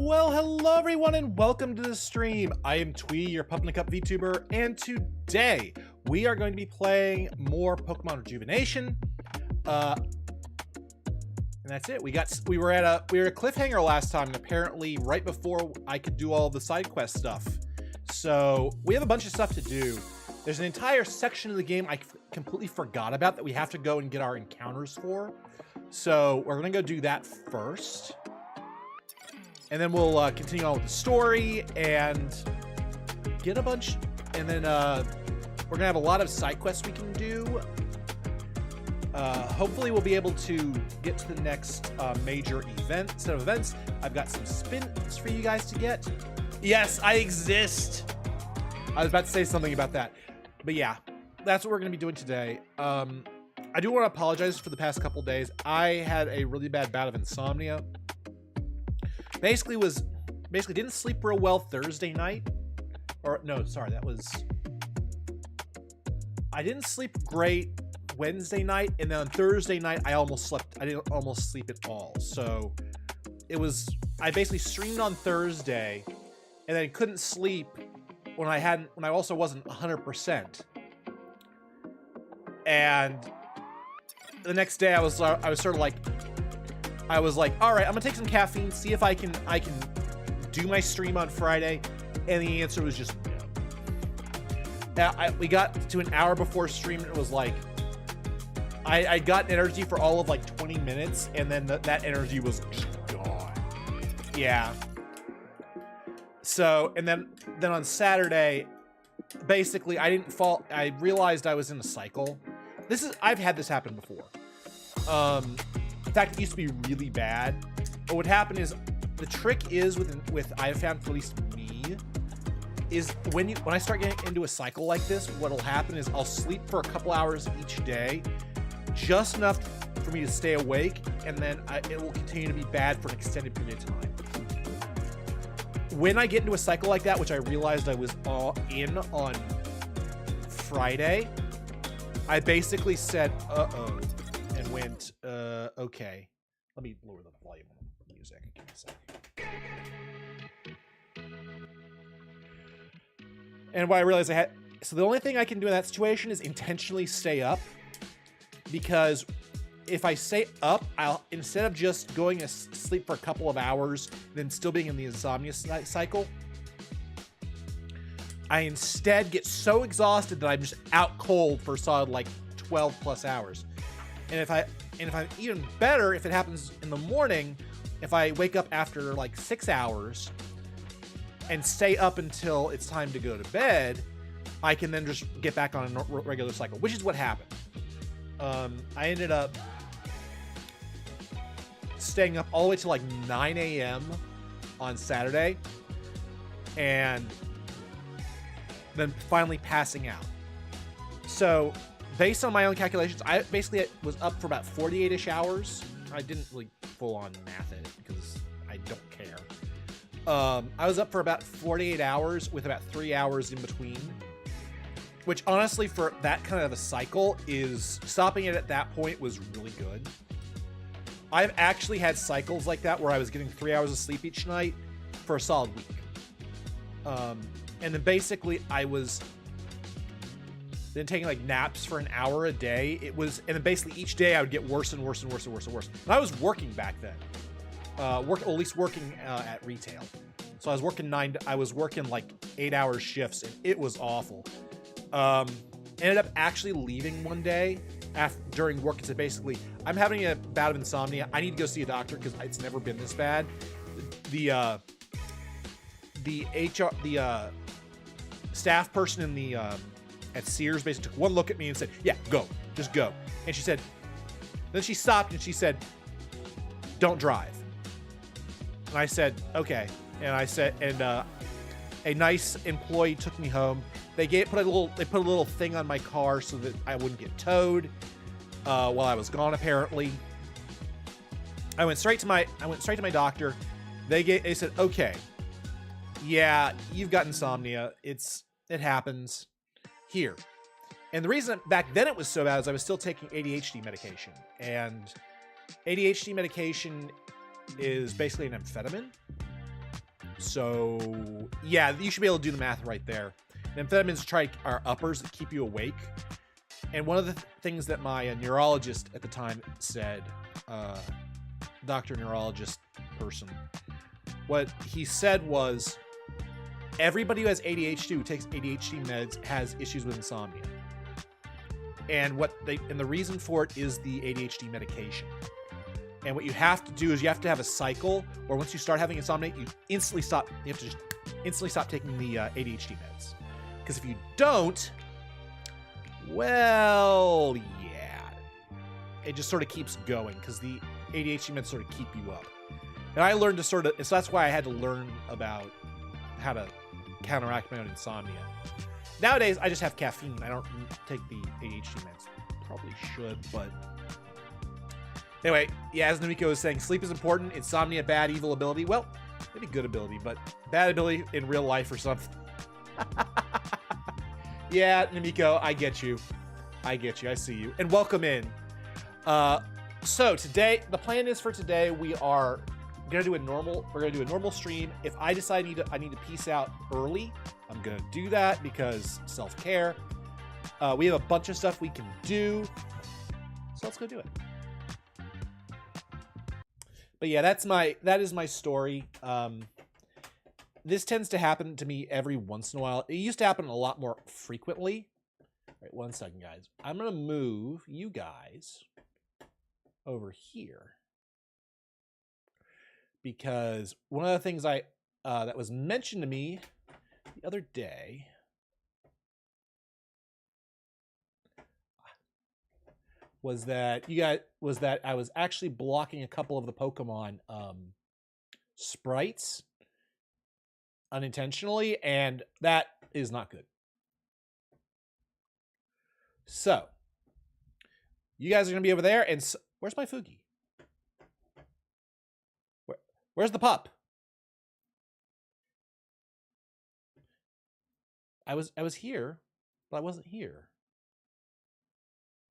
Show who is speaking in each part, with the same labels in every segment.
Speaker 1: Well, hello everyone and welcome to the stream. I am Twee, your Pumpkin Cup VTuber, and today we are going to be playing more Pokemon Rejuvenation. And that's it. We were at a cliffhanger last time, and apparently right before I could do all the side quest stuff. So we have a bunch of stuff to do. There's an entire section of the game I completely forgot about that we have to go and get our encounters for. So we're gonna go do that first. And then we'll continue on with the story and get a bunch. And then we're gonna have a lot of side quests we can do. Hopefully we'll be able to get to the next major set of events. I've got some spins for you guys to get. Yes, I exist. I was about to say something about that. But yeah, that's what we're gonna be doing today. I do want to apologize for the past couple days. I had a really bad bout of insomnia. Basically didn't sleep real well Thursday night. Or no, sorry, I didn't sleep great Wednesday night, and then on Thursday night I didn't almost sleep at all. So I basically streamed on Thursday and then couldn't sleep when I also wasn't 100%. And the next day I was sort of like, all right, I'm gonna take some caffeine, see if I can do my stream on Friday, and the answer was just no. Now we got to an hour before stream, and it was like I got energy for all of like 20 minutes, and then that energy was just gone. Yeah. So and then on Saturday, basically I realized I was in a cycle. I've had this happen before. In fact, it used to be really bad. But what happened is, the trick is with I have found, for at least me, is when I start getting into a cycle like this, what'll happen is I'll sleep for a couple hours each day, just enough for me to stay awake, and then it will continue to be bad for an extended period of time. When I get into a cycle like that, which I realized I was all in on Friday, I basically said, uh-oh, and went, okay. Let me lower the volume on the music. Give me a sec. And what I realized so the only thing I can do in that situation is intentionally stay up, because if I stay up, instead of just going to sleep for a couple of hours, then still being in the insomnia cycle, I instead get so exhausted that I'm just out cold for a solid like 12 plus hours. And if I'm even better, if it happens in the morning, if I wake up after like 6 hours and stay up until it's time to go to bed, I can then just get back on a regular cycle, which is what happened. I ended up staying up all the way to like 9 a.m. on Saturday, and then finally passing out. So based on my own calculations, I basically was up for about 48-ish hours. I didn't really full-on math it because I don't care. I was up for about 48 hours with about 3 hours in between, which honestly, for that kind of a cycle, stopping it at that point was really good. I've actually had cycles like that where I was getting 3 hours of sleep each night for a solid week. And then basically I was then taking like naps for an hour a day. And then basically each day I would get worse and worse and worse and worse and worse. And I was working back then, at least working at retail. So I was working like 8-hour shifts, and it was awful. Ended up actually leaving one day during work and said, basically, I'm having a bout of insomnia. I need to go see a doctor because it's never been this bad. The staff person in the at Sears basically took one look at me and said, yeah, go, just go. And she said, then she stopped and she said, don't drive. And I said, okay. And I said, and a nice employee took me home. They put a little thing on my car so that I wouldn't get towed while I was gone, apparently. I went straight to my doctor. They said, okay, yeah, you've got insomnia. It happens. Here. And the reason back then it was so bad is I was still taking ADHD medication. And ADHD medication is basically an amphetamine. So yeah, you should be able to do the math right there. Amphetamines are uppers that keep you awake. And one of the things that my neurologist at the time said, doctor neurologist person, what he said was, everybody who has ADHD, who takes ADHD meds, has issues with insomnia. And the reason for it is the ADHD medication. And what you have to do is you have to have a cycle where once you start having insomnia, you instantly stop. You have to just instantly stop taking the ADHD meds. Because if you don't, well, yeah, it just sort of keeps going because the ADHD meds sort of keep you up. And I learned to so that's why I had to learn about how to counteract my own insomnia. Nowadays, I just have caffeine. I don't take the ADHD meds. Probably should, but anyway, yeah, as Namiko was saying, sleep is important. Insomnia, bad, evil ability. Well, maybe good ability, but bad ability in real life or something. Yeah, Namiko, I get you. I see you. And welcome in. So today, the plan is for today, we're gonna do a normal stream. If I decide I need to peace out early, I'm gonna do that because self-care. We have a bunch of stuff we can do, so let's go do it. But yeah, that is my story. This tends to happen to me every once in a while. It used to happen a lot more frequently. All right, 1 second, guys. I'm gonna move you guys over here because one of the things that was mentioned to me the other day was that I was actually blocking a couple of the Pokemon sprites unintentionally, and that is not good. So you guys are gonna be over there, and where's my Fugi? Where's the pup? I was here, but I wasn't here.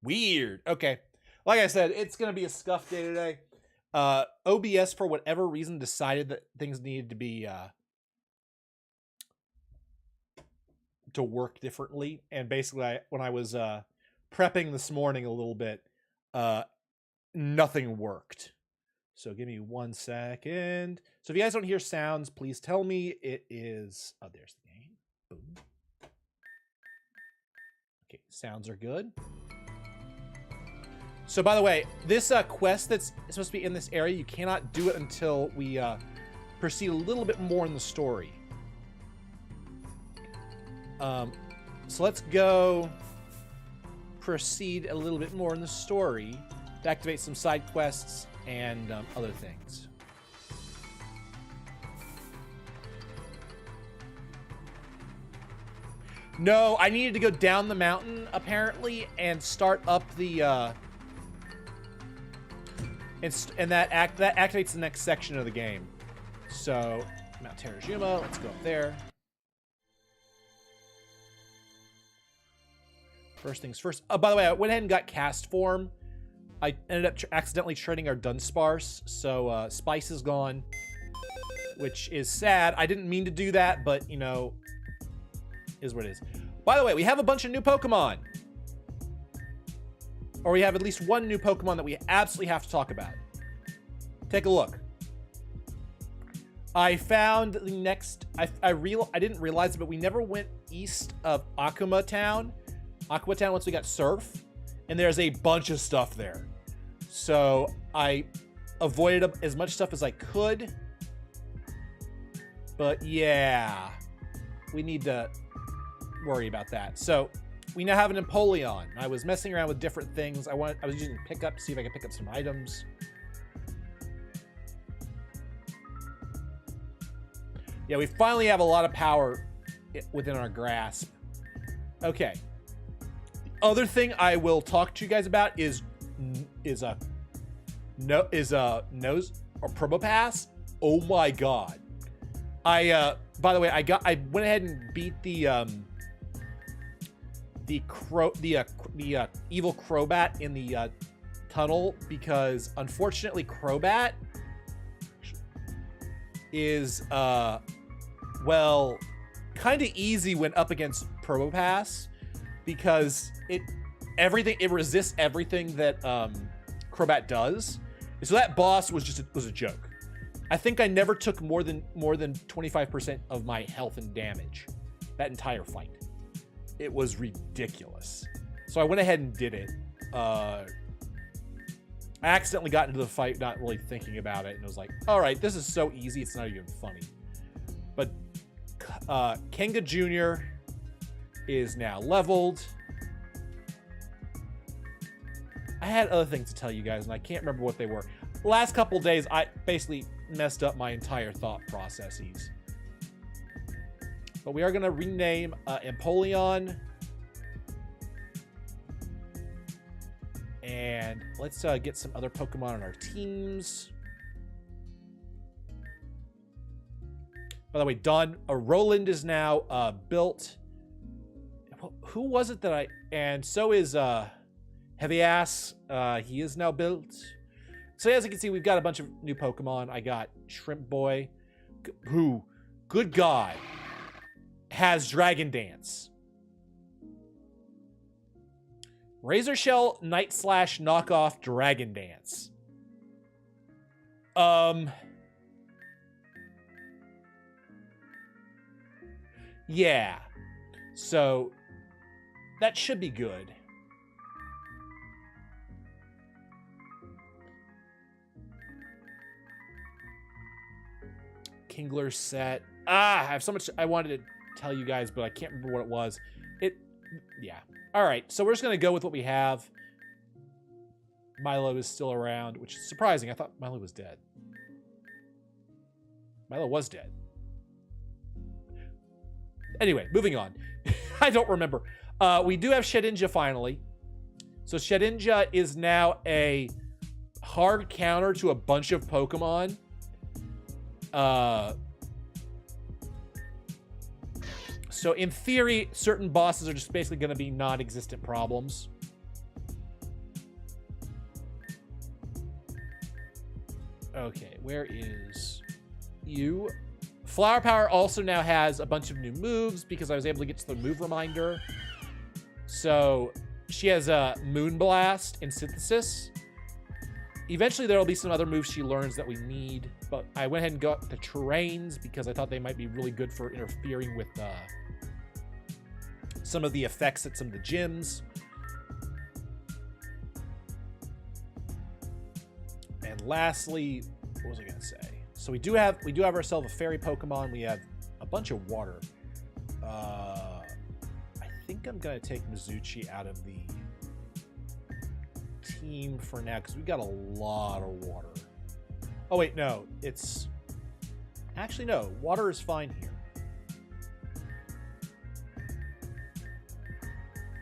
Speaker 1: Weird. Okay. Like I said, it's going to be a scuff day today. OBS, for whatever reason, decided that things needed to be to work differently. And basically, when I was prepping this morning a little bit, nothing worked. So give me 1 second. So if you guys don't hear sounds, please tell me. It is... Oh, there's the game. Boom. Okay, sounds are good. So by the way, this quest that's supposed to be in this area, you cannot do it until we proceed a little bit more in the story. So let's go proceed a little bit more in the story to activate some side quests and other things. No, I needed to go down the mountain apparently and start up the and that activates the next section of the game. So Mount Terajuma, let's go up there. First things first. Oh, by the way, I went ahead and got cast form. I ended up accidentally trading our Dunsparce, so Spice is gone, which is sad. I didn't mean to do that, but you know, is what it is. By the way, we have a bunch of new Pokemon. Or we have at least one new Pokemon that we absolutely have to talk about. Take a look. I found the next... I didn't realize it, but we never went east of Akuma Town. Aqua Town once we got Surf. And there's a bunch of stuff there. So I avoided as much stuff as I could. But yeah, we need to worry about that. So we now have an Empoleon. I was messing around with different things. I was using pickup to see if I could pick up some items. Yeah, we finally have a lot of power within our grasp. Okay. The other thing I will talk to you guys about is Nose or Probopass. Oh my god. By the way, I went ahead and beat the evil Crobat in the tunnel because unfortunately Crobat is well, kind of easy when up against Probopass because it resists everything that Crobat does. So that boss was a joke. I think I never took more than 25% of my health and damage that entire fight. It was ridiculous. So I went ahead and did it. I accidentally got into the fight not really thinking about it, and I was like, all right, this is so easy, it's not even funny. But Kenga Jr. is now leveled. I had other things to tell you guys, and I can't remember what they were. The last couple days, I basically messed up my entire thought processes. But we are going to rename Empoleon. And let's get some other Pokemon on our teams. By the way, done. Roland is now built. Who was it that I... And so is Heavy Ass. He is now built. So as you can see, we've got a bunch of new Pokemon. I got Shrimp Boy, who, good God, has Dragon Dance. Razor Shell Night Slash knockoff Dragon Dance. Yeah. So that should be good. Kingler set. I have so much I wanted to tell you guys, but I can't remember what it was. Yeah. All right, so we're just going to go with what we have. Milo is still around, which is surprising. I thought Milo was dead. Milo was dead. Anyway, moving on. I don't remember. We do have Shedinja finally. So Shedinja is now a hard counter to a bunch of Pokemon. So in theory, certain bosses are just basically going to be non-existent problems. Okay, where is you? Flower Power also now has a bunch of new moves because I was able to get to the move reminder. So she has a Moonblast and Synthesis. Eventually there will be some other moves she learns that we need, but I went ahead and got the Terrains because I thought they might be really good for interfering with some of the effects at some of the gyms. And lastly, what was I gonna say? So we do have ourselves a fairy Pokemon. We have a bunch of water. I think I'm gonna take Mizuchi out of the team for now because we got a lot of water. Oh wait, no, it's actually no. Water is fine here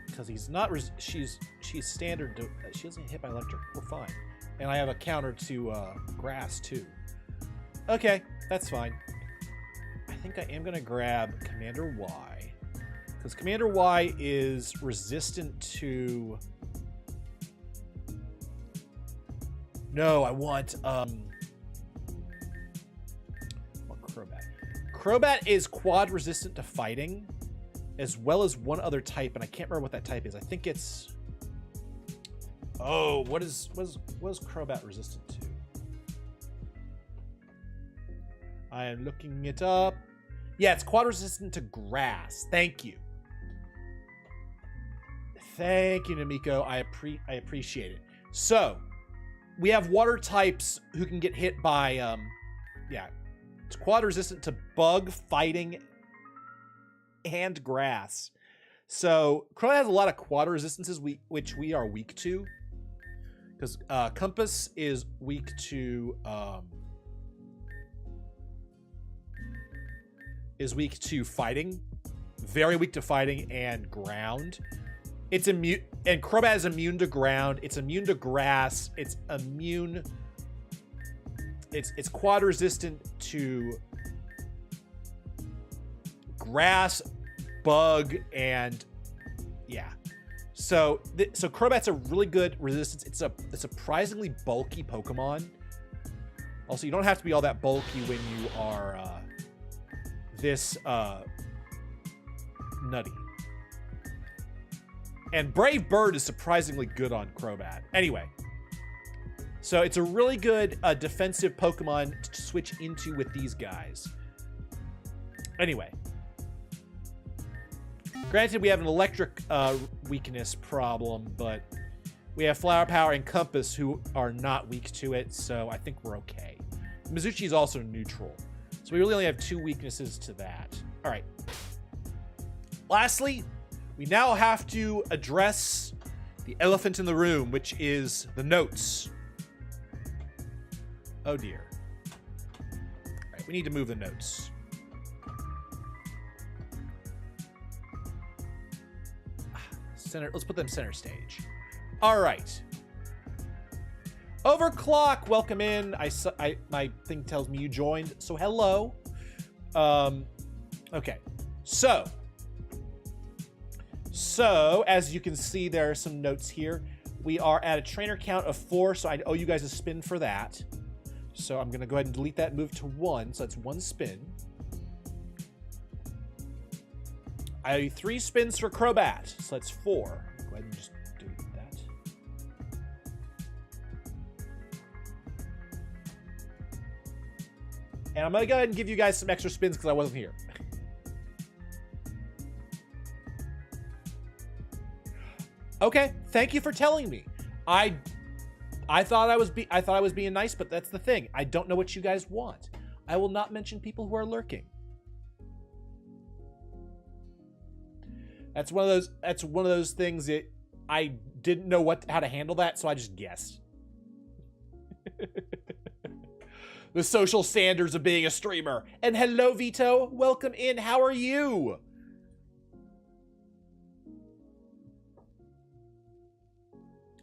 Speaker 1: because he's not. She's standard. She doesn't get hit by electric. We're fine, and I have a counter to grass too. Okay, that's fine. I think I am gonna grab Commander Y because Commander Y is resistant to. No, I want Crobat. Crobat is quad resistant to fighting, as well as one other type, and I can't remember what that type is. I think it's. Oh, what is Crobat resistant to? I am looking it up. Yeah, it's quad resistant to grass. Thank you. Thank you, Namiko. I appreciate it. So we have water types who can get hit by, yeah, it's quad resistant to bug, fighting, and grass. So Crobat has a lot of quad resistances, which we are weak to. Because Compass is weak to, fighting. Very weak to fighting and ground. It's immune, and Crobat is immune to ground. It's immune to grass. It's immune. It's quad resistant to grass, bug, and yeah. So Crobat's a really good resistance. It's a surprisingly bulky Pokemon. Also, you don't have to be all that bulky when you are this nutty. And Brave Bird is surprisingly good on Crobat. Anyway, so it's a really good defensive Pokemon to switch into with these guys. Anyway, granted we have an electric weakness problem, but we have Flower Power and Compass who are not weak to it, so I think we're okay. Mizuchi is also neutral, so we really only have 2 weaknesses to that. All right. Lastly, we now have to address the elephant in the room, which is the notes. Oh dear. All right, we need to move the notes. Center. Let's put them center stage. All right. Overclock, welcome in. My thing tells me you joined, so hello. Okay. So, as you can see, there are some notes here. We are at a trainer count of 4, so I owe you guys a spin for that. So I'm going to go ahead and delete that and move to 1, so that's 1 spin. I owe you 3 spins for Crobat, so that's 4. Go ahead and just delete that. And I'm going to go ahead and give you guys some extra spins because I wasn't here. Okay, thank you for telling me. I thought I was being nice, but that's the thing. I don't know what you guys want. I will not mention people who are lurking. That's one of those things that I didn't know how to handle that, so I just guessed. The social standards of being a streamer. And hello, Vito. Welcome in. How are you?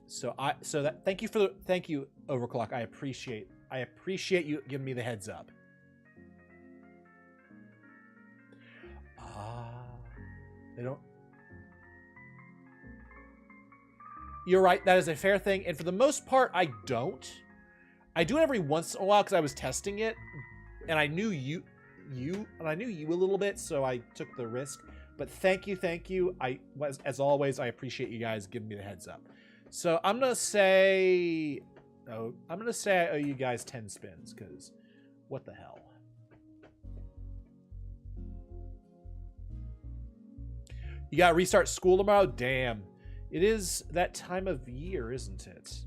Speaker 1: Thank you, Overclock. I appreciate you giving me the heads up. They don't. You're right. That is a fair thing, and for the most part, I don't. I do it every once in a while because I was testing it, and I knew you a little bit, so I took the risk. But thank you. As always, I appreciate you guys giving me the heads up. So I'm gonna say I owe you guys 10 spins, because what the hell? You gotta restart school tomorrow? Damn. It is that time of year, isn't it?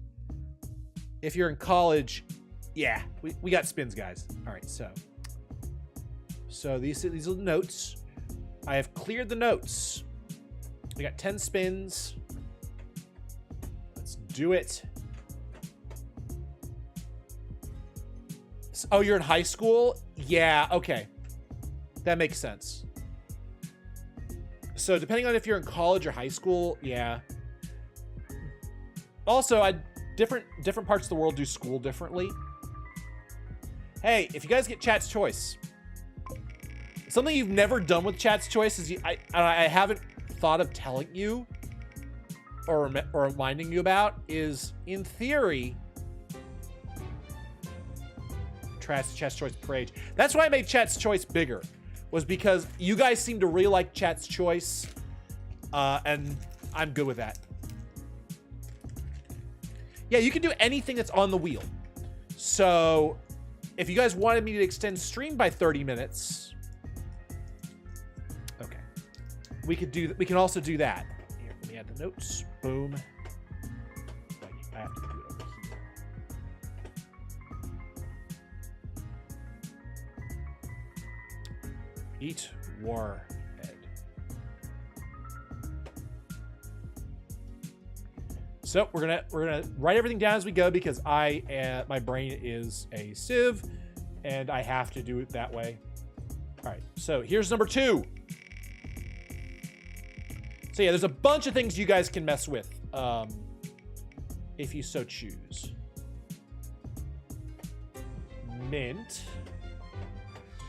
Speaker 1: If you're in college, yeah, we got spins, guys. All right, so these are the notes. I have cleared the notes. We got 10 spins. Let's do it. Oh, you're in high school? Yeah, okay. That makes sense. So depending on if you're in college or high school, yeah. Also, different parts of the world do school differently. Hey, if you guys get Chat's Choice, something you've never done with Chat's Choice is I haven't thought of telling you or reminding you about is, in theory, Chat's Choice Parade. That's why I made Chat's Choice bigger, was because you guys seem to really like Chat's Choice, and I'm good with that. Yeah, you can do anything that's on the wheel. So if you guys wanted me to extend stream by 30 minutes, okay, we can also do that. Here, let me add the notes. Boom. I have to do it over here. Eat Warhead. So we're gonna write everything down as we go, because my brain is a sieve and I have to do it that way. All right, so here's number 2. So yeah, there's a bunch of things you guys can mess with if you so choose. Mint.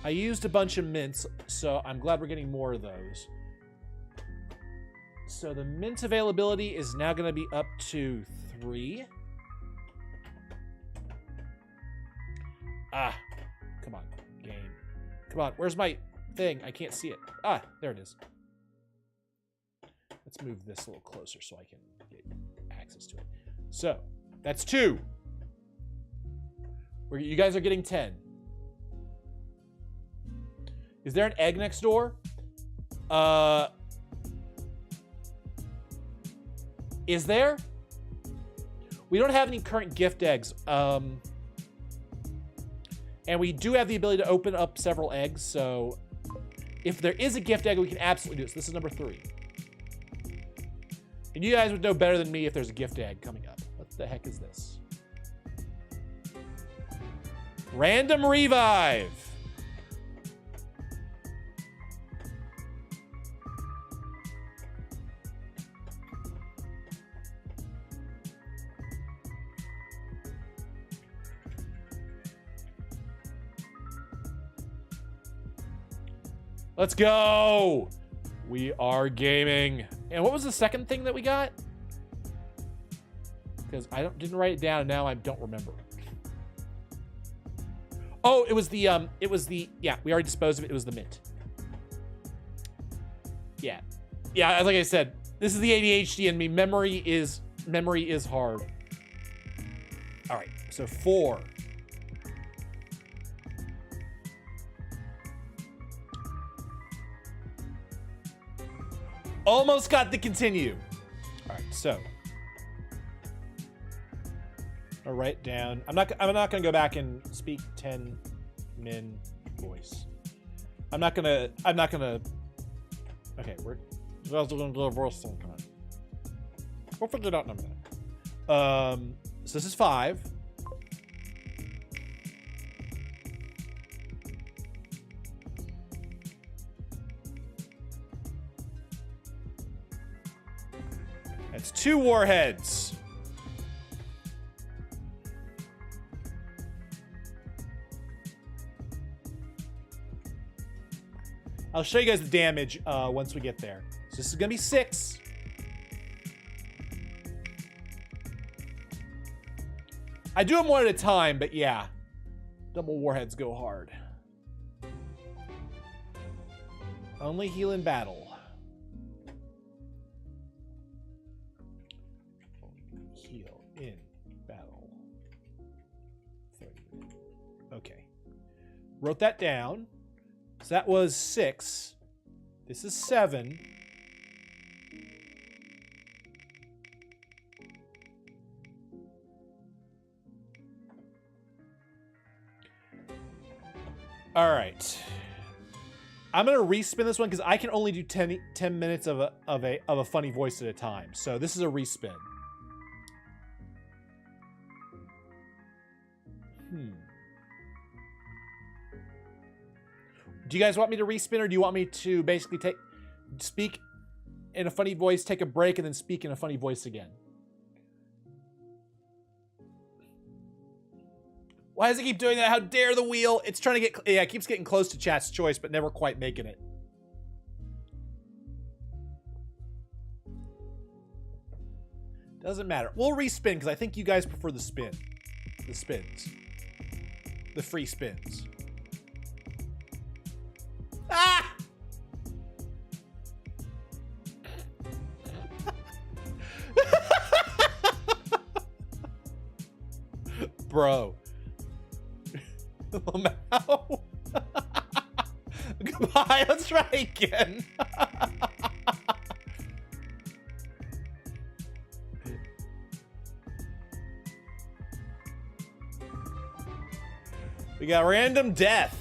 Speaker 1: I used a bunch of mints, so I'm glad we're getting more of those. So the mint availability is now going to be up to 3. Ah, come on, game. Come on, where's my thing. I can't see it. Ah, there it is. Let's move this a little closer so I can get access to it. So, that's 2. You guys are getting 10. Is there an egg next door? Is there? We don't have any current gift eggs. And we do have the ability to open up several eggs, so if there is a gift egg, we can absolutely do this. This is number 3. And you guys would know better than me if there's a gift egg coming up. What the heck is this? Random revive. Let's go. We are gaming. And what was the second thing that we got? Because I didn't write it down and now I don't remember. Oh, it was the, yeah, we already disposed of it. It was the mint. Yeah. Yeah, like I said, this is the ADHD in me. Memory is hard. All right, so 4. Almost got the continue. All right, so I'll write down. I'm not gonna go back and speak 10 min voice. I'm not gonna. Okay, we're gonna do a voice sometime. We'll figure it out in a minute. So this is 5. That's 2 warheads. I'll show you guys the damage once we get there. So this is gonna be 6. I do them one at a time, but yeah. Double warheads go hard. Only heal in battle. Heal in battle. 30. Okay. Wrote that down. So that was 6. This is 7. All right. I'm gonna respin this one because I can only do 10 minutes of a funny voice at a time. So this is a respin. Do you guys want me to respin, or do you want me to basically speak in a funny voice, take a break, and then speak in a funny voice again? Why does it keep doing that? How dare the wheel? It's trying to get, yeah, it keeps getting close to chat's choice, but never quite making it. Doesn't matter. We'll respin because I think you guys prefer the spins. The free spins. Ah! Bro. Goodbye. Let's try again. We got random death.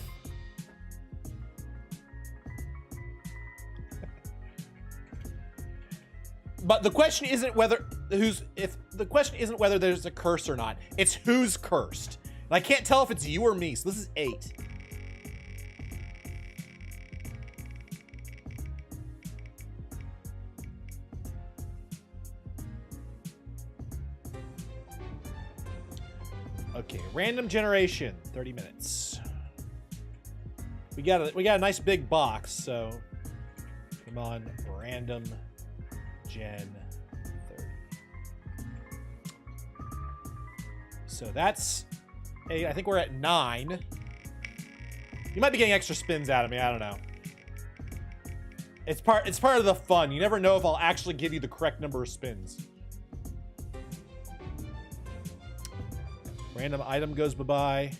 Speaker 1: But the question isn't whether the question isn't whether there's a curse or not. It's who's cursed. And I can't tell if it's you or me. So this is 8. Okay, random generation, 30 minutes. We got a nice big box, so come on, random Gen 30. So that's 8. I think we're at 9. You might be getting extra spins out of me. I don't know. It's part of the fun. You never know if I'll actually give you the correct number of spins. Random item goes bye-bye.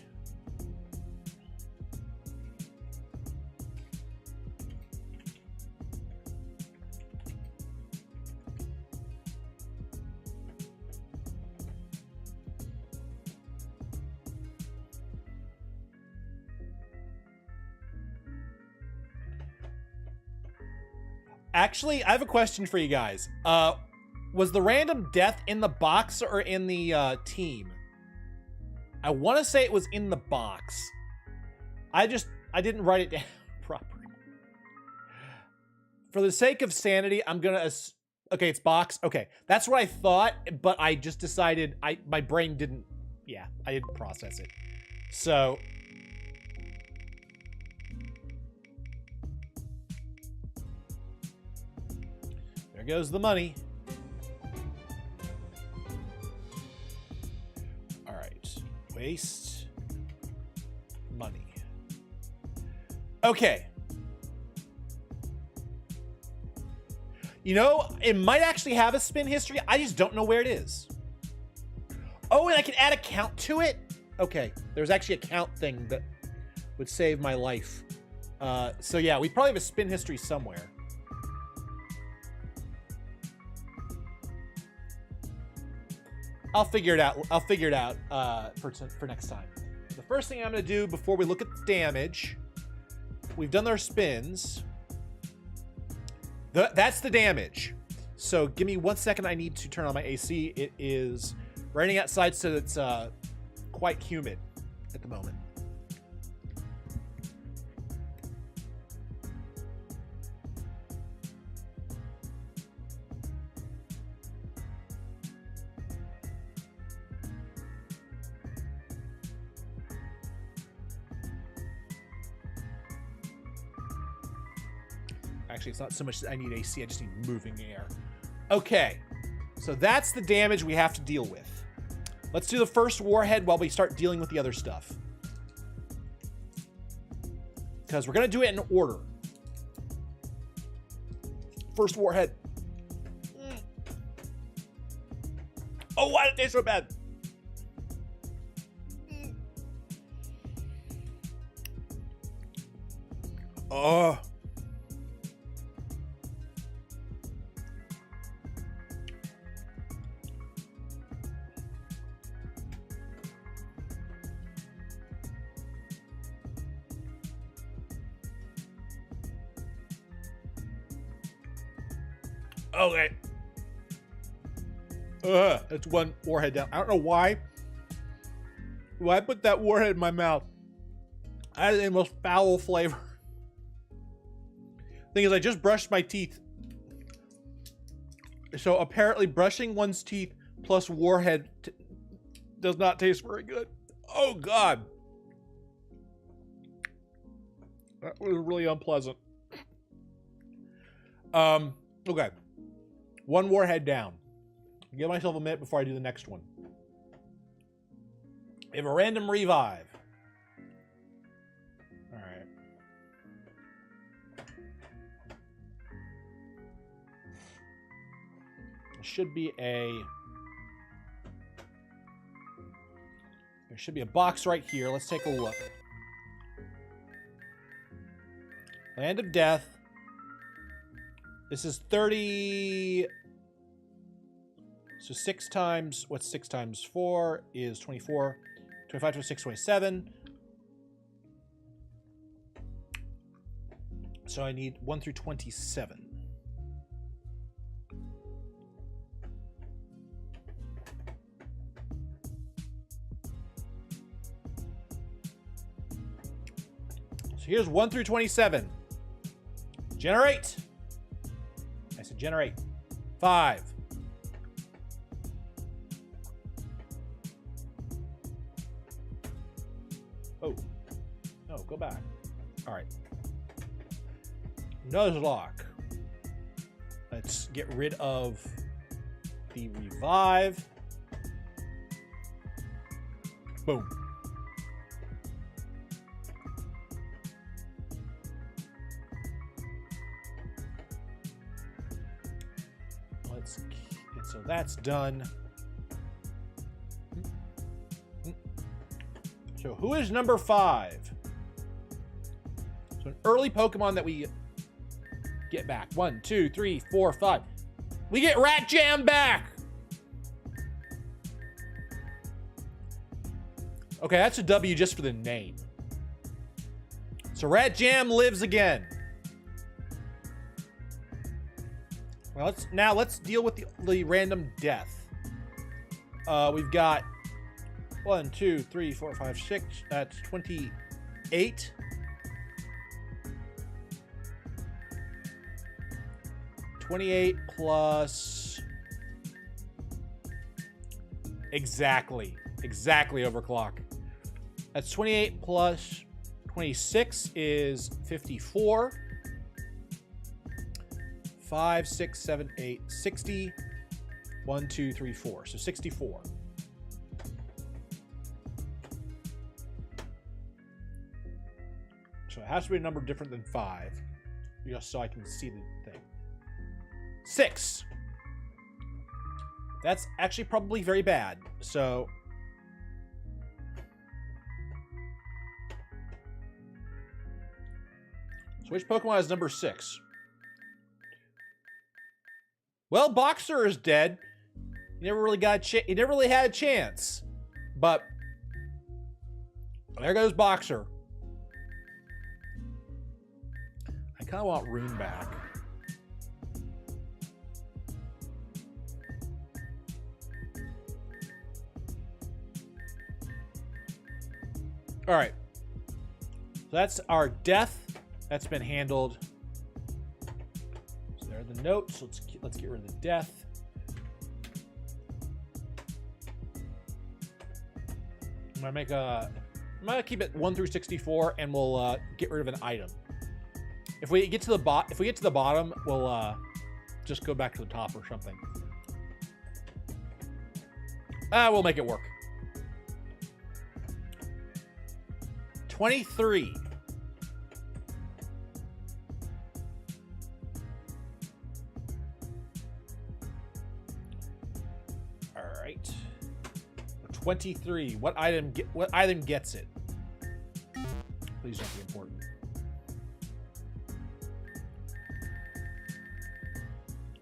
Speaker 1: Actually, I have a question for you guys. Was the random death in the box or in the team? I want to say it was in the box. I didn't write it down properly. For the sake of sanity, I'm gonna okay, it's box. Okay, that's what I thought, but I just decided my brain didn't. Yeah, I didn't process it. So. There goes the money. All right, waste money. Okay. You know, it might actually have a spin history. I just don't know where it is. Oh, and I can add a count to it? Okay, there's actually a count thing that would save my life. So yeah, we probably have a spin history somewhere. I'll figure it out. I'll figure it out for next time. The first thing I'm going to do before we look at the damage, we've done our spins. That's the damage. So give me 1 second. I need to turn on my AC. It is raining outside, so it's quite humid at the moment. Actually, it's not so much that I need AC, I just need moving air. Okay, so that's the damage we have to deal with. Let's do the first warhead while we start dealing with the other stuff. Because we're going to do it in order. First warhead. Oh, why did it taste so bad? Oh. Okay. That's one warhead down. I don't know why. Why I put that warhead in my mouth? I had the most foul flavor. Thing is, I just brushed my teeth. So apparently brushing one's teeth plus warhead does not taste very good. Oh, God. That was really unpleasant. Okay. One warhead down. Give myself a minute before I do the next one. We have a random revive. All right. There should be a box right here. Let's take a look. Land of Death. This is 30. So 6 times, what's 6 times 4 is 24. 25, 26, 27. So I need 1 through 27. So here's 1 through 27. Generate. I said generate. 5. Oh. No, go back. All right. Nuzlocke. Let's get rid of the revive. Boom. And so that's done. So who is number 5? So an early Pokemon that we get back. 1, 2, 3, 4, 5. We get Rat Jam back! Okay, that's a W just for the name. So Rat Jam lives again. Well, let's deal with the random death. We've got 1, 2, 3, 4, 5, 6. That's 28. Plus exactly overclock. That's 28 plus 26 is 54. 5, 6, 7, 8, 60. 1, 2, 3, 4. So 64. So it has to be a number different than 5, just so I can see the thing. 6. That's actually probably very bad. So which Pokemon is number 6? Well, Boxer is dead. He never really got he never really had a chance. But there goes Boxer. I kind of want Rune back. All right. So that's our death. That's been handled. So there are the notes. Let's get rid of the death. I'm gonna keep it 1 through 64, and we'll get rid of an item. If we get to the bottom, we'll just go back to the top or something. We'll make it work. 23. All right. 23. What item gets it? Please don't be important.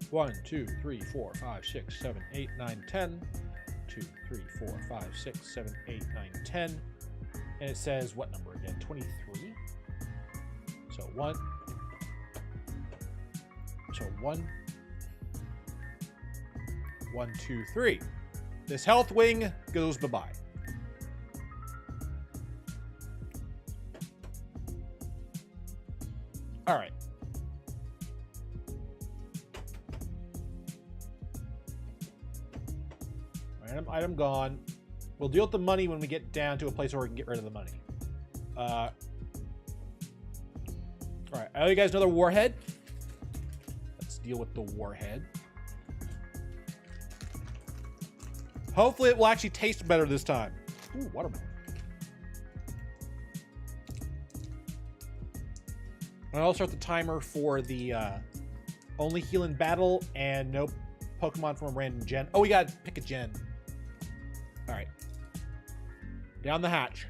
Speaker 1: One, 2, 3, 4, 5, 6, 7, 8, 9, 10. 2, 3, 4, 5, 6, 7, 8, 9, 10. And it says what number again? 23. So 1. So 1. 1, 2, 3. This health wing goes bye-bye. All right. Random item gone. We'll deal with the money when we get down to a place where we can get rid of the money. All right. I owe you guys another warhead. Let's deal with the warhead. Hopefully it will actually taste better this time. Ooh, watermelon. I'll start the timer for the only heal in battle and no Pokemon from a random gen. Oh, we gotta pick a gen. All right. Down the hatch.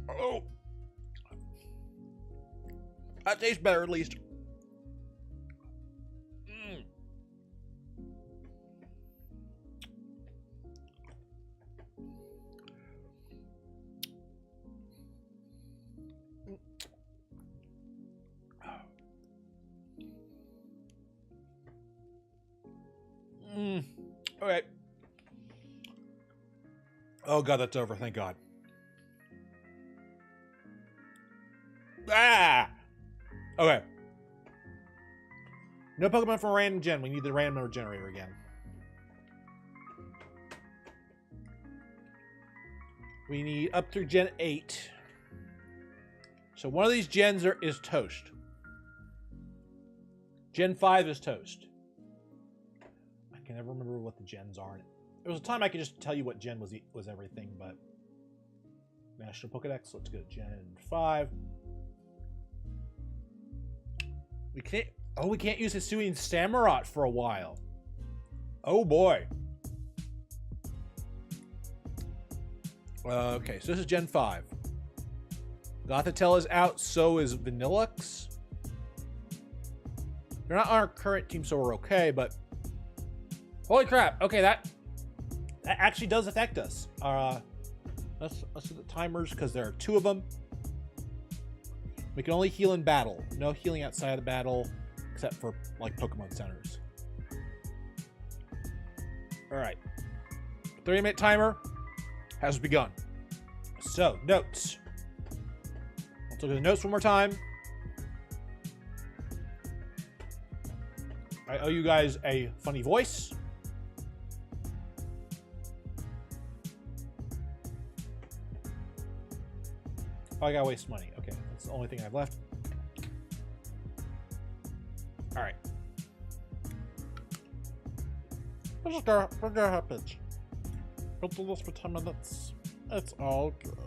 Speaker 1: Oh. That tastes better, at least. Okay. Oh god, that's over. Thank God. Ah! Okay. No Pokemon from a random gen. We need the random number generator again. We need up through Gen 8. So one of these gens is toast. Gen 5 is toast. I can never remember what the gens are. There was a time I could just tell you what gen was everything, but National Pokedex. Let's go to Gen 5. We can't. Oh, we can't use Hisuian Samurott for a while. Oh boy. Okay, so this is Gen 5. Gothitelle is out, so is Vanillux. They're not on our current team, so we're okay, but... Holy crap, okay, that actually does affect us. Let's do the timers, because there are 2 of them. We can only heal in battle. No healing outside of the battle, except for, like, Pokemon centers. Alright. 30-minute timer has begun. So, notes. Let's look at the notes one more time. I owe you guys a funny voice. Oh, I gotta waste money. Okay, that's the only thing I've left. Alright. We're gonna have pitch. We'll do this for 10 minutes. It's all good.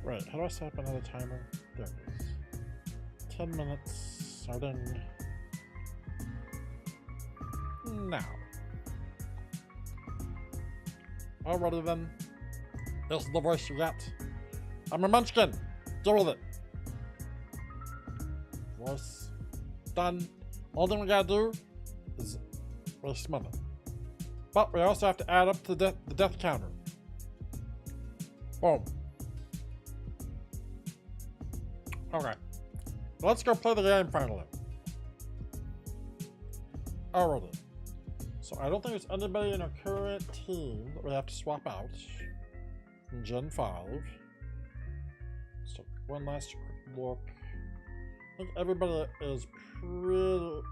Speaker 1: Right, how do I set up another timer? There it is. 10 minutes, starting now. Alrighty then. This is the voice you get. I'm a munchkin. Deal with it. Voice done. All thing we gotta do is waste money. But we also have to add up to the death counter. Boom. Okay. Let's go play the game finally. Alrighty. So I don't think there's anybody in our current team that we have to swap out in Gen 5. So one last quick look. I think everybody is pretty...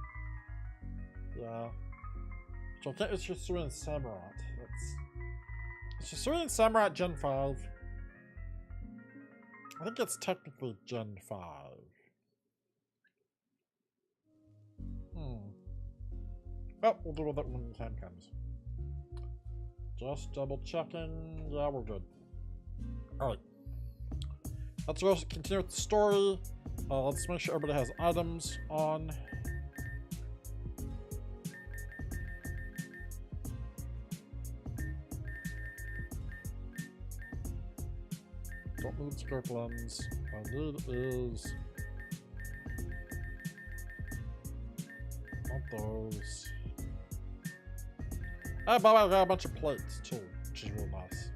Speaker 1: Yeah. So I think it's just Hisuian Samurott. It's Hisuian Samurott Gen 5. I think it's technically Gen 5. Oh, we'll deal with that when the time comes. Just double checking. Yeah, we're good. Alright. Let's go continue with the story. Let's make sure everybody has items on. Don't need scope lens. All I need is... not those. Oh, by the way, I got a bunch of plates too, which is real nice.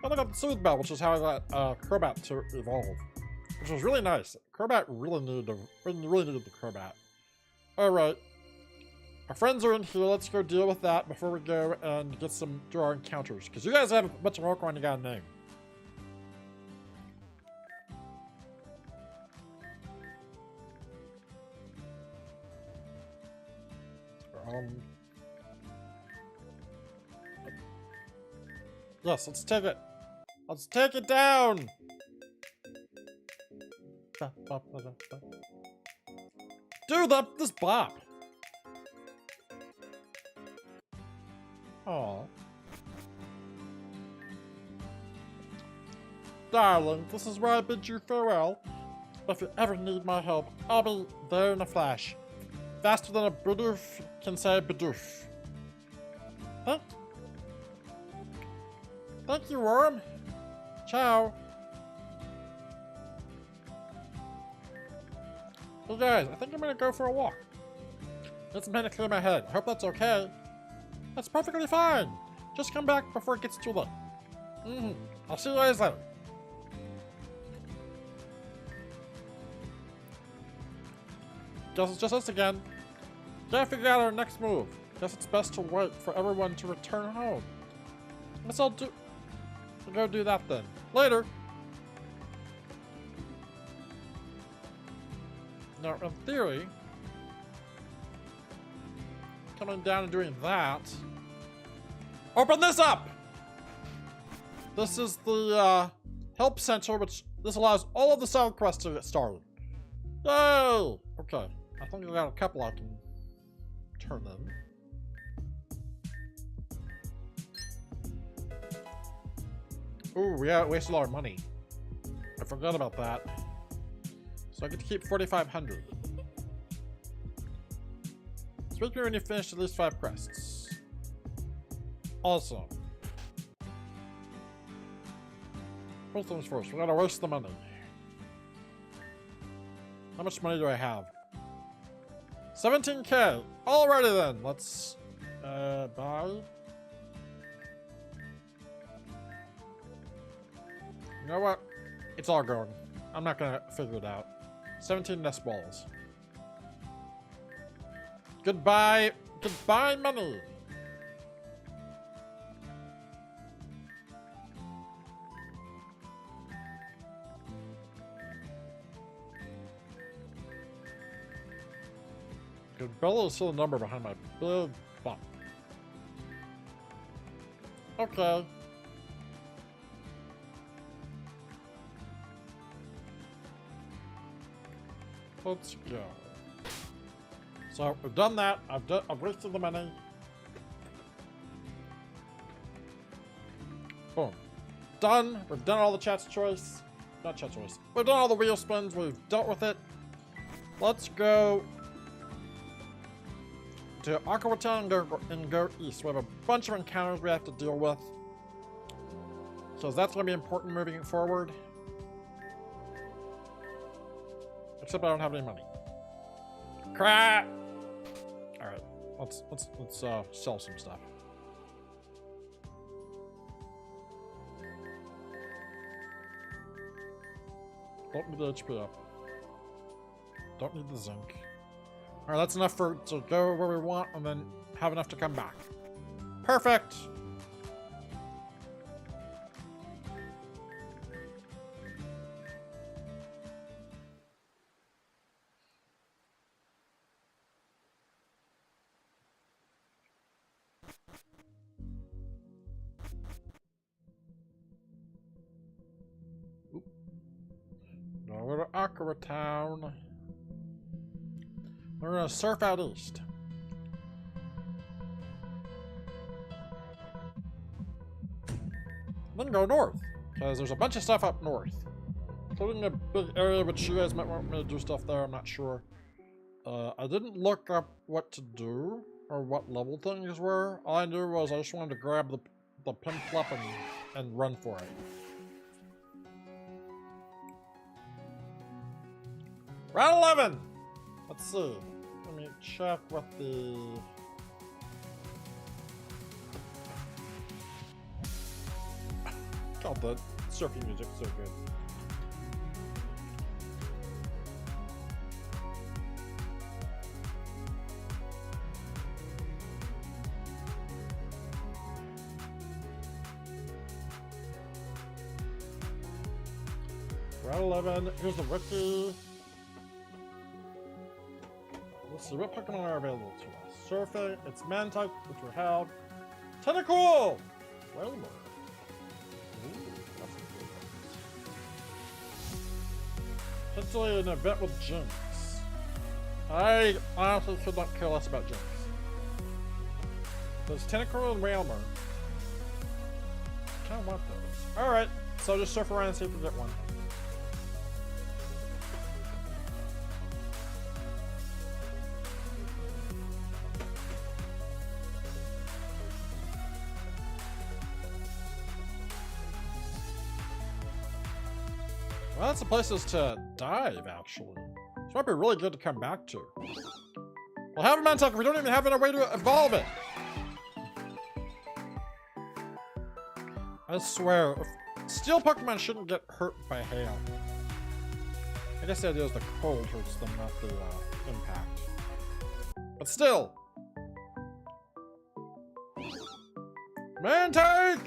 Speaker 1: And I got the Soothe Bell, which is how I got Crobat to evolve, which was really nice. Crobat really needed the Crobat. Alright. Our friends are in here, let's go deal with that before we go and get some do our encounters. Because you guys have a bunch of Pokemon you got a name. Yes, let's take it. Let's take it down! Dude, this bop! Aw. Darling, this is where I bid you farewell. If you ever need my help, I'll be there in a flash. Faster than a Bidoof can say Bidoof. Huh? Thank you, Worm. Ciao. Hey guys, I think I'm gonna go for a walk. Get some time to clear my head. I hope that's okay. That's perfectly fine. Just come back before it gets too late. I'll see you guys later. Guess it's just us again. Gotta figure out our next move. Guess it's best to wait for everyone to return home. Guess I'll go do that then. Later. Now, in theory, coming down and doing that. Open this up! This is the help center, which this allows all of the side quests to get started. Yay! Okay, I think I got a couple I can turn in. Ooh, we wasted a lot of money. I forgot about that. So I get to keep 4,500. Speak to me when you finish at least 5 quests. Awesome. First things first, we gotta waste the money. How much money do I have? 17k. Alrighty then, let's buy. You know what? It's all going. I'm not gonna figure it out. 17 nest balls. Goodbye. Goodbye, money. Good. Bella is still a number behind my big bump. Okay. Let's go. So we've done that. I've wasted the money. Boom. Done. We've done all the chat's choice. Not chat choice. We've done all the wheel spins. We've dealt with it. Let's go to Aquatown and go east. We have a bunch of encounters we have to deal with. So that's going to be important moving forward. Except I don't have any money. Crap! Alright, let's sell some stuff. Don't need the HP up. Don't need the zinc. Alright, that's enough to go where we want and then have enough to come back. Perfect! Now we're to Aquatown. We're gonna surf out east. Then go north, because there's a bunch of stuff up north. Including a big area which you guys might want me to do stuff there, I'm not sure. I didn't look up what to do, or what level things were. All I knew was I just wanted to grab the Pimplop and run for it. Round 11! Let's see. Let me check what the... God, the surfing music's so good. Round 11, here's the wiki. Let's see what Pokemon are available to us. Surfing, it's Man-type, which we have. Tentacool! Whalmer. Ooh, that's a good one. Potentially an event with Jinx. I honestly could not care less about Jinx. There's Tentacool and Whalmer. I kind of want those. Alright, so just surf around and see if we get one. Well, that's the places to dive, actually. This might be really good to come back to. We'll have a Mantuck if we don't even have any way to evolve it. I swear, steel Pokemon shouldn't get hurt by hail. I guess the idea is the cold hurts them, not the impact. But still! Mantike!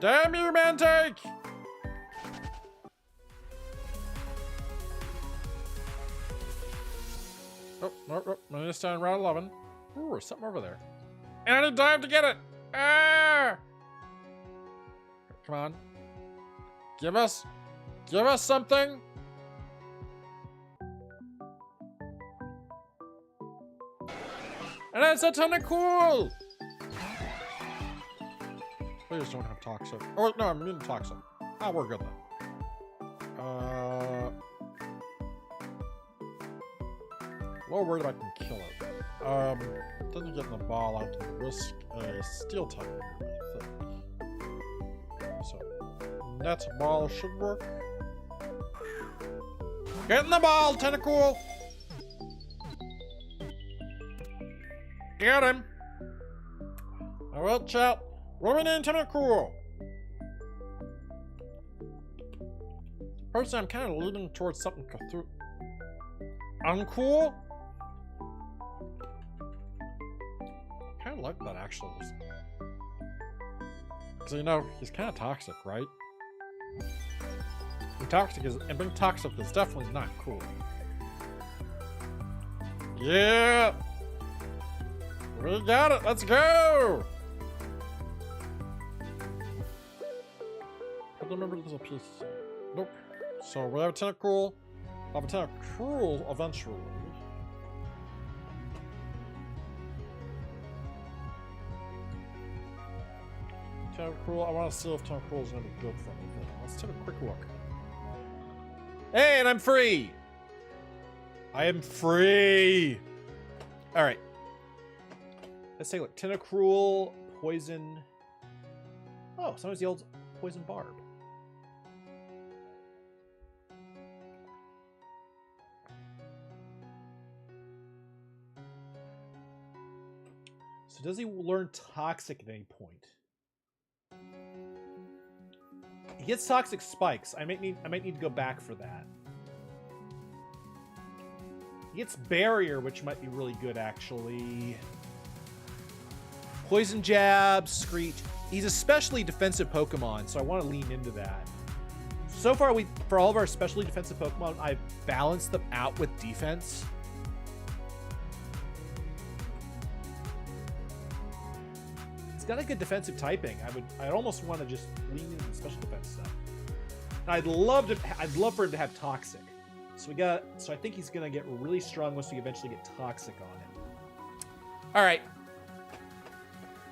Speaker 1: Damn you, Mantike! Oh, nope. I need to stay in round 11. Ooh, there's something over there. And I need dive to get it! Ah! Come on. Give us something! And it's a ton of cool! Please don't have toxic. Oh, no, I'm immune to toxic. Ah, we're good then. A little worried I can kill it. Doesn't get in the ball, I have to risk a steel type, I think. So, net ball should work. Get in the ball, Tentacool! Get him! Alright, chat. Rolling in Tentacool! Personally, I'm kind of leaning towards something uncool. Kind of like that, actually. Because, you know, he's kind of toxic, right? And being toxic is definitely not cool. Yeah! We got it! Let's go! I remember there's a piece. Nope. So we have a Tentacool. I'll have a Tentacool eventually. Tentacool. I want to see if Tentacool is going to be good for anything. Let's take a quick look. Hey, and I'm free! I am free! Alright. Let's take a look. Tentacool, poison. Oh, sometimes the old poison barb. So does he learn toxic at any point? He gets toxic spikes. I might need to go back for that. He gets barrier, which might be really good actually. Poison jab, screech. He's especially defensive Pokemon, so I want to lean into that. So far, for all of our especially defensive Pokemon, I've balanced them out with defense. It's got a good defensive typing. I'd almost want to just lean into the special defense stuff. I'd love for him to have toxic. So I think he's gonna get really strong once we eventually get toxic on him. All right.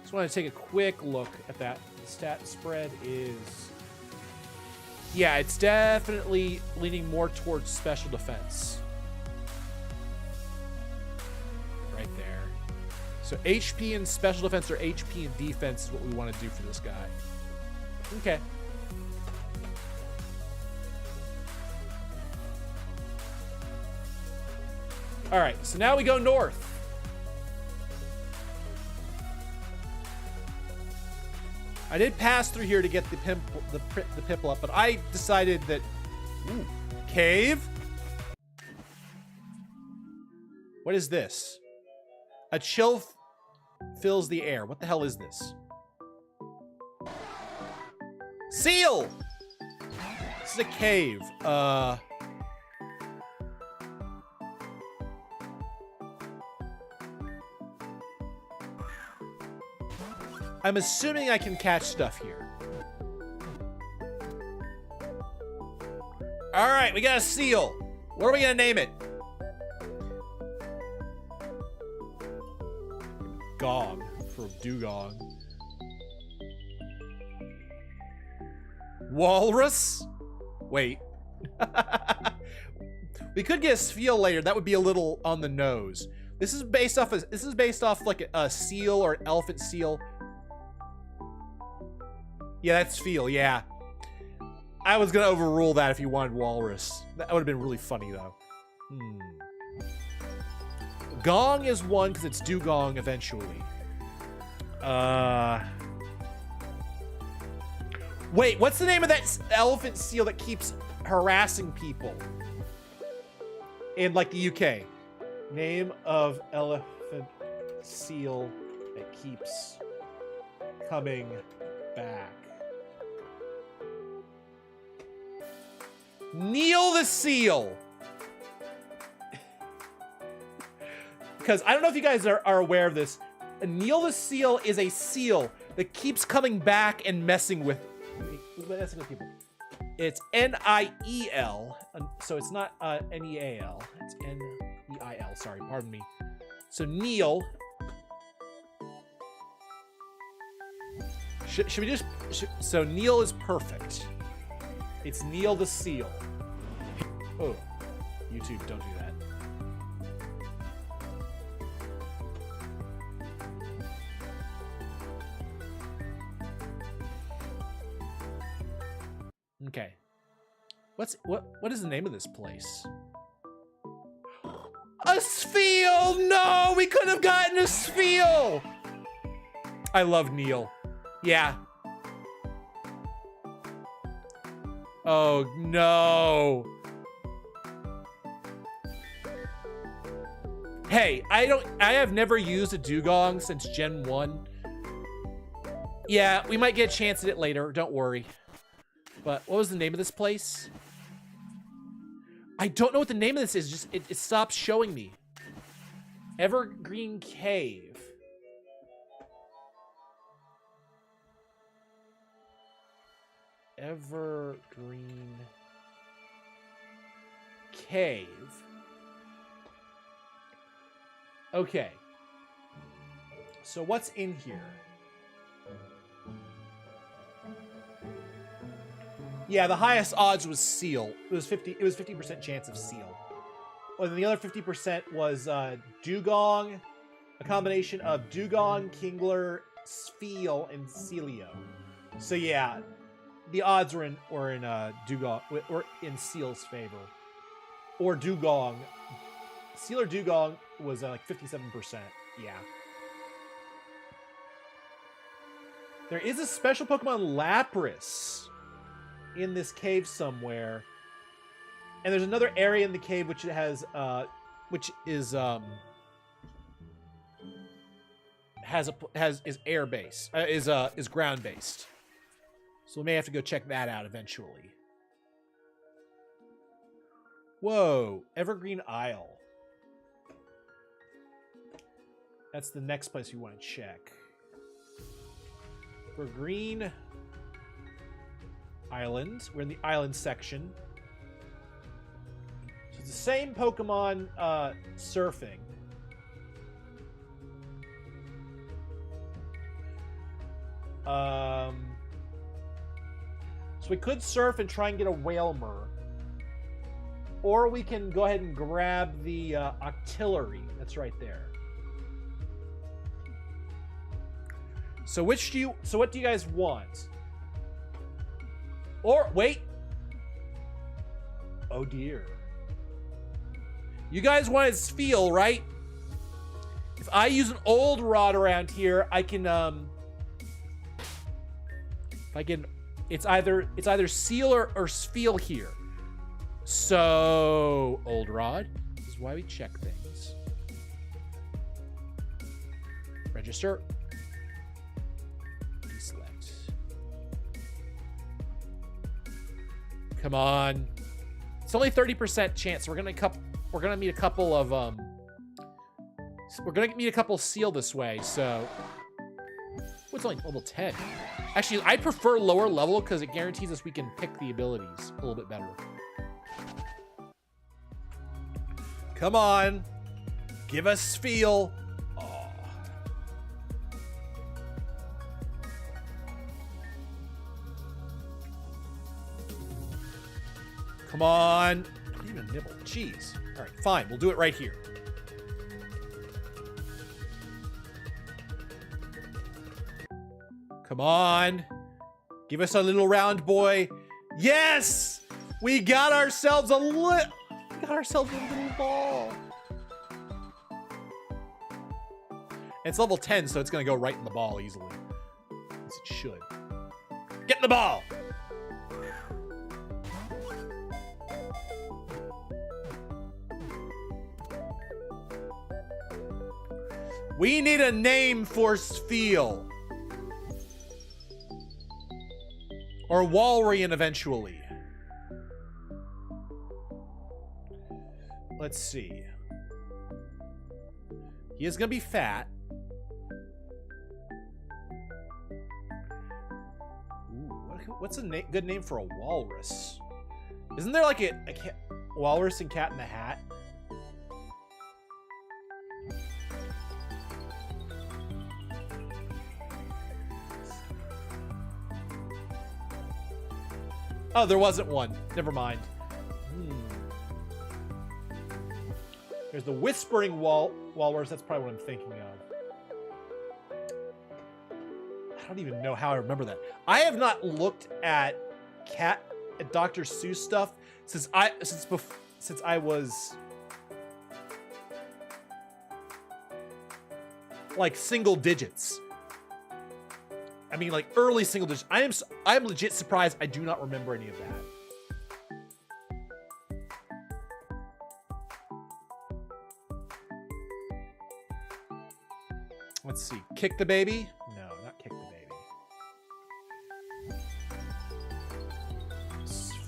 Speaker 1: Just want to take a quick look at that. The stat spread is, yeah, it's definitely leaning more towards special defense. Right there. So HP and special defense or HP and defense is what we want to do for this guy. Okay. All right, so now we go north. I did pass through here to get the Piplup, but I decided that, ooh, cave? What is this? A chill fills the air. What the hell is this? Seal! This is a cave. I'm assuming I can catch stuff here. All right, we got a seal. What are we gonna name it? Gong for dugong. Walrus? Wait. We could get a Spheal later. That would be a little on the nose. This is based off like a seal or an elephant seal. Yeah, that's Spheal, yeah. I was gonna overrule that if you wanted walrus. That would have been really funny though. Gong is one because it's dugong eventually. Wait, what's the name of that elephant seal that keeps harassing people in like the UK? Name of elephant seal that keeps coming back. Neil the seal. Because I don't know if you guys are aware of this. Neil the seal is a seal that keeps coming back and messing with people. It's N-I-E-L, so it's not N-E-A-L. It's N-E-I-L, sorry, pardon me. So Neil. Should we just... so Neil is perfect. It's Neil the Seal. Oh, YouTube, don't do that. Okay. What is the name of this place? A Spheal! No, we could have gotten a Spheal! I love Neil. Yeah. Oh, no. Hey, I have never used a Dugong since Gen 1. Yeah, we might get a chance at it later, don't worry. But what was the name of this place? I don't know what the name of this is, just it stops showing me. Evergreen Cave. Evergreen Cave. Okay. So what's in here? Yeah, the highest odds was Seal. It was 50% chance of Seal. Well, then the other 50% was Dugong, a combination of Dugong, Kingler, Spheal, and Celio. So yeah, the odds were in Dugong or in Seal's favor. Or Dugong. Seal or Dugong was like 57%. Yeah. There is a special Pokemon Lapras in this cave somewhere, and there's another area in the cave which has is air based, is ground based. So we may have to go check that out eventually. Whoa, Evergreen Isle. That's the next place we want to check. For Green Island. We're in the island section. So it's the same Pokemon surfing. So we could surf and try and get a Whalmer. Or we can go ahead and grab the Octillery. That's right there. So what do you guys want? Or wait. Oh dear. You guys wanted Spheal, right? If I use an old rod around here, I can it's either Seal or Spheal here. So old rod. This is why we check things. Register. Deselect. Come on. It's only 30% chance. We're gonna meet a couple of Seal this way, so what's only level 10? Actually, I prefer lower level because it guarantees us we can pick the abilities a little bit better. Come on. Give us Spheal. Oh. Come on. I don't even nibble. Jeez. All right, fine. We'll do it right here. Come on. Give us a little round boy. Yes! We got ourselves a little ball. It's level 10, so it's going to go right in the ball easily. As it should. Get in the ball! We need a name for Spheal. Or Walrein eventually. Let's see. He is going to be fat. Ooh, what's a good name for a walrus? Isn't there like a walrus and Cat in the Hat? Oh, there wasn't one. Never mind. There's the Whispering Walrus. That's probably what I'm thinking of. I don't even know how I remember that. I have not looked at Dr. Seuss stuff since I was like single digits. I mean, like early single digits. I'm legit surprised I do not remember any of that. Let's see. Kick the baby? No, not kick the baby.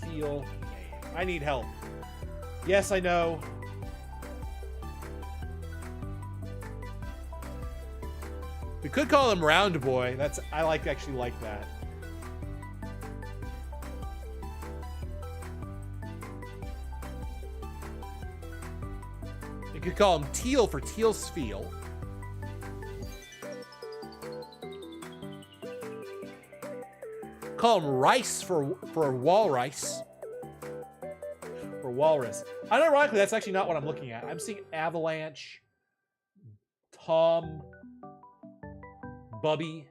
Speaker 1: Feel. I need help. Yes, I know. We could call him Round Boy. I actually like that. You could call him Teal for Teal's Feel. Call him Rice for Walrice. For Walrus. Unironically, that's actually not what I'm looking at. I'm seeing Avalanche, Tom, Bubby,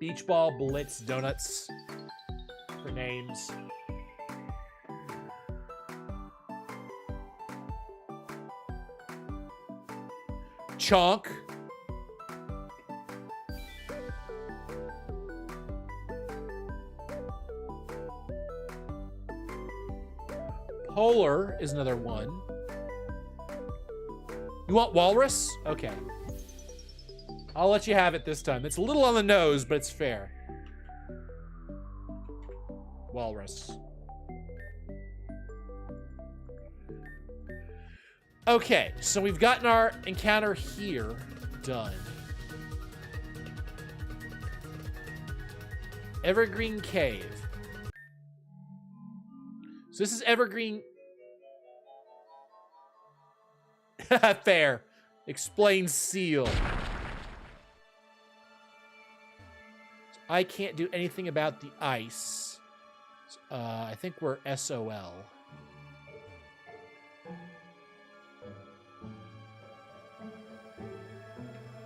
Speaker 1: Beach Ball, Blitz, Donuts for names. Chonk. Polar is another one. You want Walrus? Okay. I'll let you have it this time. It's a little on the nose, but it's fair. Walrus. Okay, so we've gotten our encounter here done. Evergreen Cave. So this is Evergreen. Fair. Explain seal. So I can't do anything about the ice. I think we're SOL.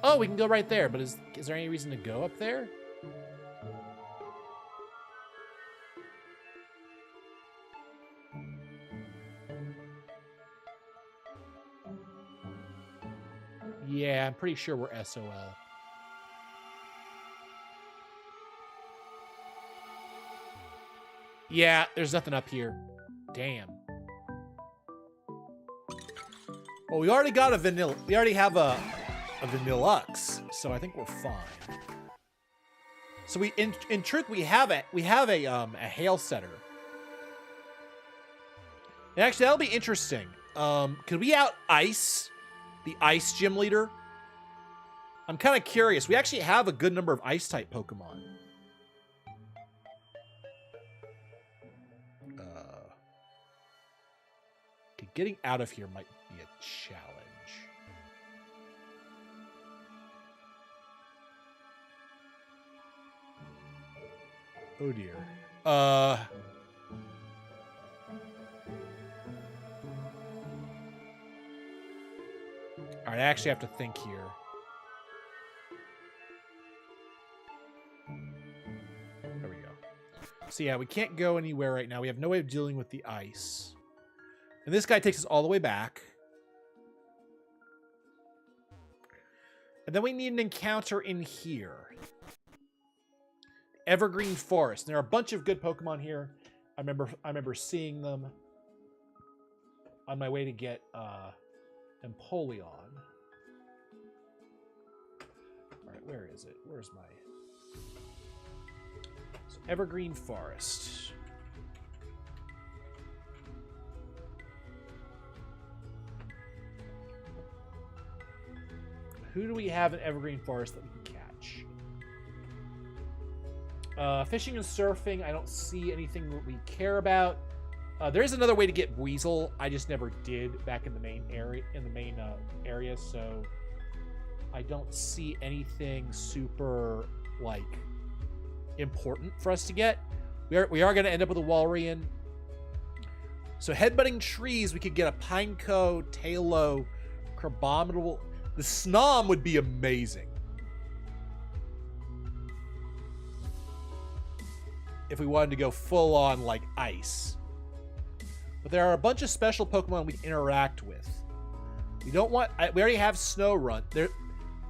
Speaker 1: Oh, we can go right there, but is there any reason to go up there? Yeah, I'm pretty sure we're SOL. Yeah, there's nothing up here. Damn. Well, we already got a vanilla. We already have a Vanillux, so I think we're fine. So in truth, we have a hail setter. And actually, that'll be interesting. Could we out ice the ice gym leader? I'm kind of curious. We actually have a good number of ice type Pokemon. Getting out of here might be a challenge. Oh dear. All right, I actually have to think here. There we go. So yeah, we can't go anywhere right now. We have no way of dealing with the ice. And this guy takes us all the way back. And then we need an encounter in here. Evergreen Forest. And there are a bunch of good Pokemon here. I remember seeing them on my way to get Empoleon. All right, where is it? Where's my... So Evergreen Forest. Who do we have in Evergreen Forest that we can catch? Fishing and surfing, I don't see anything that we care about. There is another way to get Weasel. I just never did back in the main area, so I don't see anything super like important for us to get. We are going to end up with a Walrein. So headbutting trees, we could get a Pineco, Tailo, Crabominable. The Snom would be amazing. If we wanted to go full on like ice. But there are a bunch of special Pokemon we can interact with. We don't want, we already have Snorunt. There,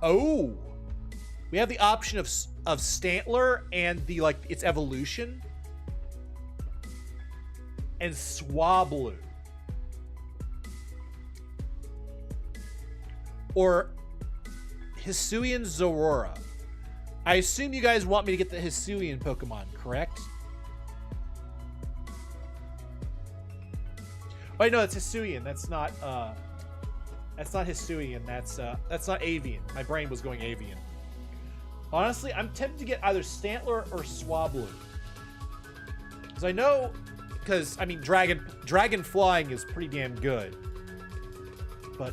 Speaker 1: oh, we have the option of Stantler and the like its evolution. And Swablu. Or Hisuian Zorora. I assume you guys want me to get the Hisuian Pokemon, correct? Oh, no, it's Hisuian. That's not Hisuian. That's not Avian. My brain was going Avian. Honestly, I'm tempted to get either Stantler or Swablu. Because I know, I mean, Dragon Flying is pretty damn good. But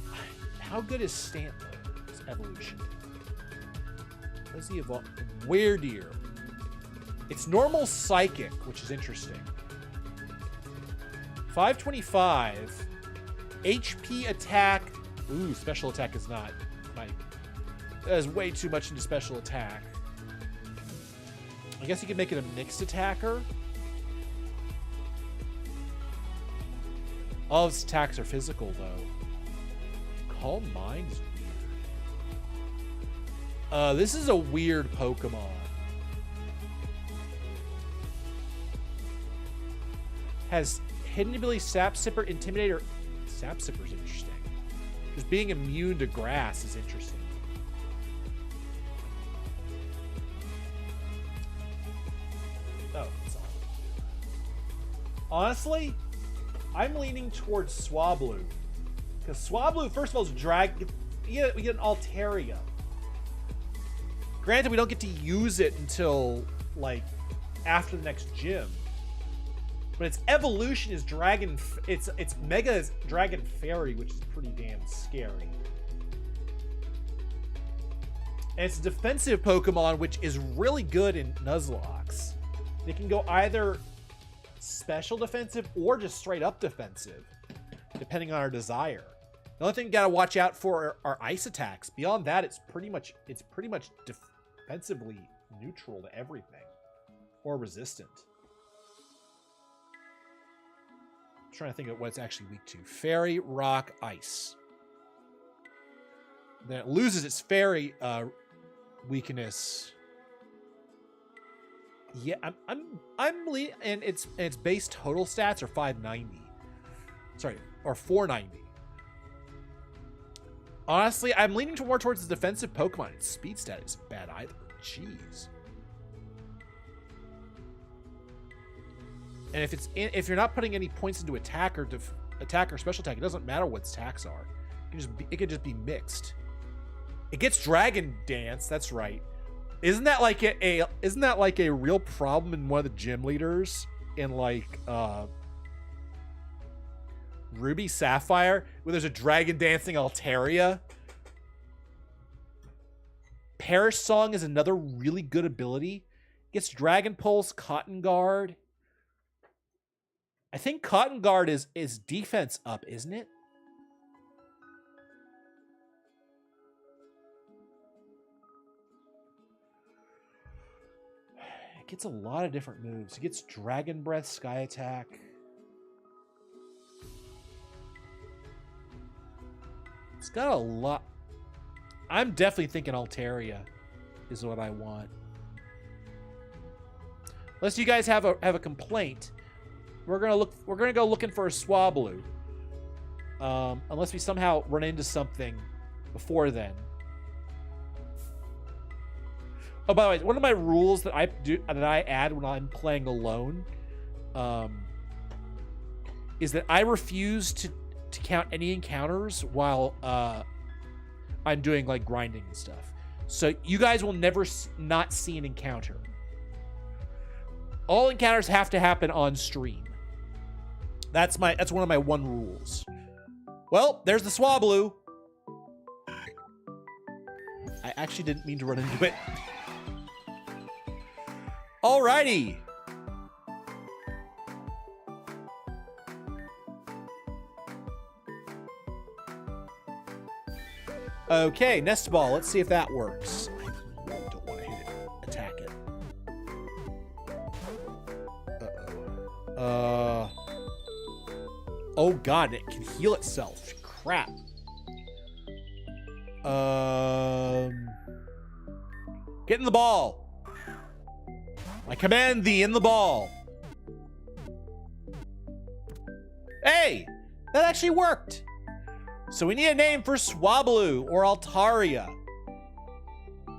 Speaker 1: how good is Stantler's evolution? Does he evolve? Weirdeer. It's normal Psychic, which is interesting. 525. HP attack. Ooh, special attack is not. That is way too much into special attack. I guess you could make it a mixed attacker. All of its attacks are physical, though. Calm Mind is weird. This is a weird Pokemon. Has hidden ability Sap Sipper, Intimidator. Sap Sipper's interesting. Because being immune to grass is interesting. Oh, it's on. Honestly, I'm leaning towards Swablu. Because Swablu, first of all, is we get an Altaria. Granted, we don't get to use it until, like, after the next gym. But its evolution is its Mega is Dragon Fairy, which is pretty damn scary. And it's a defensive Pokemon, which is really good in Nuzlocks. It can go either special defensive or just straight up defensive, depending on our desire. The only thing you gotta watch out for are ice attacks. Beyond that, it's pretty much defensively neutral to everything, or resistant. I'm trying to think of what it's actually weak to. Fairy, Rock, Ice. Then it loses its Fairy weakness. Yeah, I'm leaning, and its base total stats are 590. Sorry, or 490. Honestly, I'm leaning more towards the defensive Pokemon. Its speed stat isn't bad either. Jeez. And if you're not putting any points into attack or special attack, it doesn't matter what its attacks are. It can just be mixed. It gets Dragon Dance. That's right. Isn't that like a real problem in one of the gym leaders in like Ruby Sapphire, where there's a dragon dancing Altaria? Perish Song is another really good ability. Gets Dragon Pulse, Cotton Guard. I think Cotton Guard is defense up, isn't it? It gets a lot of different moves. It gets Dragon Breath, Sky Attack. It's got a lot. I'm definitely thinking Altaria is what I want. Unless you guys have a complaint, we're gonna go looking for a Swablu. Unless we somehow run into something before then. Oh, by the way, one of my rules that I add when I'm playing alone, is that I refuse to count any encounters while I'm doing like grinding and stuff. So you guys will never not see an encounter. All encounters have to happen on stream. That's one of my rules. Well, there's the Swablu. I actually didn't mean to run into it. Alrighty. Okay, nest ball. Let's see if that works. I really don't want to hit it. Attack it. Uh-oh. Oh god, it can heal itself. Crap. Get in the ball. I command thee in the ball. Hey, that actually worked. So we need a name for Swablu or Altaria. I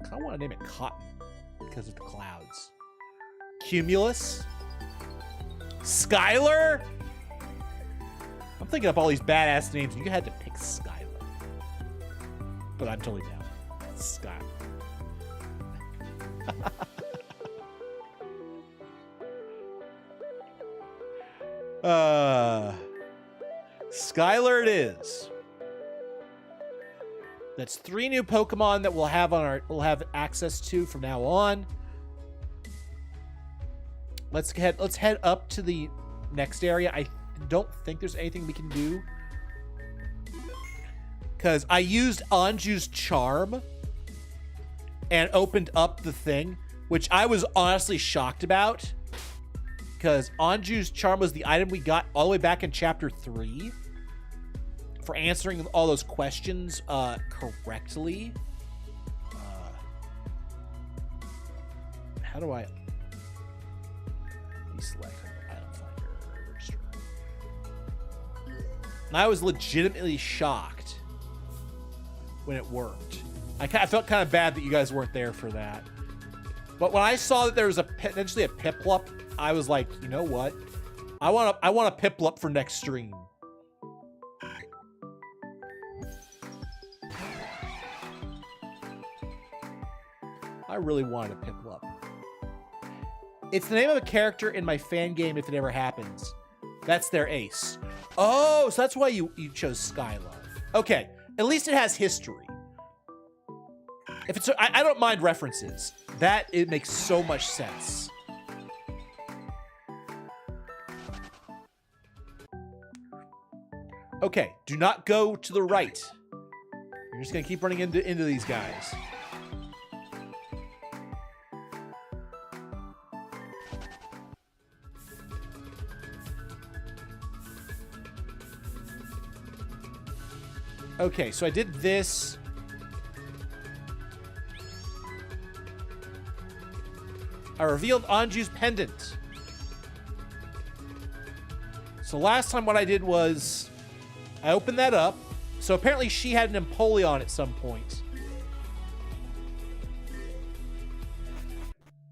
Speaker 1: kind of want to name it Cotton because of the clouds. Cumulus. Skylar. I'm thinking up all these badass names. You had to pick Skylar. But I'm totally down. Sky. Skylar it is. That's 3 new Pokemon that we'll have access to from now on. Let's head up to the next area. I don't think there's anything we can do, because I used Anju's charm and opened up the thing, which I was honestly shocked about, because Anju's charm was the item we got all the way back in chapter 3 for answering all those questions correctly. How do I deselect item finder register? And I was legitimately shocked when it worked. I felt kind of bad that you guys weren't there for that. But when I saw that there was potentially a Piplup, I was like, you know what? I want a Piplup for next stream. I really wanted a Piplup. It's the name of a character in my fan game if it ever happens. That's their ace. Oh, so that's why you chose Skylar. Okay, at least it has history. If it's, I don't mind references. It makes so much sense. Okay, do not go to the right. You're just gonna keep running into these guys. Okay, so I did this. I revealed Anju's pendant. So last time what I did was I opened that up. So apparently she had an Empoleon at some point.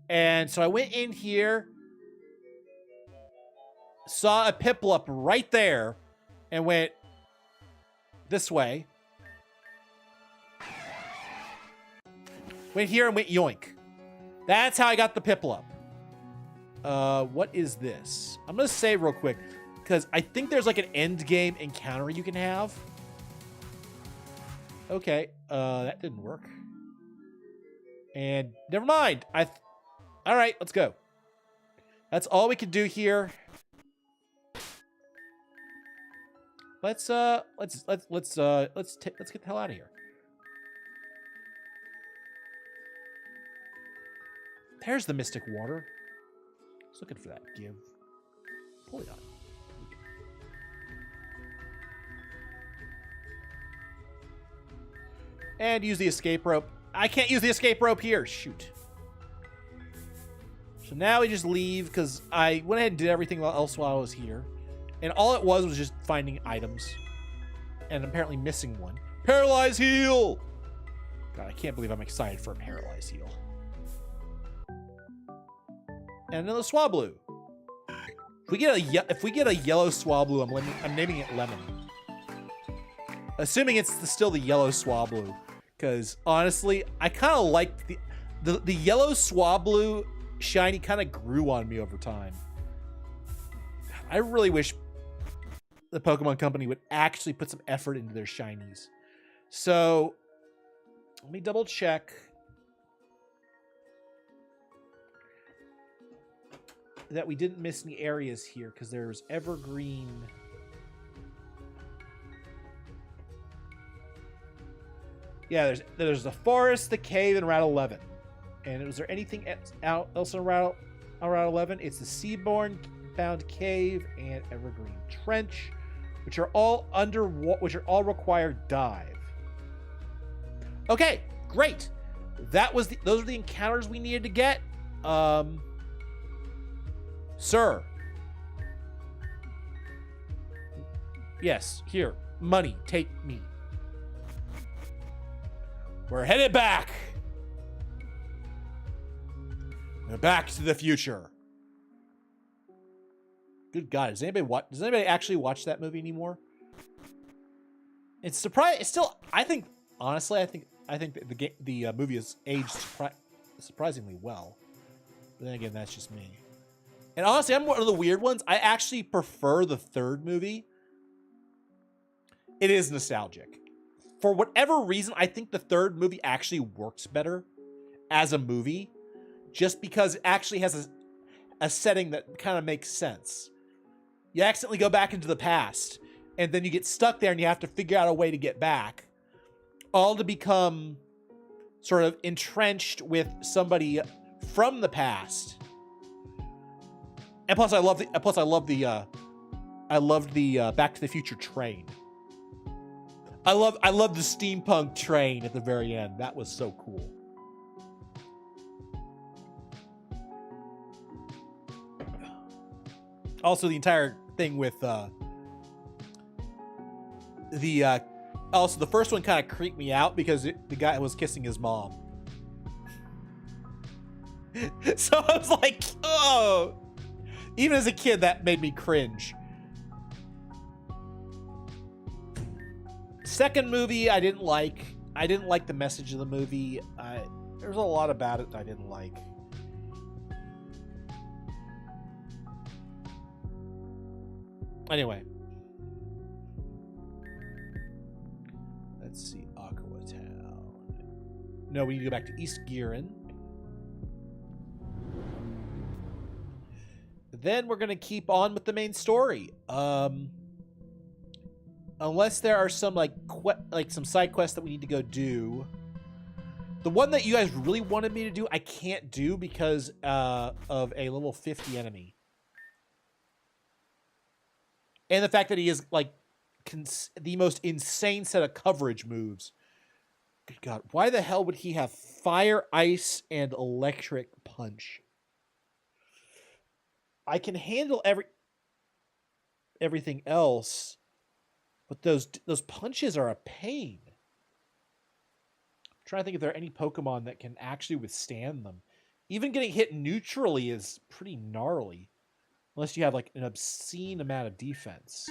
Speaker 1: And so I went in here, saw a Piplup right there, and went this way. Went here and went yoink. That's how I got the Piplup. What is this? I'm gonna save real quick, because I think there's like an end game encounter you can have. Okay, that didn't work. And never mind. All right, let's go. That's all we can do here. Let's get the hell out of here. There's the Mystic Water. I was looking for that. Give. Pull it on. And use the escape rope. I can't use the escape rope here. Shoot. So now we just leave, because I went ahead and did everything else while I was here. And all it was just finding items. And apparently missing one. Paralyze heal! God, I can't believe I'm excited for a paralyze heal. And another Swablu. If we get a yellow Swablu, I'm naming it Lemon. Assuming it's still the yellow Swablu. Because honestly, I kind of like the yellow Swablu shiny kind of grew on me over time. I really wish the Pokemon Company would actually put some effort into their shinies. So let me double check that we didn't miss any areas here, because there's Evergreen. Yeah, there's the forest, the cave, and Route 11. And was there anything else on Route 11? It's the Seabourn-bound cave and Evergreen Trench, which are all require dive. Okay, great. Those are the encounters we needed to get. Sir. Yes, here. Money. Take me. We're headed back. We're back to the future. Good God, does anybody actually watch that movie anymore? It's still, I think, honestly, I think the movie has aged surprisingly well. But then again, that's just me. And honestly, I'm one of the weird ones. I actually prefer the third movie. It is nostalgic. For whatever reason, I think the third movie actually works better as a movie, just because it actually has a setting that kind of makes sense. You accidentally go back into the past, and then you get stuck there, and you have to figure out a way to get back, all to become sort of entrenched with somebody from the past. And plus, I loved the Back to the Future train. I love the steampunk train at the very end. That was so cool. Also, the entire thing with also the first one kind of creeped me out because the guy was kissing his mom. So I was like, oh. Even as a kid, that made me cringe. Second movie, I didn't like. I didn't like the message of the movie. There's a lot about it I didn't like. Anyway. Let's see. Aqua Town. No, we need to go back to East Giron. Then we're going to keep on with the main story. Unless there are some some side quests that we need to go do. The one that you guys really wanted me to do, I can't do because of a level 50 enemy. And the fact that he is like the most insane set of coverage moves. Good God, why the hell would he have fire, ice, and electric punch? I can handle everything else, but those punches are a pain. I'm trying to think if there are any Pokemon that can actually withstand them. Even getting hit neutrally is pretty gnarly, unless you have like an obscene amount of defense.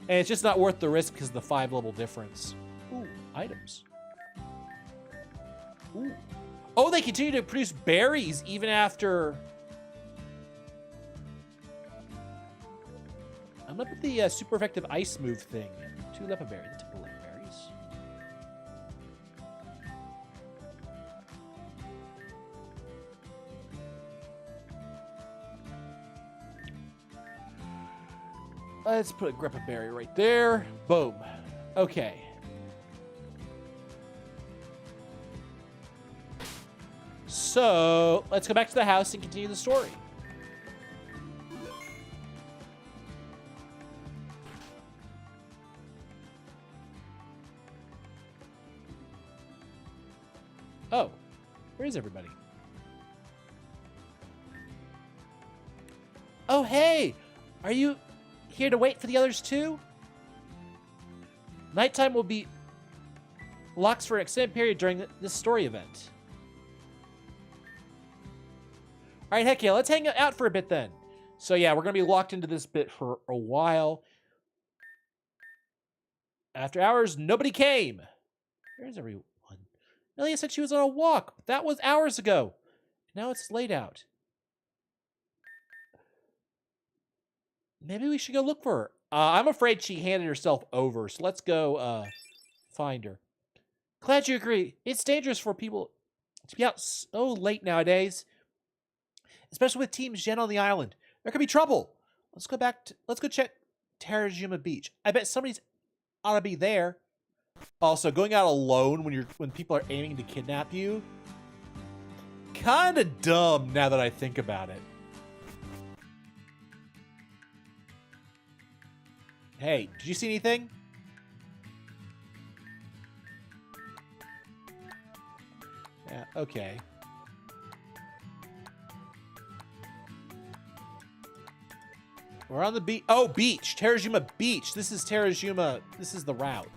Speaker 1: And it's just not worth the risk because of the 5-level difference. Ooh, items. Ooh. Oh, they continue to produce berries even after... I'm gonna put the super effective ice move thing. 2 Lepa berries, the typical Lepa berries. Let's put a Greppa berry right there. Boom. Okay. So, let's go back to the house and continue the story. Oh, where is everybody? Oh, hey! Are you here to wait for the others too? Nighttime will be locked for an extended period during this story event. All right, heck yeah, let's hang out for a bit then. So yeah, we're going to be locked into this bit for a while. After hours, nobody came. Where's everyone? Elia said she was on a walk. That was hours ago. Now it's late out. Maybe we should go look for her. I'm afraid she handed herself over, so let's go find her. Glad you agree. It's dangerous for people to be out so late nowadays. Especially with Team Gen on the island. There could be trouble. Let's go check Terajuma Beach. I bet somebody's ought to be there. Also, going out alone when people are aiming to kidnap you, kind of dumb now that I think about it. Hey, did you see anything? Yeah, okay. We're on the beach. Oh, beach. Terajuma Beach. This is Terajuma. This is the route.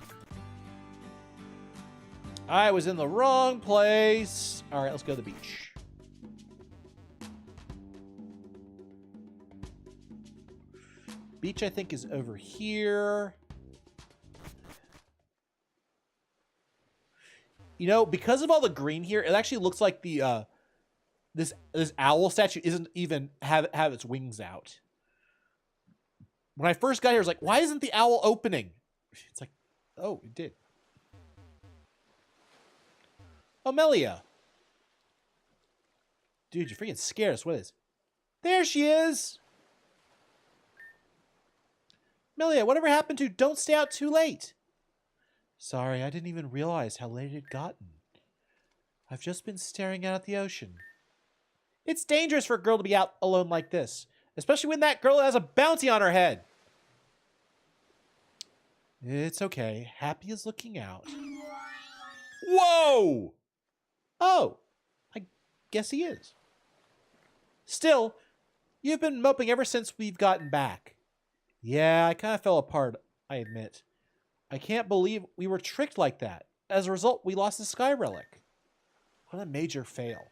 Speaker 1: I was in the wrong place. All right, let's go to the beach. Beach, I think, is over here. You know, because of all the green here, it actually looks like the this owl statue isn't even have its wings out. When I first got here, I was like, why isn't the owl opening? It's like, oh, it did. Amelia. Dude, you're freaking scared us. What is? There she is. Amelia, whatever happened to don't stay out too late? Sorry, I didn't even realize how late it had gotten. I've just been staring out at the ocean. It's dangerous for a girl to be out alone like this, especially when that girl has a bounty on her head. It's okay. Happy is looking out. Whoa! Oh, I guess he is. Still, you've been moping ever since we've gotten back. Yeah, I kind of fell apart, I admit. I can't believe we were tricked like that. As a result, we lost the Sky Relic. What a major fail.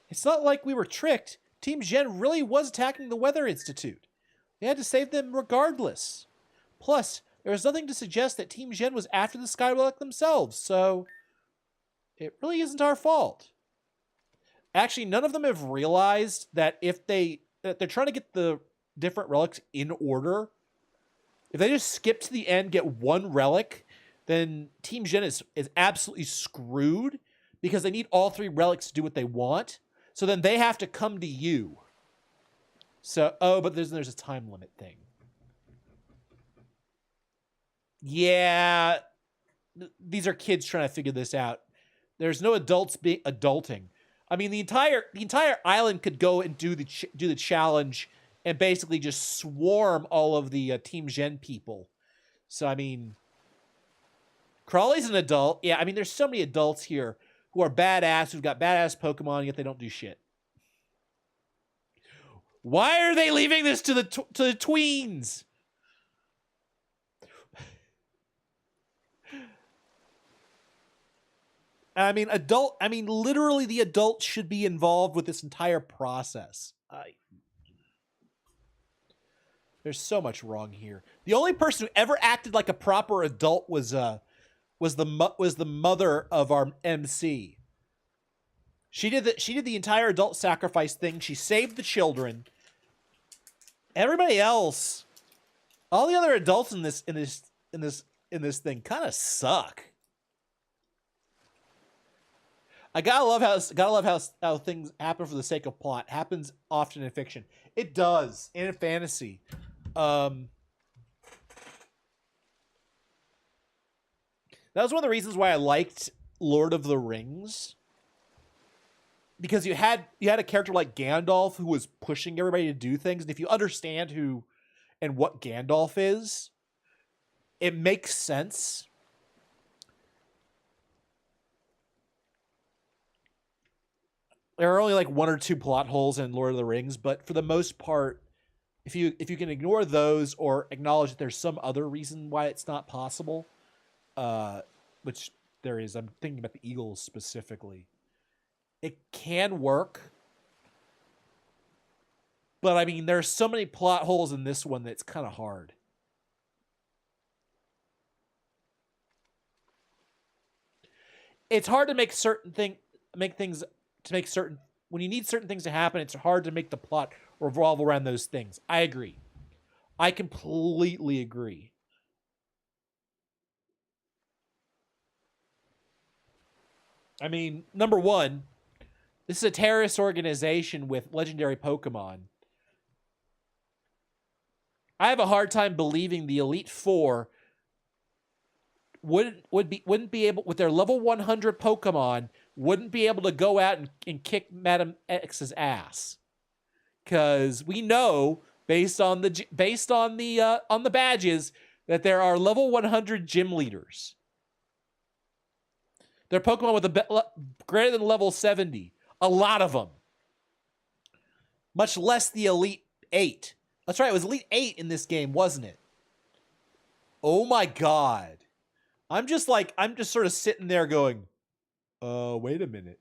Speaker 1: It's not like we were tricked. Team Gen really was attacking the Weather Institute. We had to save them regardless. Plus, there was nothing to suggest that Team Gen was after the Sky Relic themselves, so it really isn't our fault. Actually, none of them have realized that if they're trying to get the different relics in order, if they just skip to the end, get one relic, then Team Gen is absolutely screwed because they need all three relics to do what they want. So then they have to come to you. So, oh, but there's a time limit thing. Yeah, these are kids trying to figure this out. There's no adults being adulting. I mean, the entire island could go and do the challenge and basically just swarm all of the Team Gen people. So I mean, Crawley's an adult. Yeah, I mean, there's so many adults here who are badass, who've got badass Pokemon, yet they don't do shit. Why are they leaving this to the tweens? I mean, literally the adults should be involved with this entire process. There's so much wrong here. The only person who ever acted like a proper adult was the mother of our MC. She did the entire adult sacrifice thing. She saved the children. Everybody else, all the other adults in this thing kind of suck. I gotta love how things happen for the sake of plot. Happens often in fiction. It does, and in fantasy. That was one of the reasons why I liked Lord of the Rings. Because you had a character like Gandalf who was pushing everybody to do things, and if you understand who and what Gandalf is, it makes sense. There are only like one or two plot holes in Lord of the Rings, but for the most part, if you can ignore those or acknowledge that there's some other reason why it's not possible, which there is, I'm thinking about the Eagles specifically. It can work, but I mean, there's so many plot holes in this one that it's kind of hard. It's hard to make when you need certain things to happen, it's hard to make the plot revolve around those things. I agree. I completely agree. I mean, number one, this is a terrorist organization with legendary Pokemon. I have a hard time believing the Elite Four wouldn't be able, with their level 100 Pokemon, wouldn't be able to go out and kick Madam X's ass. Because we know, based on the badges, that there are level 100 gym leaders. They're Pokemon with a greater than level 70. A lot of them. Much less the Elite 8. That's right, it was Elite 8 in this game, wasn't it? Oh my god. I'm just sort of sitting there going, wait a minute.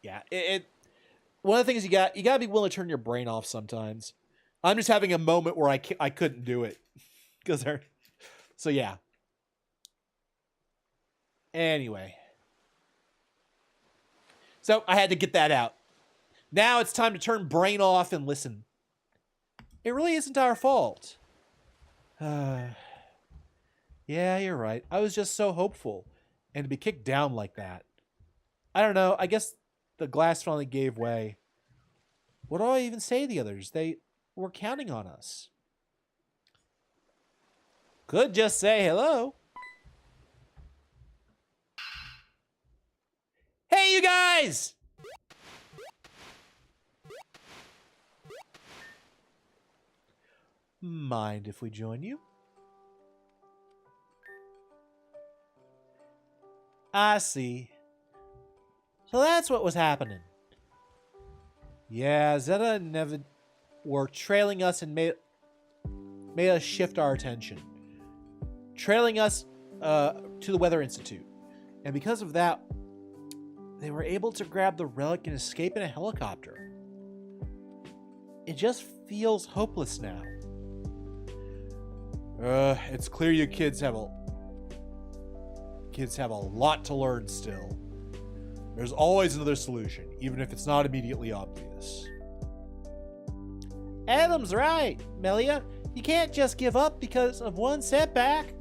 Speaker 1: Yeah, one of the things you gotta be willing to turn your brain off sometimes. I'm just having a moment where I couldn't do it. So yeah. Anyway. So I had to get that out. Now it's time to turn brain off and listen. It really isn't our fault. Yeah, you're right. I was just so hopeful. And to be kicked down like that. I don't know. I guess the glass finally gave way. What do I even say to the others? They were counting on us. Could just say hello. Hey, you guys! Mind if we join you? I see. So that's what was happening. Yeah, Zeta and Nevin were trailing us and made us shift our attention. Trailing us to the Weather Institute. And because of that, they were able to grab the relic and escape in a helicopter. It just feels hopeless now. It's clear you kids have a lot to learn still. There's always another solution, even if it's not immediately obvious. Adam's right, Melia. You can't just give up because of one setback.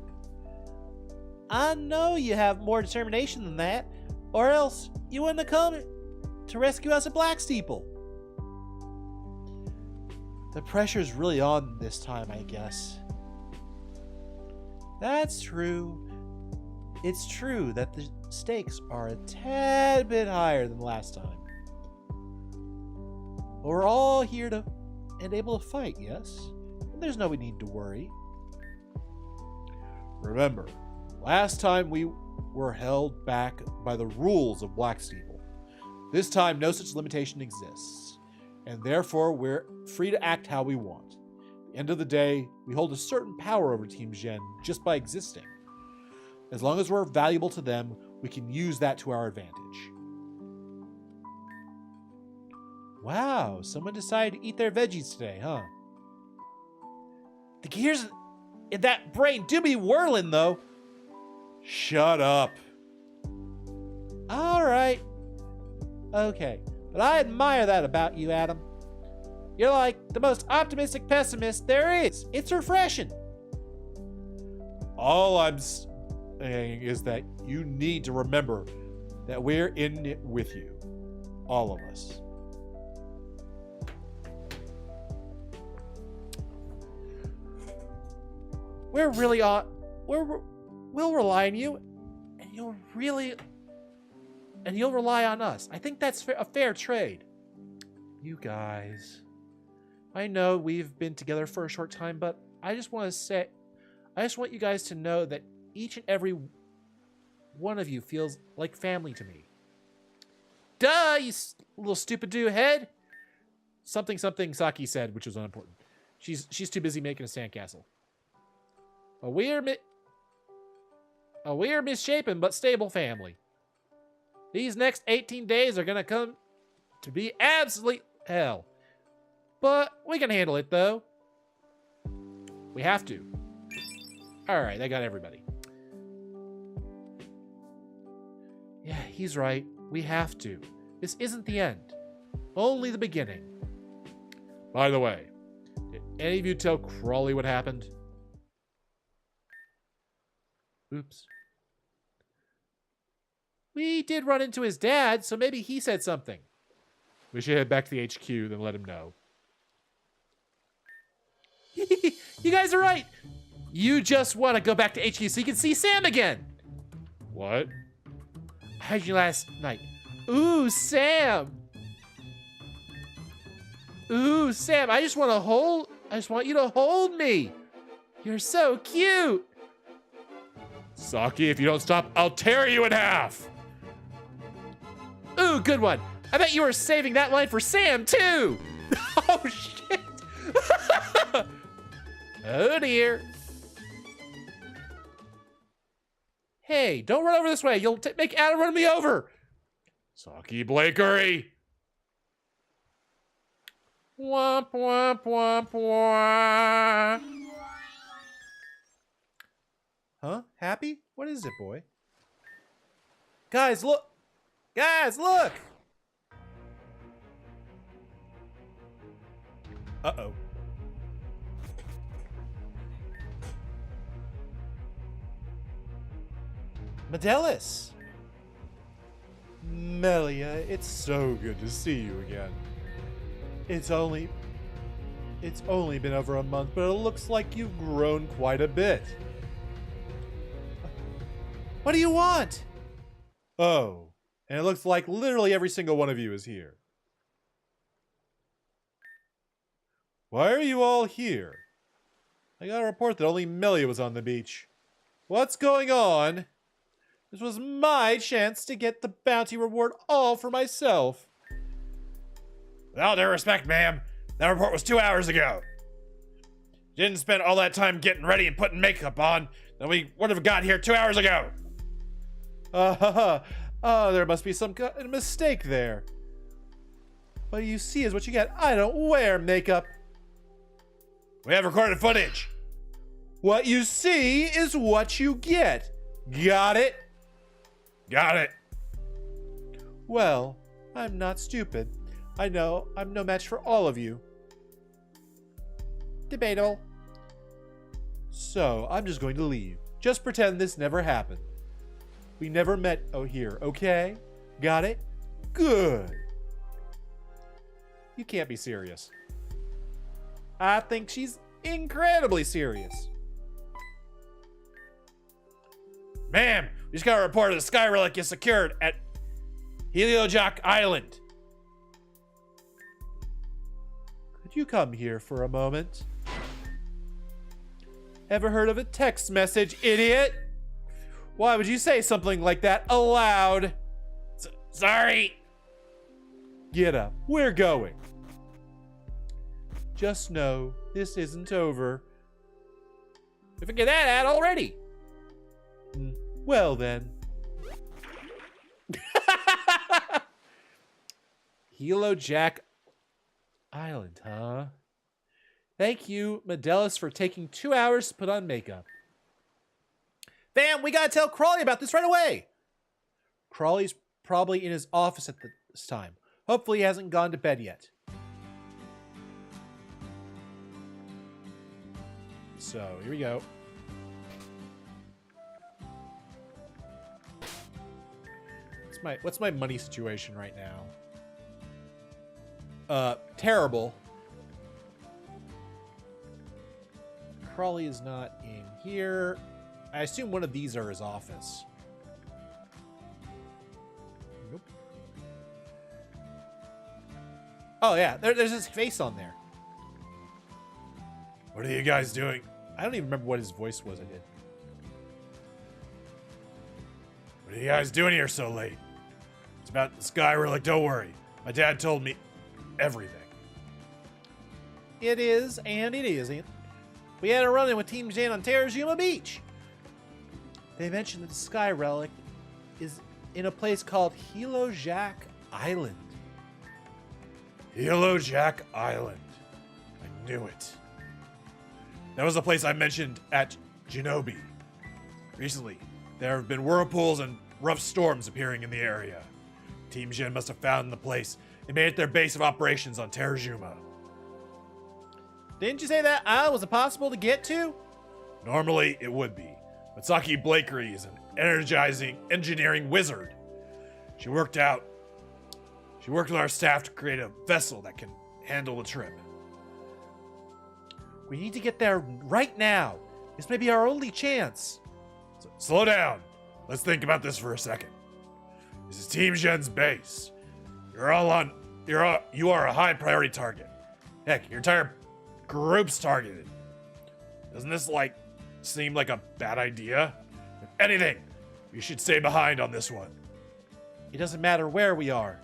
Speaker 1: I know you have more determination than that, or else you wouldn't have come to rescue us at Black Steeple. The pressure's really on this time, I guess. That's true. It's true that the stakes are a tad bit higher than last time. But we're all here and able to fight, yes? There's no need to worry. Remember, last time we were held back by the rules of Black Steeple. This time, no such limitation exists, and therefore we're free to act how we want. At the end of the day, we hold a certain power over Team Gen just by existing. As long as we're valuable to them, we can use that to our advantage. Wow, someone decided to eat their veggies today, huh? The gears in that brain do be whirling, though. Shut up. All right. Okay, but I admire that about you, Adam. You're like the most optimistic pessimist there is. It's refreshing. All I'm saying is that you need to remember that we're in it with you. All of us. We'll rely on you, and you'll rely on us. I think that's a fair trade. You guys, I know we've been together for a short time, but I just want you guys to know that each and every one of you feels like family to me. Duh, you little stupid dude head. Something Saki said, which was unimportant. She's too busy making a sandcastle. A weird misshapen but stable family. These next 18 days are gonna come to be absolute hell. But we can handle it, though. We have to. Alright, I got everybody. Yeah, he's right. We have to. This isn't the end. Only the beginning. By the way, did any of you tell Crawley what happened? Oops. We did run into his dad, so maybe he said something. We should head back to the HQ, then let him know.
Speaker 2: You guys are right. You just want to go back to HQ so you can see Sam again. What? I had you last night. Ooh, Sam. Ooh, Sam, I just want you to hold me. You're so cute. Saki, if you don't stop, I'll tear you in half. Ooh, good one. I bet you were saving that line for Sam, too. Oh, shit. Oh, dear. Hey, don't run over this way. You'll make Adam run me over. Saki Blakery. Womp, womp, womp, womp.
Speaker 1: Huh? Happy? What is it, boy? Guys, look! Guys, look! Uh-oh. Medelis! Melia, it's so good to see you again. It's only been over a month, but it looks like you've grown quite a bit. What do you want? Oh, and it looks like literally every single one of you is here. Why are you all here? I got a report that only Melia was on the beach. What's going on? This was my chance to get the bounty reward all for myself.
Speaker 3: With all due respect, ma'am, that report was 2 hours ago. You didn't spend all that time getting ready and putting makeup on, then we would have got here 2 hours ago.
Speaker 1: There must be some kind of mistake there. What you see is what you get. I don't wear makeup.
Speaker 3: We have recorded footage.
Speaker 1: What you see is what you get. Got it?
Speaker 3: Got it.
Speaker 1: Well, I'm not stupid. I know I'm no match for all of you. Debatable. So, I'm just going to leave. Just pretend this never happened. We never met here, okay? Got it? Good. You can't be serious. I think she's incredibly serious.
Speaker 3: Ma'am, we just got a report of the Sky Relic is secured at Heliojak Island.
Speaker 1: Could you come here for a moment? Ever heard of a text message, idiot? Why would you say something like that aloud?
Speaker 3: Sorry.
Speaker 1: Get up. We're going. Just know this isn't over.
Speaker 2: We figured that out already.
Speaker 1: Well then. Heliojak Island, huh? Thank you, Medelis, for taking 2 hours to put on makeup. Fam, we gotta tell Crawley about this right away. Crawley's probably in his office at this time. Hopefully he hasn't gone to bed yet. So, here we go. What's my money situation right now? Terrible. Crawley is not in here. I assume one of these are his office. Nope. Oh yeah, there's his face on there.
Speaker 3: What are you guys doing?
Speaker 1: I don't even remember what his voice was I did.
Speaker 3: What are you guys doing here so late? It's about the Sky Relic, don't worry. My dad told me everything.
Speaker 1: It is, and it isn't. We had a run-in with Team Jane on Terajuma Beach. They mentioned that the Sky Relic is in a place called Heliojak Island.
Speaker 3: Heliojak Island. I knew it. That was the place I mentioned at Genobi. Recently, there have been whirlpools and rough storms appearing in the area. Team Jin must have found the place and made it their base of operations on Terajuma.
Speaker 1: Didn't you say that island was impossible to get to?
Speaker 3: Normally, it would be. But Saki Blakery is an energizing engineering wizard. She worked with our staff to create a vessel that can handle the trip.
Speaker 1: We need to get there right now. This may be our only chance.
Speaker 3: Slow down. Let's think about this for a second. This is Team Gen's base. You are a high priority target. Heck, your entire group's targeted. Doesn't this, seem like a bad idea? If anything, you should stay behind on this one.
Speaker 1: It doesn't matter where we are.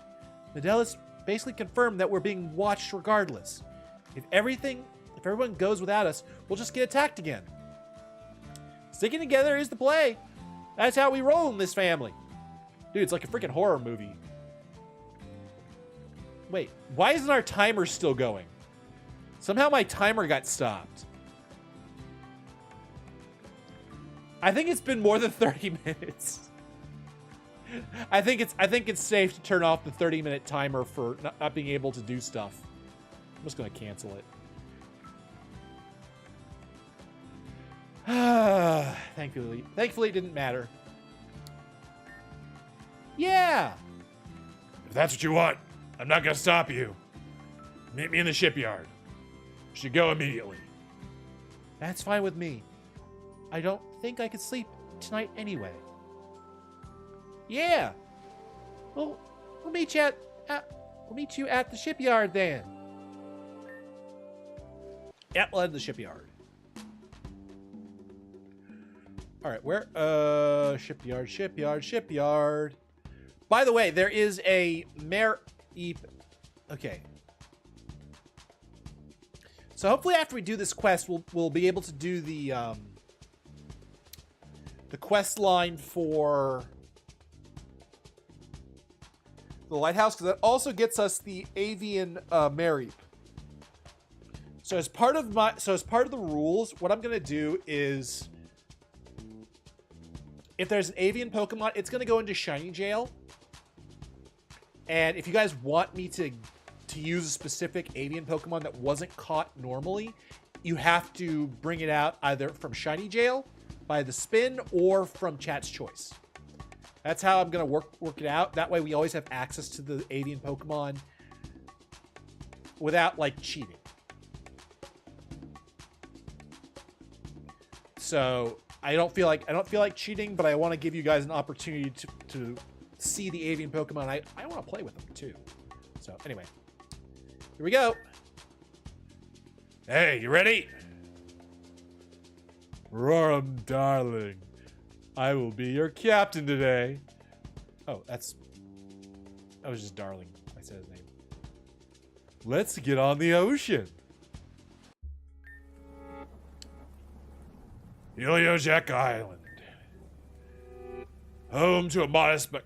Speaker 1: Medellis basically confirmed that we're being watched regardless. If everyone goes without us, we'll just get attacked again. Sticking together is the play. That's how we roll in this family. Dude, it's like a freaking horror movie. Wait, why isn't our timer still going? Somehow my timer got stopped. I think it's been more than 30 minutes. I think it's safe to turn off the 30-minute timer for not being able to do stuff. I'm just gonna cancel it. Thankfully it didn't matter. Yeah.
Speaker 3: If that's what you want, I'm not gonna stop you. Meet me in the shipyard. We should go immediately.
Speaker 1: That's fine with me. I don't think I could sleep tonight anyway. Yeah. Well, we'll meet you at the shipyard then. Yep, we'll head to the shipyard. All right, where? Shipyard. By the way, there is a Okay. So hopefully after we do this quest, we'll be able to do the quest line for the lighthouse, because that also gets us the avian Mareep. So as part of the rules, what I'm gonna do is, if there's an avian Pokemon, it's gonna go into Shiny Jail. And if you guys want me to use a specific avian Pokemon that wasn't caught normally, you have to bring it out either from Shiny Jail by the spin or from Chat's Choice. That's how I'm gonna work it out. That way we always have access to the avian Pokemon without cheating. So I don't feel like cheating, but I want to give you guys an opportunity to see the avian Pokemon. I want to play with them too. So anyway, here we go.
Speaker 3: Hey, you ready?
Speaker 1: Roram, darling, I will be your captain today. Oh, I was just darling. I said his name. Let's get on the ocean.
Speaker 3: Heliojack Island. Home to a modest but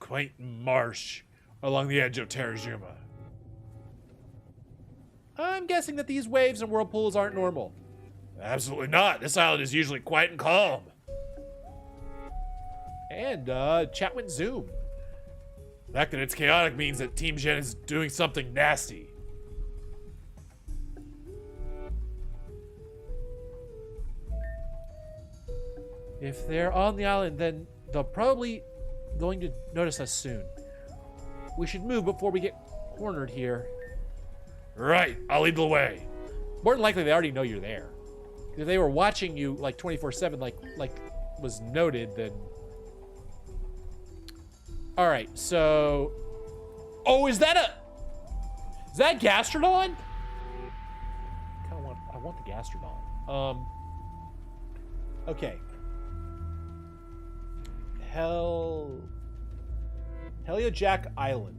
Speaker 3: quaint marsh along the edge of Terajuma.
Speaker 1: I'm guessing that these waves and whirlpools aren't normal.
Speaker 3: Absolutely not. This island is usually quiet and calm.
Speaker 1: And chat went zoom.
Speaker 3: The fact that it's chaotic means that Team Gen is doing something nasty.
Speaker 1: If they're on the island, then they're probably going to notice us soon. We should move before we get cornered here.
Speaker 3: Right, I'll lead the way.
Speaker 1: More than likely, they already know you're there. If they were watching you 24/7, like was noted, then. All right, so. Oh, is that Gastrodon? I want the Gastrodon. Okay. Heliojack Island.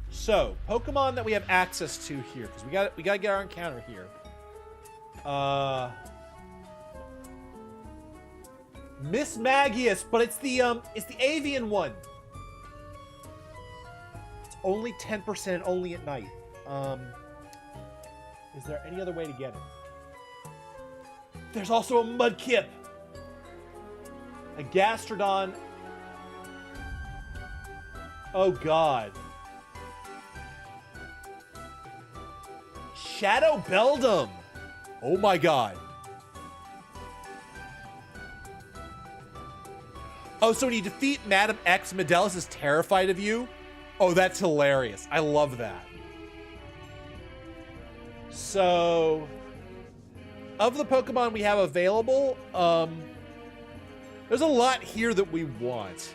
Speaker 1: So, Pokemon that we have access to here, because we gotta get our encounter here. Miss Magius, but it's the avian one. It's only 10%, only at night. Is there any other way to get it? There's also a Mudkip. A Gastrodon. Oh god. Shadow Beldum. Oh my god. Oh, so when you defeat Madam X, Medellis is terrified of you? Oh, that's hilarious. I love that. So, of the Pokemon we have available, there's a lot here that we want.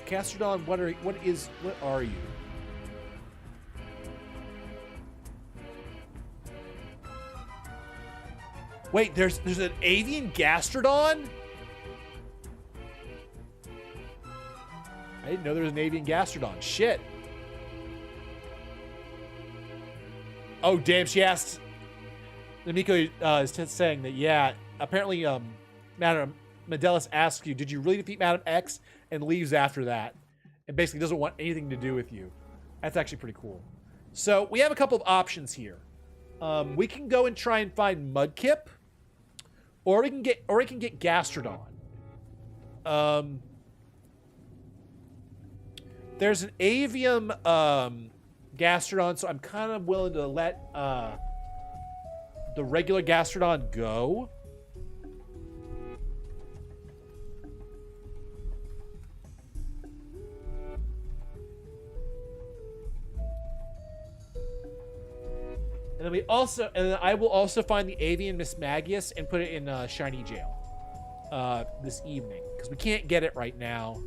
Speaker 1: Gastrodon, what are you? Wait, there's an avian Gastrodon? I didn't know there was an avian Gastrodon. Shit. Oh, damn, she asked. Namiko is saying that, yeah, apparently Madam Medelis asks you, did you really defeat Madam X? And leaves after that. And basically doesn't want anything to do with you. That's actually pretty cool. So we have a couple of options here. We can go and try and find Mudkip. Or we can get Gastrodon. There's an avian Gastrodon, so I'm kind of willing to let the regular Gastrodon go. And then I will also find the avian Mismagius and put it in shiny jail this evening, because we can't get it right now.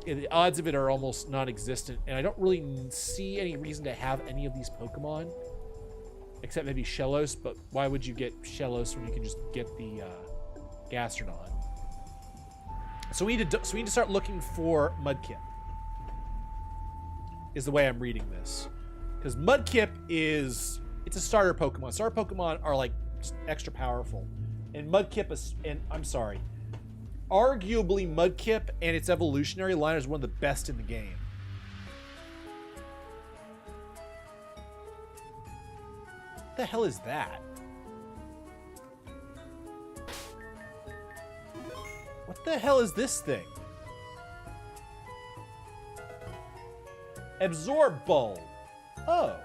Speaker 1: The odds of it are almost non-existent, and I don't really see any reason to have any of these Pokemon, except maybe Shellos. But why would you get Shellos when you can just get the Gastrodon? So we need to start looking for Mudkip. Is the way I'm reading this, because Mudkip it's a starter Pokemon. Starter Pokemon are like just extra powerful, and Mudkip is, and I'm sorry. Arguably, Mudkip and its evolutionary line is one of the best in the game. What the hell is that? What the hell is this thing? Absorb Bulb. Oh.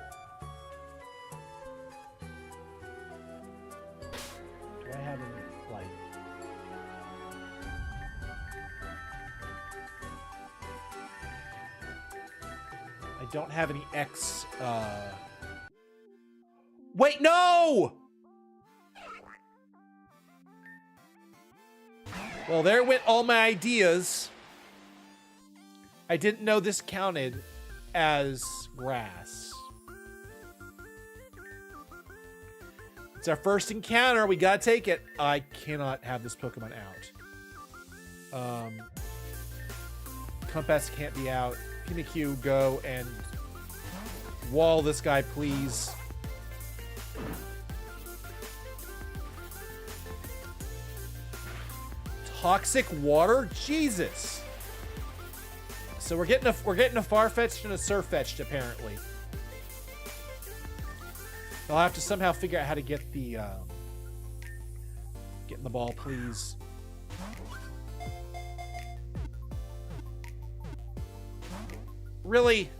Speaker 1: Do I have any, like... I don't have any X, Wait, no! Well, there went all my ideas. I didn't know this counted as grass. It's our first encounter. We gotta take it. I cannot have this Pokemon out. Compass can't be out. Pikachu, go and wall this guy, please. Toxic water? Jesus. So we're getting a Farfetch'd and a Surfetch'd, apparently. I'll have to somehow figure out how to get the get in the ball, please. Really?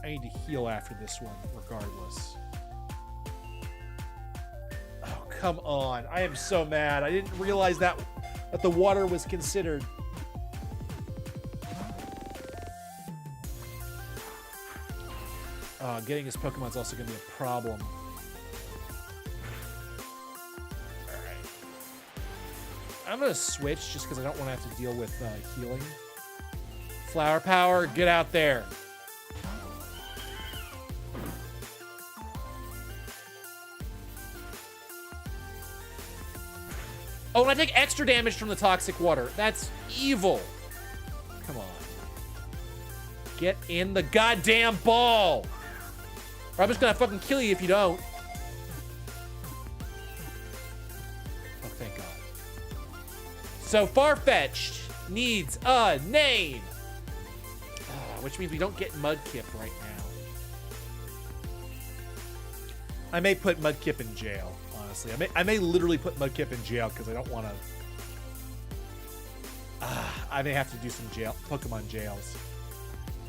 Speaker 1: I need to heal after this one, regardless. Oh, come on. I am so mad. I didn't realize that the water was considered. Getting his Pokemon's also going to be a problem. Alright. I'm going to switch just because I don't want to have to deal with healing. Flower Power, get out there. Oh, and I take extra damage from the toxic water. That's evil. Come on. Get in the goddamn ball. Or I'm just gonna fucking kill you if you don't. Oh, thank God. So Farfetch'd needs a name. Which means we don't get Mudkip right now. I may put Mudkip in jail. Honestly, I may literally put Mudkip in jail because I don't want to. I may have to do some Pokemon jails.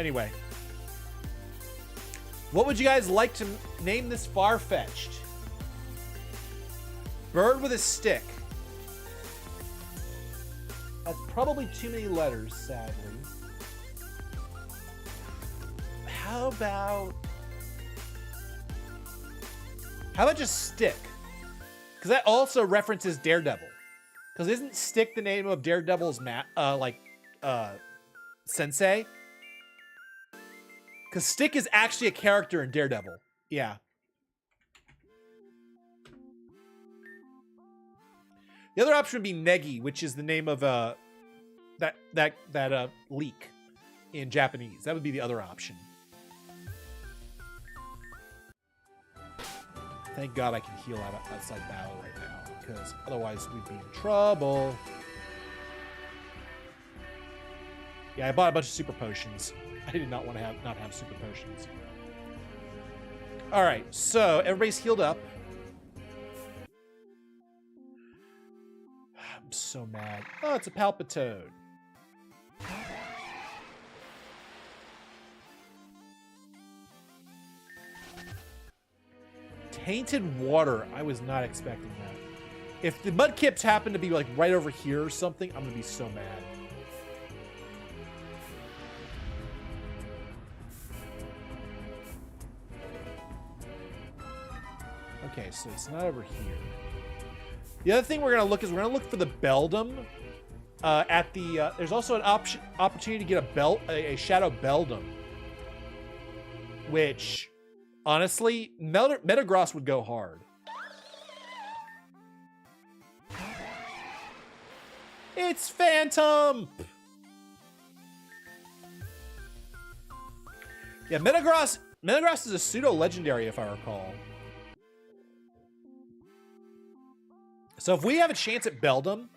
Speaker 1: Anyway, What would you guys like to name this far-fetched? Bird with a stick. That's probably too many letters, sadly. How about just Stick? Because that also references Daredevil. Because isn't Stick the name of Daredevil's sensei? Because Stick is actually a character in Daredevil. Yeah. The other option would be Negi, which is the name of that leek in Japanese. That would be the other option. Thank God I can heal outside battle right now, because otherwise we'd be in trouble. Yeah, I bought a bunch of super potions. I did not want to not have super potions. All right, so everybody's healed up. I'm so mad. Oh, it's a Palpitoad. Tainted water. I was not expecting that. If the Mudkips happen to be like right over here or something, I'm gonna be so mad. Okay, so it's not over here. The other thing we're gonna look for the Beldum. At the there's also an opportunity to get a Shadow Beldum, which honestly Metagross would go hard. It's Phantom. Yeah, Metagross is a pseudo legendary if I recall. So if we have a chance at Beldum,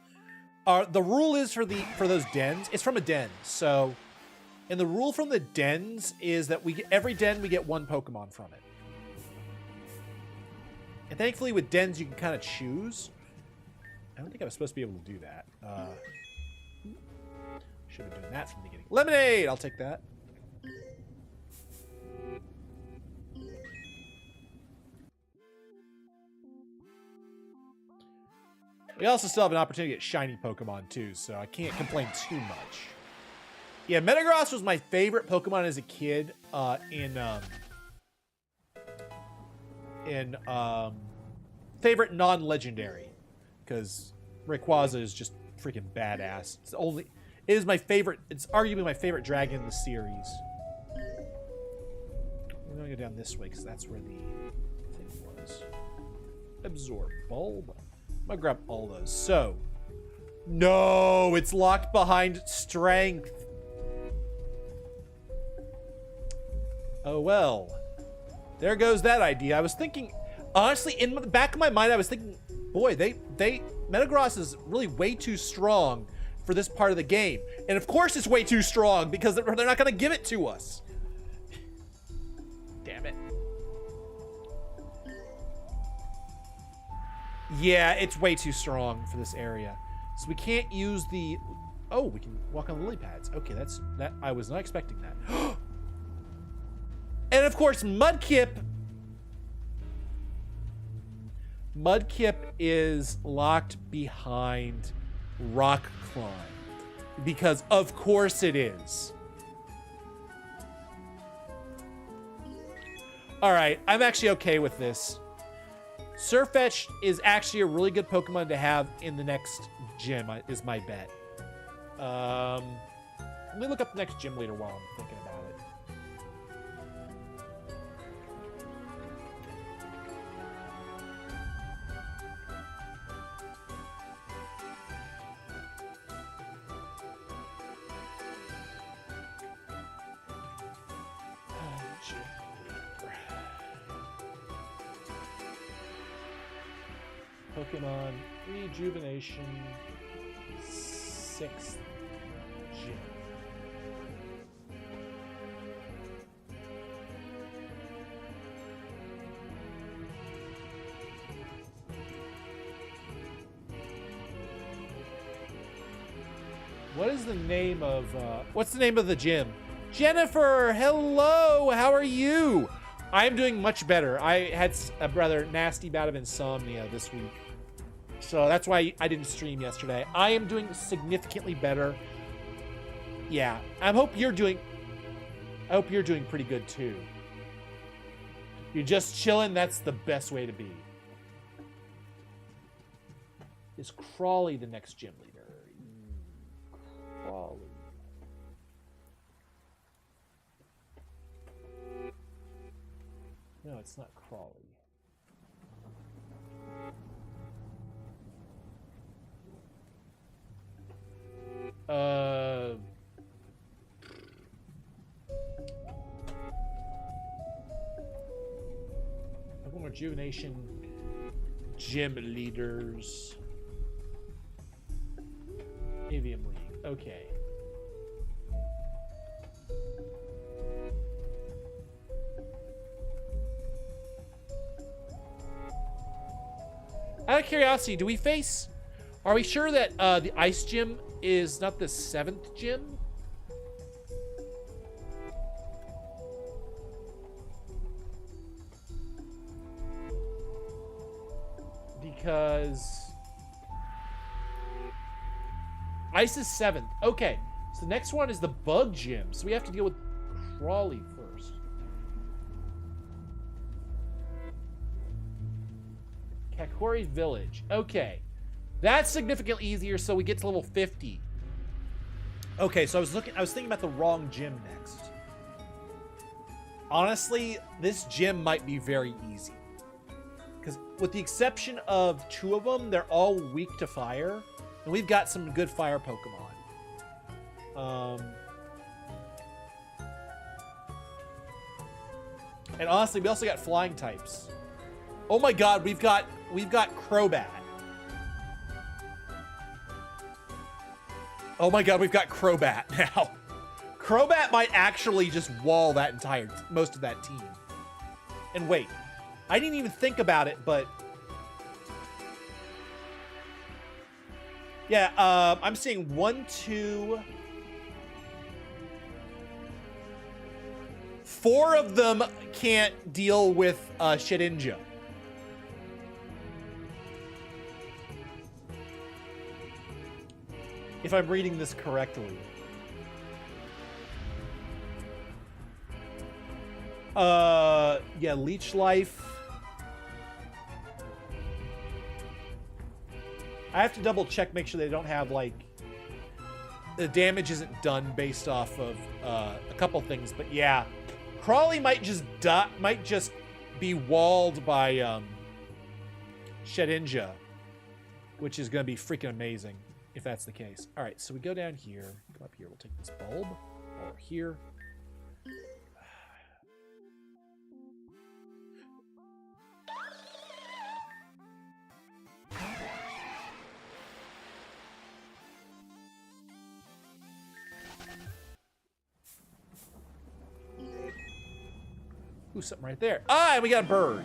Speaker 1: the rule is for those dens. It's from a den, so, and the rule from the dens is that every den we get one Pokemon from it. And thankfully with dens you can kind of choose. I don't think I was supposed to be able to do that. Should have done that from the beginning. Lemonade, I'll take that. We also still have an opportunity to get shiny Pokemon too, so I can't complain too much. Yeah, Metagross was my favorite Pokemon as a kid in favorite non-legendary, because Rayquaza is just freaking badass. It is my favorite. It's arguably my favorite dragon in the series. We're gonna go down this way because that's where the thing was. Absorb Bulb. I'm gonna grab all those. So, no, it's locked behind Strength. Oh well, there goes that idea. I was thinking, honestly, in the back of my mind, I was thinking, boy, Metagross is really way too strong for this part of the game, and of course it's way too strong because they're not gonna give it to us. Damn it. Yeah, it's way too strong for this area. So we can't use the... Oh, we can walk on the lily pads. Okay, that. I was not expecting that. And of course, Mudkip is locked behind Rock Climb. Because of course it is. Alright, I'm actually okay with this. Surfetch is actually a really good Pokemon to have in the next gym, is my bet. Let me look up the next gym leader while I'm thinking about it. Pokemon Rejuvenation 6th Gym. What is the name of, what's the name of the gym? Jennifer, hello, how are you? I am doing much better. I had a rather nasty bout of insomnia this week. So that's why I didn't stream yesterday. I am doing significantly better. Yeah, I hope you're doing pretty good too. You're just chilling, that's the best way to be. Is Crawley the next gym leader? Crawley. No, it's not Crawley. Pokemon Rejuvenation gym leaders. Avium League. Okay. Out of curiosity, do we face... Are we sure that the ice gym is not the 7th gym? Because... Ice is 7th. Okay. So the next one is the bug gym. So we have to deal with Crawley first. Kakori Village. Okay. That's significantly easier, so we get to level 50. Okay, so I was thinking about the wrong gym next. Honestly, this gym might be very easy. Because with the exception of 2 of them, they're all weak to fire. And we've got some good fire Pokemon. And honestly, we also got flying types. Oh my god, we've got Crobat. Oh my god, we've got Crobat now. Crobat might actually just wall that most of that team. And wait, I didn't even think about it, but... Yeah, I'm seeing 1, 2... 4 of them can't deal with Shedinja. If I'm reading this correctly. Yeah, Leech Life. I have to double check, make sure they don't have, like, the damage isn't done based off of a couple things, but yeah. Crawley might just be walled by Shedinja, which is going to be freaking amazing if that's the case. All right, so we go down here, come up here, we'll take this bulb, or here. Ooh, something right there. Ah, and we got a bird.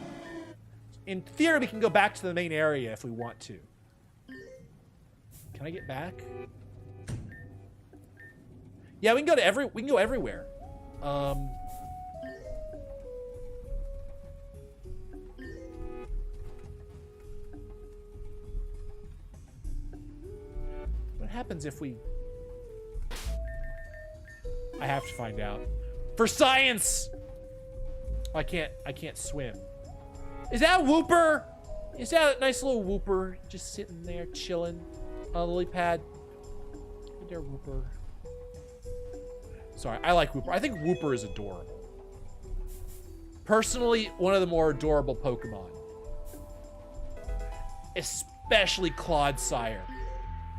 Speaker 1: In theory, we can go back to the main area if we want to. Can I get back? Yeah, we can go everywhere. What happens if we... I have to find out. For science! I can't swim. Is that a Wooper? Is that a nice little Wooper just sitting there chilling on a lily pad? Hey there, Wooper. Sorry, I like Wooper. I think Wooper is adorable. Personally, one of the more adorable Pokemon. Especially Clodsire.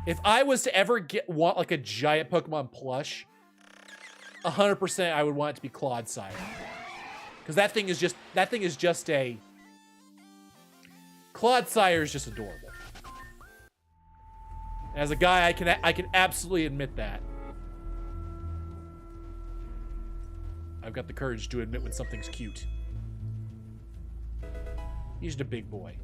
Speaker 1: If I was to ever want like a giant Pokemon plush, 100% I would want it to be Clodsire. Because that thing is just a... Clodsire is just adorable. As a guy, I can absolutely admit that. I've got the courage to admit when something's cute. He's the big boy.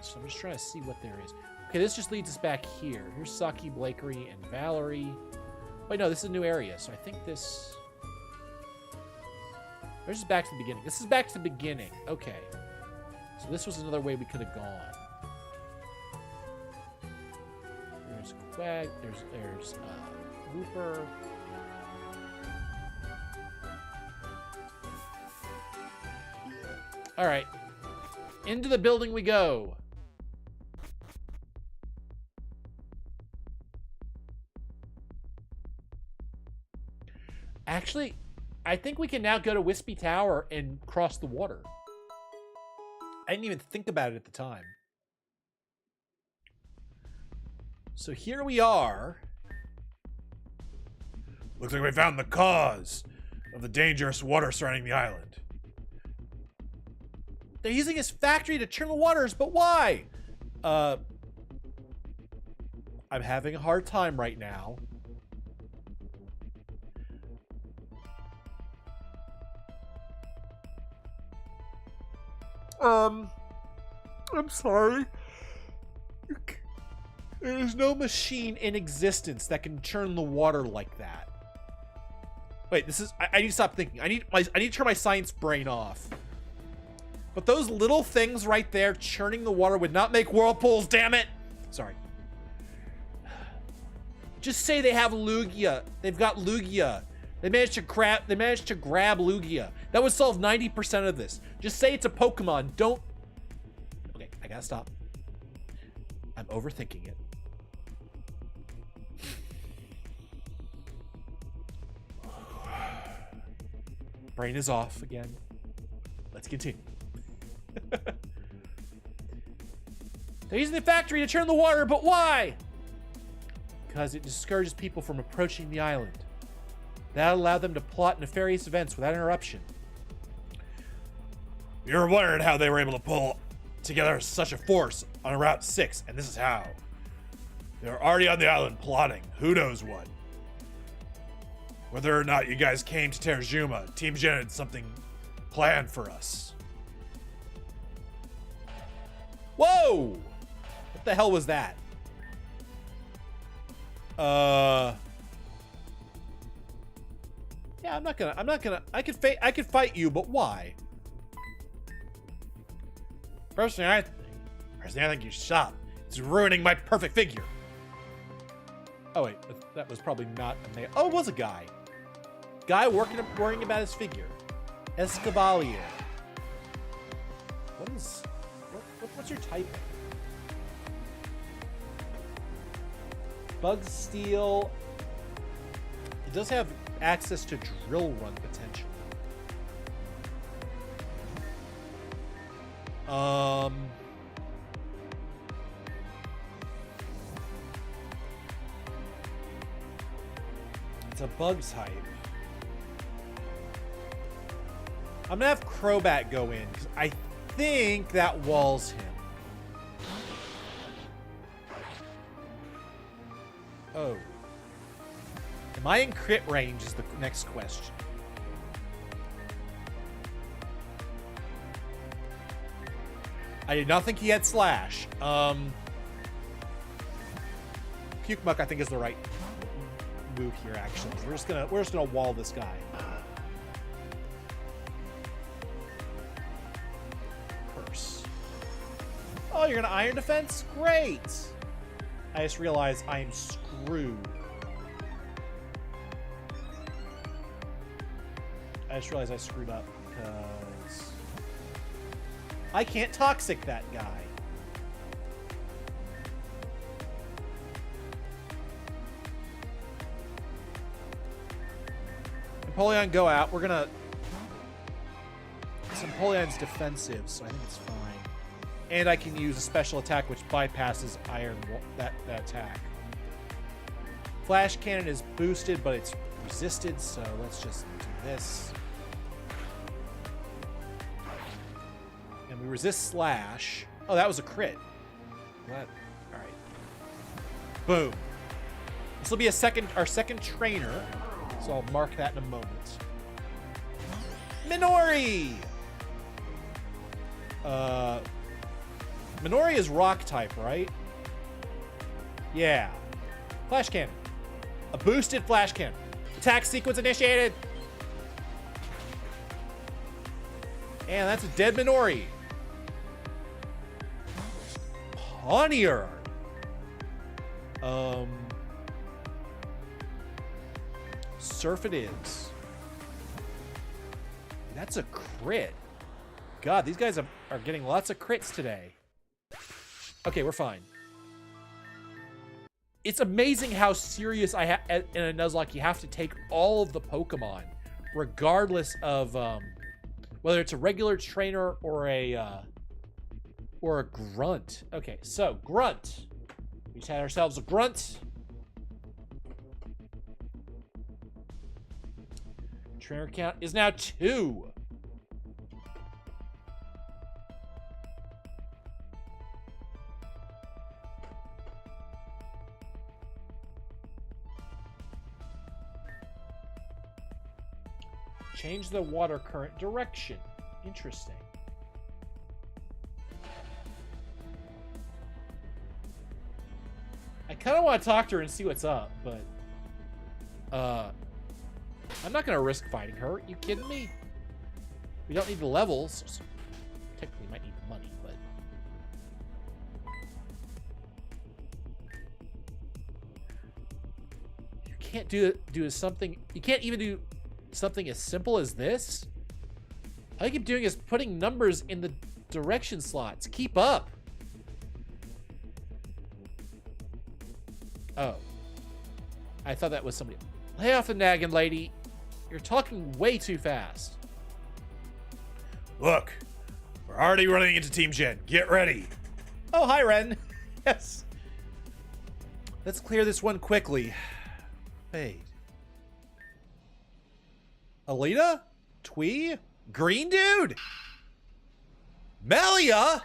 Speaker 1: So I'm just trying to see what there is.
Speaker 2: Okay, this just leads us back here. Here's Saki, Blakery, and Valerie. Wait, no, this is a new area, so I think this... This is back to the beginning. This is back to the beginning. Okay. So this was another way we could have gone. There's Quag. There's Looper. All right. Into the building we go. Actually, I think we can now go to Wispy Tower and cross the water.
Speaker 1: I didn't even think about it at the time. So here we are.
Speaker 3: Looks like we found the cause of the dangerous water surrounding the island.
Speaker 1: They're using his factory to churn the waters, but why? I'm having a hard time right now. I'm sorry. There's no machine in existence that can churn the water like that. Wait, this is... I need to stop thinking. I need to turn my science brain off. But those little things right there churning the water would not make whirlpools, damn it! Sorry. Just say they have Lugia. They've got Lugia. They managed to grab Lugia. That would solve 90% of this. Just say it's a Pokemon. Don't... Okay, I gotta stop. I'm overthinking it. Brain is off again. Let's continue. They're using the factory to churn the water, but why? Because it discourages people from approaching the island. That allowed them to plot nefarious events without interruption.
Speaker 3: We were wondering how they were able to pull together such a force on Route 6, and this is how. They were already on the island plotting who knows what. Whether or not you guys came to Terajuma, Team Gen had something planned for us.
Speaker 1: Whoa! What the hell was that? Yeah, I'm not gonna. I could fight you, but why?
Speaker 3: Personally, I think you stop. It's ruining my perfect figure.
Speaker 1: Oh wait, that was probably not a man. Oh, it was a guy. Guy worrying about his figure. Escavalier. What's your type? Bug Steel. It does have access to Drill Run potential. It's a bug type. I'm gonna have Crobat go in because I think that walls him. Oh. Am I in crit range is the next question. I did not think he had Slash. Puke Muck I think is the right move here actually. We're just gonna wall this guy. Curse. Oh, you're gonna Iron Defense? Great! I just realized I am screwed. I just realized I screwed up because I can't Toxic that guy. Empoleon, go out. We're gonna... Empoleon's defensive, so I think it's fine. And I can use a special attack which bypasses that attack. Flash Cannon is boosted, but it's resisted, so let's just do this. And we resist Slash. Oh, that was a crit. What? All right. Boom. This will be our second trainer, so I'll mark that in a moment. Minori! Minori is rock type, right? Yeah. Flash cannon. A boosted flash cannon. Attack sequence initiated. And that's a dead Minori. Pawniard. Surf it is. That's a crit. God, these guys are getting lots of crits today. Okay, we're fine. It's amazing how serious in a Nuzlocke you have to take all of the Pokemon, regardless of whether it's a regular trainer or a grunt. Okay, so grunt. We just had ourselves a grunt. Trainer count is now 2. Change the water current direction. Interesting. I kind of want to talk to her and see what's up, but I'm not going to risk fighting her. You kidding me? We don't need the levels. Technically, might need the money, but you can't do something. You can't even do something as simple as this. All I keep doing is putting numbers in the direction slots. Keep up. Oh. I thought that was somebody. Lay off the nagging, lady. You're talking way too fast.
Speaker 3: Look, we're already running into Team Gen. Get ready.
Speaker 1: Oh, hi, Ren. Yes. Let's clear this one quickly. Wait. Alita? Twee? Green Dude? Melia?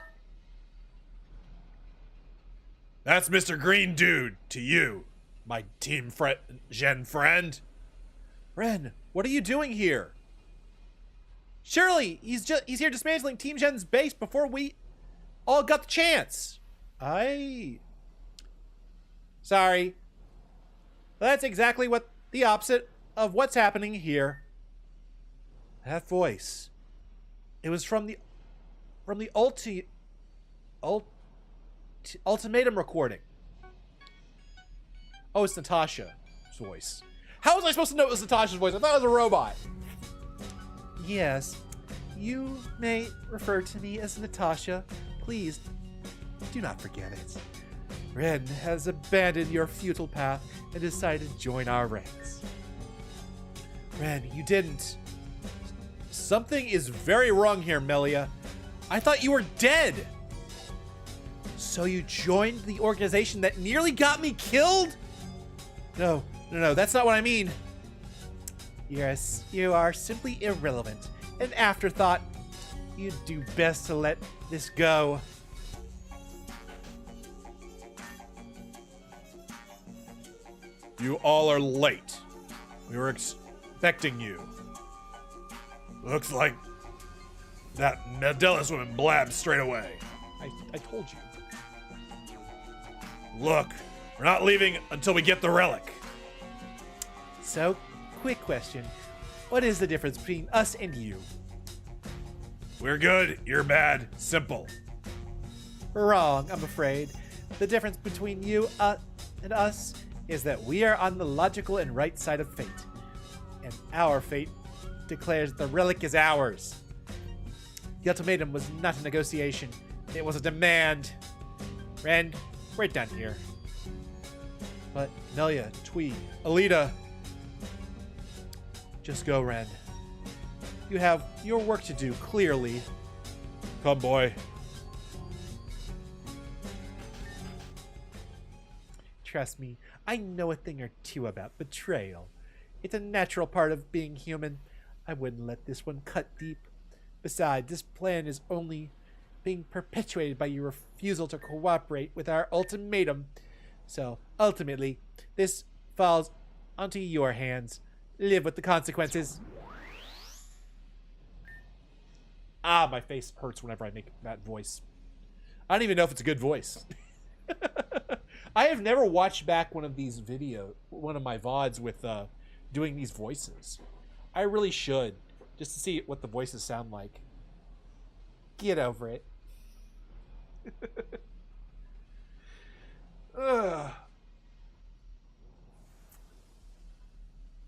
Speaker 3: That's Mr. Green Dude to you, my Team Gen friend.
Speaker 1: Ren, what are you doing here? Surely he's here dismantling Team Gen's base before we all got the chance. Sorry. That's exactly what the opposite of what's happening here. That voice. It was from the ultimatum recording. Oh, it's Natasha's voice. How was I supposed to know it was Natasha's voice? I thought it was a robot. Yes, you may refer to me as Natasha. Please, do not forget it. Ren has abandoned your futile path and decided to join our ranks. Ren, you didn't. Something is very wrong here, Melia. I thought you were dead. So you joined the organization that nearly got me killed? No, that's not what I mean. Yes, you are simply irrelevant. An afterthought. You'd do best to let this go.
Speaker 3: You all are late. We were expecting you. Looks like that Medelis woman blabbed straight away.
Speaker 1: I told you.
Speaker 3: Look, we're not leaving until we get the relic.
Speaker 1: So, quick question. What is the difference between us and you?
Speaker 3: We're good, you're bad. Simple.
Speaker 1: Wrong, I'm afraid. The difference between you and us is that we are on the logical and right side of fate. And our fate declares the relic is ours. The ultimatum was not a negotiation. It was a demand. Ren, right down here. But Melia, Twee, Alita, just go, Ren. You have your work to do, clearly.
Speaker 3: Come, boy.
Speaker 1: Trust me, I know a thing or two about betrayal. It's a natural part of being human. I wouldn't let this one cut deep. Besides, this plan is only being perpetuated by your refusal to cooperate with our ultimatum. So, ultimately, this falls onto your hands. Live with the consequences. Ah, my face hurts whenever I make that voice. I don't even know if it's a good voice. I have never watched back one of my VODs with doing these voices. I really should, just to see what the voices sound like. Get over it. Ugh.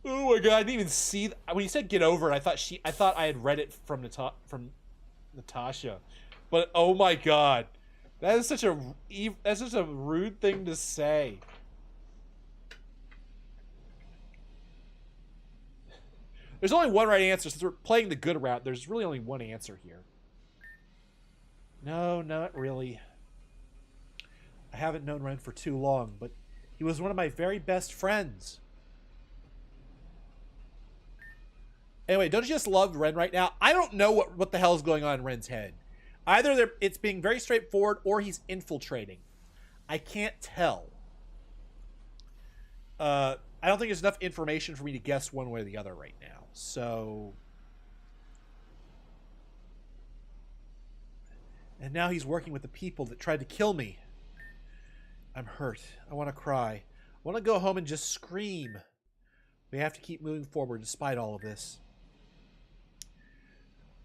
Speaker 1: Oh my god! I didn't even see when you said "get over it." I thought I had read it from Natasha, but oh my god, that's such a rude thing to say. There's only one right answer since we're playing the good route. There's really only one answer here. No, not really. I haven't known Ren for too long, but he was one of my very best friends. Anyway, don't you just love Ren right now? I don't know what the hell is going on in Ren's head. Either it's being very straightforward or he's infiltrating. I can't tell. I don't think there's enough information for me to guess one way or the other right now. So... And now he's working with the people that tried to kill me. I'm hurt. I want to cry. I want to go home and just scream. We have to keep moving forward despite all of this.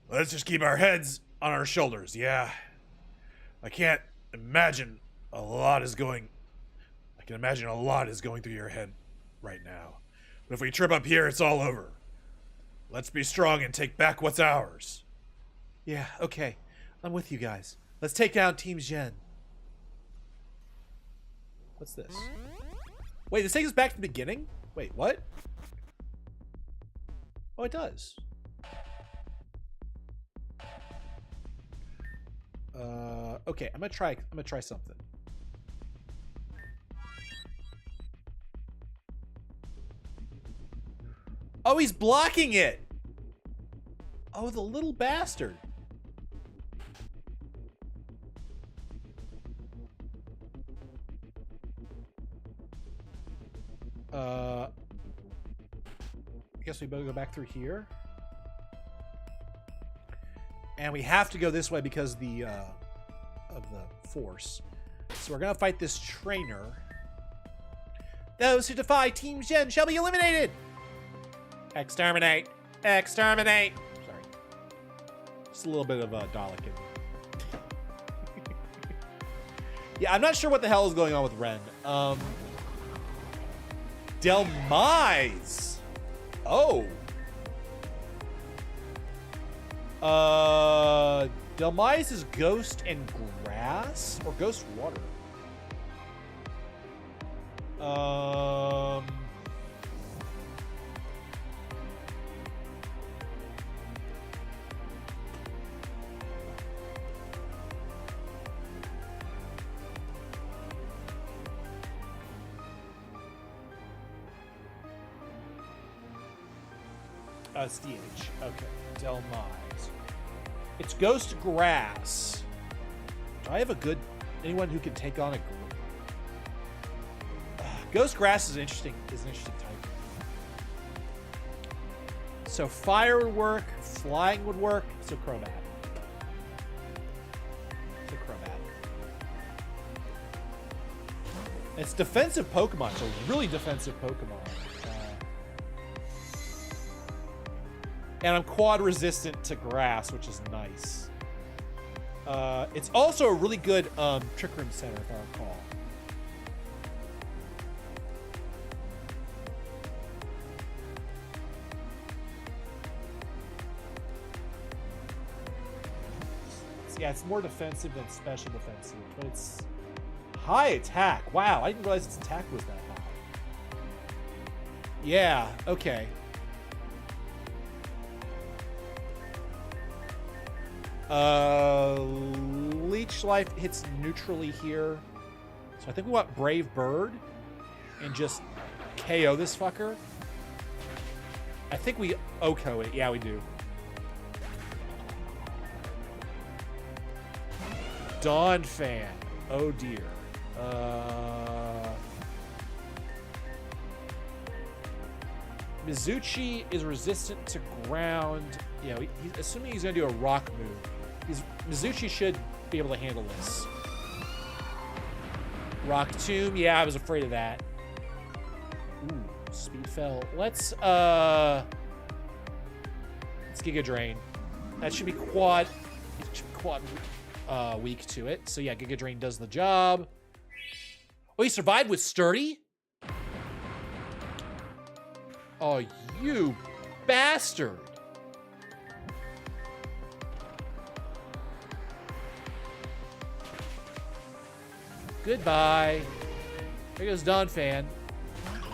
Speaker 3: Let's just keep our heads on our shoulders, yeah. I can't imagine a lot is going... I can imagine a lot is going through your head right now. But if we trip up here, it's all over. Let's be strong and take back what's ours.
Speaker 1: Yeah, okay. I'm with you guys. Let's take down Team Gen. What's this? Wait, this takes us back to the beginning? Wait, what? Oh, it does. Okay, I'm gonna try something. Oh, he's blocking it. Oh, the little bastard. I guess we better go back through here. And we have to go this way because of the force. So we're gonna fight this trainer. Those who defy Team Gen shall be eliminated. Exterminate! Exterminate! Sorry. Just a little bit of Dalek in there. Yeah, I'm not sure what the hell is going on with Ren. Delmise! Oh! Delmise is ghost and grass? Or ghost water? It's DH. Okay. Delmise. It's ghost grass. Do I have anyone who can take on a ghost grass is an interesting type. So fire would work, flying would work, so chromatic. It's defensive Pokemon, so really defensive Pokemon. And I'm quad resistant to grass, which is nice. It's also a really good Trick Room center, if I recall. Yeah, it's more defensive than special defensive, but it's high attack. Wow, I didn't realize its attack was that high. Yeah, okay. Leech Life hits neutrally here. So I think we want Brave Bird and just KO this fucker. I think we OHKO it. Yeah, we do. Dawn Fan. Oh dear. Mizuchi is resistant to ground. Yeah, he's assuming he's going to do a rock move. Mizuchi should be able to handle this.
Speaker 2: Rock Tomb. Yeah, I was afraid of that. Ooh, Speed Fell. Let's Giga Drain. That should be quad. It should be quad weak to it. So yeah, Giga Drain does the job. Oh, he survived with Sturdy? Oh, you bastard. Goodbye. There goes Don Fan.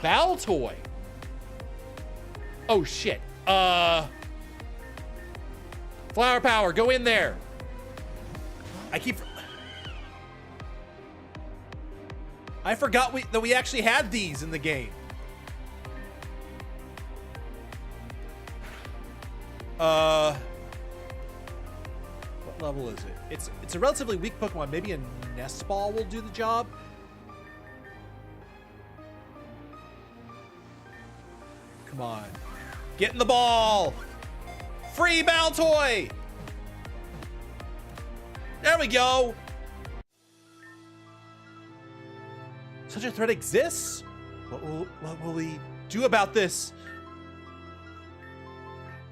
Speaker 2: Baltoy. Oh shit. Flower Power, go in there.
Speaker 1: I forgot that we actually had these in the game. What level is it? It's a relatively weak Pokemon. Maybe a Nest Ball will do the job. Come on. Get in the ball! Free Baltoy! There we go! Such a threat exists? What will we do about this?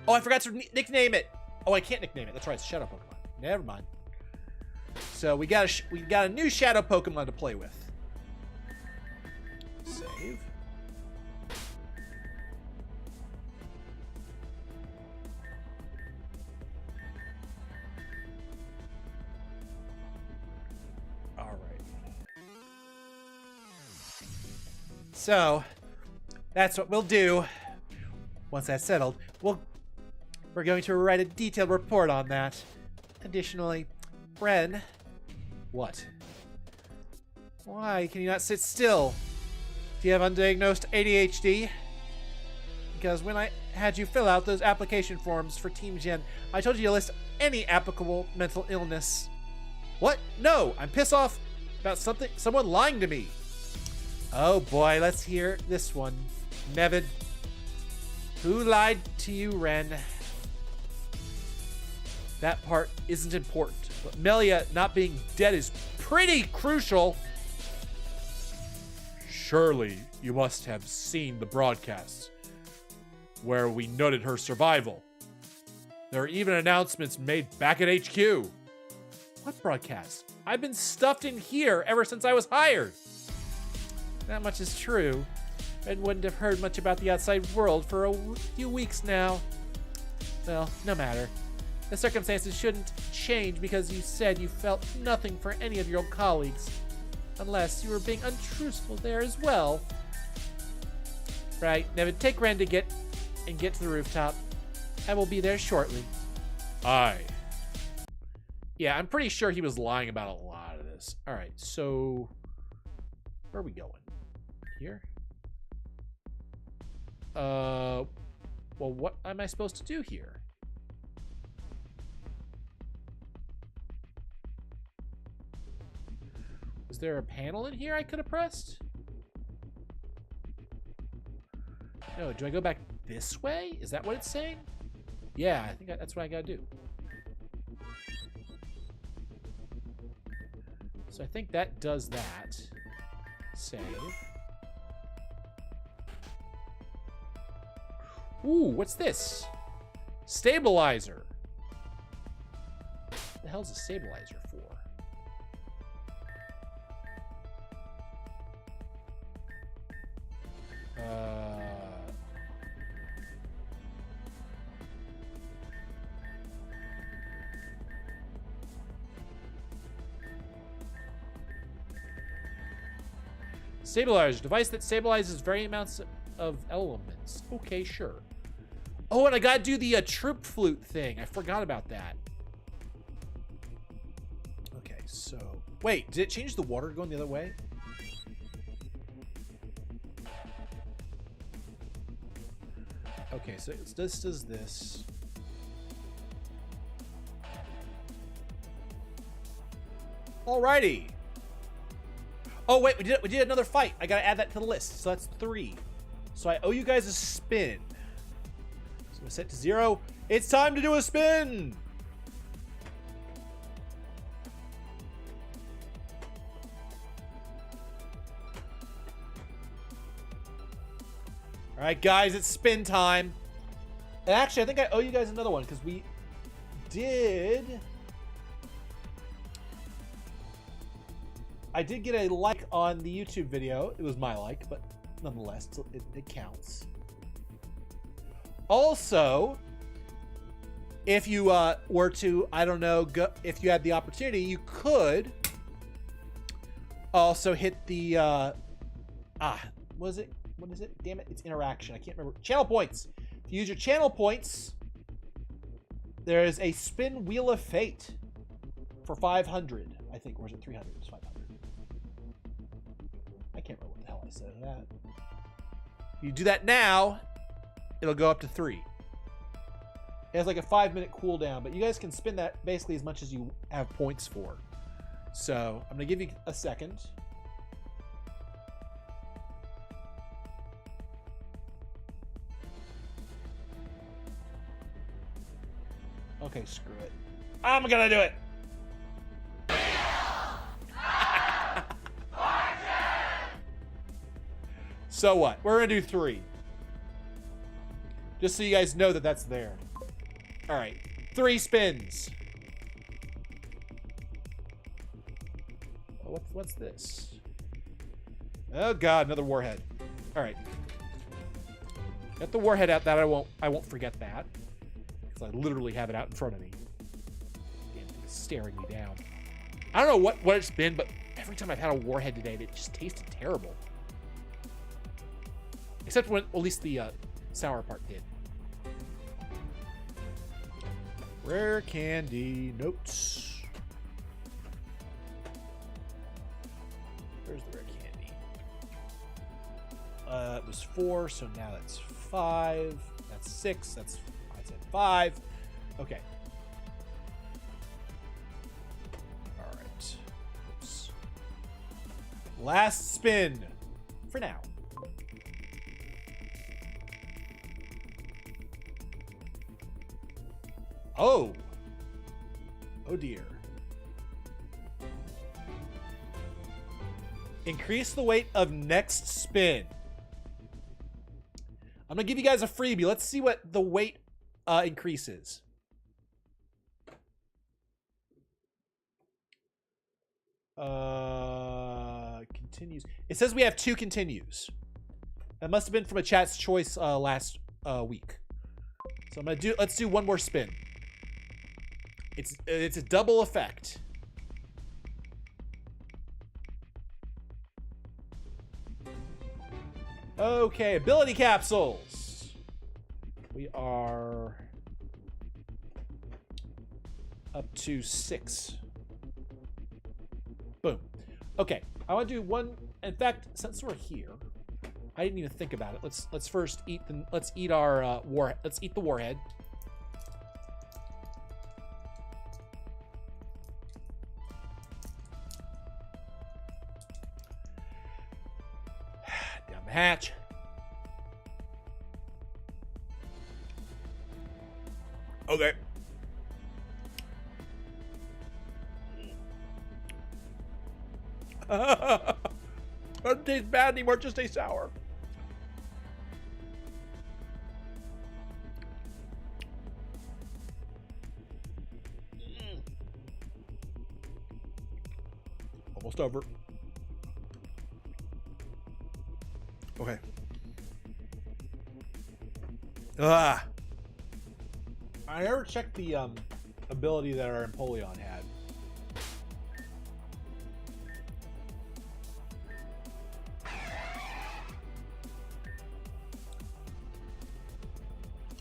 Speaker 1: Oh, I forgot to nickname it. Oh, I can't nickname it. That's right, it's a Shadow Pokemon. Never mind. So we got a new Shadow Pokemon to play with. Save. All right. So that's what we'll do. Once that's settled, we're going to write a detailed report on that. Additionally, Ren. What? Why can you not sit still? Do you have undiagnosed ADHD? Because when I had you fill out those application forms for Team Gen, I told you to list any applicable mental illness. What? No, I'm pissed off about someone lying to me. Oh boy, let's hear this one. Nevid. Who lied to you, Ren? That part isn't important, but Melia not being dead is pretty crucial. Surely you must have seen the broadcasts where we noted her survival. There are even announcements made back at HQ. What broadcast? I've been stuffed in here ever since I was hired. That much is true. Red wouldn't have heard much about the outside world for a few weeks now. Well, no matter. The circumstances shouldn't change because you said you felt nothing for any of your colleagues. Unless you were being untruthful there as well. Right, Nevid, take Ren to get to the rooftop. I will be there shortly. Aye. Yeah, I'm pretty sure he was lying about a lot of this. Alright, so where are we going? Here? Well, what am I supposed to do here? Is there a panel in here I could have pressed? No, do I go back this way? Is that what it's saying? Yeah, I think that's what I gotta do. So I think that does that. Save. Ooh, what's this? Stabilizer. What the hell's a stabilizer for? Stabilizer, device that stabilizes varying amounts of elements. Okay, sure. Oh, and I gotta do the troop flute thing. I forgot about that. Okay, so wait, did it change the water going the other way? Okay, so this does this. Alrighty. Oh wait, we did another fight. I gotta add that to the list. So that's 3. So I owe you guys a spin. So we're set to 0. It's time to do a spin. All right, guys, it's spin time. And actually, I think I owe you guys another one because we did. I did get a like on the YouTube video. It was my like, but nonetheless, it counts. Also, if you were to, I don't know, if you had the opportunity, you could also hit the, what is it? Damn it, it's interaction. I can't remember. Channel points. If you use your channel points, there is a spin Wheel of Fate for 500, I think. Or is it 300? It's 500. I can't remember what the hell I said of that. You do that now, it'll go up to 3. It has like a 5-minute cooldown, but you guys can spin that basically as much as you have points for. So I'm gonna give you a second. Okay, screw it. I'm gonna do it. So what? We're gonna do 3. Just so you guys know that that's there. All right, 3 spins. Oh, what's this? Oh God, another warhead. All right, get the warhead out. That I won't forget that because I literally have it out in front of me. Damn thing's staring me down. I don't know what it's been, but every time I've had a warhead today, it just tasted terrible. Except when at least the sour part did. Rare candy notes. Where's the rare candy? It was 4, so now that's 5. That's 6. I said 5. Okay. All right. Oops. Last spin for now. Oh. Oh dear. Increase the weight of next spin. I'm gonna give you guys a freebie. Let's see what the weight increases. Continues. It says we have 2 continues. That must have been from a chat's choice last week. So I'm gonna let's do one more spin. It's a double effect. Okay, ability capsules. We are up to 6. Boom. Okay, I want to do one. In fact, since we're here, I didn't even think about it. Let's first eat the. Let's eat our Let's eat the warhead. Down the hatch. Okay. Doesn't taste bad anymore, just tastes sour. Almost over. Okay. I never checked the ability that our Empoleon had.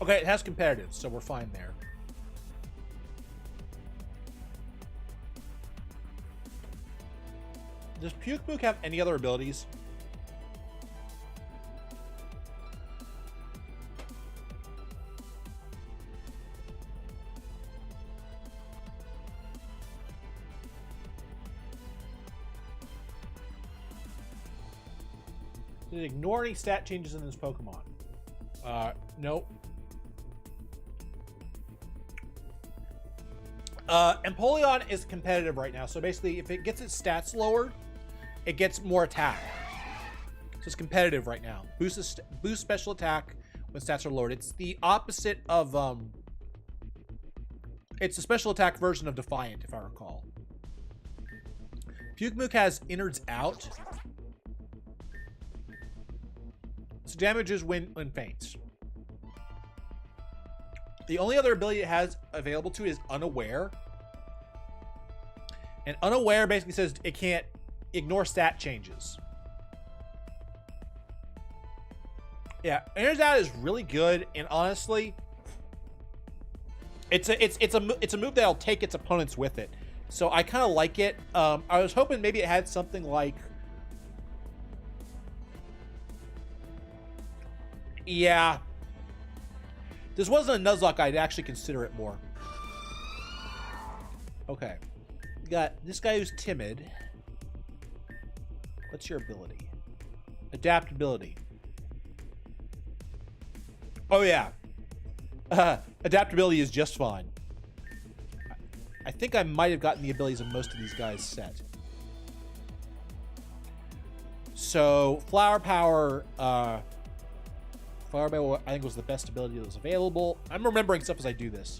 Speaker 1: Okay, it has competitive, so we're fine there. Does Puke Mook have any other abilities? Did it ignore any stat changes in this Pokemon? Nope. Empoleon is competitive right now, so basically if it gets its stats lowered, it gets more attack. So it's competitive right now. Boost special attack when stats are lowered. It's the opposite of it's a special attack version of Defiant, if I recall. Pukemook has innards out. So damages when faints. The only other ability it has available to it is Unaware. And Unaware basically says it can't ignore stat changes. Yeah, innards out is really good, and honestly, it's a move that'll take its opponents with it. So I kind of like it. I was hoping maybe it had something like, yeah, this wasn't a Nuzlocke, I'd actually consider it more. Okay, we got this guy who's timid. What's your ability? Adaptability. Oh yeah, adaptability is just fine. I think I might have gotten the abilities of most of these guys set. So flower power, I think was the best ability that was available. I'm remembering stuff as I do this.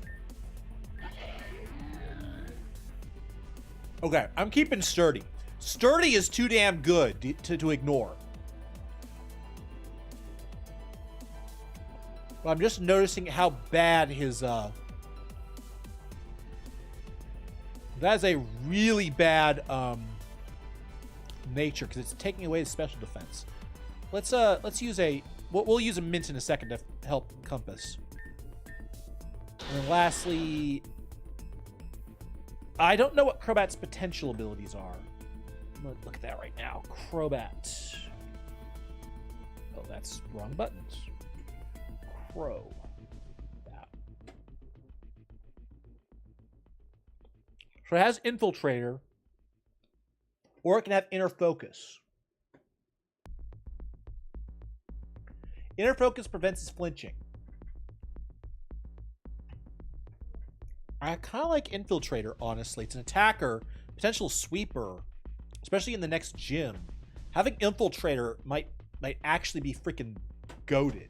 Speaker 1: Okay, I'm keeping sturdy. Sturdy is too damn good to ignore. But I'm just noticing how bad his that is a really bad nature, because it's taking away his special defense. Let's use a we'll use a mint in a second to help Compass. And then lastly, I don't know what Crobat's potential abilities are. I'm gonna look at that right now. Crobat. Oh, that's wrong buttons. Crow. So it has Infiltrator, or it can have Inner Focus. Inner Focus prevents his flinching. I kind of like Infiltrator, honestly. It's an attacker, potential sweeper, especially in the next gym. Having Infiltrator might actually be freaking goated.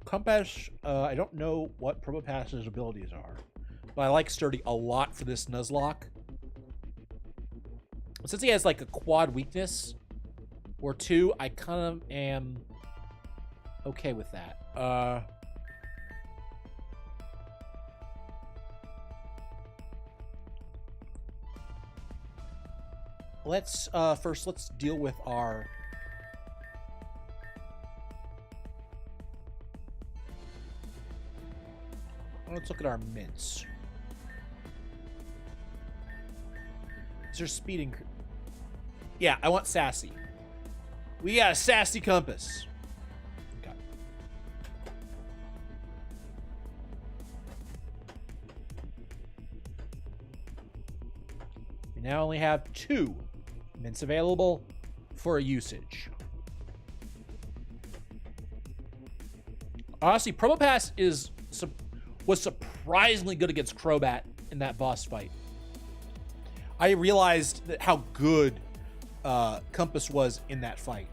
Speaker 1: Compass, I don't know what Probopass's abilities are, but I like Sturdy a lot for this Nuzlocke. Since he has like a quad weakness or two, I kind of am okay with that. Let's deal with our let's look at our mints. Is there speeding? Yeah, I want sassy. We got a sassy Compass. Okay. We now only have 2 mints available for usage. Honestly, Probopass was surprisingly good against Crobat in that boss fight. I realized that how good Compass was in that fight.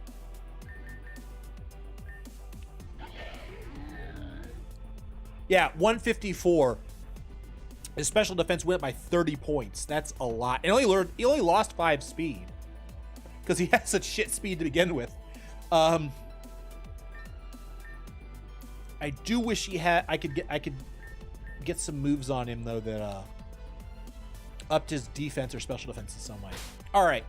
Speaker 1: Yeah, 154. His special defense went up by 30 points. That's a lot. And he only lost 5 speed because he had such shit speed to begin with. I do wish he had. I could get some moves on him though that upped his defense or special defense in some way. All right,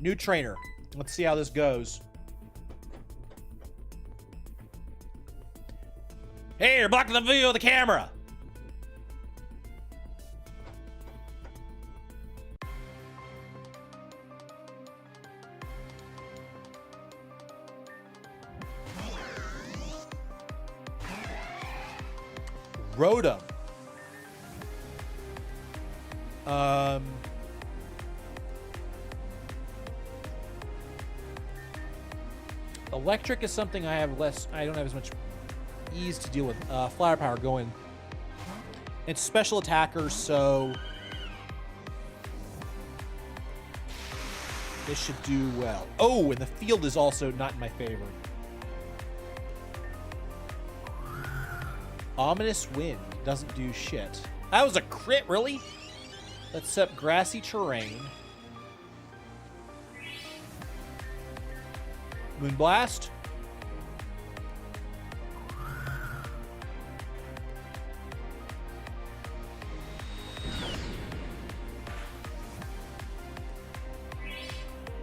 Speaker 1: new trainer. Let's see how this goes. Hey, you're blocking the view of the camera. Rotom. Electric is something I don't have as much ease to deal with. Flower power going. It's special attackers, so this should do well. Oh, and the field is also not in my favor. Ominous Wind doesn't do shit. That was a crit, really? Let's set up grassy terrain. Moonblast.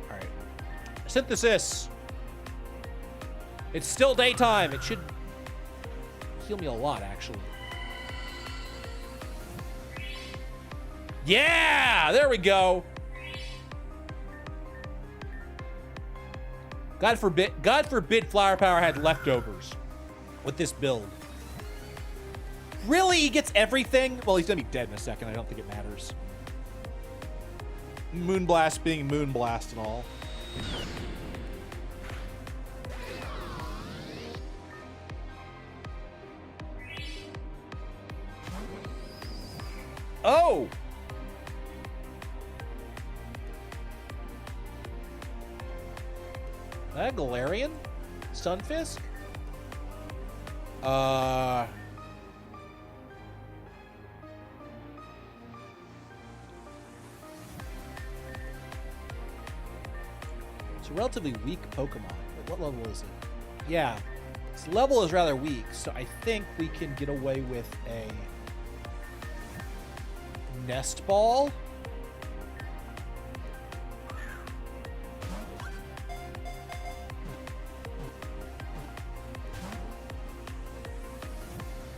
Speaker 1: Alright. Synthesis. It's still daytime. It should heal me a lot, actually. Yeah! There we go. God forbid Flower Power had leftovers with this build. Really? He gets everything? Well, he's gonna be dead in a second. I don't think it matters. Moonblast being Moonblast and all. Oh! That Galarian? Stunfisk? It's a relatively weak Pokemon. What level is it? Yeah. Its level is rather weak, so I think we can get away with a Nest Ball.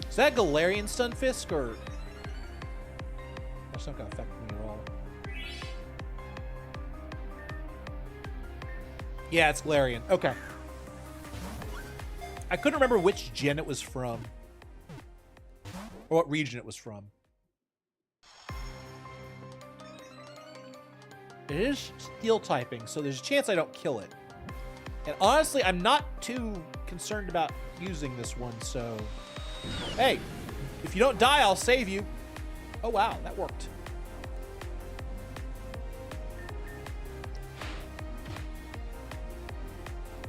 Speaker 1: Is that Galarian Stunfisk, or that's not gonna affect me at all? Yeah, it's Galarian. Okay. I couldn't remember which gen it was from, or what region it was from. It is steel typing, so there's a chance I don't kill it. And honestly, I'm not too concerned about using this one, so... Hey, if you don't die, I'll save you. Oh, wow, that worked.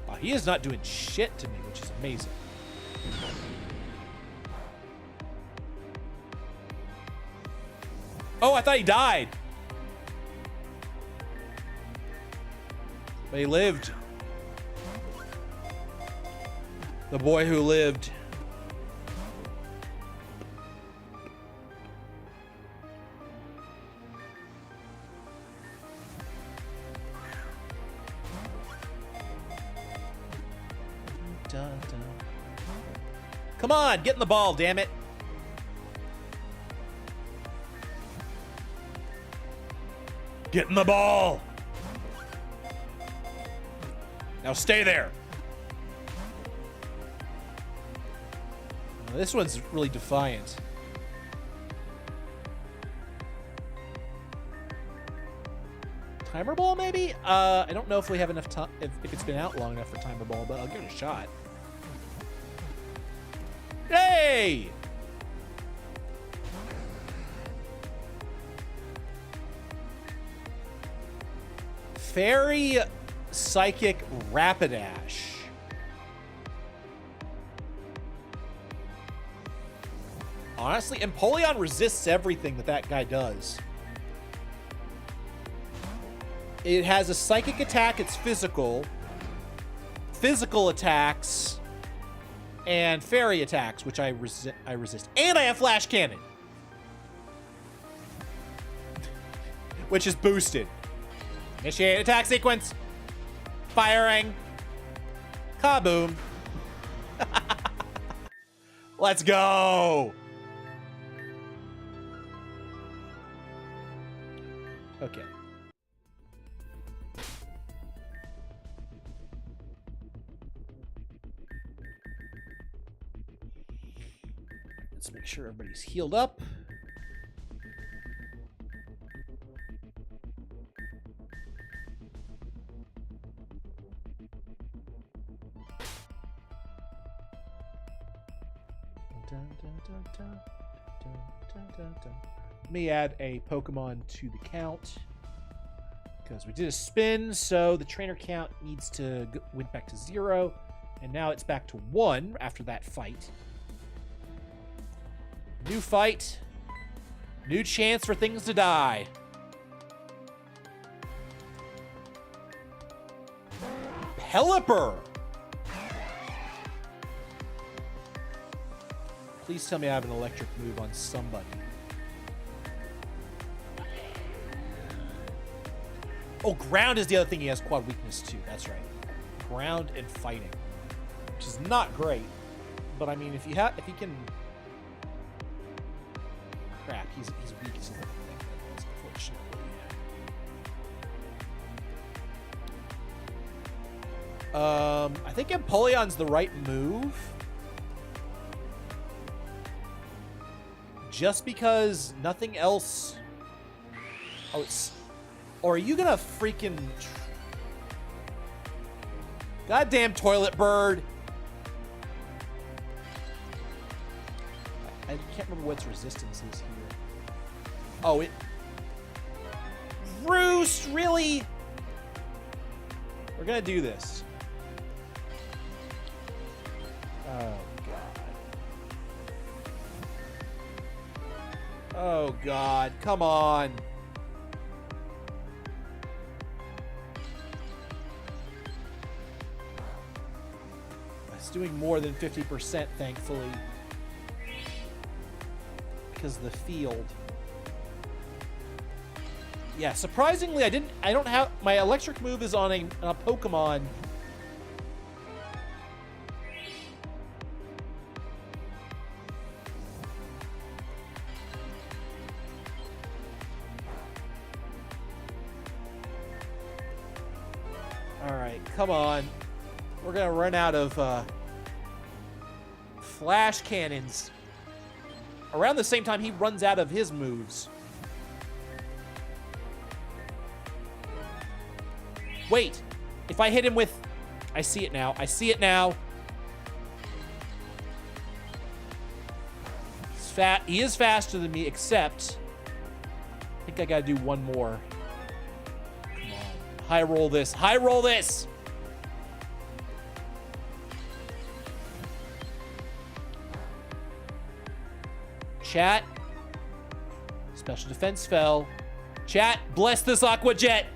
Speaker 1: Wow, he is not doing shit to me, which is amazing. Oh, I thought he died. But he lived. The boy who lived. Come on, get in the ball, damn it. Get in the ball. Now stay there. This one's really defiant. Timer Ball, maybe? I don't know if we have enough time, if it's been out long enough for Timer Ball, but I'll give it a shot. Hey! Fairy Psychic Rapidash. Honestly, Empoleon resists everything that guy does. It has a psychic attack, it's physical. Physical attacks. And fairy attacks, which I resist. And I have Flash Cannon. Which is boosted. Initiate attack sequence. Firing. Kaboom. Let's go. Okay. Let's make sure everybody's healed up. Dun, dun, dun, dun, dun, Let me add a Pokemon to the count. Because we did a spin, so the trainer count needs to went back to 0. And now it's back to 1 after that fight. New fight. New chance for things to die. Pelipper! Please tell me I have an electric move on somebody. Oh, ground is the other thing he has quad weakness to. That's right. Ground and fighting. Which is not great. But I mean, if he can... Crap, he's weak as anything, unfortunately. I think Empoleon's the right move. Just because nothing else... Oh, it's... Or are you gonna freaking... Goddamn toilet bird! I can't remember what its resistance is here. Oh, it... Roost, really? We're gonna do this. Oh, God. Oh, God. Come on. It's doing more than 50%, thankfully. Because of the field. Yeah, surprisingly, I don't have... My electric move is on a Pokemon. Alright, come on. We're gonna run out of flash cannons. Around the same time he runs out of his moves. Wait, if I hit him with... I see it now. I see it now. He's fat. He is faster than me, except... I think I gotta do one more. Come on. High roll this. High roll this! Chat. Special defense fell. Chat, bless this Aqua Jet.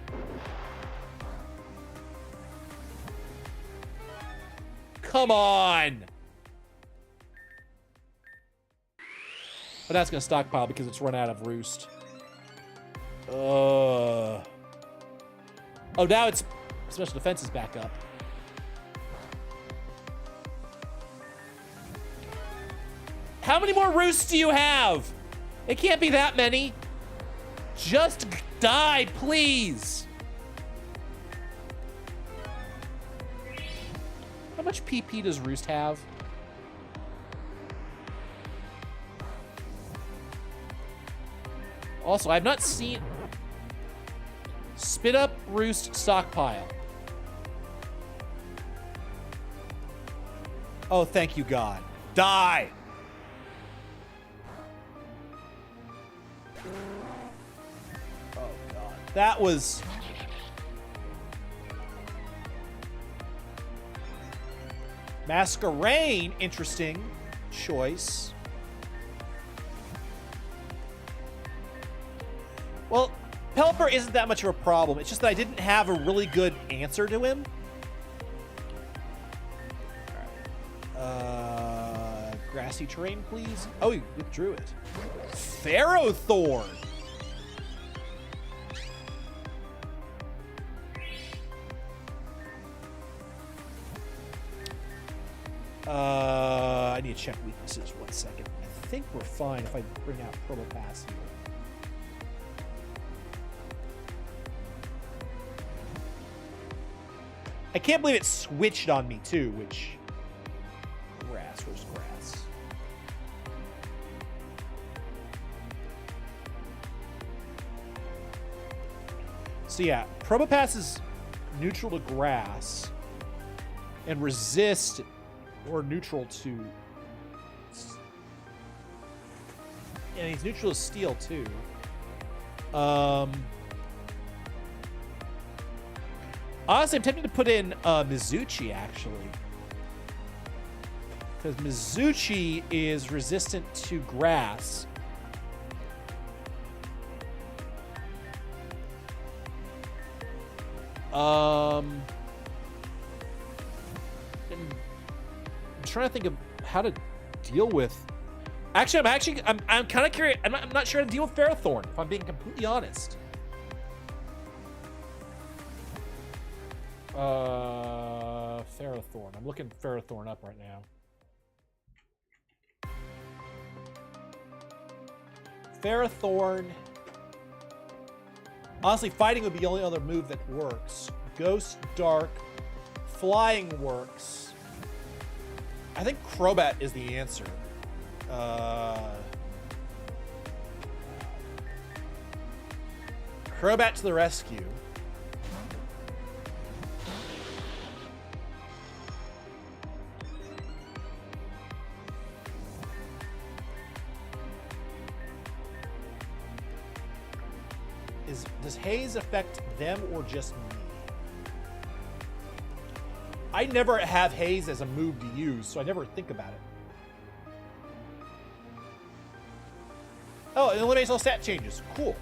Speaker 1: Come on. But that's going to stockpile because it's run out of Roost. Oh, now it's special defense is back up. How many more Roosts do you have? It can't be that many. Just die, please. How much PP does Roost have? Also, I've not seen... Spit up Roost stockpile. Oh, thank you, God. Die! Oh, God. That was... Masquerain, interesting choice. Well, Pelipper isn't that much of a problem. It's just that I didn't have a really good answer to him. Alright. Grassy terrain, please. Oh, he withdrew it. Ferrothorn. I need to check weaknesses 1 second. I think we're fine if I bring out Probopass here. I can't believe it switched on me too, which... Grass, where's grass? So yeah, Probopass is neutral to grass and resist or neutral to... And he's neutral to steel too. Honestly, I'm tempted to put in Mizuchi actually, because Mizuchi is resistant to grass. I'm trying to think of how to deal with. Actually, I'm kind of curious. I'm not sure how to deal with Ferrothorn, if I'm being completely honest. Ferrothorn. I'm looking Ferrothorn up right now. Ferrothorn. Honestly, fighting would be the only other move that works. Ghost, Dark, Flying works. I think Crobat is the answer. Crobat to the rescue. Does haze affect them or just me? I never have haze as a move to use, so I never think about it. Oh, it eliminates all stat changes. Cool.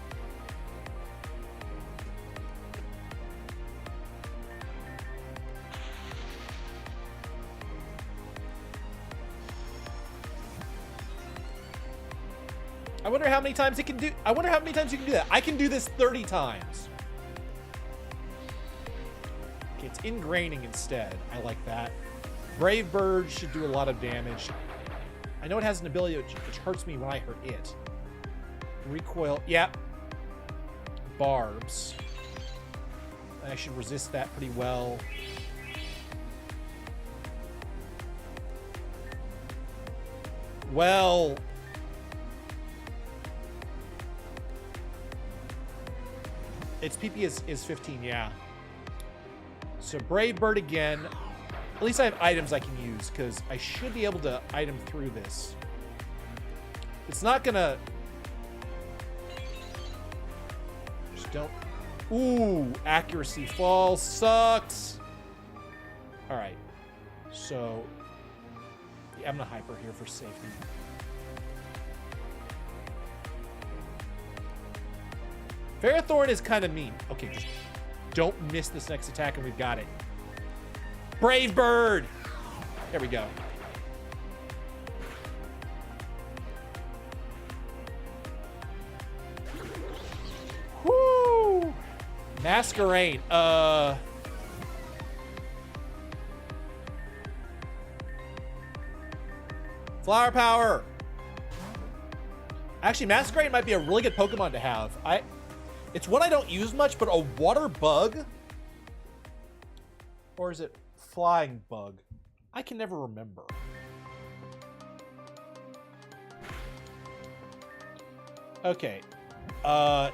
Speaker 1: I wonder how many times it can do. I wonder how many times you can do that. I can do this 30 times. Okay, it's ingraining instead. I like that. Brave Bird should do a lot of damage. I know it has an ability which hurts me when I hurt it. Recoil. Yep. Barbs. I should resist that pretty well. Well... its PP is 15, yeah. So Brave Bird again. At least I have items I can use, because I should be able to item through this. It's not gonna... Just don't... Ooh, accuracy fall sucks. Alright. So... yeah, I'm gonna hyper here for safety. Ferrothorn is kind of mean. Okay, just don't miss this next attack and we've got it. Brave Bird! There we go. Whoo! Masquerade. Flower Power! Actually, Masquerade might be a really good Pokemon to have. It's one I don't use much, but a water bug? Or is it flying bug? I can never remember. Okay.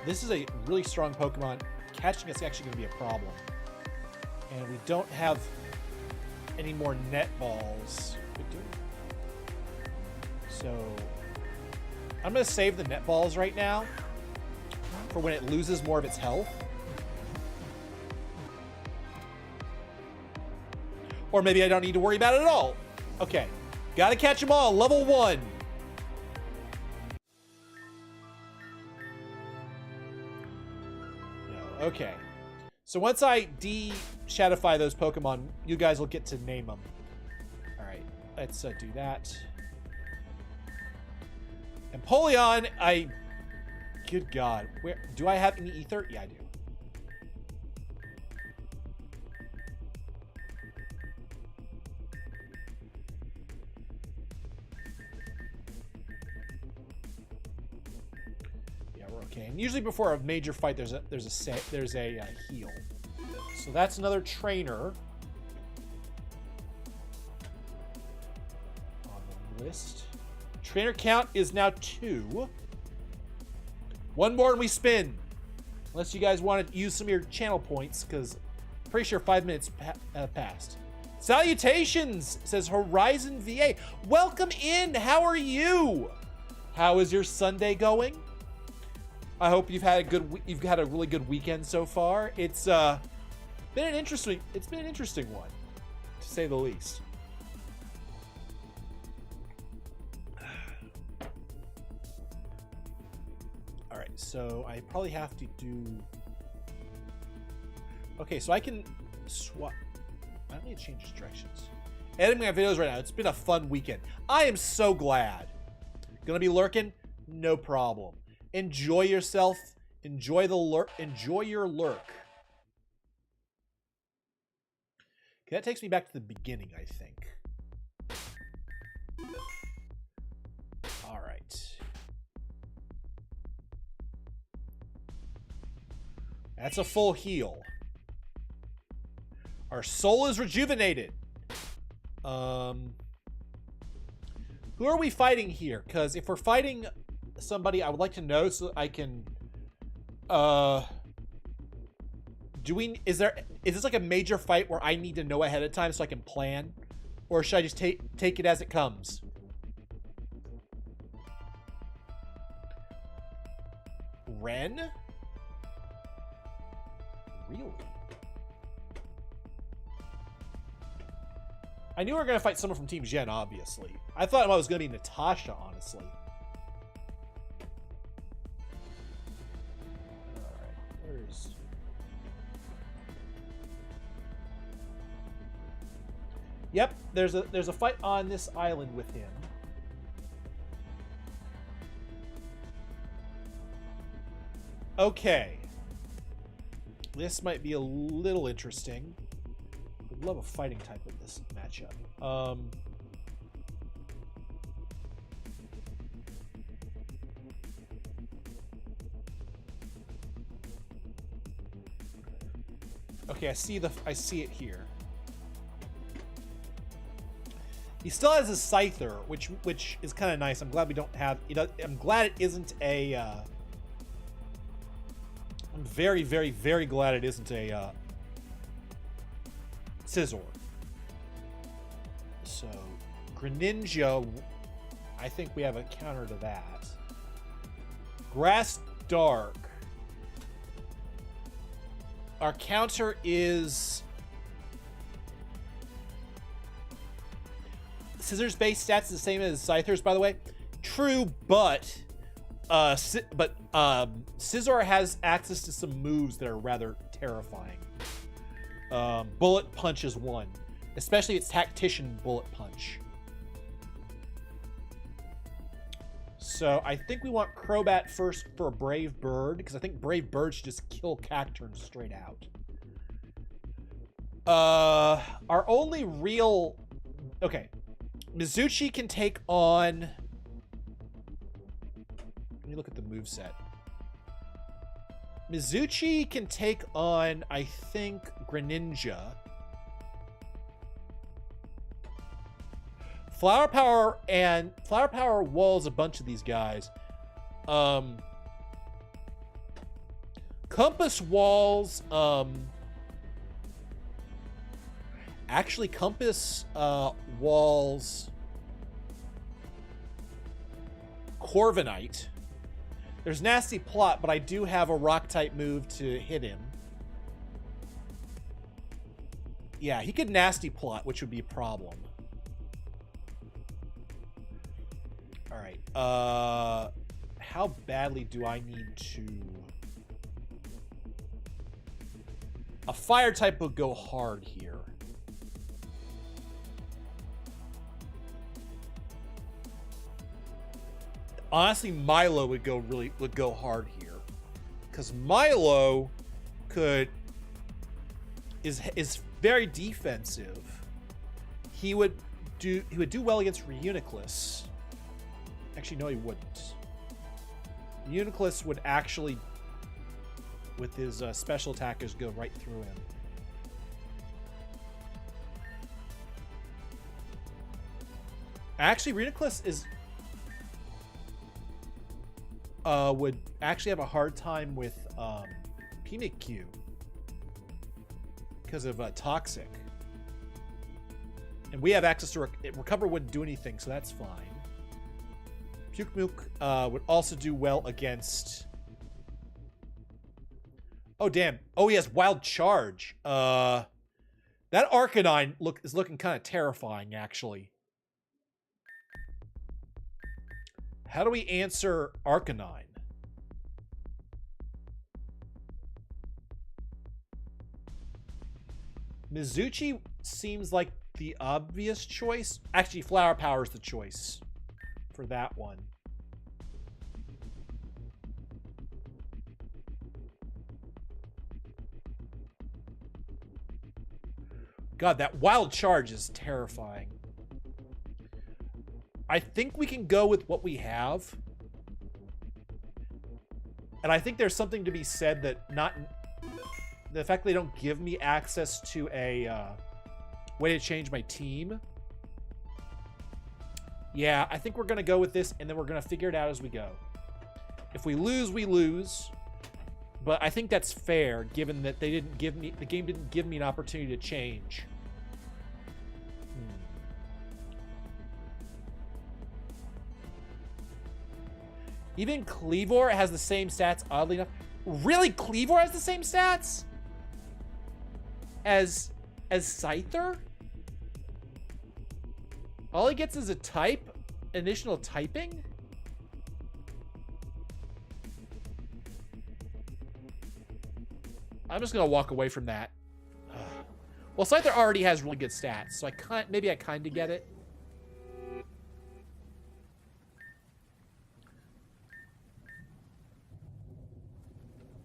Speaker 1: This is a really strong Pokemon. Catching it's actually going to be a problem. And we don't have any more net balls. So I'm going to save the net balls right now for when it loses more of its health. Or maybe I don't need to worry about it at all. Okay. Gotta catch them all. Level 1. No. Okay. So once I de-shadowfy those Pokemon, you guys will get to name them. Alright. Let's do that. Empoleon, good God. Where do I have any ether? Yeah, I do. Yeah, we're okay. And usually before a major fight, there's a heal. So that's another trainer on the list. Trainer count is now 2. One more and we spin. Unless you guys want to use some of your channel points, because I'm pretty sure 5 minutes passed. Salutations, says Horizon VA. Welcome in. How are you? How is your Sunday going? I hope you've had a really good weekend so far. It's been an interesting one, to say the least. All right, so I probably have to do. Okay, so I can swap. I don't need to change directions. Editing my videos right now. It's been a fun weekend. I am so glad. Gonna be lurking? No problem. Enjoy yourself. Enjoy the lurk. Enjoy your lurk. Okay, that takes me back to the beginning, I think. All right. That's a full heal. Our soul is rejuvenated. Who are we fighting here? Because if we're fighting somebody, I would like to know so that I can. Is this like a major fight where I need to know ahead of time so I can plan, or should I just take it as it comes? Ren? Really? I knew we were going to fight someone from Team Gen, obviously. I thought it was going to be Natasha, honestly. Alright, where's... Yep, there's a fight on this island with him. Okay. This might be a little interesting. I'd love a fighting type of this matchup. Okay, I see it here. He still has a Scyther, which is kind of nice. I'm glad we don't have. I'm glad it isn't a. I'm very, very, very glad it isn't a Scizor. So, Greninja, I think we have a counter to that. Grass Dark. Our counter is Scissor's base stats is the same as Scyther's, by the way. True, but Scizor has access to some moves that are rather terrifying. Bullet Punch is one, especially its Tactician Bullet Punch. So I think we want Crobat first for a Brave Bird, because I think Brave Bird should just kill Cacturn straight out. Our only real... Okay. Mizuchi can take on... Let me look at the moveset. Mizuchi can take on, I think, Greninja. Flower Power walls a bunch of these guys. Compass walls, actually Compass walls Corviknight. There's Nasty Plot, but I do have a rock type move to hit him. Yeah, he could Nasty Plot, which would be a problem. Alright, how badly do I need to... A fire type would go hard here. Honestly, Milo would go hard here, because Milo is very defensive. He would do well against Reuniclus. Actually, no, he wouldn't. Reuniclus would actually, with his special attackers, go right through him. Actually, Reuniclus is would actually have a hard time with Pimikyu because of Toxic. And we have access to Recover wouldn't do anything, so that's fine. Puke Milk would also do well against... Oh, damn. Oh, he has Wild Charge. That Arcanine is looking kind of terrifying, actually. How do we answer Arcanine? Mizuchi seems like the obvious choice. Actually, Flower Power is the choice for that one. God, that Wild Charge is terrifying. I think we can go with what we have. And I think there's something to be said that the fact they don't give me access to a way to change my team. Yeah, I think we're going to go with this, and then we're going to figure it out as we go. If we lose, we lose. But I think that's fair, given that the game didn't give me an opportunity to change. Even Cleavor has the same stats, oddly enough. Really? Cleavor has the same stats? As Scyther? All he gets is a type? Additional typing? I'm just gonna walk away from that. Well, Scyther already has really good stats, so maybe I kinda get it.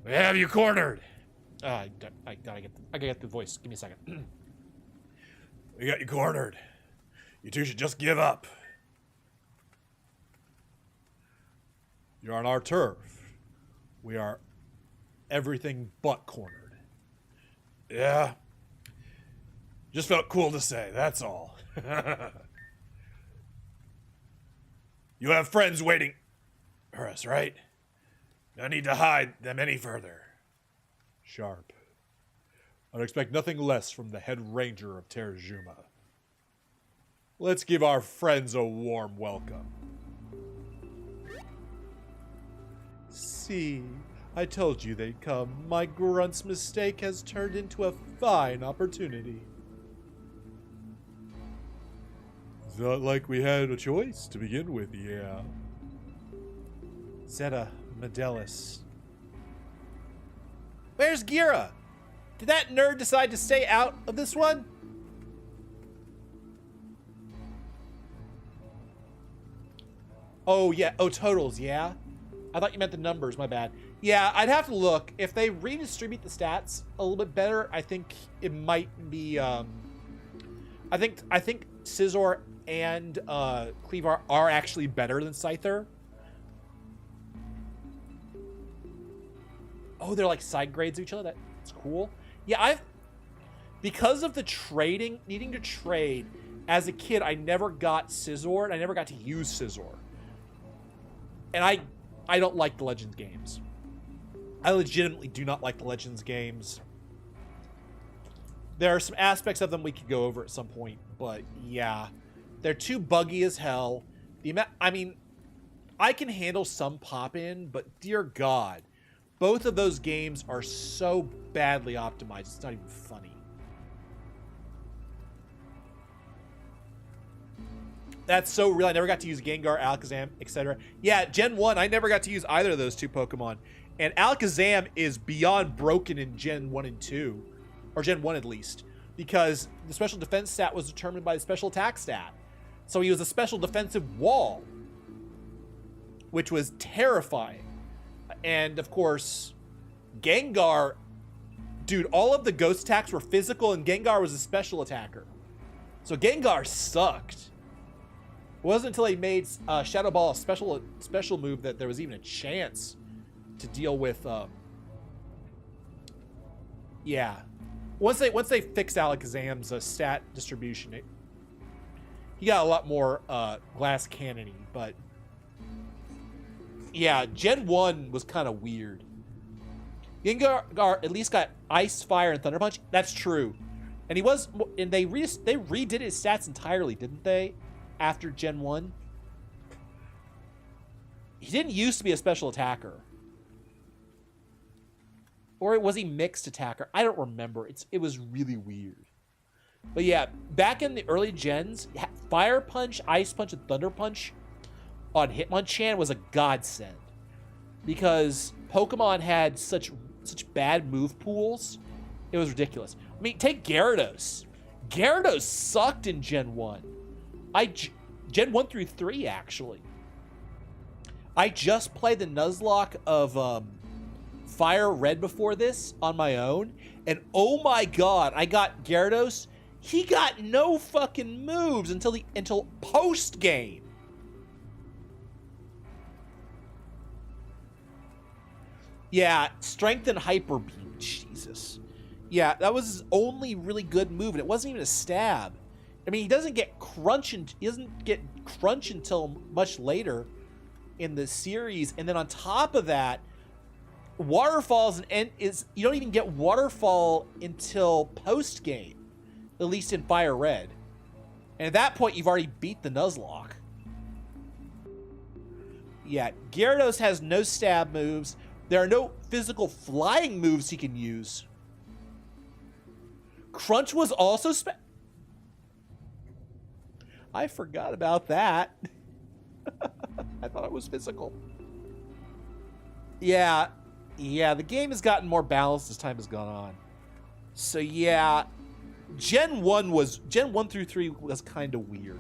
Speaker 3: We have you cornered.
Speaker 1: I gotta get the voice. Give me a second.
Speaker 3: We got you cornered. You two should just give up.
Speaker 1: You're on our turf. We are everything but cornered.
Speaker 3: Yeah. Just felt cool to say, that's all. You have friends waiting for us, right? No need to hide them any further.
Speaker 1: Sharp. I'd expect nothing less from the head ranger of Terajuma. Let's give our friends a warm welcome. See, I told you they'd come. My grunt's mistake has turned into a fine opportunity. It's not like we had a choice to begin with, yeah. Zeta Medellis. Where's Gira? Did that nerd decide to stay out of this one? Oh, yeah. Oh, totals, yeah? I thought you meant the numbers, my bad. Yeah, I'd have to look. If they redistribute the stats a little bit better, I think it might be, I think Scizor and Cleavar are actually better than Scyther. Oh, they're like side grades of each other? That's cool. Yeah, because of the trading, needing to trade, as a kid, I never got Scizor, and I never got to use Scizor. And I don't like the Legends games. I legitimately do not like the Legends games. There are some aspects of them we could go over at some point, but yeah. They're too buggy as hell. I mean, I can handle some pop-in, but dear God, both of those games are so badly optimized, it's not even funny. That's so real. I never got to use Gengar, Alakazam, etc. Yeah, Gen 1, I never got to use either of those two Pokemon. And Alakazam is beyond broken in Gen 1 and 2. Or Gen 1 at least. Because the special defense stat was determined by the special attack stat. So he was a special defensive wall. Which was terrifying. And of course, Gengar... Dude, all of the ghost attacks were physical and Gengar was a special attacker. So Gengar sucked. It wasn't until he made Shadow Ball a special move that there was even a chance to deal with. Yeah, once they fixed Alakazam's stat distribution, he got a lot more glass cannony. But yeah, Gen 1 was kind of weird. Gengar at least got Ice, Fire, and Thunder Punch. That's true, and they redid his stats entirely, didn't they? After Gen 1.
Speaker 2: He didn't used to be a special attacker. Or was he mixed attacker? I don't remember. It was really weird. But yeah, back in the early gens, Fire Punch, Ice Punch, and Thunder Punch on Hitmonchan was a godsend. Because Pokemon had such bad move pools. It was ridiculous. I mean, take Gyarados. Gyarados sucked in Gen 1. Gen 1 through 3, actually. I just played the Nuzlocke of Fire Red before this on my own. And oh my god, I got Gyarados. He got no fucking moves until post-game. Yeah, Strength and Hyper Beam. Jesus. Yeah, that was his only really good move, and it wasn't even a stab. I mean, he doesn't get crunch until much later in the series, and then on top of that, Waterfalls you don't even get Waterfall until post game, at least in Fire Red, and at that point you've already beat the Nuzlocke. Yeah, Gyarados has no stab moves. There are no physical flying moves he can use. Crunch was also I forgot about that. I thought it was physical. Yeah, the game has gotten more balanced as time has gone on. So yeah, Gen 1 through 3 was kind of weird.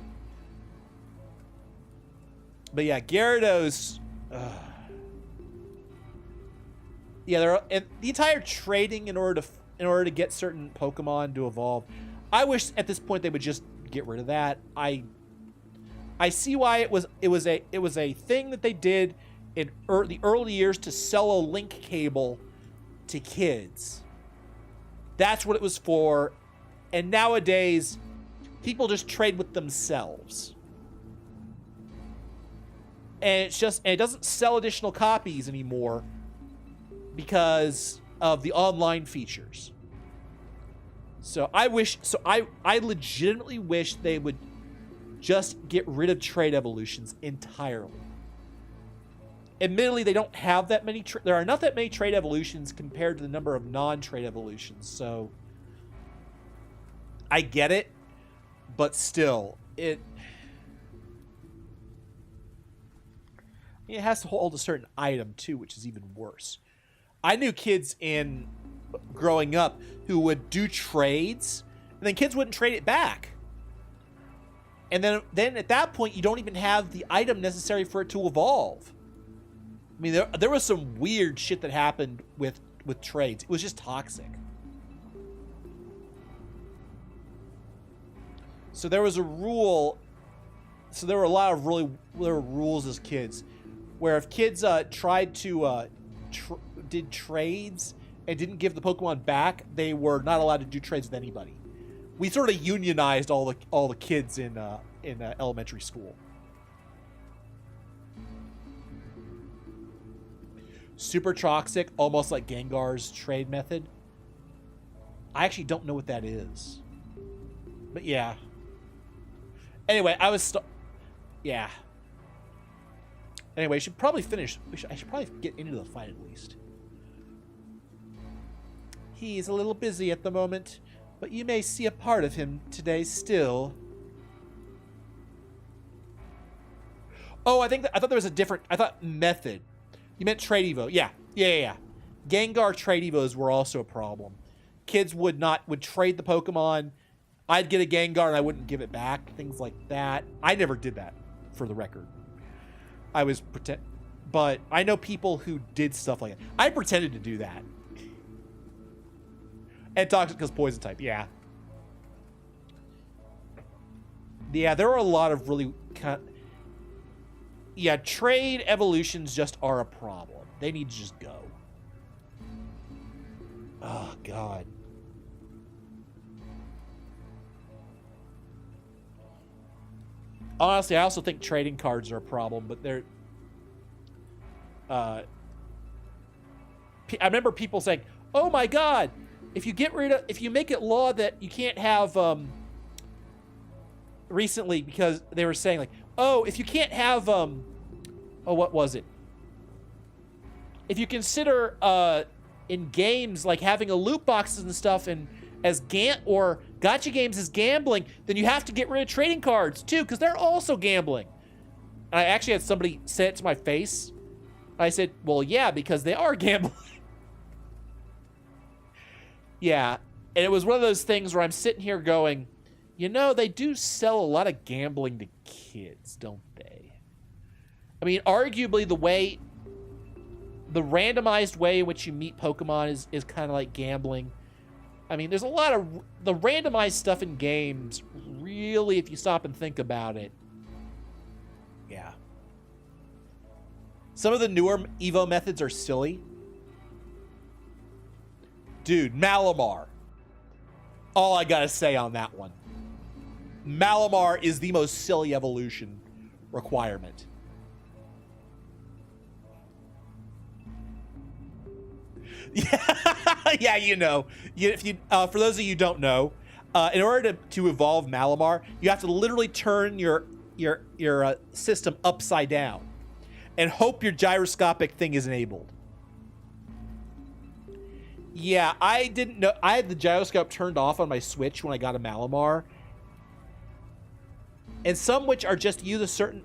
Speaker 2: But yeah, Gyarados. Yeah, and the entire trading in order to get certain Pokemon to evolve. I wish at this point they would just get rid of that. I see why it was a thing that they did in the early years to sell a link cable to kids. That's what it was for. And nowadays, people just trade with themselves. And it doesn't sell additional copies anymore because of the online features. So I legitimately wish they would just get rid of trade evolutions entirely. Admittedly, they don't have that many. There are not that many trade evolutions compared to the number of non-trade evolutions. So I get it, but still, it has to hold a certain item too, which is even worse. I knew kids growing up who would do trades, and then kids wouldn't trade it back. And then at that point, you don't even have the item necessary for it to evolve. I mean, there was some weird shit that happened with trades. It was just toxic. So there was a rule. So there were a lot of there were rules as kids, where if kids tried to did trades and didn't give the Pokemon back, they were not allowed to do trades with anybody. We sort of unionized all the kids in elementary school. Super toxic, almost like Gengar's trade method. I actually don't know what that is, but yeah. Anyway, yeah. Anyway, I should probably finish. I should probably get into the fight at least. He's a little busy at the moment, but you may see a part of him today still. Oh, I thought there was a different. I thought method. You meant trade evo. Yeah. Gengar trade evos were also a problem. Kids would trade the Pokemon. I'd get a Gengar and I wouldn't give it back. Things like that. I never did that, for the record. I was but I know people who did stuff like that. I pretended to do that. And toxic because poison type. Yeah. Yeah, there are a lot of really trade evolutions just are a problem. They need to just go. Oh, God. Honestly, I also think trading cards are a problem, but they're... I remember people saying, oh my God, if you make it law that you can't have, recently, because they were saying like, oh, if you can't have, Oh, what was it? If you consider in games like having a loot boxes and stuff and as or gacha games as gambling, then you have to get rid of trading cards too, because they're also gambling. And I actually had somebody say it to my face. I said, well, yeah, because they are gambling. Yeah. And it was one of those things where I'm sitting here going, you know, they do sell a lot of gambling to kids, don't they? I mean, arguably the randomized way in which you meet Pokemon is kind of like gambling. I mean, there's a lot of the randomized stuff in games, really, if you stop and think about it. Yeah. Some of the newer Evo methods are silly. Dude, Malamar. All I gotta say on that one. Malamar is the most silly evolution requirement. Yeah, you know. If you, for those of you who don't know, in order to evolve Malamar, you have to literally turn your system upside down and hope your gyroscopic thing is enabled. Yeah, I didn't know. I had the gyroscope turned off on my Switch when I got a Malamar. And some which are just use a certain...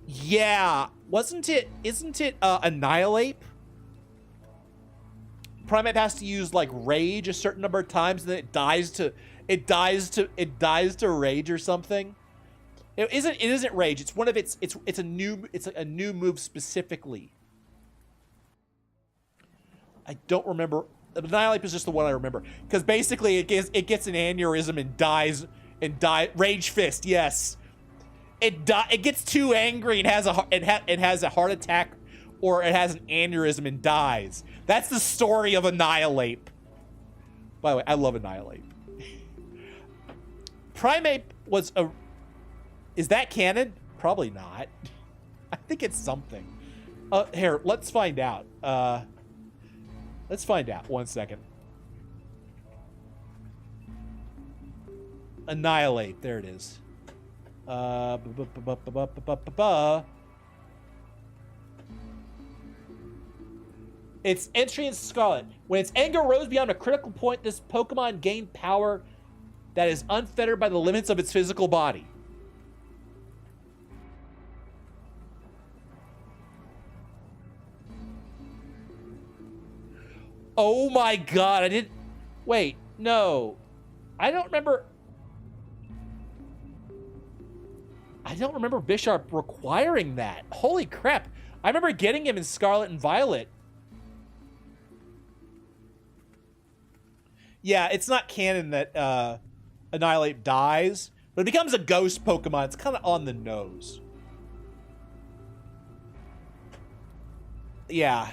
Speaker 2: Yeah, isn't it Annihilate? Primeape has to use like Rage a certain number of times, and then it dies to Rage or something. It isn't Rage. It's one of it's a new move specifically. I don't remember. Annihilate is just the one I remember, because basically it gets an aneurysm and dies. Rage Fist, yes. It gets too angry and has a heart attack, or it has an aneurysm and dies. That's the story of Annihilate. By the way, I love Annihilate. Primeape was a... Is that canon? Probably not. I think it's something. Here, let's find out. Let's find out. 1 second. Annihilate. There it is. Its entry in Scarlet. When its anger rose beyond a critical point, this Pokemon gained power that is unfettered by the limits of its physical body. Oh my god, I didn't... Wait, no. I don't remember Bisharp requiring that. Holy crap. I remember getting him in Scarlet and Violet. Yeah, it's not canon that Annihilate dies, but it becomes a ghost Pokemon. It's kind of on the nose. Yeah.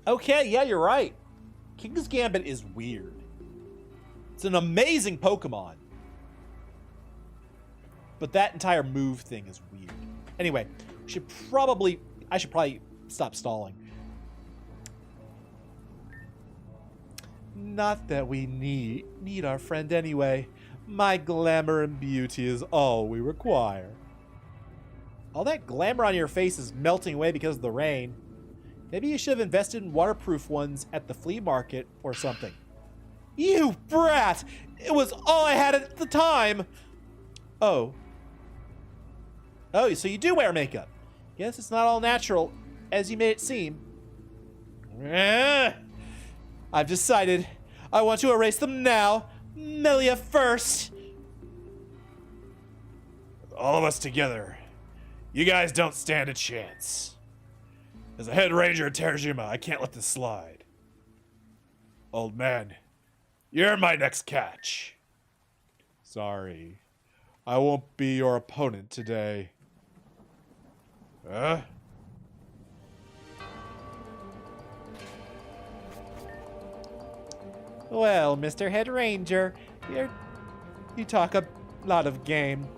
Speaker 2: Okay, yeah, you're right. King's Gambit is weird. It's an amazing Pokemon. But that entire move thing is weird. Anyway, I should probably stop stalling. Not that we need our friend anyway. My glamour and beauty is all we require. All that glamour on your face is melting away because of the rain. Maybe you should have invested in waterproof ones at the flea market or something. You brat! It was all I had at the time! Oh. Oh, so you do wear makeup. Guess it's not all natural, as you made it seem. I've decided. I want to erase them now. Melia first.
Speaker 3: With all of us together, you guys don't stand a chance. As a head ranger at Terajuma, I can't let this slide. Old man, you're my next catch.
Speaker 1: Sorry. I won't be your opponent today.
Speaker 3: Huh?
Speaker 1: Well, Mr. Head Ranger, you talk a lot of game.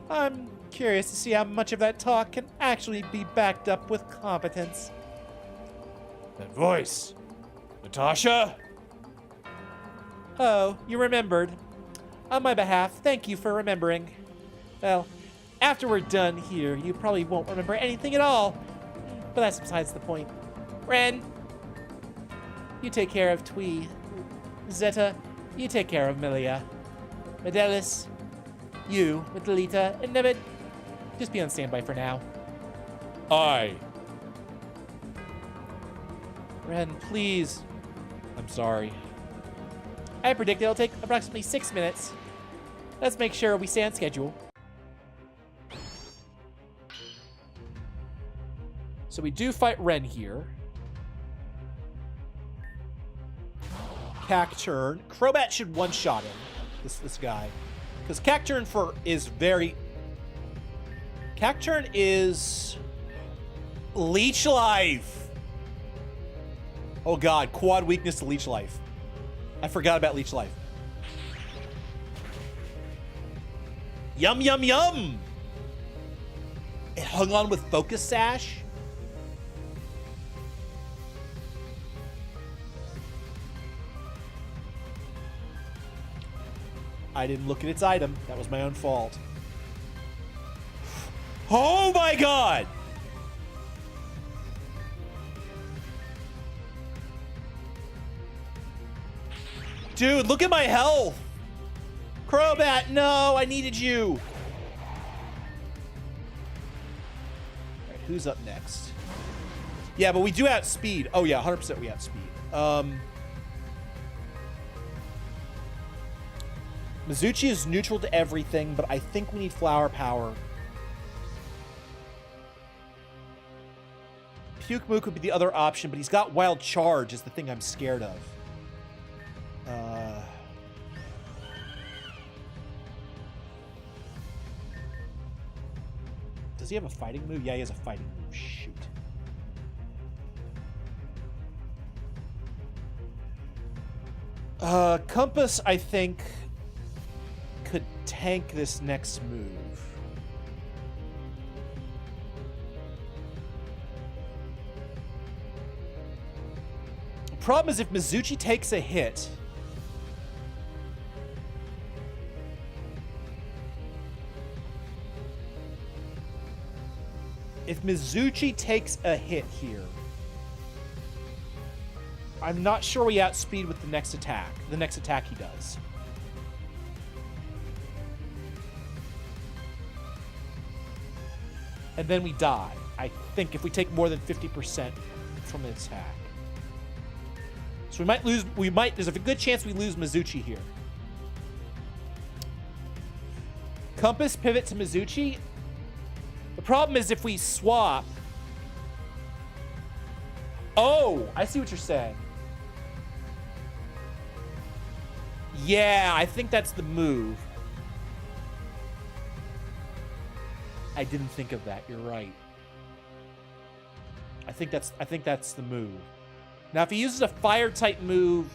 Speaker 1: I'm curious to see how much of that talk can actually be backed up with competence.
Speaker 3: That voice. Natasha?
Speaker 1: Oh, you remembered.
Speaker 2: On my behalf, thank you for remembering. Well, after we're done here, you probably won't remember anything at all. But that's besides the point. Ren, you take care of Twee. Zeta, you take care of Milia. Medelis, you with Lolita, and Nibbit, just be on standby for now.
Speaker 1: Aye.
Speaker 2: Ren, please. I'm sorry. I predict it'll take approximately 6 minutes. Let's make sure we stay on schedule. So we do fight Ren here. Cacturn. Crobat should one-shot him, this guy. Because Cacturn is very... Cacturn is... Leech Life! Oh god, quad weakness to Leech Life. I forgot about Leech Life. Yum, yum, yum! It hung on with Focus Sash. I didn't look at its item. That was my own fault. Oh my god! Dude, look at my health! Crobat, no! I needed you! Alright, who's up next? Yeah, but we do outspeed. Oh yeah, 100% we outspeed. Mizuchi is neutral to everything, but I think we need Flower Power. Puke Mook would be the other option, but he's got Wild Charge is the thing I'm scared of. Does he have a fighting move? Yeah, he has a fighting move. Shoot. Compass, I think, could tank this next move. The problem is if Mizuchi takes a hit, here, I'm not sure we outspeed with the next attack. The next attack he does. And then we die, I think, if we take more than 50% from the attack. So there's a good chance we lose Mizuchi here. Compass, pivot to Mizuchi. The problem is if we swap... Oh, I see what you're saying. Yeah, I think that's the move. I didn't think of that. You're right. I think that's the move. Now, if he uses a fire type move,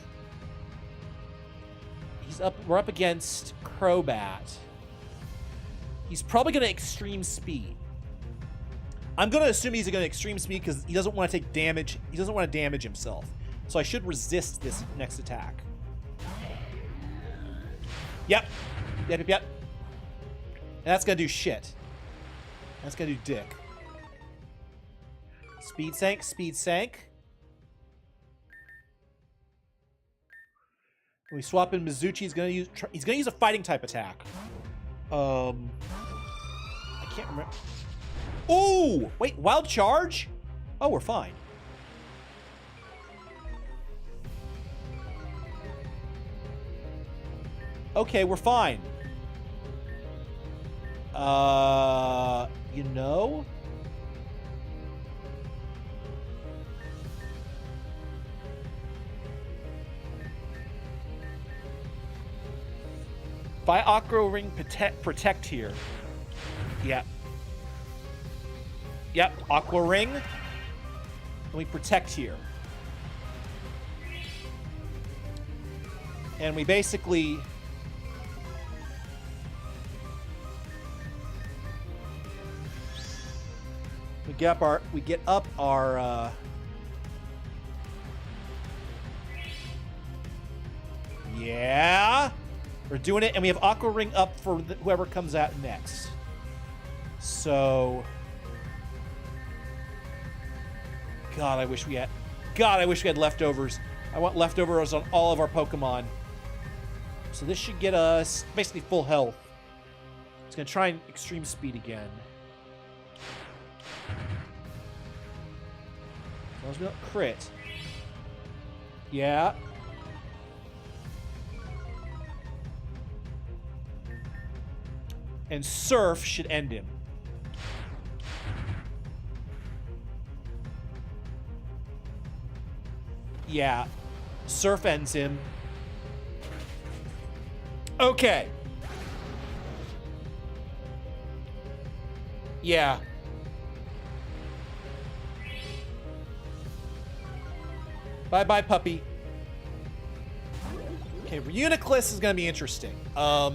Speaker 2: we're up against Crobat. He's probably going to extreme speed. I'm going to assume he's going to extreme speed because he doesn't want to take damage. He doesn't want to damage himself. So I should resist this next attack. Yep. And that's going to do shit. That's going to do dick. Speed sank. When we swap in Mizuchi, he's going to use a fighting type attack. I can't remember. Oh, wait, Wild Charge? Oh, we're fine. Okay, we're fine. You know? Buy Aqua Ring protect here. Yeah. Yep, Aqua Ring. And we protect here. And we basically... We get up our yeah. We're doing it, and we have Aqua Ring up for whoever comes out next. So, God, I wish we had leftovers. I want leftovers on all of our Pokemon. So this should get us basically full health. It's gonna try and extreme speed again. As long as we don't crit. Yeah. And Surf should end him. Yeah. Surf ends him. Okay. Yeah. Bye-bye, puppy. Okay, Reuniclus is going to be interesting. I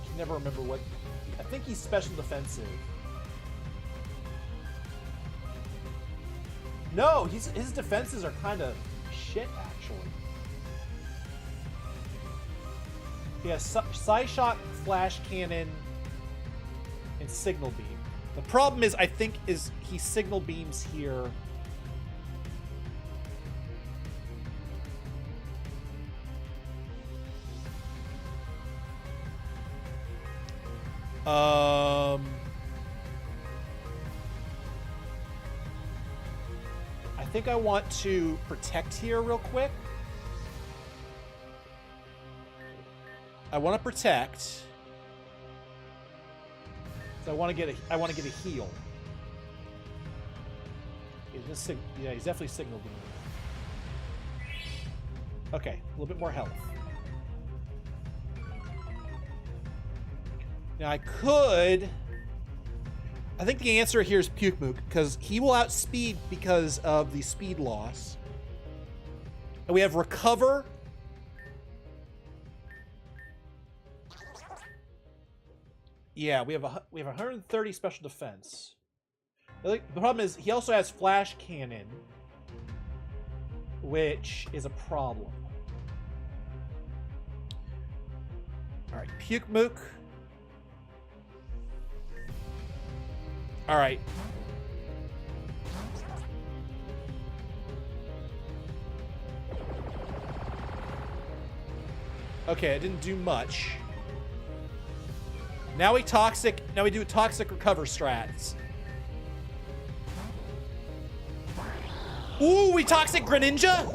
Speaker 2: can never remember what... I think he's special defensive. No, his defenses are kind of shit, actually. He has Psyshock, Flash Cannon, and Signal Beam. The problem is, I think, he Signal Beams here. I think I want to protect here real quick. I want to protect. So I want to get a heal. He's definitely Signal Beam. Okay, a little bit more health. Now I think the answer here is Pukemook, because he will outspeed because of the speed loss. And we have Recover. Yeah, we have 130 special defense. The problem is he also has Flash Cannon, which is a problem. All right, Pukemook. All right. Okay, it didn't do much. Now we do toxic recover strats. Ooh, we toxic Greninja?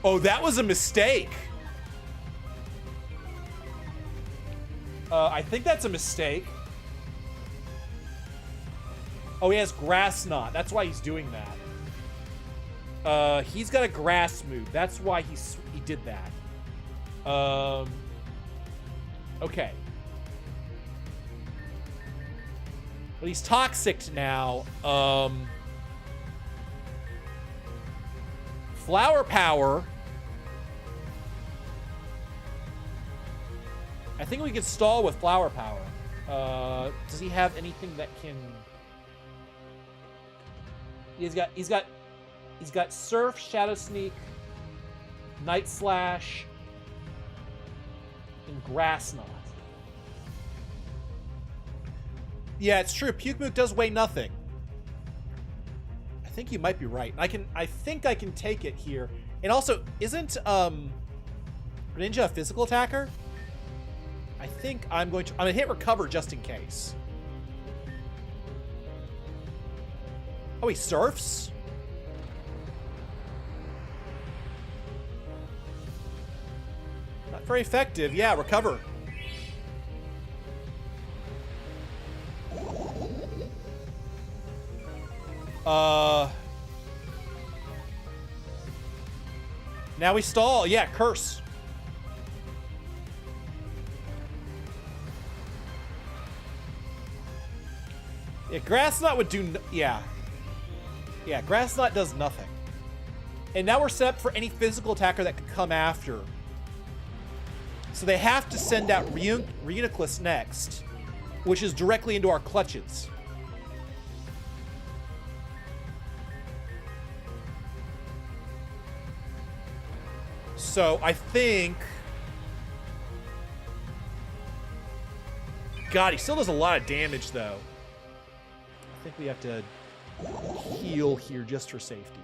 Speaker 2: Oh, that was a mistake. I think that's a mistake. Oh, he has Grass Knot. That's why he's doing that. He's got a grass move. That's why he did that. Okay. But he's toxic now. Flower Power. I think we can stall with Flower Power. Does he have anything that can... He's got Surf, Shadow Sneak, Night Slash, and Grass Knot. Yeah, it's true. Pukemook does weigh nothing. I think you might be right. I think I can take it here. And also, isn't Greninja a physical attacker? I think I'm gonna hit Recover just in case. Oh, he surfs? Not very effective. Yeah, Recover. Now we stall. Yeah, Curse. Yeah, Grass Knot would do... Yeah. Yeah, Grass Knot does nothing. And now we're set up for any physical attacker that could come after. So they have to send out Reuniclus next, which is directly into our clutches.
Speaker 1: So I think... God, he still does a lot of damage, though. I think we have to heal here just for safety.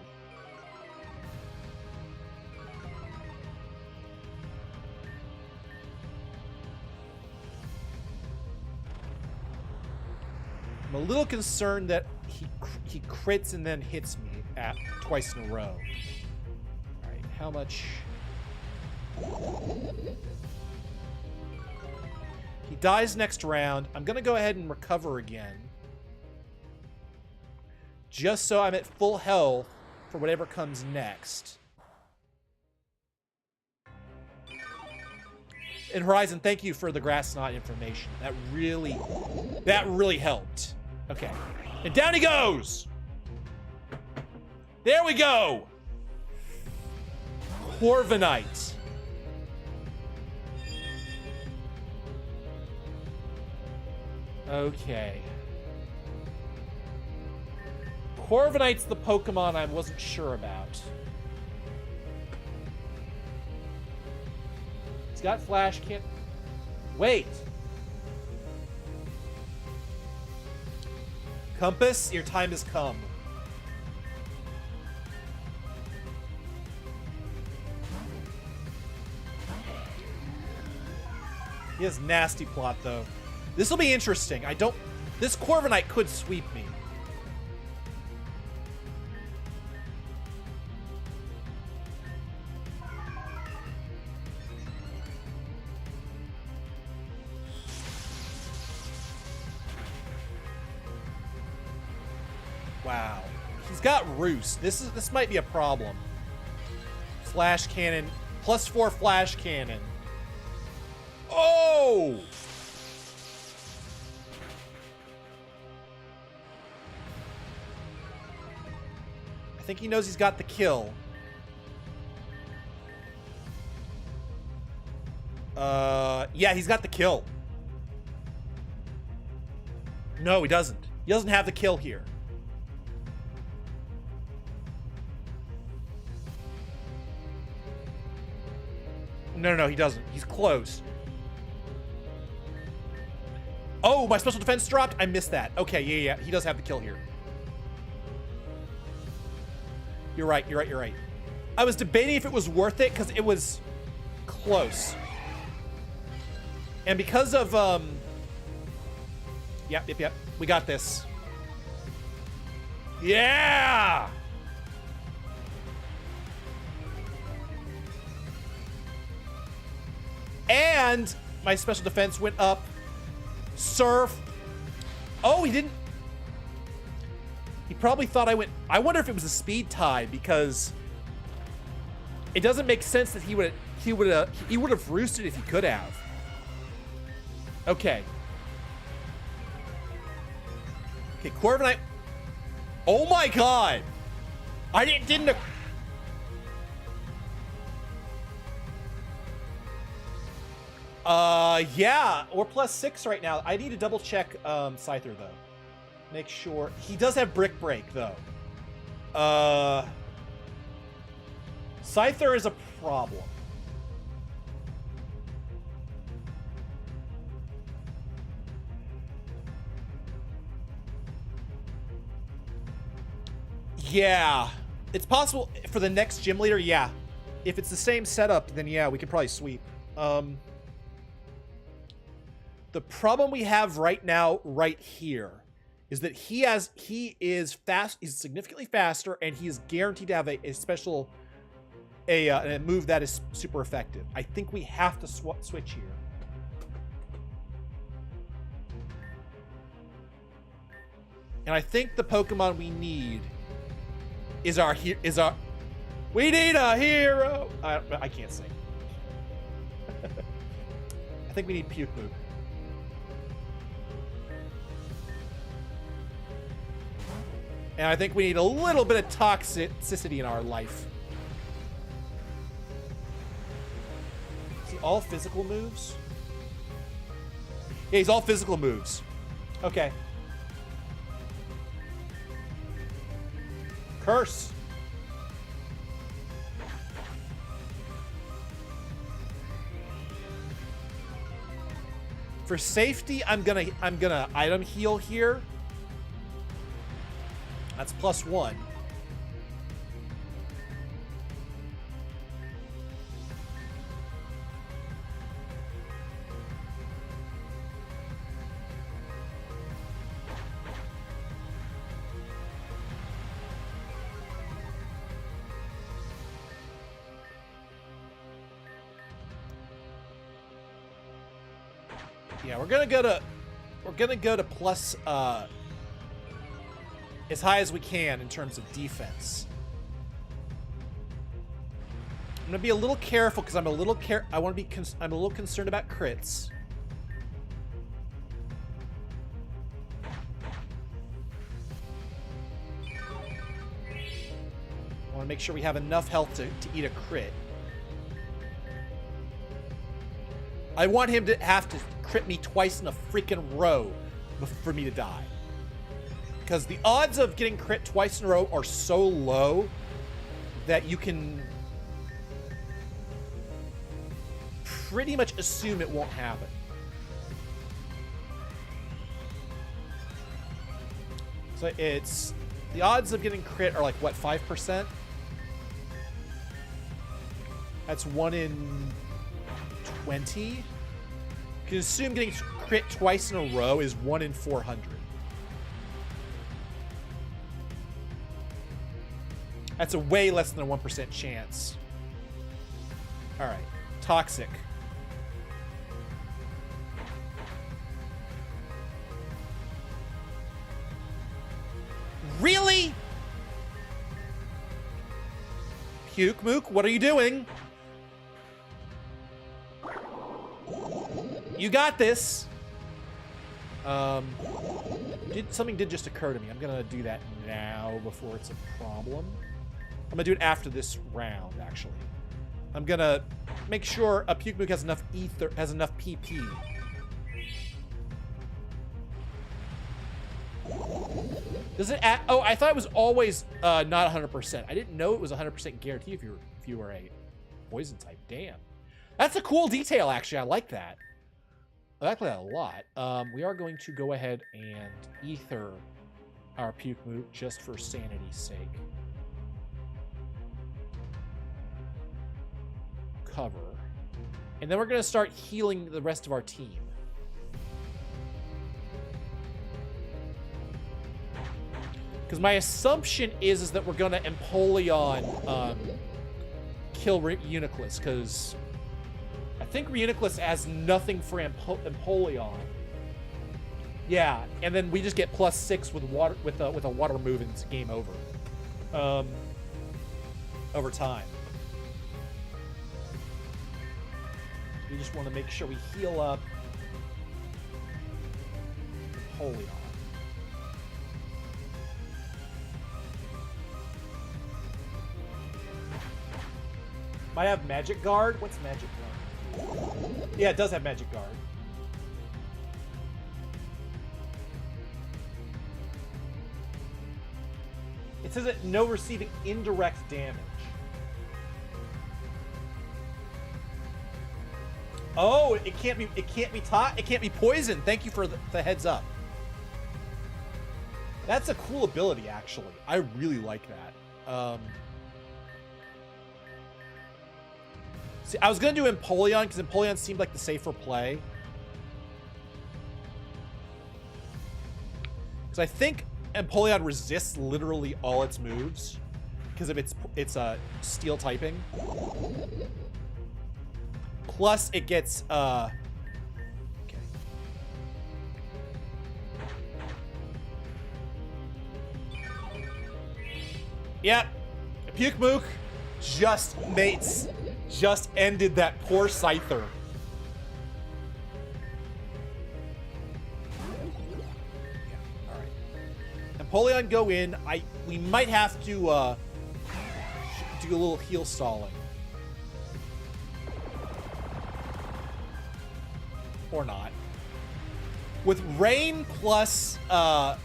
Speaker 1: I'm a little concerned that he crits and then hits me at twice in a row. All right, how much? He dies next round. I'm gonna go ahead and recover again, just so I'm at full health for whatever comes next. And Horizon, thank you for the grass knot information. That really helped. Okay. And down he goes! There we go! Corviknight. Okay. Corviknight's the Pokemon I wasn't sure about. He's got Flash, can't... Wait! Compass, your time has come. He has nasty plot, though. This will be interesting. This Corviknight could sweep me. Wow. He's got Roost. This might be a problem. Flash Cannon. +4 Flash Cannon. Oh! I think he knows he's got the kill. Yeah, he's got the kill. No, he doesn't. He doesn't have the kill here. No, he doesn't. He's close. Oh, my special defense dropped? I missed that. Okay, yeah. He does have the kill here. You're right. I was debating if it was worth it because it was close. And because of, Yep. We got this. Yeah! And my special defense went up. Surf. Oh, he didn't. He probably thought I went. I wonder if it was a speed tie because it doesn't make sense that he would have roosted if he could have. Okay. Okay, Corviknight. Oh my God! I didn't. Yeah, we're +6 right now. I need to double check Scyther though. Make sure he does have Brick Break though. Scyther is a problem. Yeah, it's possible for the next gym leader. Yeah, if it's the same setup, then yeah, we could probably sweep. The problem we have right now, right here, is that he is fast. He's significantly faster, and he is guaranteed to have a special, a move that is super effective. I think we have to switch here. And I think the Pokemon we need is our. We need a hero. I can't sing. I think we need Puke Move. And I think we need a little bit of toxicity in our life. Is he all physical moves? Yeah, he's all physical moves. Okay. For safety, I'm gonna item heal here. That's +1. Yeah, we're gonna go to plus as high as we can in terms of defense. I'm gonna be a little careful because I'm a little I'm a little concerned about crits. I want to make sure we have enough health to eat a crit. I want him to have to crit me twice in a freaking row for me to die. Because the odds of getting crit twice in a row are so low that you can pretty much assume it won't happen. So it's... the odds of getting crit are like, what, 5%? That's 1 in 20. You can assume getting crit twice in a row is 1 in 400. That's a way less than a 1% chance. All right, toxic. Really? Puke Mook, what are you doing? You got this. Something did just occur to me. I'm gonna do that now before it's a problem. I'm gonna do it after this round, actually. I'm gonna make sure a Puke Mook has enough ether, has enough PP. Does it add, oh, I thought it was always not 100%. I didn't know it was 100% guarantee if you were a poison type. Damn. That's a cool detail, actually. I like that. I like that a lot. We are going to go ahead and ether our Puke Mook just for sanity's sake. Cover. And then we're going to start healing the rest of our team. Because my assumption is that we're going to Empoleon kill Reuniclus, because I think Reuniclus has nothing for Empoleon. Yeah, and then we just get +6 with water with a water move, and it's game over. Over time. We just want to make sure we heal up Empoleon. Might have Magic Guard. What's Magic Guard? Yeah, it does have Magic Guard. It says that no receiving indirect damage. Oh, it can't be poison. Thank you for the heads up. That's a cool ability, actually. I really like that. See, I was gonna do Empoleon because Empoleon seemed like the safer play. Because I think Empoleon resists literally all its moves because of its steel typing. Plus, it gets okay. Yep, Puke Mook just ended that poor Scyther. Yeah, all right. Empoleon go in. We might have to do a little heal stalling. Or not. With Rain plus I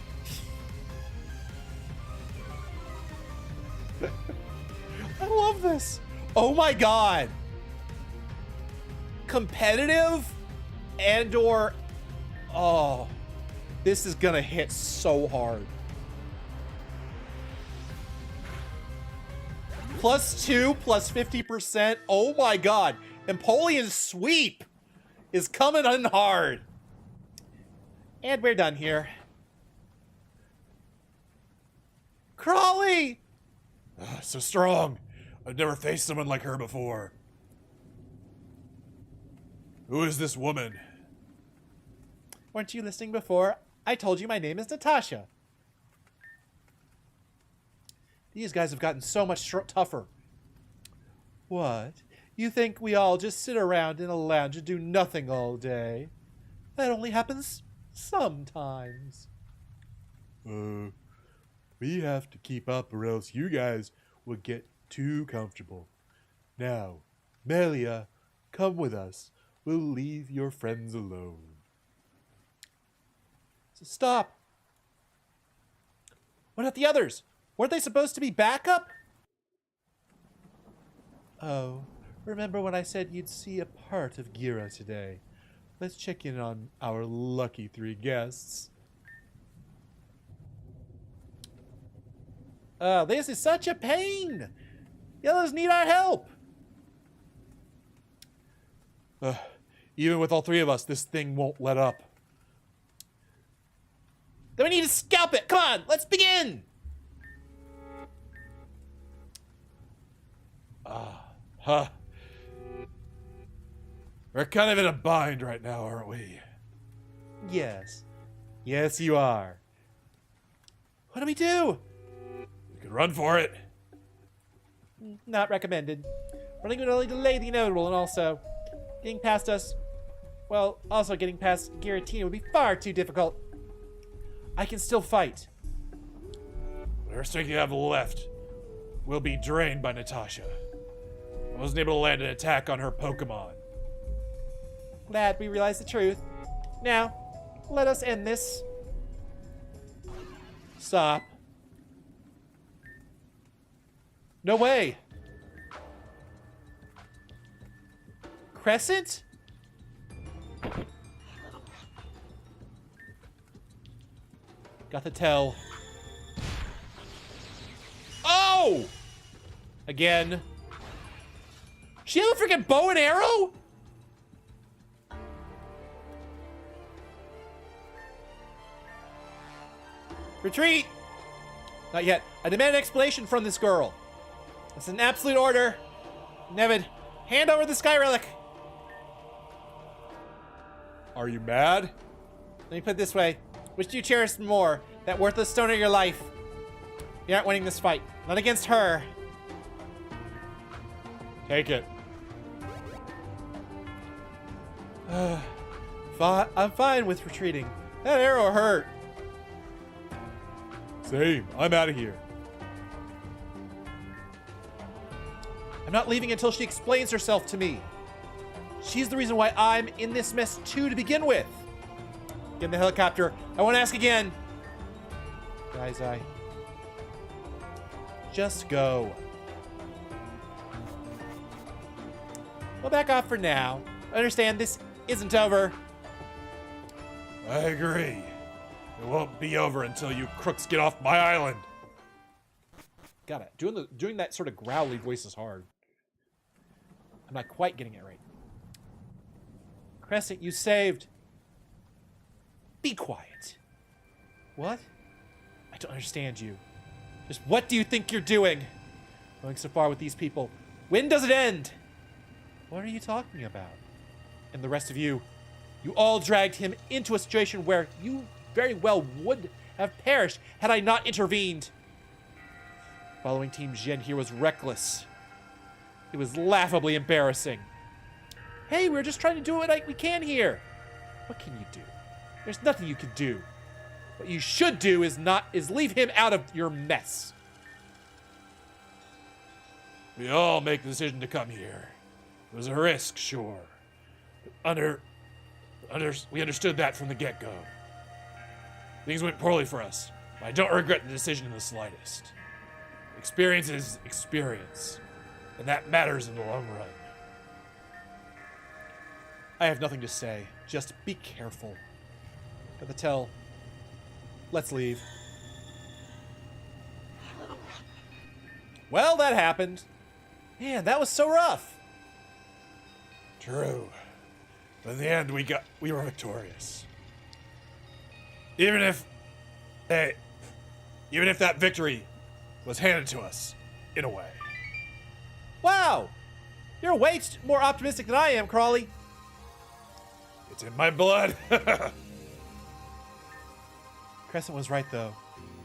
Speaker 1: love this. Oh my god. Competitive and or
Speaker 2: Oh, this is gonna hit so hard. +2, +50%. Oh my god. Empoleon's sweep is coming in hard. And we're done here. Crawley!
Speaker 3: So strong. I've never faced someone like her before. Who is this woman?
Speaker 2: Weren't you listening before? I told you my name is Natasha. These guys have gotten so much tougher. What? You think we all just sit around in a lounge and do nothing all day? That only happens sometimes.
Speaker 3: We have to keep up or else you guys will get too comfortable. Now, Melia, come with us. We'll leave your friends alone.
Speaker 2: So stop. What about the others? Weren't they supposed to be backup? Oh, remember when I said you'd see a part of Gira today? Let's check in on our lucky 3 guests. Oh, this is such a pain. Yellows need our help.
Speaker 3: Even with all 3 of us, this thing won't let up.
Speaker 2: Then we need to scalp it. Come on, let's begin.
Speaker 3: We're kind of in a bind right now, aren't we?
Speaker 2: Yes. Yes, you are. What do we do?
Speaker 3: We could run for it.
Speaker 2: Not recommended. Running would only delay the inevitable, and also getting past us, well, also getting past Giratina would be far too difficult. I can still fight.
Speaker 3: Whatever strength you have left will be drained by Natasha. I wasn't able to land an attack on her Pokémon.
Speaker 2: Glad we realized the truth. Now, let us end this. Stop. No way. Crescent? Got the tell. Oh! Again. She have a freaking bow and arrow? Retreat! Not yet. I demand an explanation from this girl. It's an absolute order. Nevid, hand over the Sky Relic.
Speaker 3: Are you mad?
Speaker 2: Let me put it this way. Which do you cherish more? That worthless stone of your life? You're not winning this fight. Not against her.
Speaker 3: Take it.
Speaker 2: I'm fine with retreating. That arrow hurt.
Speaker 3: Same. I'm out of here.
Speaker 2: I'm not leaving until she explains herself to me. She's the reason why I'm in this mess too to begin with. Get in the helicopter. I won't ask again. Guys, just go. We'll back off for now. I understand this isn't over.
Speaker 3: I agree. It won't be over until you crooks get off my island.
Speaker 2: Got it. Doing that sort of growly voice is hard. I'm not quite getting it right. Crescent, you saved. Be quiet. What? I don't understand you. Just what do you think you're doing? Going so far with these people. When does it end? What are you talking about? And the rest of you, you all dragged him into a situation where you very well would have perished had I not intervened. Following Team Gen here was reckless. It was laughably embarrassing. Hey, we're just trying to do what we can here. What can you do? There's nothing you can do. What you should do is leave him out of your mess.
Speaker 3: We all make the decision to come here. It was a risk, sure. But we understood that from the get-go. Things went poorly for us, but I don't regret the decision in the slightest. Experience is experience, and that matters in the long run.
Speaker 2: I have nothing to say. Just be careful.
Speaker 1: Got the tell. Let's leave. Well, that happened. Man, that was so rough.
Speaker 3: True. But in the end, we were victorious. Even if that victory was handed to us, in a way.
Speaker 1: Wow! You're way more optimistic than I am, Crawley.
Speaker 3: It's in my blood.
Speaker 1: Crescent was right, though.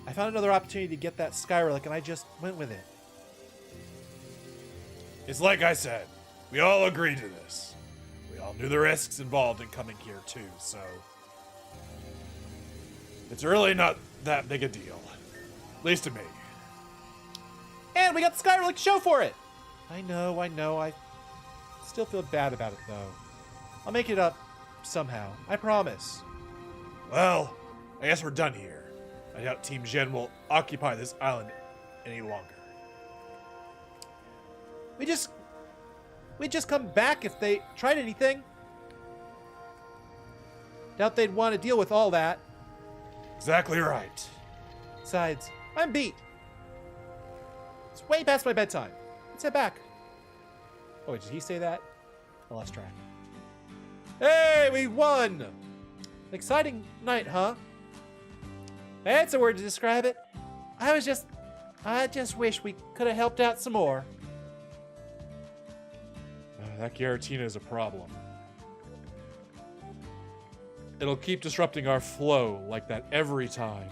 Speaker 1: I found another opportunity to get that Sky Relic, and I just went with it.
Speaker 3: It's like I said, we all agreed to this. We all knew the risks involved in coming here, too, so... It's really not that big a deal. At least to me.
Speaker 1: And we got the Sky Relic to show for it! I know. I still feel bad about it, though. I'll make it up somehow. I promise.
Speaker 3: Well, I guess we're done here. I doubt Team Gen will occupy this island any longer.
Speaker 1: We'd just come back if they tried anything. Doubt they'd want to deal with all that.
Speaker 3: Exactly right.
Speaker 1: Besides, I'm beat. It's way past my bedtime. Let's head back. Oh, wait, did he say that? I lost track. Hey, we won! An exciting night, huh? That's a word to describe it. I just wish we could have helped out some more.
Speaker 3: That Giratina is a problem. It'll keep disrupting our flow like that every time.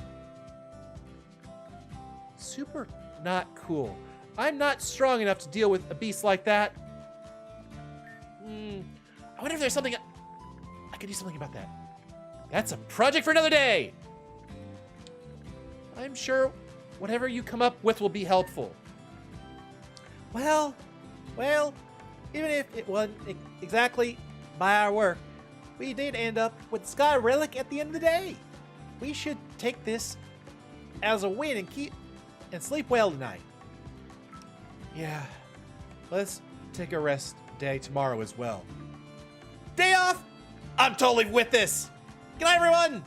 Speaker 1: Super not cool. I'm not strong enough to deal with a beast like that. I wonder if there's something I could do something about that. That's a project for another day. I'm sure whatever you come up with will be helpful. Well, even if it wasn't exactly by our work, we did end up with Sky Relic at the end of the day. We should take this as a win and sleep well tonight. Yeah, let's take a rest day tomorrow as well. Day off! I'm totally with this. Good night, everyone.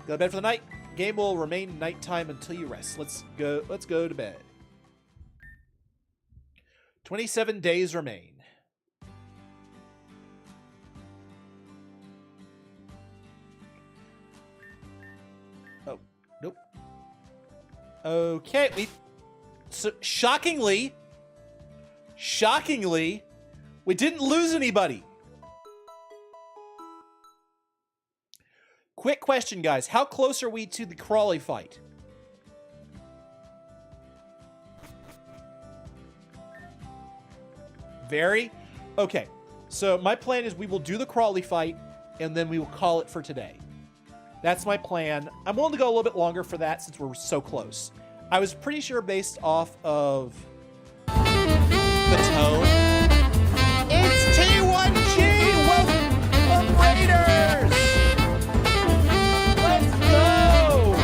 Speaker 1: Go to bed for the night. Game will remain nighttime until you rest. Let's go to bed. 27 days remain. Oh, nope. Okay, so shockingly, we didn't lose anybody. Quick question, guys. How close are we to the Crawley fight? Very? Okay. So my plan is we will do the Crawley fight, and then we will call it for today. That's my plan. I'm willing to go a little bit longer for that since we're so close. I was pretty sure based off of the tone. It's T1G! Welcome, Raiders! Let's go!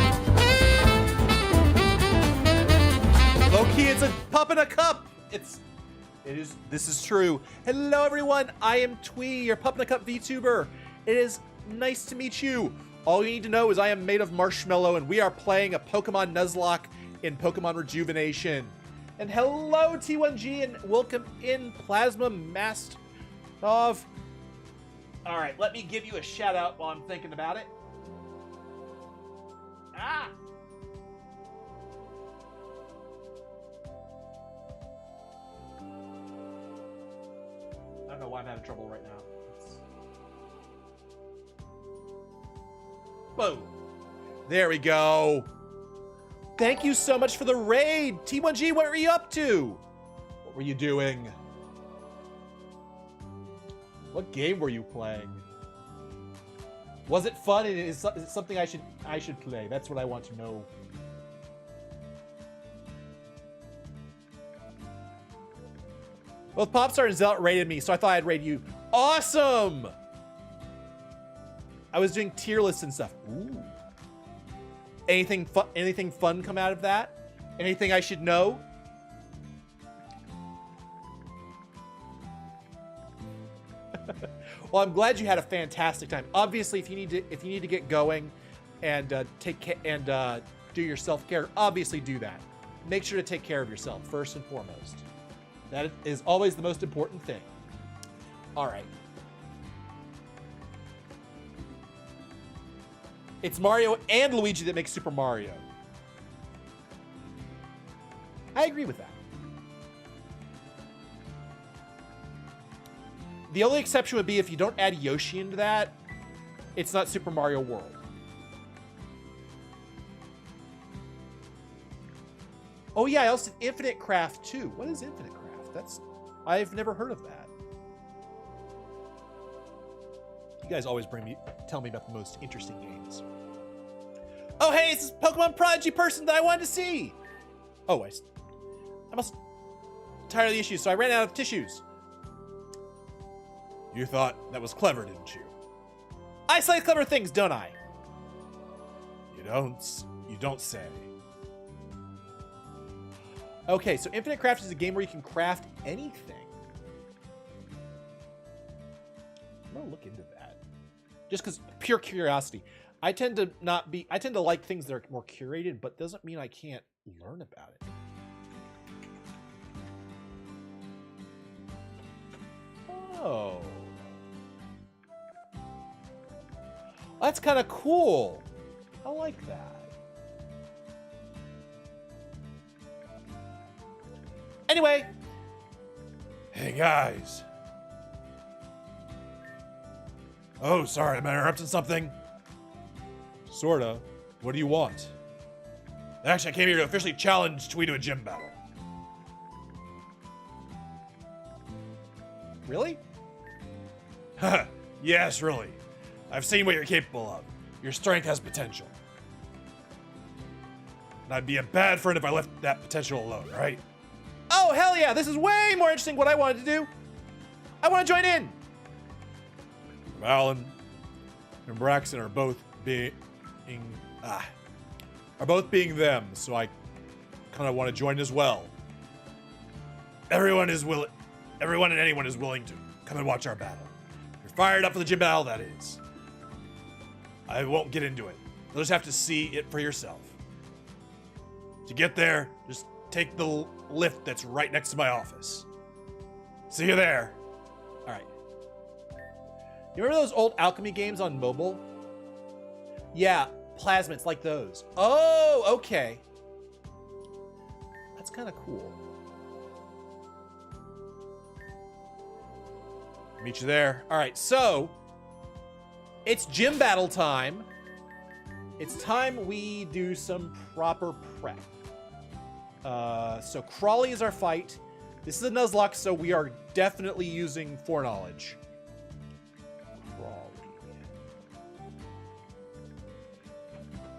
Speaker 1: Low-key, it's a pup in a cup! This is true. Hello, everyone. I am Twee, your pup in a cup VTuber. It is nice to meet you. All you need to know is I am made of marshmallow, and we are playing a Pokemon Nuzlocke in Pokemon Rejuvenation. And hello, T1G, and welcome in Plasma Mastov. All right, let me give you a shout out while I'm thinking about it. Ah! I don't know why I'm having trouble right now. Boom. There we go. Thank you so much for the raid. T1G, what were you up to? What were you doing? What game were you playing? Was it fun? And is it something I should play? That's what I want to know. Well, Popstar and Zealot raided me, so I thought I'd raid you. Awesome! I was doing tier lists and stuff. Ooh. Anything fun come out of that? Anything I should know?
Speaker 2: Well, I'm glad you had a fantastic time. Obviously, if you need to get going and do your self-care, obviously do that. Make sure to take care of yourself first and foremost. That is always the most important thing. All right. It's Mario and Luigi that make Super Mario. I agree with that. The only exception would be if you don't add Yoshi into that, it's not Super Mario World. Oh yeah, I also did Infinite Craft too. What is Infinite Craft? I've never heard of that. You guys always tell me about the most interesting games. Oh hey, it's this Pokemon Prodigy person that I wanted to see. Oh, I must tired of the issues, so I ran out of tissues.
Speaker 3: You thought that was clever, didn't you?
Speaker 2: I say clever things, don't I?
Speaker 3: You don't say.
Speaker 2: Okay, so Infinite Craft is a game where you can craft anything. I'm gonna look into that. Just because pure curiosity. I tend to like things that are more curated, but doesn't mean I can't learn about it. Oh. That's kind of cool. I like that. Anyway.
Speaker 3: Hey, guys. Oh, sorry, am I interrupting something?
Speaker 1: Sorta. What do you want?
Speaker 3: Actually, I came here to officially challenge Twee to a gym battle.
Speaker 2: Really?
Speaker 3: Yes, really. I've seen what you're capable of. Your strength has potential. And I'd be a bad friend if I left that potential alone, right?
Speaker 2: Oh, hell yeah. This is way more interesting than what I wanted to do. I want to join in.
Speaker 3: Alan and Braxton are both being them, so I kind of want to join as well. Everyone and anyone is willing to come and watch our battle. You're fired up for the gym battle, that is. I won't get into it. You'll just have to see it for yourself. To get there, just take the lift that's right next to my office. See you there.
Speaker 2: All right. You remember those old alchemy games on mobile? Yeah, plasmids like those. Oh, okay. That's kind of cool.
Speaker 3: Meet you there.
Speaker 2: All right, so it's gym battle time. It's time we do some proper prep. So Crawley is our fight. This is a Nuzlocke, so we are definitely using foreknowledge. Crawley.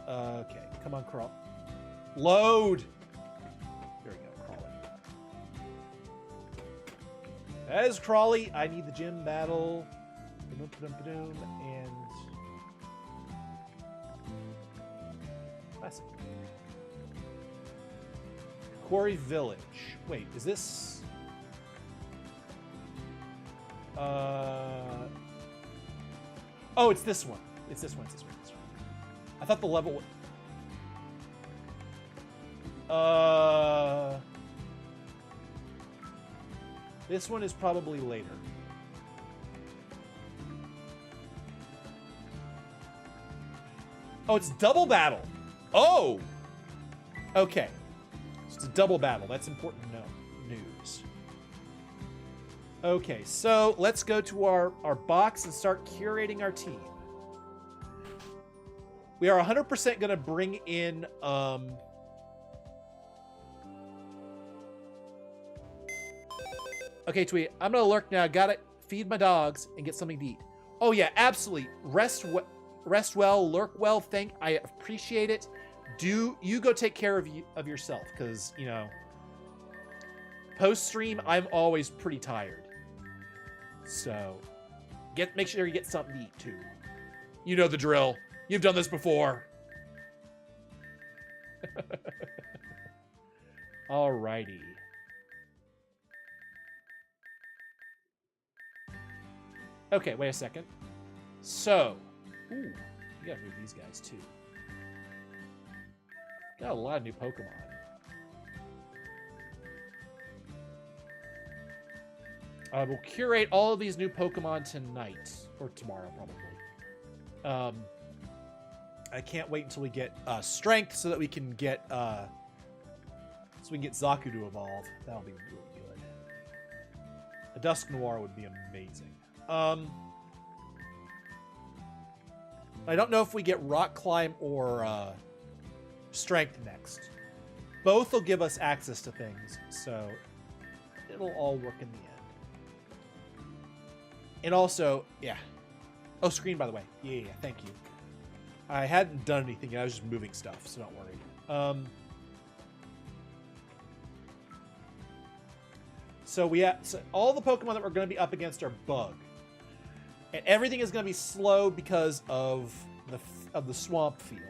Speaker 2: Okay, come on, Crawl. Load. There we go, Crawley. That is Crawley. I need the gym battle. And classic. Quarry Village. Wait, is this? Oh, it's this one. It's this one. It's this one. It's this one. I thought the level. This one is probably later. Oh, it's double battle. Oh. Okay. It's a double battle. That's important to know. News. Okay, so let's go to our box and start curating our team. We are 100% going to bring in... Okay, Tweet, I'm going to lurk now. Got to feed my dogs and get something to eat. Oh, yeah, absolutely. Rest well, lurk well. I appreciate it. You go take care of yourself, because, you know, post-stream, I'm always pretty tired. So, make sure you get something to eat, too. You know the drill. You've done this before. Alrighty. Okay, wait a second. So, ooh, you gotta move these guys too. Got a lot of new Pokemon. I will curate all of these new Pokemon tonight or tomorrow, probably.
Speaker 1: I can't wait until we get strength so that we can get Zaku to evolve. That'll be really good. A Dusk Noir would be amazing. I don't know if we get Rock Climb or Strength next. Both will give us access to things, so it'll all work in the end. And also, yeah. Oh, screen, by the way. Yeah, thank you. I hadn't done anything yet. I was just moving stuff, so don't worry. So all the Pokemon that we're going to be up against are Bug. And everything is going to be slow because of the swamp field.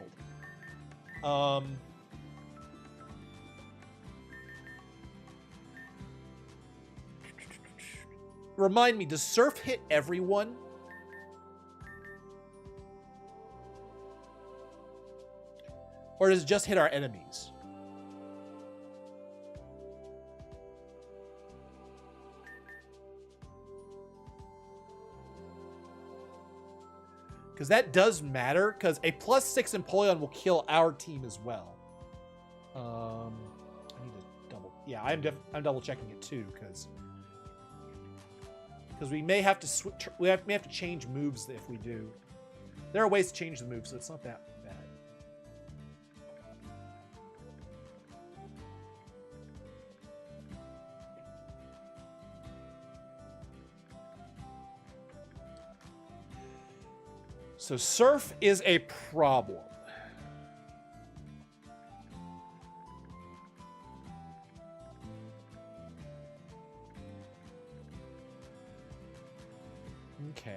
Speaker 1: Remind me, does Surf hit everyone? Or does it just hit our enemies? Because that does matter, because a +6 Empoleon will kill our team as well. I need to double... Yeah, I'm double checking it too, because we may have to may have to change moves if we do. There are ways to change the moves, so it's not that bad. So Surf is a problem. Okay.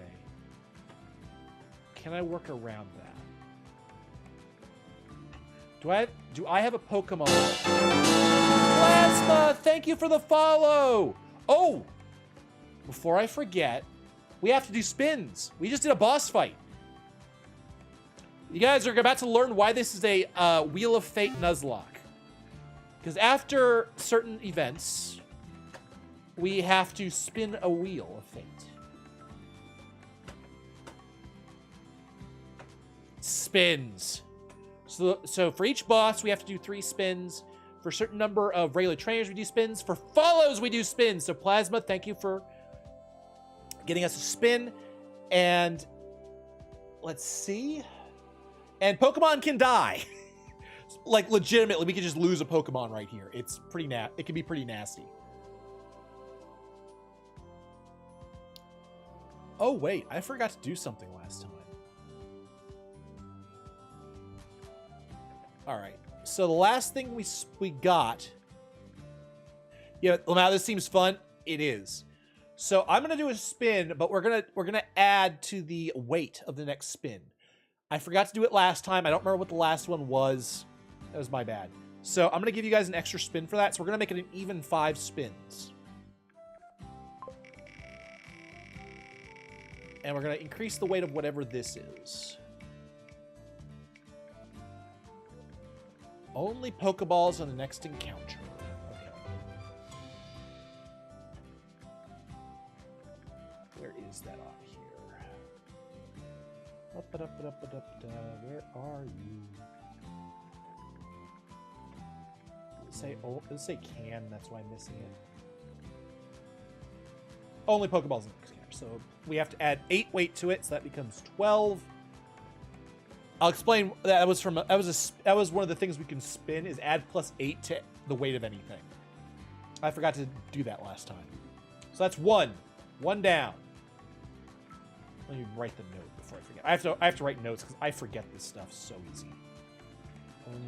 Speaker 1: Can I work around that? Do I have a Pokemon? Plasma, thank you for the follow. Oh, before I forget, we have to do spins. We just did a boss fight. You guys are about to learn why this is a Wheel of Fate Nuzlocke. Because after certain events, we have to spin a Wheel of Fate. Spins. So for each boss, we have to do 3 spins. For a certain number of regular trainers, we do spins. For follows, we do spins. So Plasma, thank you for getting us a spin. And let's see. And Pokemon can die. Like, legitimately, we could just lose a Pokemon right here. It's pretty it can be pretty nasty. Oh, wait. I forgot to do something last time. All right. So the last thing we got... Yeah, well, now this seems fun. It is. So I'm going to do a spin, but we're gonna add to the weight of the next spin. I forgot to do it last time. I don't remember what the last one was. That was my bad. So I'm going to give you guys an extra spin for that. So we're going to make it an even 5 spins. And we're going to increase the weight of whatever this is. Only Pokeballs on the next encounter. Okay. Where is that on here? Where are you? Does it say can? That's why I'm missing it. Only Pokeballs in the next encounter. So we have to add 8 weight to it, so that becomes 12. I'll explain. That was one of the things we can spin is add +8 to the weight of anything. I forgot to do that last time. So that's 1. 1 down. Let me write the note before I forget. I have to write notes because I forget this stuff so easy.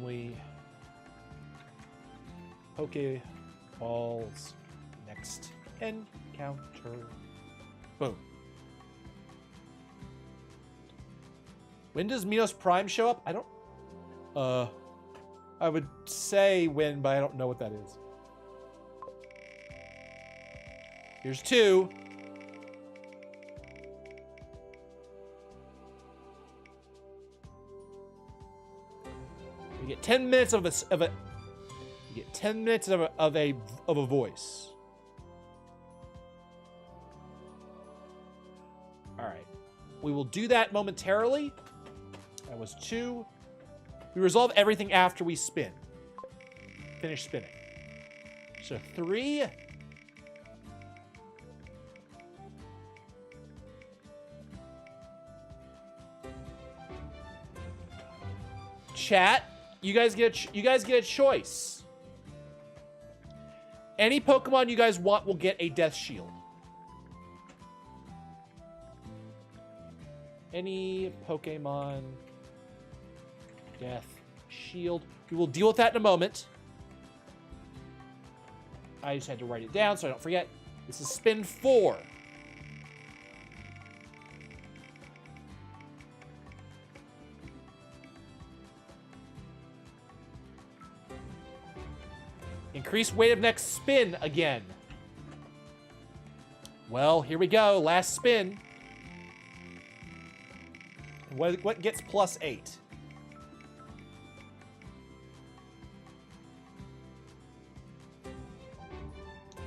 Speaker 1: Only Pokeballs next encounter. Boom. When does Minos Prime show up? I don't... I would say when, but I don't know what that is. Here's 2.
Speaker 2: You get 10 minutes of a you get 10 minutes of a voice. All right. We will do that momentarily. That was 2. We resolve everything after we spin. Finish spinning. So 3. Chat, you guys get a choice. Any Pokemon you guys want will get a Death Shield. Any Pokemon Death Shield. We will deal with that in a moment. I just had to write it down so I don't forget. This is spin 4. Increased weight of next spin again. Well, here we go. Last spin.
Speaker 1: What gets +8?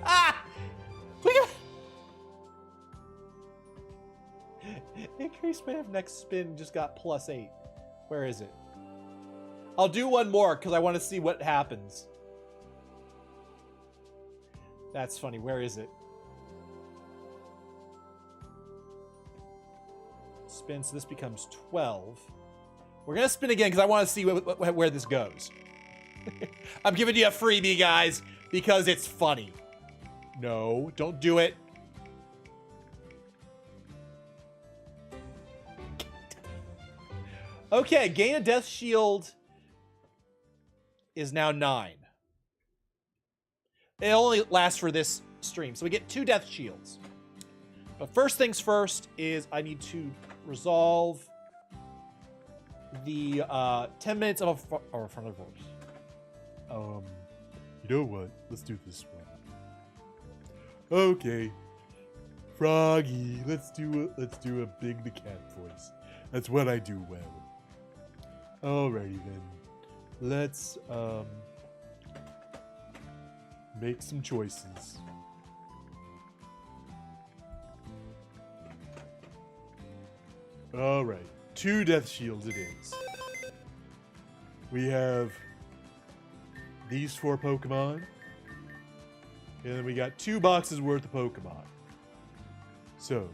Speaker 2: Ah!
Speaker 1: Increased weight of next spin just got +8. Where is it? I'll do one more because I want to see what happens. That's funny. Where is it? Spin, so this becomes 12. We're going to spin again because I want to see where this goes. I'm giving you a freebie, guys, because it's funny. No, don't do it. Okay, gain a death shield is now 9. It only lasts for this stream, so we get 2 death shields. But first things first is I need to resolve the 10 minutes of a front of voice.
Speaker 3: You know what? Let's do this one. Okay. Froggy, let's do a big the cat voice. That's what I do well. Alrighty then. Let's make some choices. Alright. 2 death shields it is. We have these 4 Pokemon. And then we got 2 boxes worth of Pokemon. So.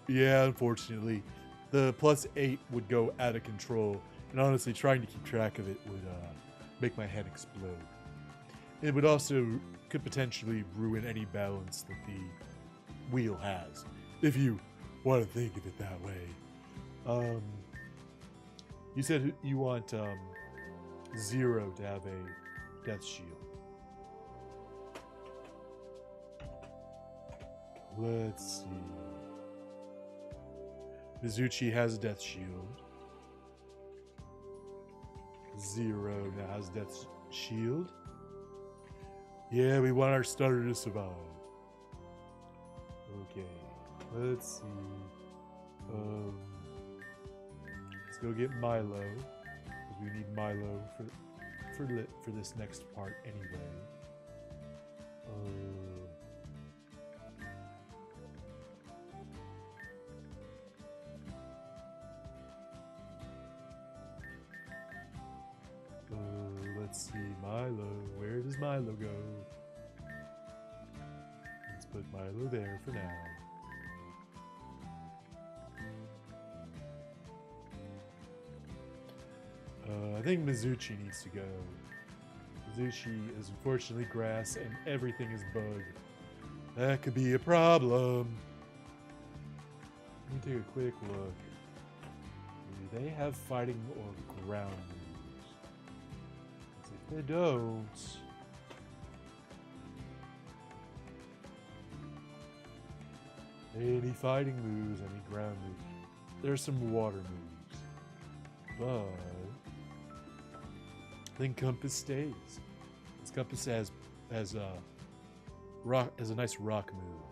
Speaker 3: Yeah, unfortunately. The +8 would go out of control. And honestly, trying to keep track of it would make my head explode. It would also could potentially ruin any balance that the wheel has, if you want to think of it that way. You said you want 0 to have a death shield. Let's see. Mizuchi has a death shield. 0 now has death shield. Yeah, we want our starter to survive. Okay, let's see. Let's go get Milo, because we need Milo for this next part anyway. Let's see, Milo. Where does Milo go? Let's put Milo there for now. I think Mizuchi needs to go. Mizuchi is unfortunately grass and everything is bug. That could be a problem. Let me take a quick look. Do they have fighting or ground moves? If they don't... Any fighting moves, any ground moves. There's some water moves. But... I think Compass stays. This Compass has a nice rock move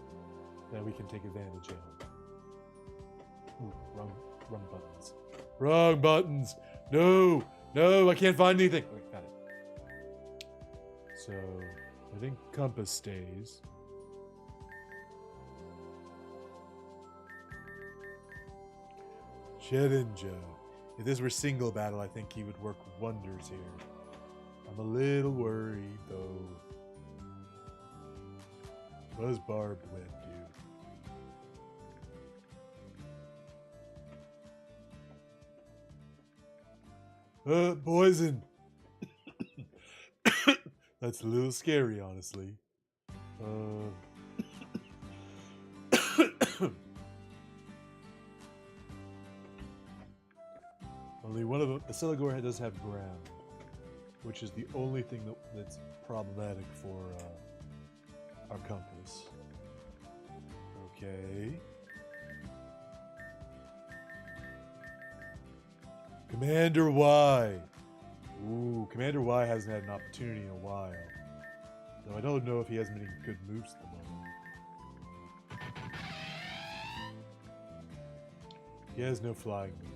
Speaker 3: that we can take advantage of.
Speaker 2: Ooh, wrong buttons. Wrong buttons. No, no, I can't find anything. Okay, got it. So I think compass stays. Shedinja. If this were single battle, I think he would work wonders here. I'm a little worried, though. What does barbed web do? Poison! That's a little scary, honestly. Only one of them, the Siligor does have ground, which is the only thing that's problematic for our compass. Okay. Commander Y. Ooh, Commander Y hasn't had an opportunity in a while. Though I don't know if he has many good moves at the moment. He has no flying moves.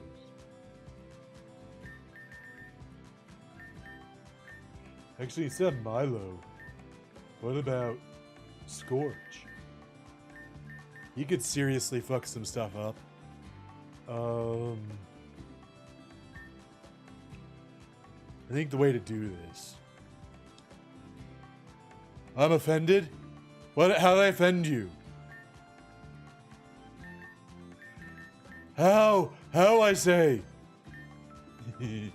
Speaker 2: Actually, instead of Milo, what about Scorch? He could seriously fuck some stuff up. I think the way to do this. I'm offended? How did I offend you? How? How, I say? Yes.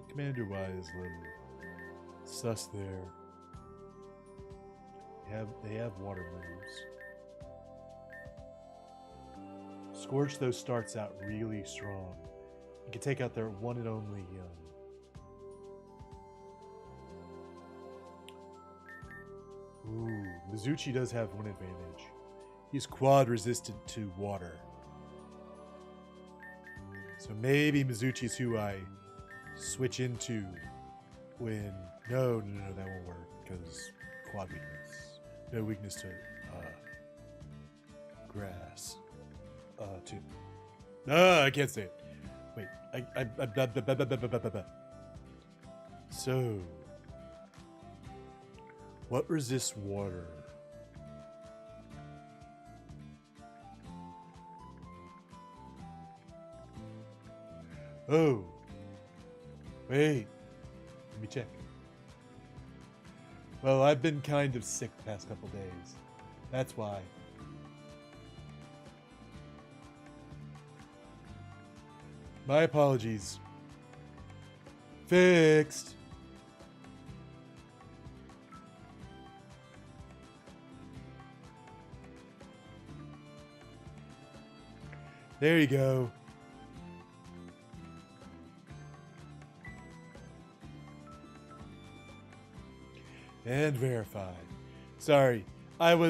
Speaker 2: Commander Y is a little sus there. They have water moves. Scorch, though, starts out really strong. You can take out their one and only Ooh, Mizuchi does have one advantage. He's quad resistant to water. So maybe Mizuchi's who I switch into when... No, that won't work, because quad weakness. No weakness to grass. No, I can't say it. Wait, So, what resists water? Oh, wait, let me check. Well, I've been kind of sick the past couple days. That's why. My apologies. Fixed. There you go. And verified. Sorry, I've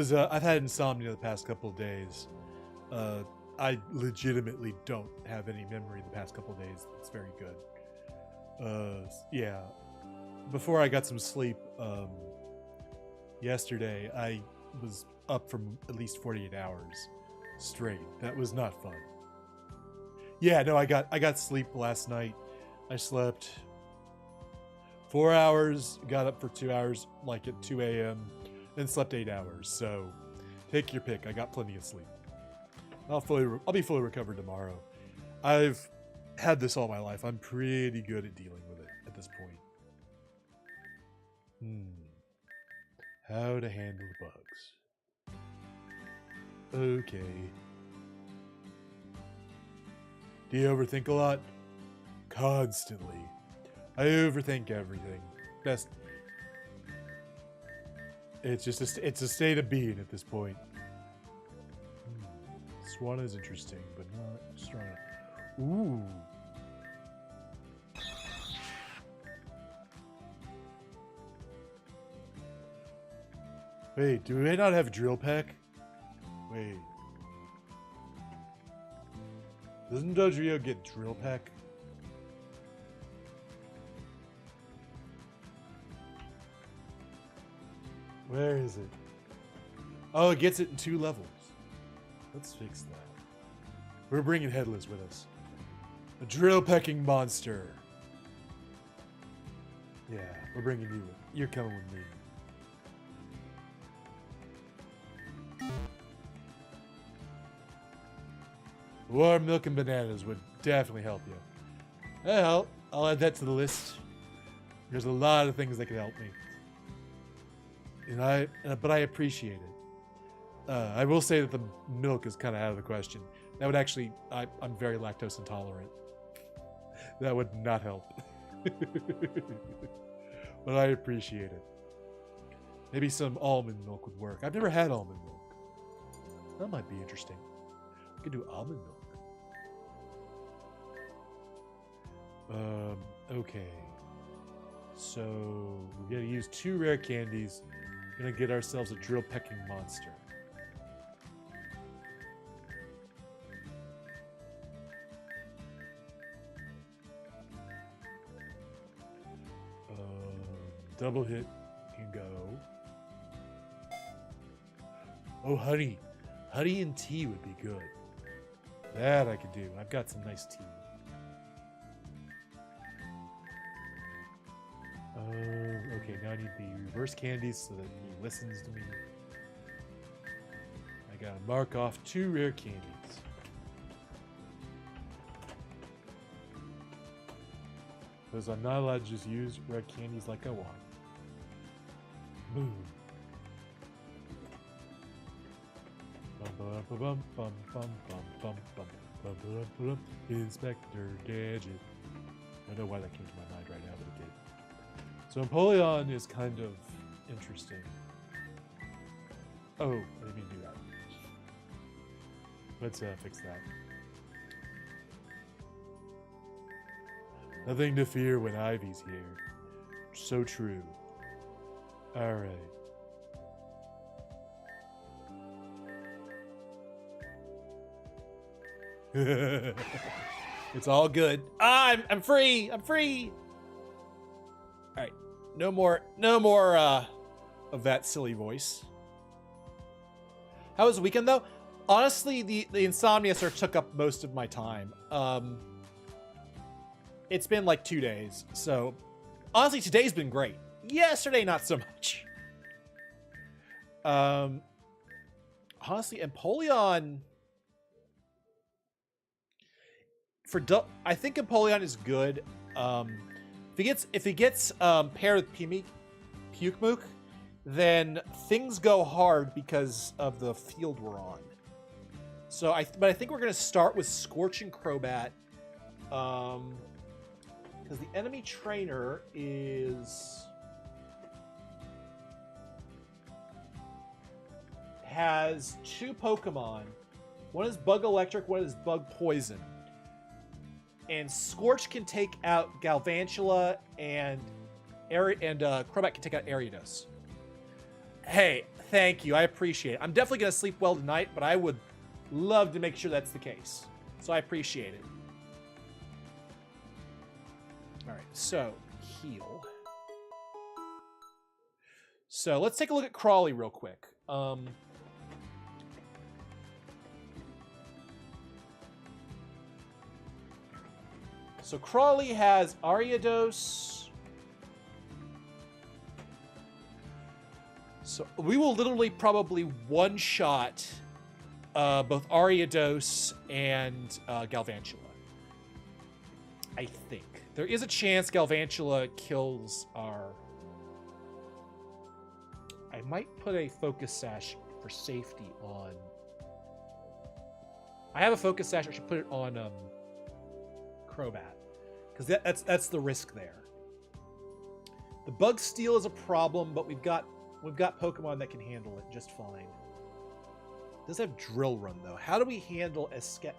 Speaker 2: had insomnia the past couple of days. I legitimately don't have any memory the past couple of days. It's very good. Yeah. Before I got some sleep, yesterday, I was up for at least 48 hours straight. That was not fun. Yeah, no, I got sleep last night. I slept 4 hours, got up for 2 hours, like at 2 a.m., then slept 8 hours. So, take your pick. I got plenty of sleep. I'll be fully recovered tomorrow. I've had this all my life. I'm pretty good at dealing with it at this point. How to handle the bugs. Okay. Do you overthink a lot? Constantly. I overthink everything. It's just it's a state of being at this point. Swan is interesting, but not strong enough. Ooh. Wait, do we not have drill peck? Wait. Doesn't Dodrio get drill peck? Where is it?
Speaker 3: Oh, it gets it in 2 levels. Let's fix that. We're bringing Headless with us. A drill-pecking monster. Yeah, we're bringing you. You're coming with me. Warm milk and bananas would definitely help you. Well, I'll add that to the list. There's a lot of things that could help me. And but I appreciate it. I will say that the milk is kind of out of the question. That would actually, I'm very lactose intolerant. That would not help. But I appreciate it. Maybe some almond milk would work. I've never had almond milk. That might be interesting. We could do almond milk. Okay. So, we're gonna use 2 rare candies. We're gonna get ourselves a drill-pecking monster. Double hit can go. Oh, honey. Honey and tea would be good. That I could do. I've got some nice tea. Okay, now I need the reverse candies so that he listens to me. I gotta mark off 2 rare candies. Because I'm not allowed to just use red candies like I want. Boom. Bum bum bum bum bum bum bum bum bum. Inspector Gadget. I don't know why that came to my mind right now, but it did. So Empoleon is kind of interesting. Oh, I didn't mean to do that. Let's fix that. Nothing to fear when Ivy's here. So true. Alright.
Speaker 1: It's all good. I'm free. I'm free. All right. No more of that silly voice. How was the weekend though? Honestly, the insomnia sort of took up most of my time. It's been like 2 days. So honestly, today's been great. Yesterday, not so much. Honestly, Empoleon I think Empoleon is good. If he gets paired with Pukemook, then things go hard because of the field we're on. So but I think we're gonna start with Scorch and Crobat, because the enemy trainer has 2 Pokemon. One is Bug Electric, one is Bug Poison. And Scorch can take out Galvantula, and Crobat can take out Ariados. Hey, thank you. I appreciate it. I'm definitely going to sleep well tonight, but I would love to make sure that's the case. So I appreciate it. All right, so heal. So let's take a look at Crawley real quick. So Crawley has Ariados. So we will literally probably one-shot both Ariados and Galvantula. I think. There is a chance Galvantula kills our... I might put a Focus Sash for safety on... I have a Focus Sash. I should put it on Crobat. Because that's the risk there. The Bug Steel is a problem, but we've got Pokemon that can handle it just fine. It does have Drill Run though. How do we handle Escavalier?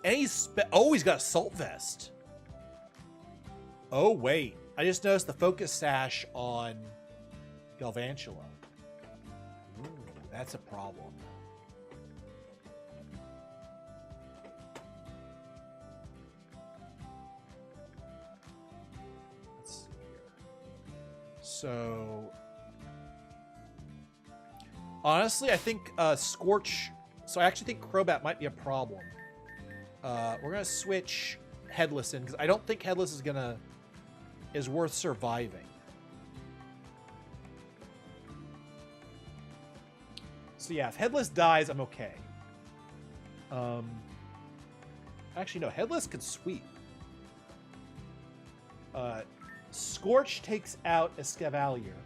Speaker 1: And he's got Assault Vest. Oh wait, I just noticed the Focus Sash on Galvantula. Ooh, that's a problem. So honestly, I think Scorch. So I actually think Crobat might be a problem. We're gonna switch Headless in because I don't think Headless is worth surviving. So yeah, if Headless dies, I'm okay. Actually, no, Headless could sweep. Scorch takes out Escavalier.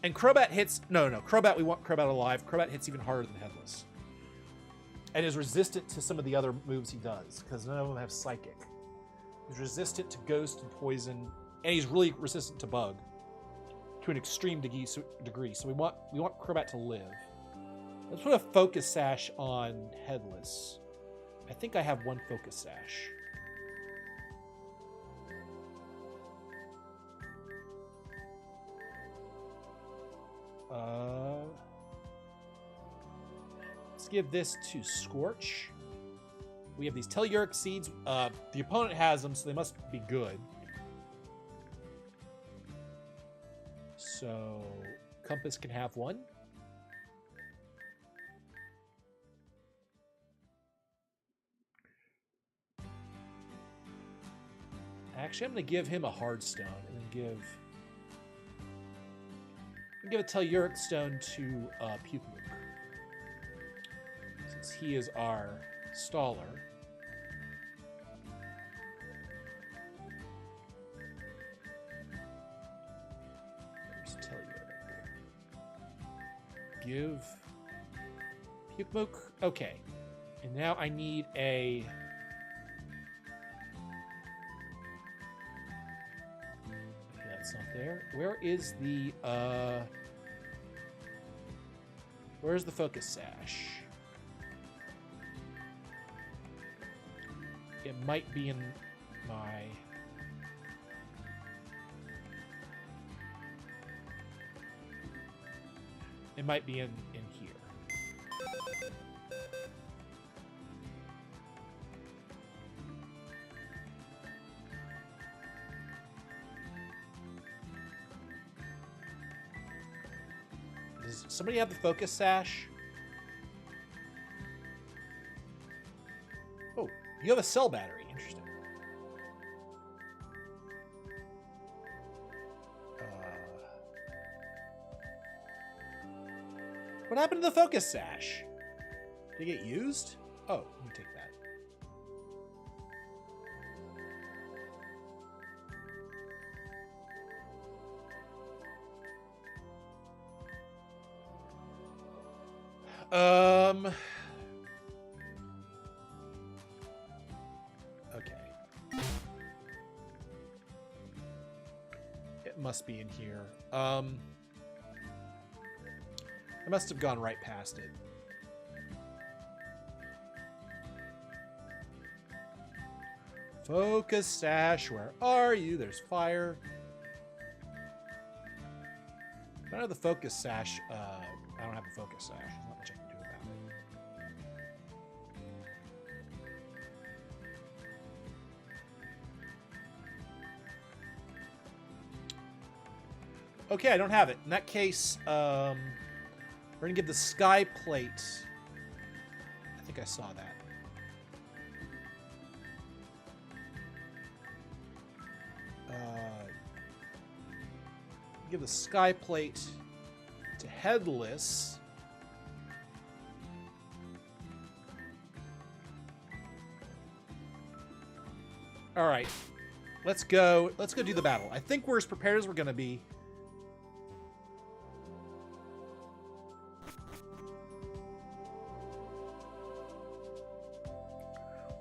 Speaker 1: And Crobat hits... No, Crobat, we want Crobat alive. Crobat hits even harder than Headless. And is resistant to some of the other moves he does, because none of them have Psychic. He's resistant to Ghost and Poison, and he's really resistant to Bug. To an extreme degree, so we want Crobat to live. Let's put a Focus Sash on Headless. I think I have one Focus Sash. Let's give this to Scorch. We have these Telluric Seeds. The opponent has them, so they must be good. So Compass can have one. Actually, I'm going to give him a Hard Stone and then give a Telluric Stone to Pukemook. Since he is our staller. There's Telluric. Give Pukemook. Okay. And now I need a... Okay, that's not there. Where is the... Where's the Focus Sash? It might be in my... It might be in here. Does somebody have the Focus Sash? Oh, you have a cell battery. Interesting. What happened to the Focus Sash? Did it get used? Oh, let me take that. Okay. It must be in here. I must have gone right past it. Focus Sash, where are you? There's fire. I don't have the Focus Sash. I don't have the Focus Sash. There's not much I can do about it. Okay, I don't have it. In that case, we're gonna give the Sky Plate. I think I saw that. Give the Sky Plate to Headless. All right, let's go. Let's go do the battle. I think we're as prepared as we're gonna be.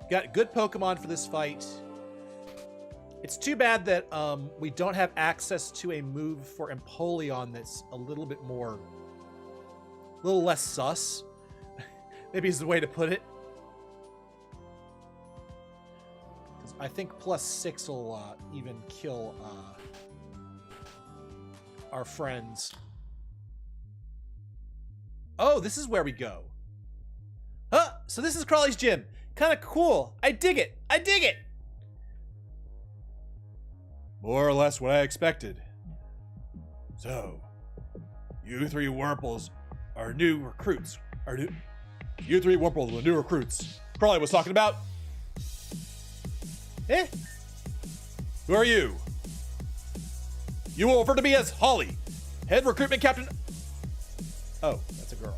Speaker 1: Got good Pokemon for this fight. It's too bad that we don't have access to a move for Empoleon that's a little bit more, a little less sus. Maybe is the way to put it. 'Cause I think +6 will even kill our friends. Oh, this is where we go. Huh? So this is Crawley's gym. Kind of cool. I dig it. I dig it.
Speaker 3: More or less what I expected. So, you three Wurples are new recruits. You three Wurples were new recruits. Crawley was talking about.
Speaker 1: Eh?
Speaker 3: Who are you? You will refer to me as Holly, head recruitment captain.
Speaker 1: Oh, that's a girl.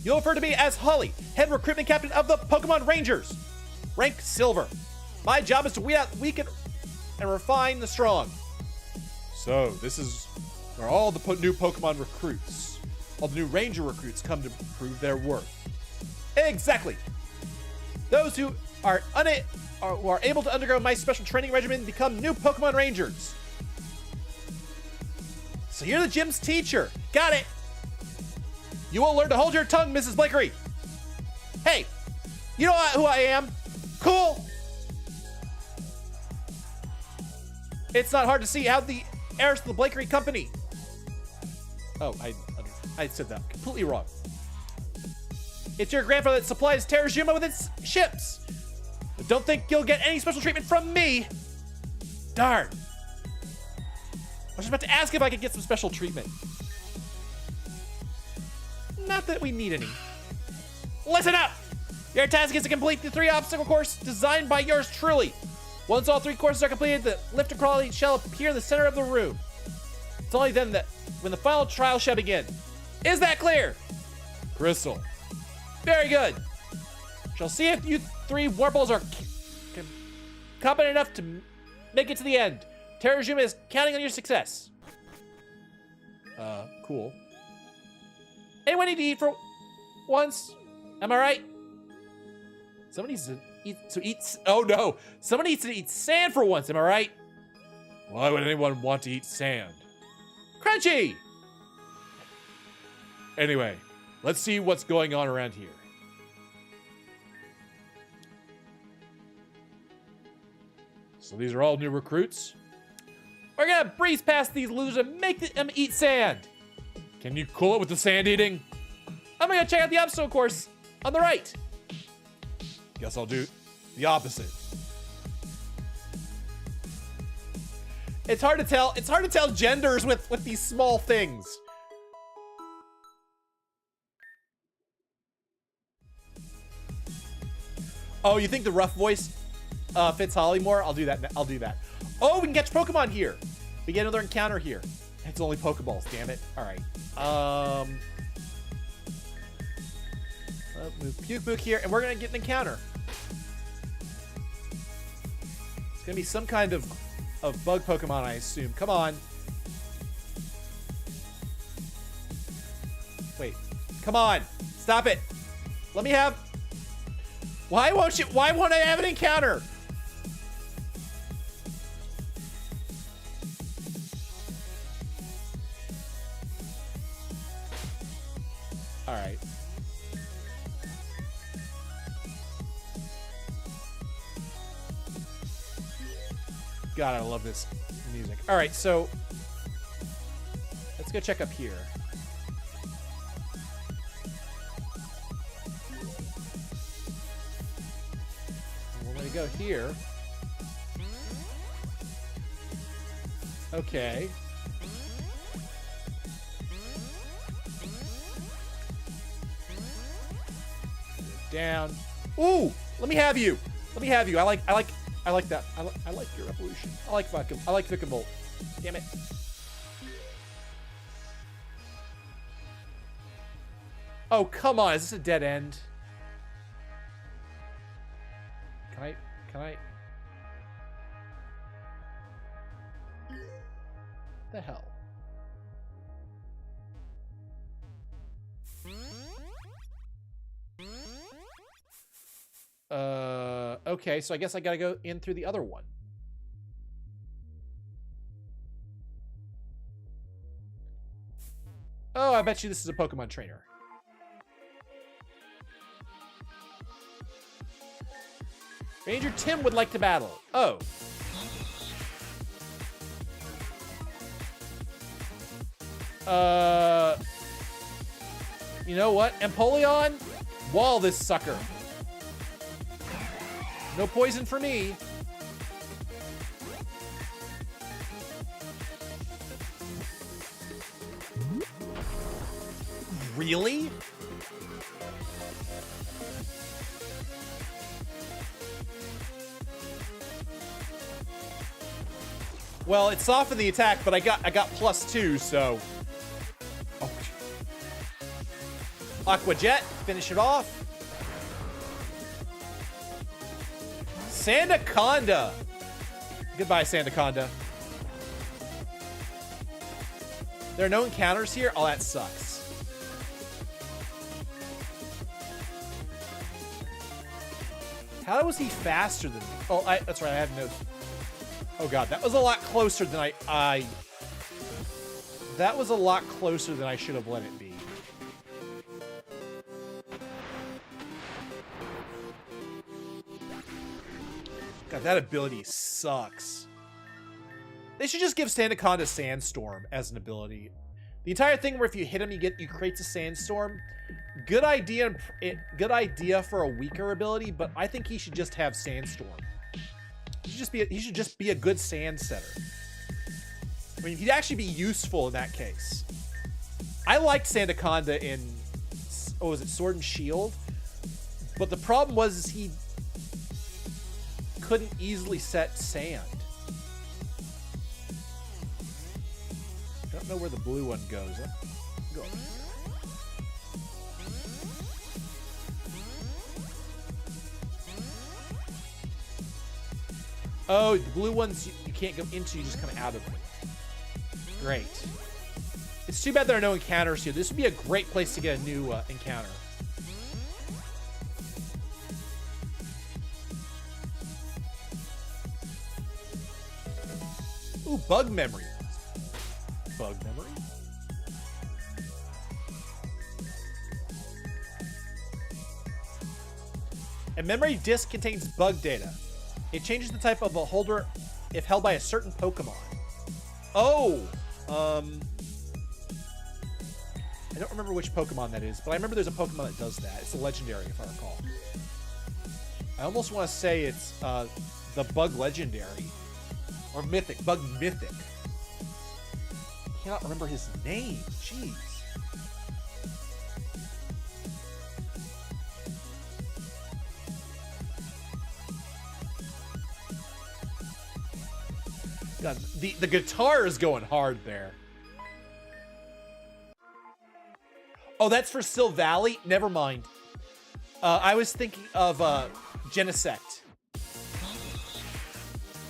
Speaker 1: You'll refer to me as Holly, head recruitment captain of the Pokemon Rangers. Rank Silver. My job is to weed out the weak and refine the strong.
Speaker 3: So, this is where all the new Pokemon recruits,
Speaker 1: all the new Ranger recruits come to prove their worth. Exactly. Those who are able to undergo my special training regimen become new Pokemon Rangers. So you're the gym's teacher. Got it. You will learn to hold your tongue, Mrs. Blakery. Hey, you know who I am? Cool. It's not hard to see how the heirs to the Blakery Company. Oh, I said that completely wrong. It's your grandfather that supplies Terajuma with its ships. But don't think you'll get any special treatment from me. Darn. I was just about to ask if I could get some special treatment. Not that we need any. Listen up! Your task is to complete the 3 obstacle course designed by yours truly. Once all 3 courses are completed, the lifter quality shall appear in the center of the room. It's only then that when the final trial shall begin. Is that clear?
Speaker 3: Crystal.
Speaker 1: Very good. Shall see if you 3 Wurples are competent enough to make it to the end. Terajuma is counting on your success. Cool. Anyone need to eat for once? Am I right? Somebody needs to eat. Oh no! Someone needs to eat sand for once. Am I right?
Speaker 3: Why would anyone want to eat sand?
Speaker 1: Crunchy.
Speaker 3: Anyway, let's see what's going on around here. So these are all new recruits.
Speaker 1: We're gonna breeze past these losers and make them eat sand.
Speaker 3: Can you cool it with the sand eating?
Speaker 1: I'm gonna check out the obstacle course on the right.
Speaker 3: Guess I'll do the opposite.
Speaker 1: It's hard to tell. It's hard to tell genders with these small things. Oh, you think the rough voice fits Holly more? I'll do that. I'll do that. Oh, we can catch Pokemon here. We get another encounter here. It's only Pokeballs, damn it. All right. Move Puke here, and we're gonna get an encounter. It's gonna be some kind of bug Pokemon, I assume. Come on. Wait. Come on. Stop it. Let me have. Why won't I have an encounter? All right. God, I love this music. All right, so let's go check up here. We're gonna go here. Okay. Down. Ooh, let me have you. Let me have you. I like that. I like your evolution. I like Vikavolt. Damn it. Oh, come on. Is this a dead end? Can I? The hell? Okay, so I guess I gotta go in through the other one. Oh, I bet you this is a Pokemon trainer. Ranger Tim would like to battle. Oh. You know what? Empoleon, wall this sucker.
Speaker 2: No poison for me.
Speaker 1: Really? Well, it softened the attack, but I got +2, so. Oh. Aqua Jet, finish it off. Sandaconda. Goodbye, Sandaconda. There are no encounters here? Oh, that sucks. How was he faster than me? Oh, that's right, I had no. Oh god, that was a lot closer than I that was a lot closer than I should have let it be. God, that ability sucks. They should just give Sandaconda Sandstorm as an ability. The entire thing where if you hit him, you creates a sandstorm. Good idea for a weaker ability, but I think he should just have Sandstorm. He should just be a good sand setter. I mean, he'd actually be useful in that case. I liked Sandaconda in, oh, was it Sword and Shield? But the problem was he couldn't easily set sand. I don't know where the blue one goes. Go. Oh, the blue ones you can't go into, you just come out of them. Great. It's too bad there are no encounters here. This would be a great place to get a new encounter. Ooh, bug memory. Bug memory. A memory disk contains bug data. It changes the type of a holder if held by a certain Pokemon. Oh! I don't remember which Pokemon that is, but I remember there's a Pokemon that does that. It's a legendary, if I recall. I almost want to say it's the Bug Legendary. Or Mythic. Bug Mythic. I cannot remember his name. Jeez. God, the guitar is going hard there. Oh, that's for Sil Valley? Never mind. I was thinking of Genesect.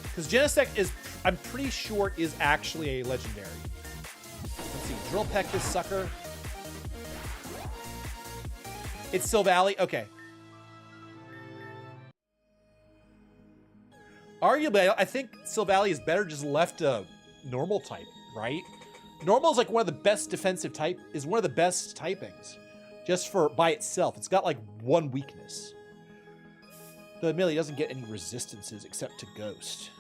Speaker 1: Because Genesect is, I'm pretty sure, is actually a legendary. Let's see. Drill Peck this sucker. It's Sil Valley? Okay. Arguably, I think Sil Valley is better just left a normal type, right? Normal is like one of the best defensive type, is one of the best typings. Just for, by itself. It's got like one weakness. Though admittedly, it doesn't get any resistances except to Ghost.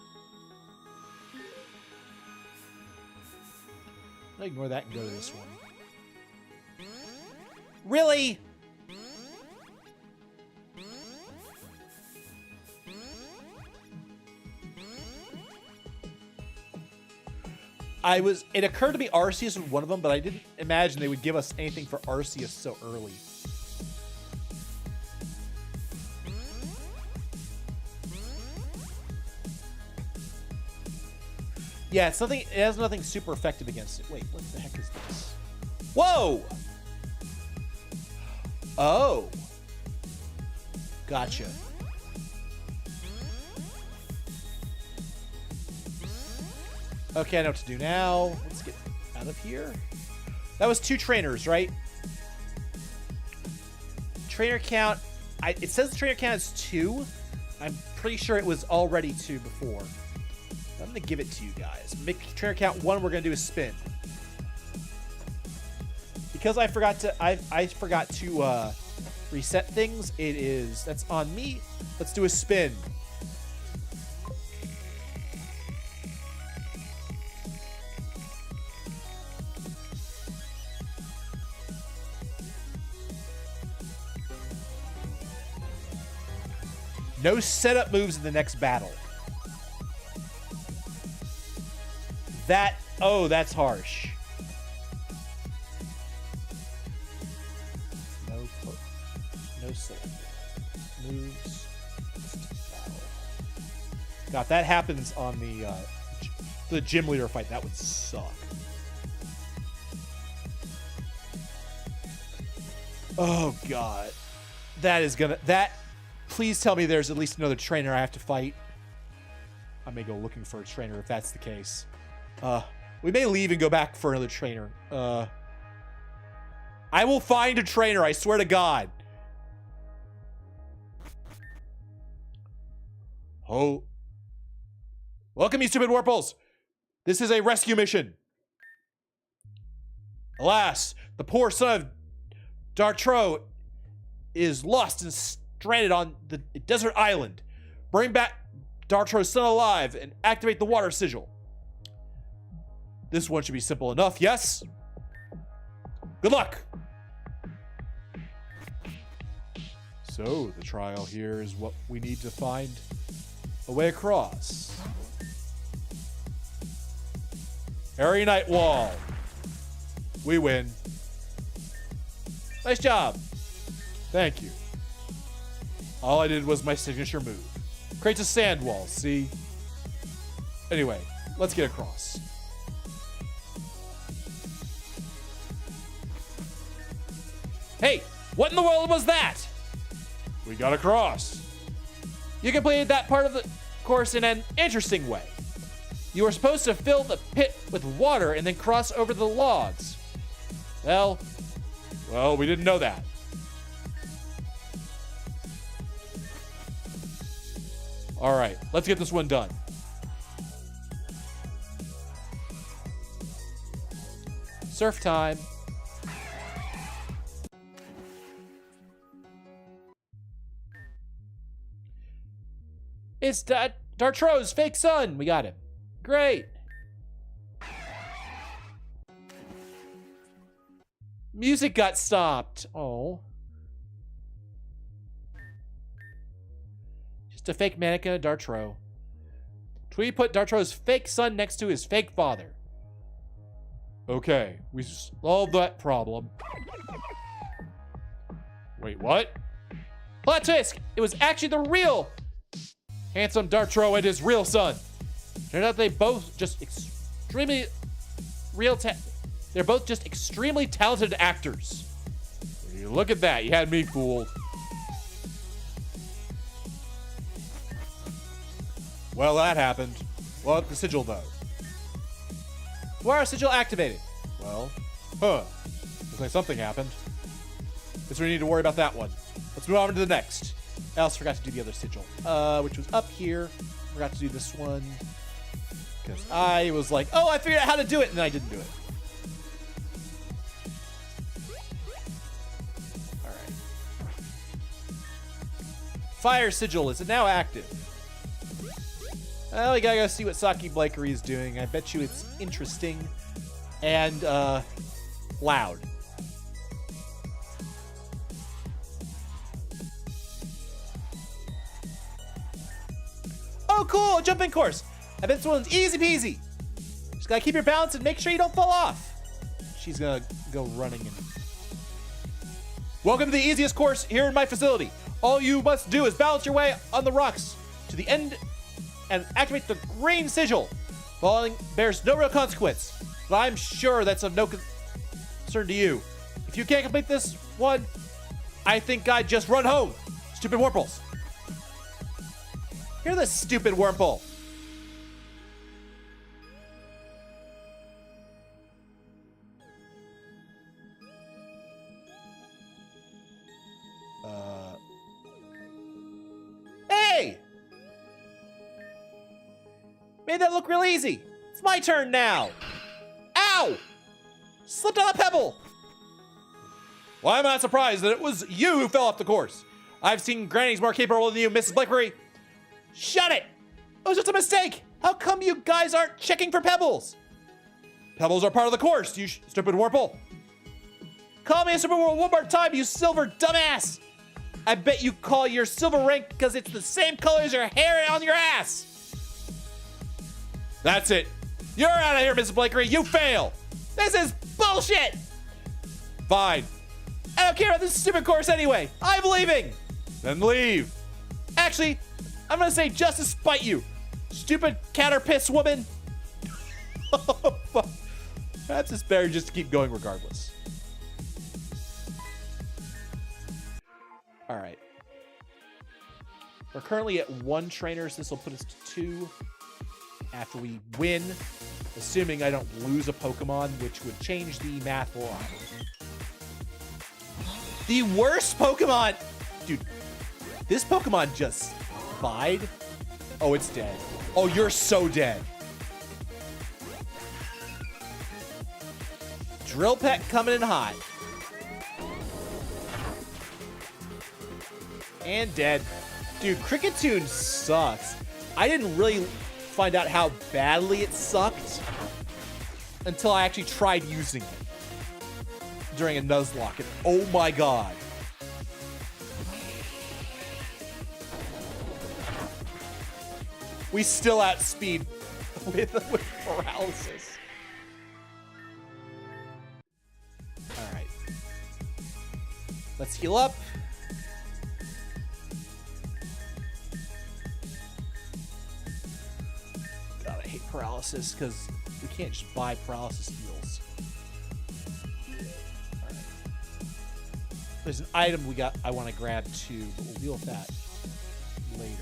Speaker 1: I'll ignore that and go to this one. Really? It occurred to me Arceus was one of them, but I didn't imagine they would give us anything for Arceus so early. Yeah, it's nothing, it has nothing super effective against it. Wait, what the heck is this? Whoa! Oh. Gotcha. Okay, I know what to do now. Let's get out of here. That was 2 trainers, right? Trainer count. It says the trainer count is 2. I'm pretty sure it was already 2 before. I'm going to give it to you guys. Make trainer count 1. We're going to do a spin. Because I forgot to reset things. That's on me. Let's do a spin.
Speaker 2: No setup moves in the next battle. Oh, that's harsh. No setup moves. God, if that happens on the gym leader fight, that would suck. Oh God, please tell me there's at least another trainer I have to fight. I may go looking for a trainer if that's the case. We may leave and go back for another trainer. I will find a trainer, I swear to God. Oh. Welcome, you stupid Warples. This is a rescue mission. Alas, the poor son of Dartro is lost and stranded on the desert island. Bring back Dartro's son alive and activate the water sigil. This one should be simple enough, yes? Good luck! So, the trial here is what we need to find a way across. Airy Night Wall. We win. Nice job. Thank you. All I did was my signature move. Creates a sand wall, see? Anyway, let's get across. Hey, what in the world was that? We got across. You completed that part of the course in an interesting way. You were supposed to fill the pit with water and then cross over the logs. Well, we didn't know that. All right, let's get this one done. Surf time. It's Dartro's fake son. We got him. Great. Music got stopped. Oh. Just a fake mannequin of Dartro. Tweety put Dartro's fake son next to his fake father. Okay, we solved that problem. Wait, what? Plot twist! It was actually the real handsome Dartro and his real son. Turned out they both just extremely they're both just extremely talented actors. Look at that, you had me fooled. Well, that happened. Well, the sigil though. Why are sigil activated? Well, looks like something happened. Guess we need to worry about that one. Let's move on to the next. I also forgot to do the other sigil, which was up here. Forgot to do this one. Because I was like, oh, I figured out how to do it, and then I didn't do it. All right. Fire sigil, is it now active? Well, we gotta go see what Saki Blakery is doing. I bet you it's interesting and loud. Oh, cool, a jumping course. I bet this one's easy peasy. Just gotta keep your balance and make sure you don't fall off. She's gonna go running in. Welcome to the easiest course here in my facility. All you must do is balance your way on the rocks to the end and activate the green sigil. Falling bears no real consequence, but I'm sure that's of no concern to you. If you can't complete this one, I think I'd just run home. Stupid Warples. You're the stupid Wurmple. Hey! Made that look real easy. It's my turn now. Ow! Slipped on a pebble. Well, I'm not surprised that it was you who fell off the course. I've seen grannies more capable than you, Mrs. Blakery. Shut it! It was just a mistake. How come you guys aren't checking for pebbles? Pebbles are part of the course, you stupid Wurmple. Call me a stupid Wurmple one more time, you silver dumbass. I bet you call your silver rank because it's the same color as your hair on your ass. That's it. You're out of here, Mrs. Blakery. You fail. This is bullshit. Fine. I don't care about this stupid course anyway. I'm leaving. Then leave. Actually, I'm gonna say just to spite you, stupid caterpiss woman. Oh, fuck. Perhaps it's better just to keep going regardless. All right. We're currently at 1 trainer, so this will put us to 2 after we win, assuming I don't lose a Pokemon, which would change the math a lot. The worst Pokemon! Dude, this Pokemon just died. Oh, it's dead. Oh, you're so dead. Drill Peck coming in hot. And dead. Dude, Cricketune sucks. I didn't really find out how badly it sucked until I actually tried using it during a Nuzlocke, and oh my god. We still outspeed with paralysis. All right. Let's heal up. God, I hate paralysis because we can't just buy paralysis heals. All right. There's an item I want to grab too, but we'll deal with that later.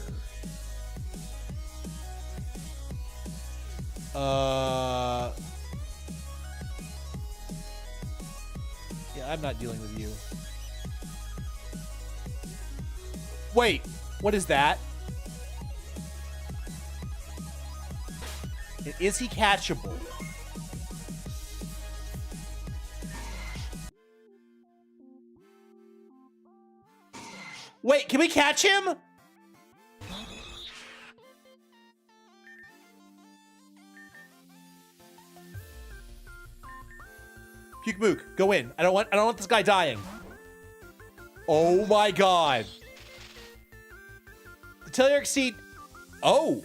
Speaker 2: Yeah, I'm not dealing with you. Wait, what is that? Is he catchable? Wait, can we catch him? Puke Mook, go in. I don't want this guy dying. Oh my god. The Telluric Seed. Oh.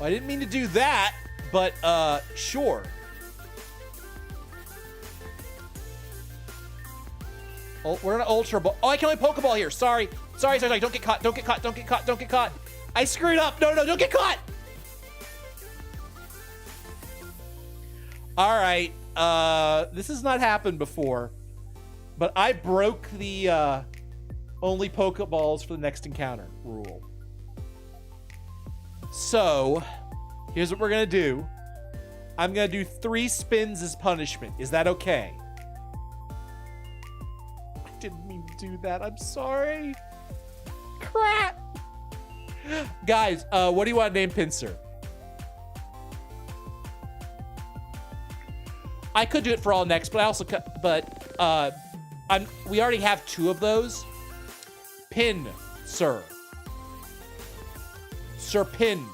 Speaker 2: Well, I didn't mean to do that, but sure. Oh, we're in an Ultra Ball. Oh, I can only Pokeball here. Sorry. Sorry. Don't get caught. Don't get caught. Don't get caught. Don't get caught. I screwed up. No, don't get caught. All right. This has not happened before, but I broke the only Pokeballs for the next encounter rule. So, here's what we're going to do. I'm going to do 3 spins as punishment. Is that okay? I didn't mean to do that. I'm sorry. Crap. Guys, what do you want to name Pinsir? I could do it for all next, but I also we already have 2 of those. Pin, Sir. Sir Pin.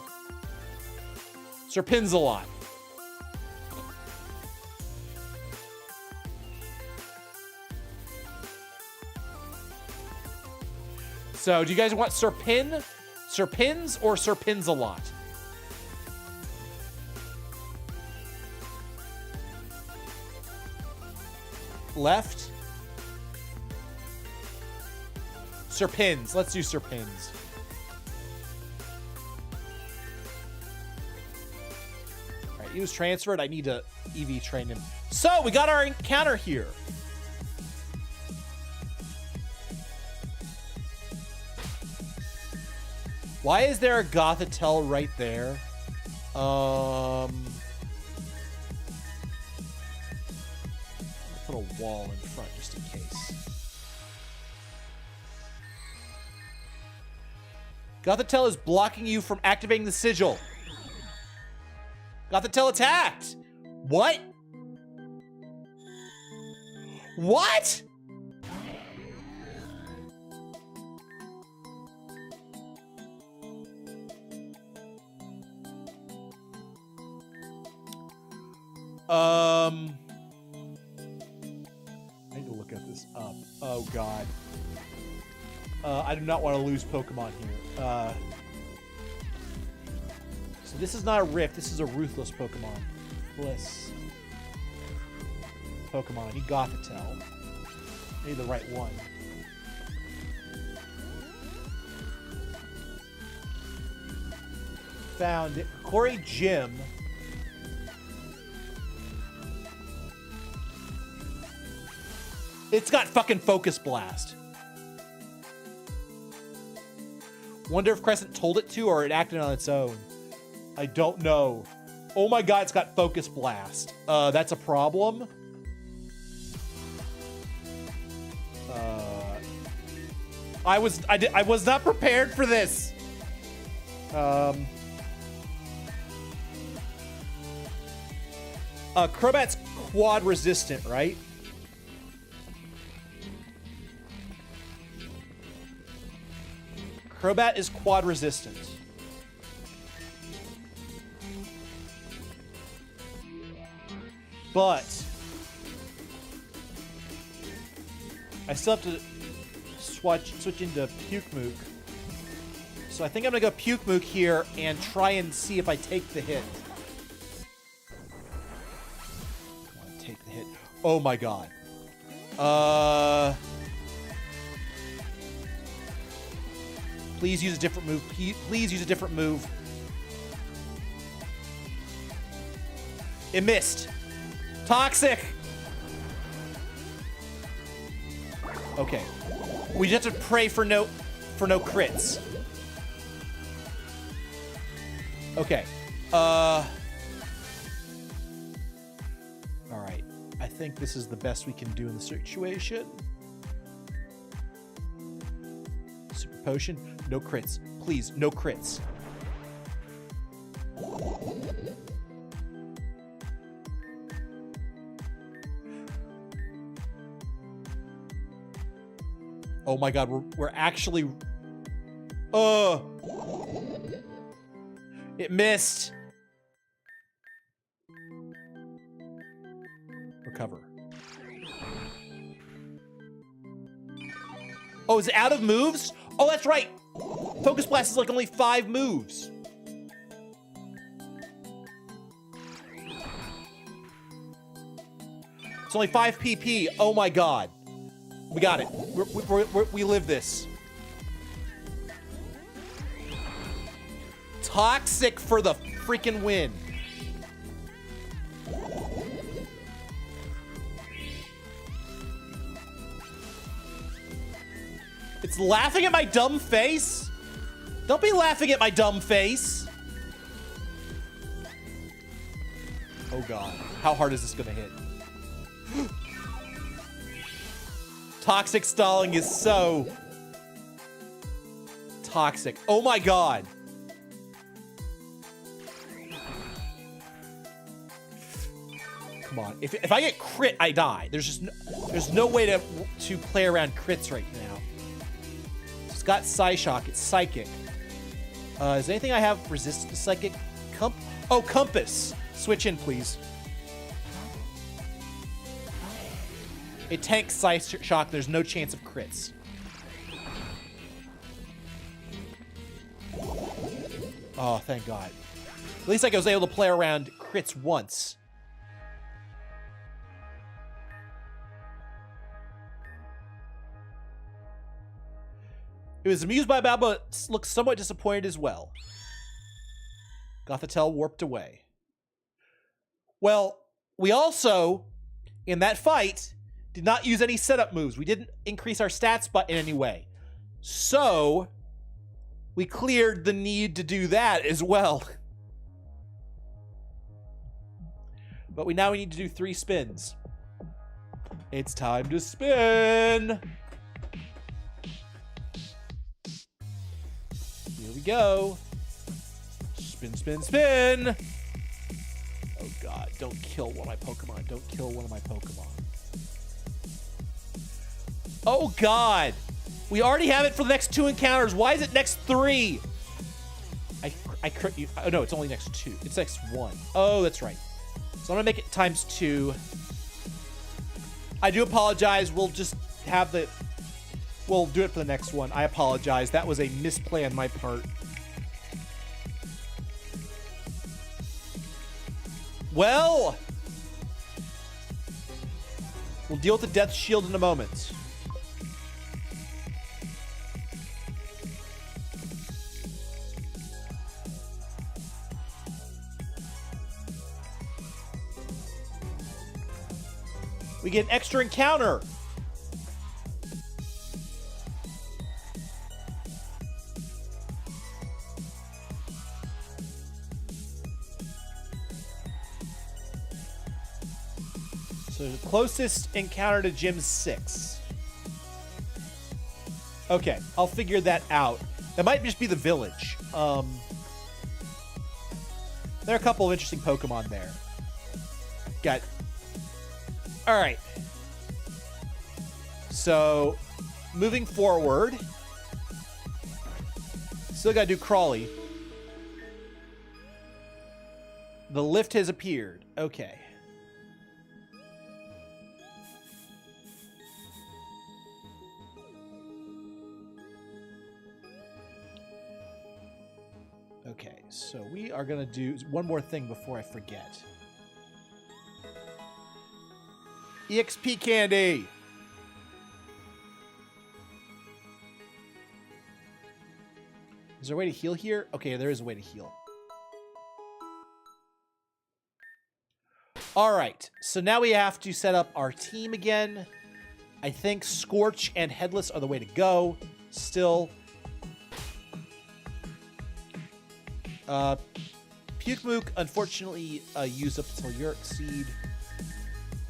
Speaker 2: Sir Pins-a-lot. So, do you guys want Sir Pin, Sir Pins, or Sir Pins-a-lot? Left. Sir Pins. Let's do Sir Pins. All right, he was transferred. I need to EV train him. So, we got our encounter here. Why is there a Gothitelle right there? Put a wall in front just in case. Gothitelle is blocking you from activating the sigil. Gothitelle attacked. What? What? Oh, God. I do not want to lose Pokemon here. So this is not a Rift. This is a Ruthless Pokemon. Bliss. Pokemon. I need Gothitelle. I need the right one. Found it. Corey Jim. It's got fucking Focus Blast. Wonder if Crescent told it to or it acted on its own. I don't know. Oh my god, it's got Focus Blast. That's a problem. I was not prepared for this. Crobat's quad resistant, right? Crobat is quad resistant. But I still have to switch into Puke-Mook. So I think I'm gonna go Puke-Mook here and try and see if I take the hit. I want to take the hit. Oh my god. Please use a different move. Please use a different move. It missed. Toxic. Okay. We just have to pray for no crits. Okay. All right. I think this is the best we can do in the situation. Super potion. No crits. Please, no crits. Oh my god, we're actually... It missed. Recover. Oh, is it out of moves? Oh, that's right. Focus Blast is like only 5 moves. It's only 5 PP. Oh my god. We got it. We live this. Toxic for the freaking win. It's laughing at my dumb face? Don't be laughing at my dumb face. Oh god. How hard is this gonna hit? Toxic stalling is so toxic. Oh my god. Come on. If I get crit, I die. There's no way to play around crits right now. It's got Psyshock. It's psychic. Is there anything I have resistant to psychic? Oh, Compass. Switch in, please. It tanks Psyshock. There's no chance of crits. Oh, thank God. At least I was able to play around crits once. It was amused by Bob, but looked somewhat disappointed as well. Gothitelle warped away. Well, we also, in that fight, did not use any setup moves. We didn't increase our stats in any way. So, we cleared the need to do that as well. But now we need to do 3 spins. It's time to spin! Here we go. Spin, spin, spin! Oh god, don't kill one of my Pokemon. Don't kill one of my Pokemon. Oh god! We already have it for the next 2 encounters. Why is it next 3? I crit you. Oh no, it's only next 2. It's next 1. Oh, that's right. So I'm gonna make it times 2. I do apologize. We'll just have the We'll do it for the next one. I apologize. That was a misplay on my part. Well, we'll deal with the death shield in a moment. We get an extra encounter. So the closest encounter to Gym 6. Okay, I'll figure that out. That might just be the village. There are a couple of interesting Pokemon there. Got... Alright. So, moving forward. Still gotta do Crawley. The lift has appeared. Okay. Okay, so we are gonna do one more thing before I forget. EXP candy! Is there a way to heal here? Okay, there is a way to heal. Alright, so now we have to set up our team again. I think Scorch and Headless are the way to go. Still. Pukemook, unfortunately, used up the Telluric Seed.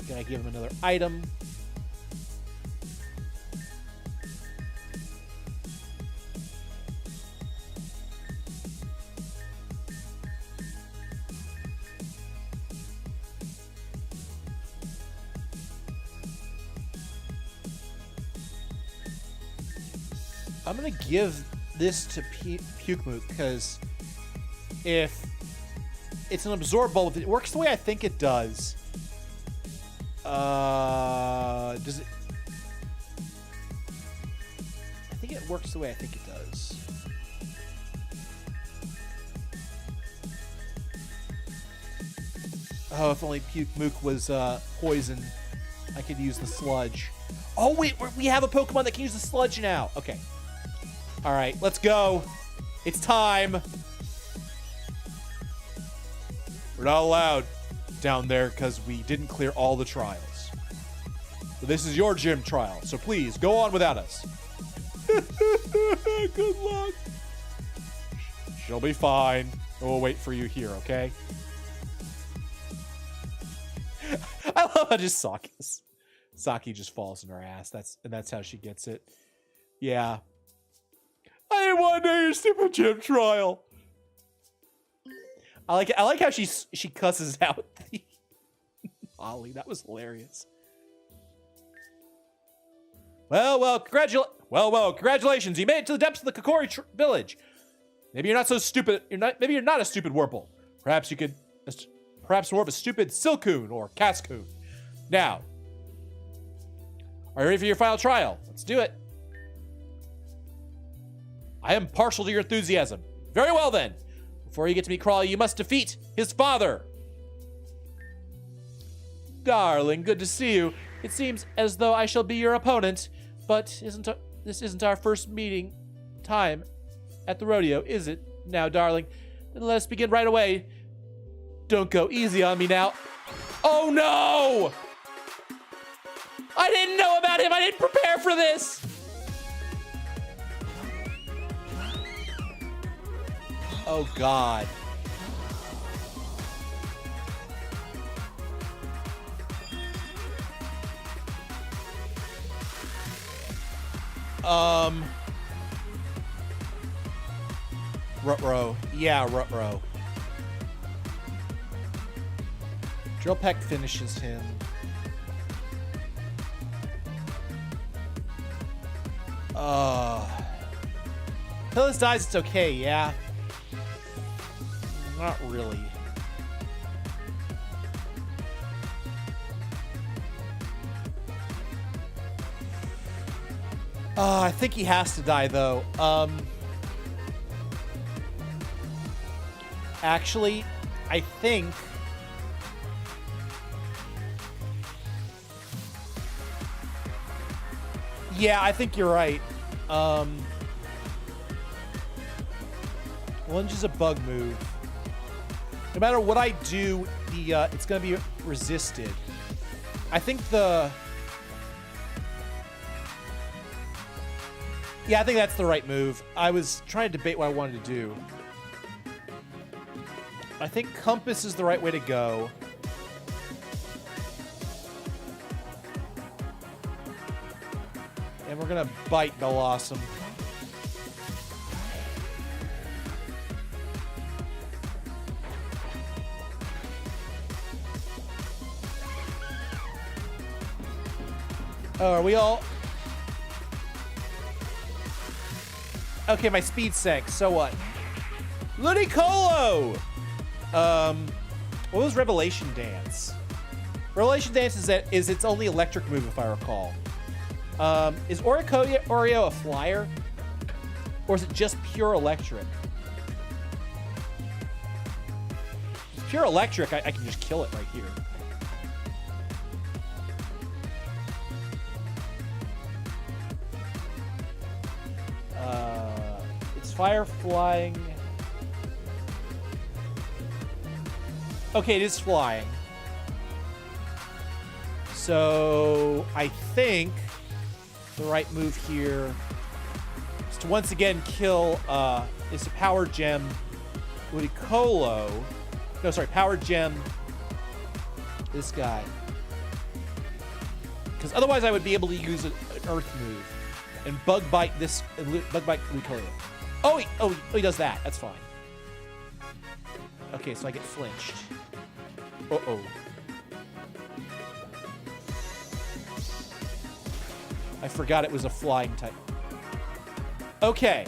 Speaker 2: Gonna give him another item. I'm gonna give this to Pukemook because if it's an Absorb Bulb, if it works the way I think it does, does it? I think it works the way I think it does. Oh, if only Pukemook was poison, I could use the Sludge. Oh wait, we have a Pokemon that can use the Sludge now. Okay. All right, let's go. It's time. We're not allowed down there because we didn't clear all the trials. So this is your gym trial, so please go on without us. Good luck. She'll be fine. We'll wait for you here, okay? I love how just Saki just falls in her ass. That's how she gets it. Yeah. I didn't want to do your stupid gym trial. I like how she cusses out the Ollie. That was hilarious. Well, congratulations. You made it to the depths of the Kokori village. Maybe you're not so stupid. Maybe you're not a stupid Wurple. Perhaps more of a stupid Silcoon or Cascoon. Now, are you ready for your final trial? Let's do it. I am partial to your enthusiasm. Very well then. Before you get to meet Crawley, you must defeat his father. Darling, good to see you. It seems as though I shall be your opponent, but this isn't our first meeting time at the rodeo, is it? Now, darling, then let us begin right away. Don't go easy on me now. Oh no! I didn't know about him. I didn't prepare for this. Oh, God. Rutro. Yeah, Rutro. Drill Peck finishes him. Pillis dies, it's okay, yeah. Not really. I think he has to die, though. Actually, I think... Yeah, I think you're right. Lunge is a bug move. No matter what I do, it's going to be resisted. I think the... Yeah, I think that's the right move. I was trying to debate what I wanted to do. I think Compass is the right way to go. And we're going to bite Bellossom. Oh, are we all... Okay, my speed sank. So what? Ludicolo! What was Revelation Dance? Revelation Dance is its only electric move, if I recall. Is Oreo a flyer? Or is it just pure electric? If it's pure electric, I can just kill it right here. It's fire flying. Okay, it is flying. So I think the right move here is to once again kill is to power gem Ludicolo. No, sorry, power gem this guy. Because otherwise I would be able to use an earth move and bug bite this bug bite Ludicolo. Oh, he does that. That's fine. Okay, so I get flinched. Uh-oh. I forgot it was a flying type. Okay.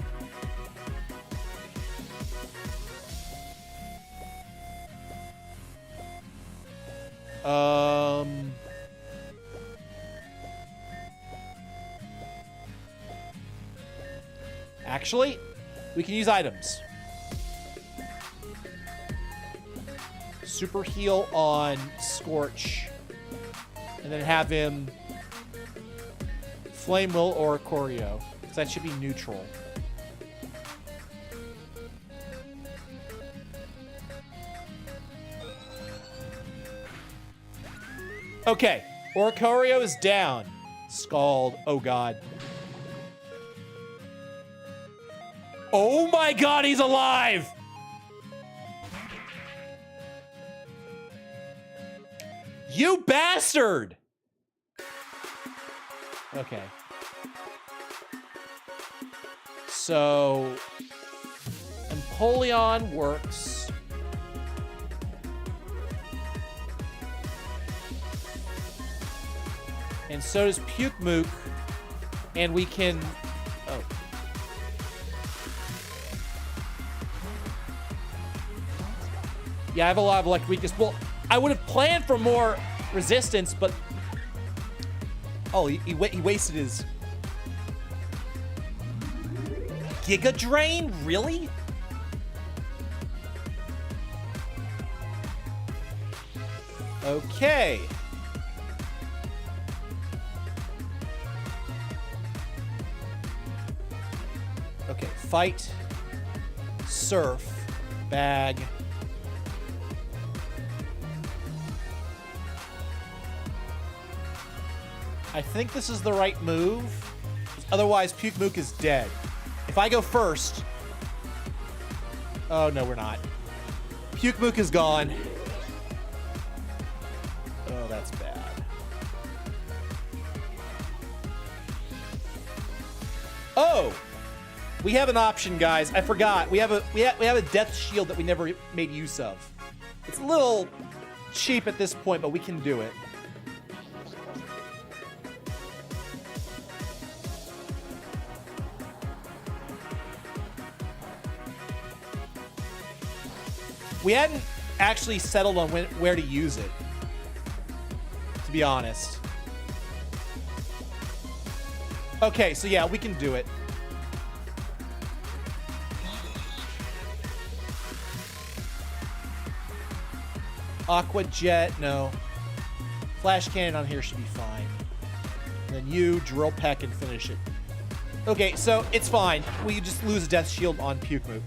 Speaker 2: Actually, we can use items. Super heal on Scorch. And then have him Flame Will or Choreo. Because that should be neutral. Okay. Oricorio is down. Scald. Oh, God. Oh, my God. He's alive. You bastard. Okay. So, Empoleon works. And so does Puke Mook. And we can... Oh. Yeah, I have a lot of electric weakness. Well, I would have planned for more resistance, but... Oh, he wasted his... Giga Drain? Really? Okay. Okay, fight. Surf. Bag. I think this is the right move. Otherwise, Puke Mook is dead. If I go first... Oh, no, we're not. Puke Mook is gone. Oh, that's bad. Oh! We have an option, guys. I forgot. We have a death shield that we never made use of. It's a little cheap at this point, but we can do it. We hadn't actually settled on where to use it, to be honest. Okay, so yeah, we can do it. Aqua Jet, no. Flash Cannon on here should be fine. And then you, Drill Peck, and finish it. Okay, so it's fine. We just lose a Death Shield on Puke Move.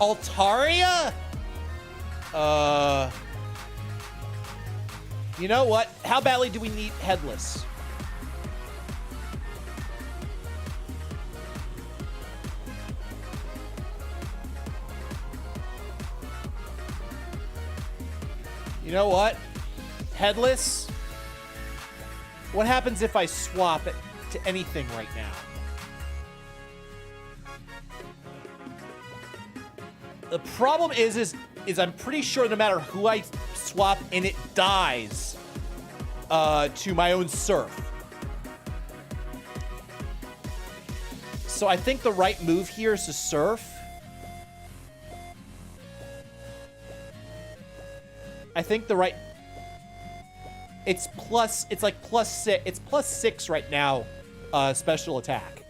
Speaker 2: Altaria? You know what? How badly do we need Headless? You know what? Headless? What happens if I swap it to anything right now? The problem is I'm pretty sure no matter who I swap in, it dies to my own Surf. So I think the right move here is to Surf. I think the right... It's like +6. It's +6 right now, special attack.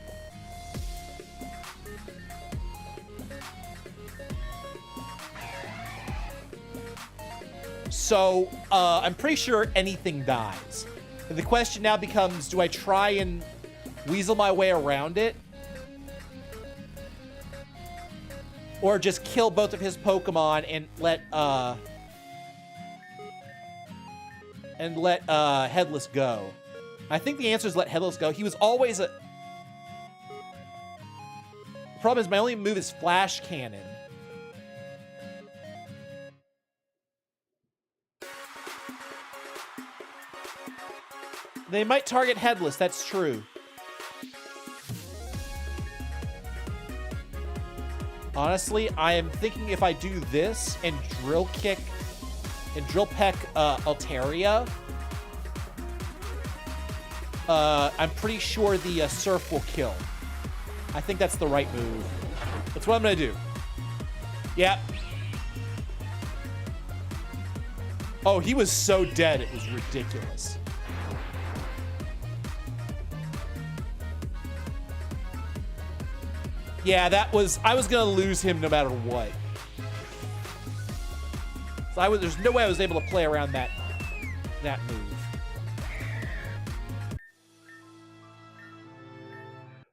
Speaker 2: So, I'm pretty sure anything dies. The question now becomes, do I try and weasel my way around it? Or just kill both of his Pokemon and let Headless go? I think the answer is let Headless go. He was always a... The problem is my only move is Flash Cannon. They might target Headless, that's true. Honestly, I am thinking if I do this and Drill Kick and Drill Peck Altaria, I'm pretty sure the Surf will kill. I think that's the right move. That's what I'm gonna do. Yep. Oh, he was so dead, it was ridiculous. Yeah, I was gonna lose him no matter what. So there's no way I was able to play around that move.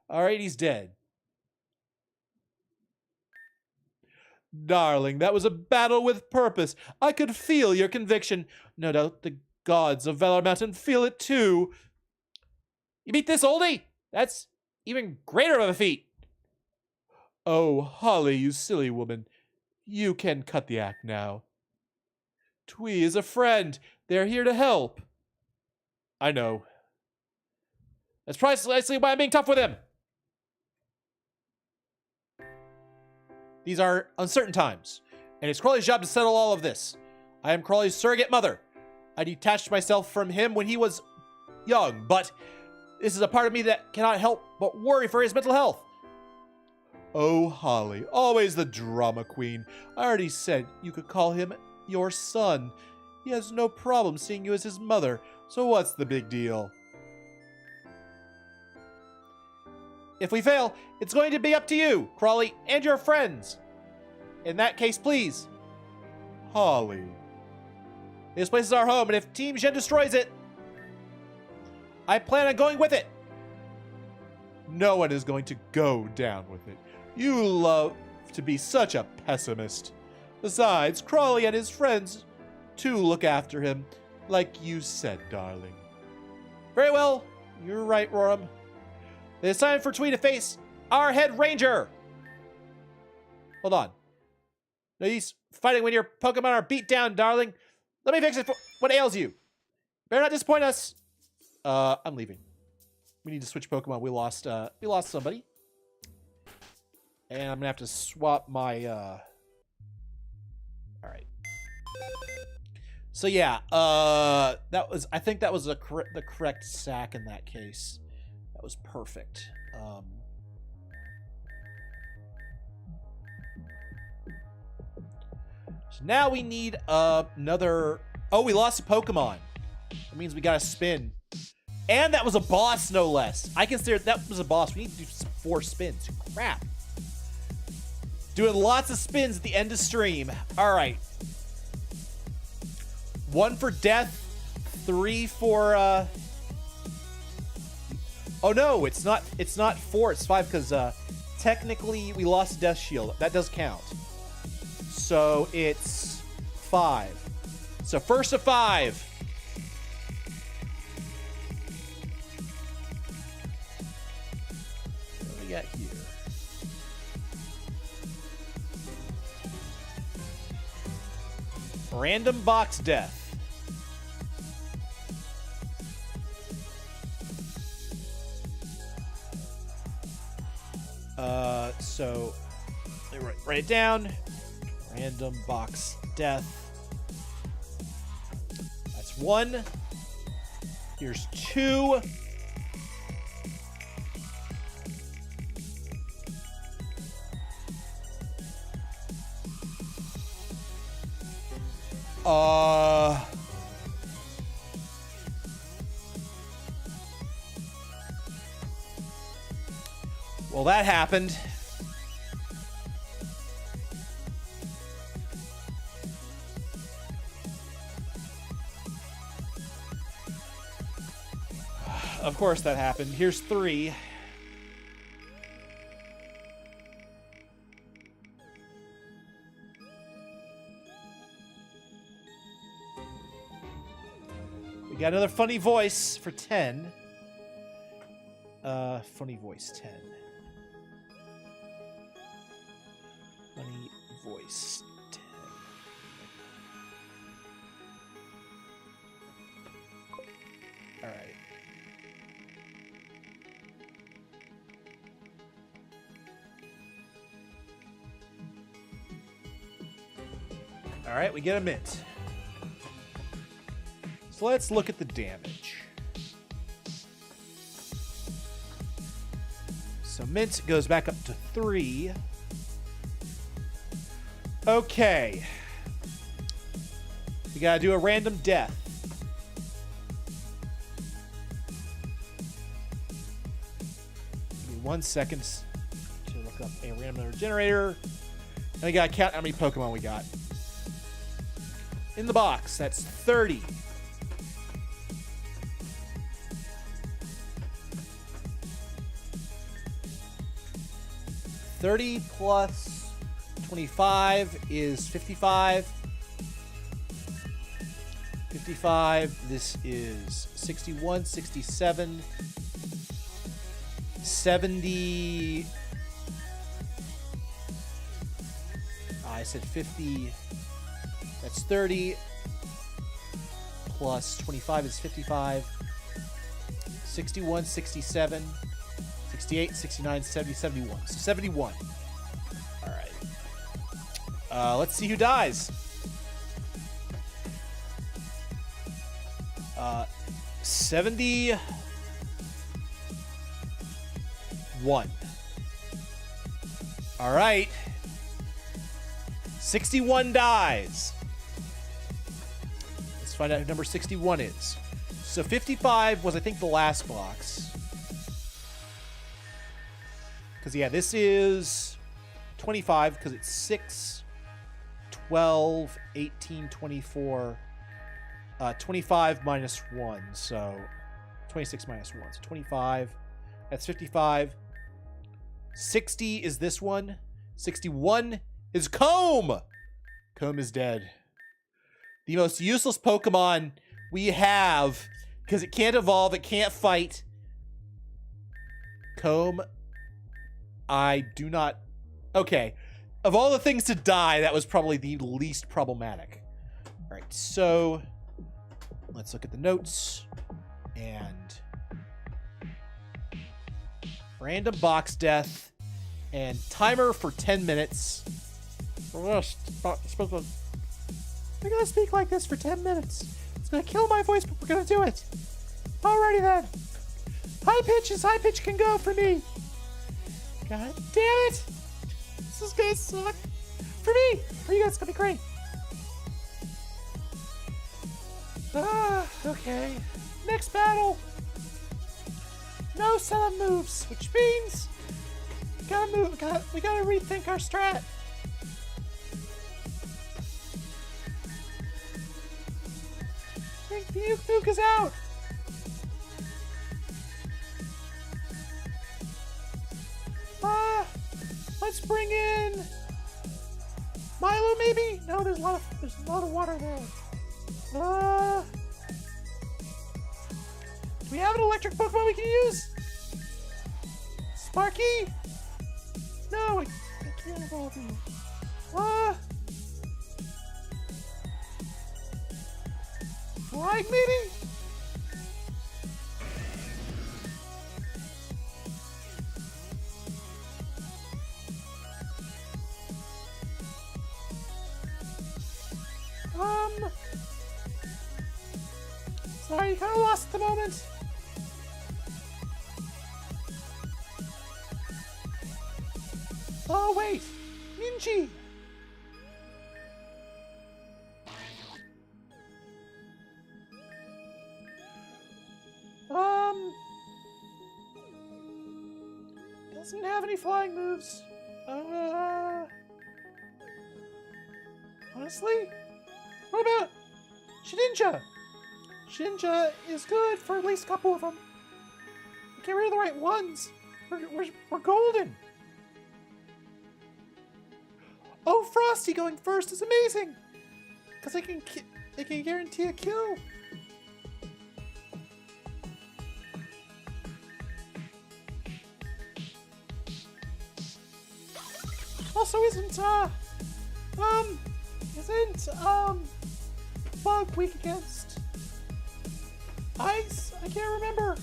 Speaker 2: All right, he's dead. Darling, that was a battle with purpose. I could feel your conviction. No doubt the gods of Valor Mountain feel it too. You beat this oldie? That's even greater of a feat. Oh, Holly, you silly woman. You can cut the act now. Twee is a friend. They're here to help. I know. That's precisely why I'm being tough with him. These are uncertain times, and it's Crawley's job to settle all of this. I am Crawley's surrogate mother. I detached myself from him when he was young, but this is a part of me that cannot help but worry for his mental health. Oh, Holly, always the drama queen. I already said you could call him your son. He has no problem seeing you as his mother, so what's the big deal? If we fail, it's going to be up to you, Crawley, and your friends. In that case, please. Holly. This place is our home, and if Team Gen destroys it, I plan on going with it. No one is going to go down with it. You love to be such a pessimist. Besides, Crawley and his friends, too, look after him, like you said, darling. Very well. You're right, Roram. It's time for Twee to face our head ranger. Hold on. No use fighting when your Pokemon are beat down, darling. Let me fix it. What ails you? Better not disappoint us. I'm leaving. We need to switch Pokemon. We lost somebody. And I'm gonna have to swap my, all right. So yeah, I think that was the correct sack in that case. That was perfect. So now we need another. Oh, we lost a Pokemon. That means we got to spin. And that was a boss, no less. I consider that was a boss. We need to do 4 spins. Crap. Doing lots of spins at the end of stream. All right. 1 for death. 3 for. Oh no, it's not 4. It's 5 because technically we lost Death Shield. That does count. So it's 5. So first of 5. What do we got here? Random box death. So let me write it down. Random box death. That's 1. Here's 2. Well, that happened. Of course that happened. Here's 3. We got another funny voice for 10. Funny voice 10. Funny voice 10. All right. All right, we get a mint. So let's look at the damage. So mint goes back up to 3. Okay. We gotta do a random death. Give me 1 second to look up a random number generator. And we gotta count how many Pokemon we got. In the box, that's 30. $30 plus 25 is 55. 55. This is 61, 67, 70. I said 50. That's 30 plus 25 is 55. 61, 67, 68, 69, 70, 71. So 71. All right. Let's see who dies. 71. All right. 61 dies. Let's find out who number 61 is. So 55 was, I think, the last box. Because, yeah, this is 25 because it's 6, 12, 18, 24, 25 minus 1. So 26 minus 1. So 25. That's 55. 60 is this one. 61 is Comb. Comb is dead. The most useless Pokemon we have because it can't evolve, it can't fight. Comb. I do not... Okay. Of all the things to die, that was probably the least problematic. All right, so let's look at the notes. And random box death and timer for 10 minutes. We're gonna speak like this for 10 minutes. It's gonna kill my voice, but we're gonna do it. Alrighty then. High pitch as high pitch can go for me. God damn it! This is gonna suck. For me! For you guys, it's gonna be great. Okay. Next battle. No setup moves, which means we gotta move. We gotta rethink our strat. I think Nuke is out. Let's bring in Milo, maybe? No, there's a lot of water there. Do we have an electric Pokemon we can use? Sparky? No, I can't evolve you. Flying, maybe? Sorry, you kind of lost at the moment. Oh, wait. Minji. Doesn't have any flying moves. Honestly? What about Shedinja? Shedinja is good for at least a couple of them. Get rid of the right ones. We're golden. Oh, Frosty going first is amazing. Because they can guarantee a kill. Also, isn't Bug weak against Ice? I can't remember.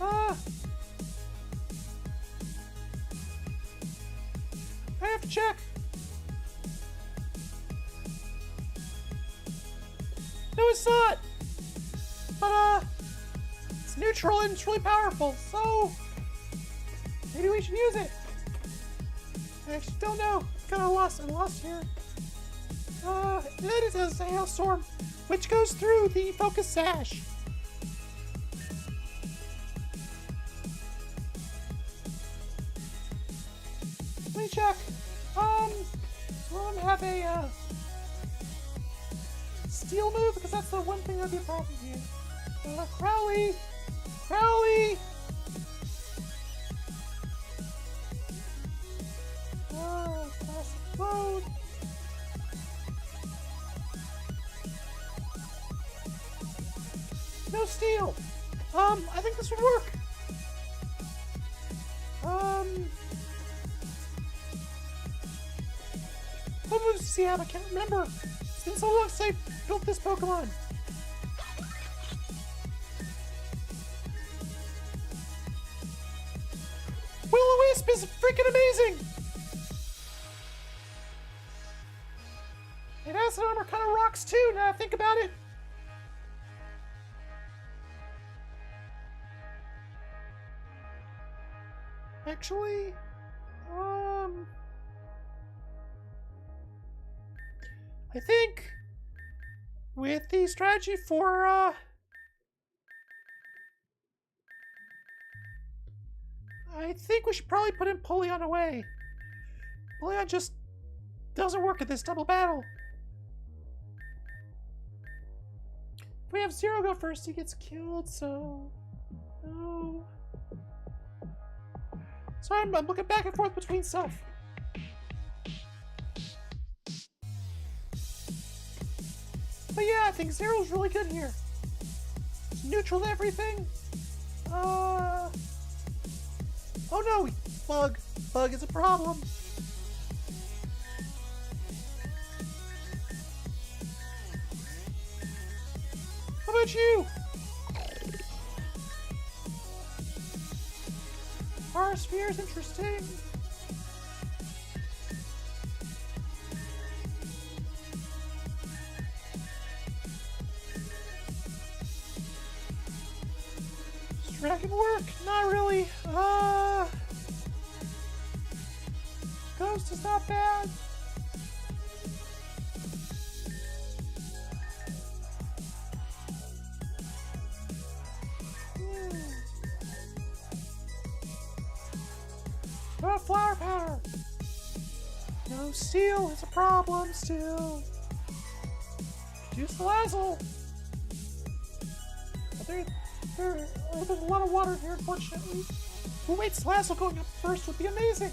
Speaker 2: I have to check. No, it's not. But it's neutral and it's really powerful, so maybe we should use it. I actually don't know. I lost here. It is a hailstorm, which goes through the focus sash. Let me check. We'll have a steel move because that's the one thing that'd be a problem here. Crowley. Explode. No steel. I think this would work. What moves does he have? I can't remember. It's been so long since I built this Pokemon. Will-O-Wisp is freaking amazing. And Acid Armor kind of rocks too, now I think about it. Actually, I think with the strategy for, I think we should probably put Empoleon away. Empoleon just doesn't work at this double battle. If we have Zero go first, he gets killed, so no. So I'm looking back and forth between stuff. But yeah, I think Zero's really good here. It's neutral to everything. Oh no, Bug. Bug is a problem. How about you? Our sphere is interesting. That can work. Not really. Ghost is not bad. Oh, flower power. No seal is a problem still. Use the Lazzle. There's a lot of water here, unfortunately. Oh wait, Slazzle going up first would be amazing.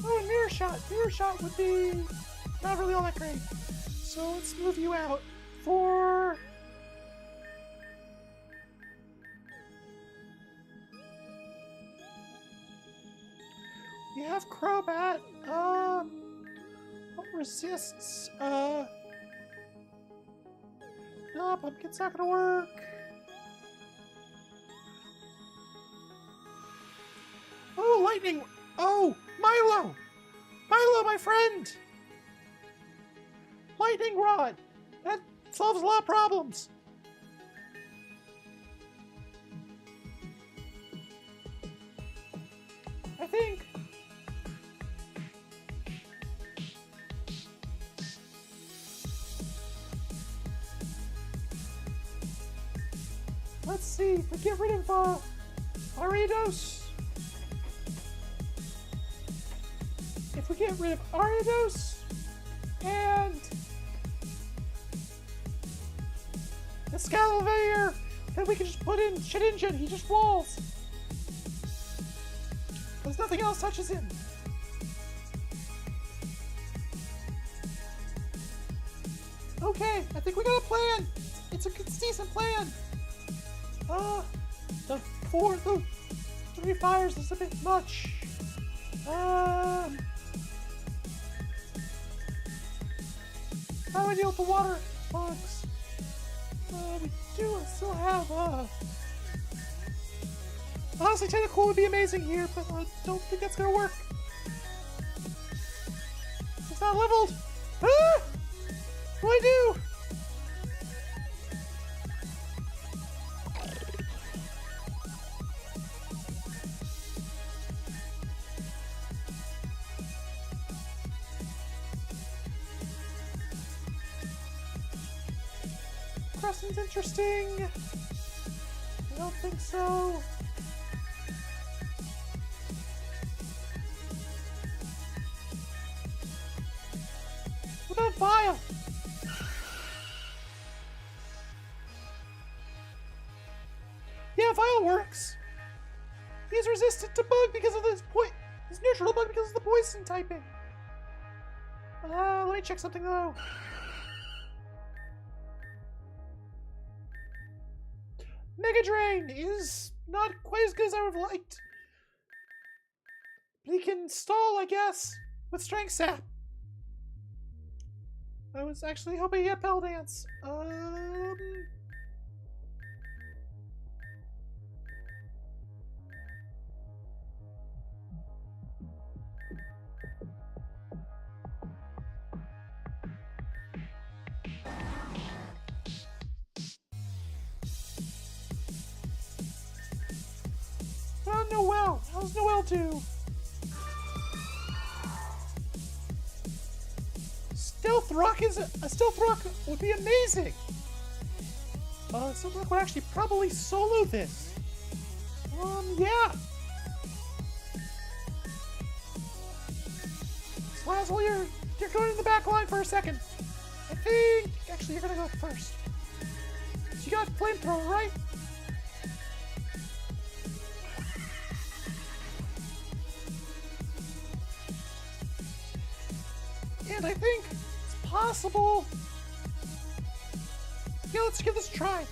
Speaker 2: Oh, and Mirror Shot. Mirror Shot would be not really all that great. So let's move you out for... We have Crobat. What resists? No, Pumpkin's not gonna work. Oh, Lightning. Oh, Milo. Milo, my friend. Lightning Rod. That solves a lot of problems. I think. Let's see, if we get rid of Ariados. If we get rid of Ariados and Escalavier, then we can just put in Shedinja, he just walls. Because nothing else touches him. Okay, I think we got a plan. It's a decent plan. The 3 fires is a bit much. How do I deal with the water bugs? We do still have, honestly, Tentacool would be amazing here, but I don't think that's gonna work. It's not leveled. Ah! What do I do? Crescent's interesting. I don't think so. What about Vile? Yeah, Vile works. He's resistant to bug because of this He's neutral bug because of the poison typing. Let me check something though. Mega Drain is not quite as good as I would have liked. But he can stall, I guess, with Strength Sap. I was actually hoping he had Bell Dance. Noel! How's Noel do? Stealth Rock would be amazing! Stealth Rock would actually probably solo this. Yeah! Slazzle, you're going in the back line for a second. I think... Actually, you're gonna go first. So you got Flamethrower, right? And I think it's possible. Yeah, let's give this a try.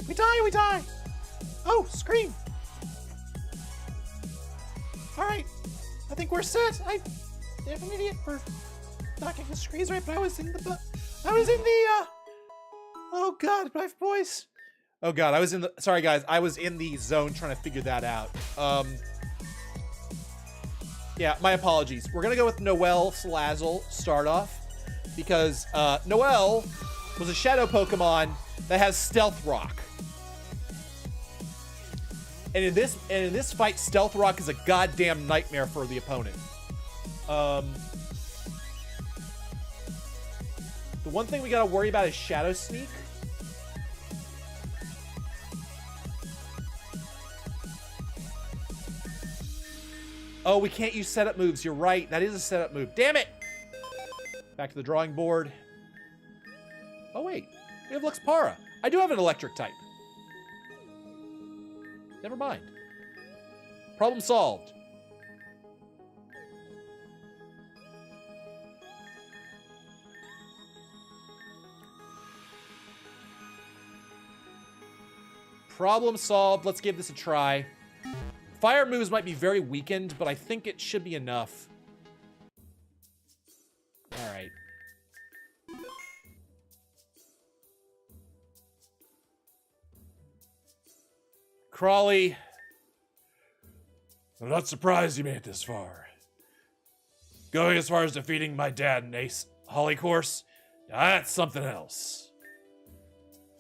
Speaker 2: We die. Oh, Scream. All right, I think we're set. I'm an idiot for not getting the screens right, but I was in the, oh God, my voice.
Speaker 1: Oh god, I was in the sorry guys, I was in the zone trying to figure that out. Yeah, my apologies. We're gonna go with Noelle Salazzle start off because Noelle was a shadow Pokemon that has Stealth Rock. And in this fight, Stealth Rock is a goddamn nightmare for the opponent. The one thing we gotta worry about is Shadow Sneak. Oh, we can't use setup moves. You're right. That is a setup move. Damn it! Back to the drawing board. Oh, wait. We have Luxpara. I do have an electric type. Never mind. Problem solved. Problem solved. Let's give this a try. Fire moves might be very weakened, but I think it should be enough. All right. Crawley.
Speaker 3: I'm not surprised you made it this far. Going as far as defeating my dad in Ace Holly course, that's something else.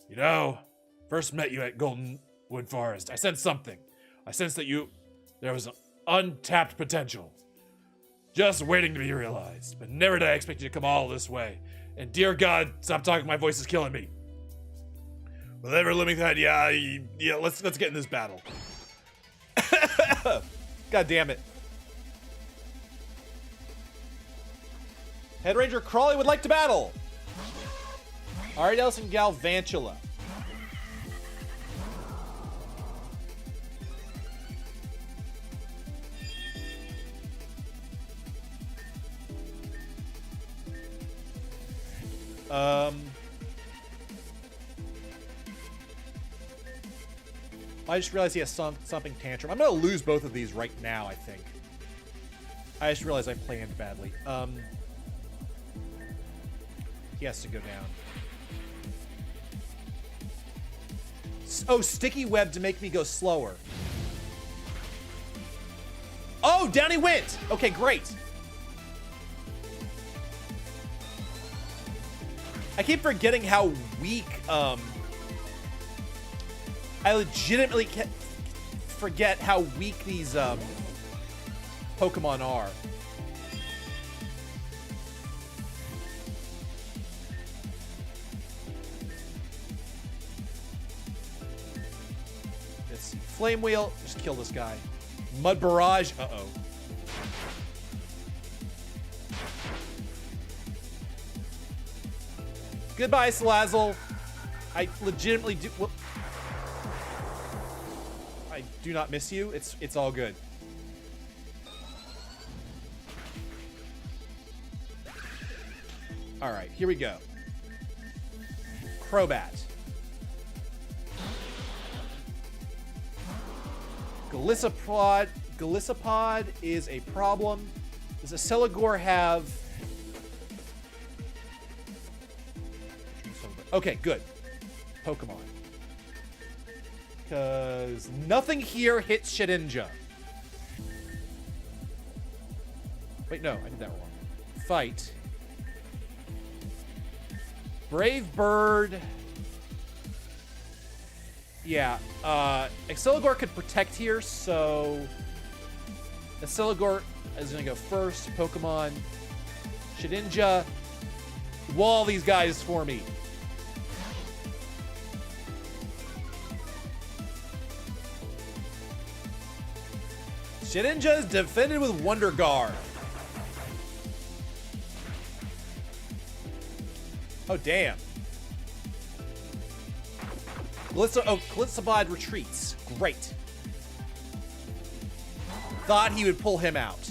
Speaker 3: You know, first met you at Goldenwood Forest. I sensed something. I sensed that there was untapped potential. Just waiting to be realized. But never did I expect you to come all this way. And dear God, stop talking, my voice is killing me. With ever living that, yeah, let's get in this battle.
Speaker 1: God damn it. Head Ranger Crawley would like to battle. Ariados and Galvantula. I just realized he has something tantrum. I'm gonna lose both of these right now, I think. I just realized I planned badly. He has to go down. Oh, sticky web to make me go slower. Oh, down he went! Okay, great. I keep forgetting how weak, I legitimately forget how weak these, Pokemon are. Let's see. Flame Wheel. Just kill this guy. Mud Barrage. Uh-oh. Goodbye, Salazzle. I legitimately do... Well, I do not miss you. It's all good. All right, here we go. Crobat. Golisopod is a problem. Does a Celigore have... Okay, good. Pokemon. Because nothing here hits Shedinja. Wait, no, I did that wrong. Fight. Brave Bird. Yeah, Exceligore could protect here, so... Exceligore is going to go first. Pokemon. Shedinja. Wall these guys for me. Shedinja is defended with Wonder Guard. Oh, damn. Golisopod retreats. Great. Thought he would pull him out.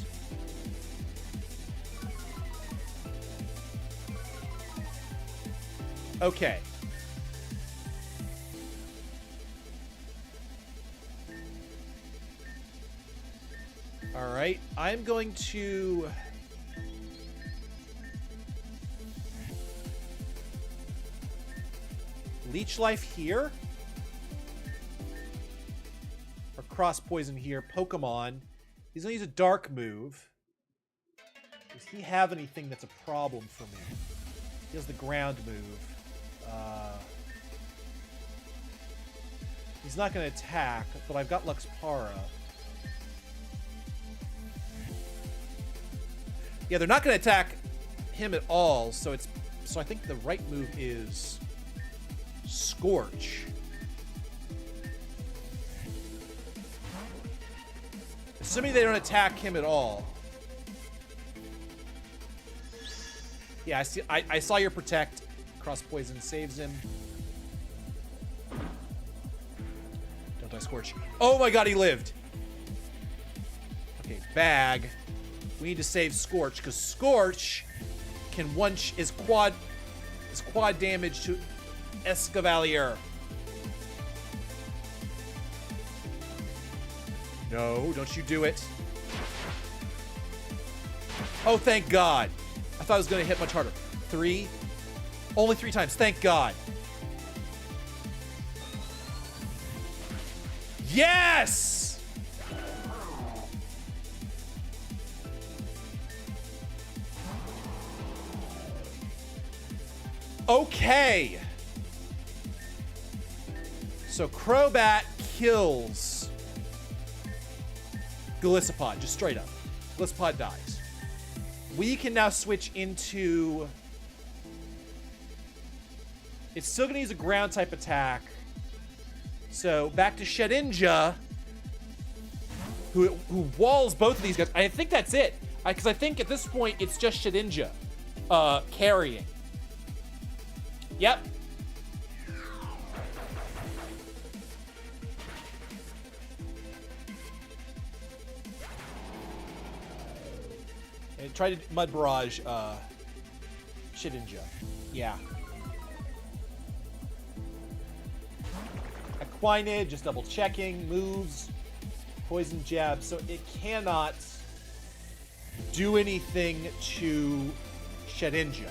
Speaker 1: Okay. All right. I'm going to... Leech Life here. cross poison here. Pokemon. He's gonna use a dark move. Does he have anything that's a problem for me? He has the ground move. He's not gonna attack, but I've got Luxpara. Yeah, they're not gonna attack him at all, so I think the right move is Scorch. Assuming they don't attack him at all. Yeah, I saw your Protect. Cross Poison saves him. Don't die, Scorch. Oh my god, he lived. Okay, Bag. We need to save Scorch, because Scorch can is quad damage to Escavalier. No, don't you do it. Oh, thank God. I thought I was going to hit much harder. 3. Only 3 times. Thank God. Yes! Okay. So Crobat kills Golisopod, just straight up. Golisopod dies. We can now switch into... It's still going to use a ground type attack. So back to Shedinja, who walls both of these guys. I think that's it. Because I think at this point it's just Shedinja carrying. Yep. And try to Mud Barrage Shedinja. Yeah. Aquinid, just double checking, moves, Poison Jab, so it cannot do anything to Shedinja.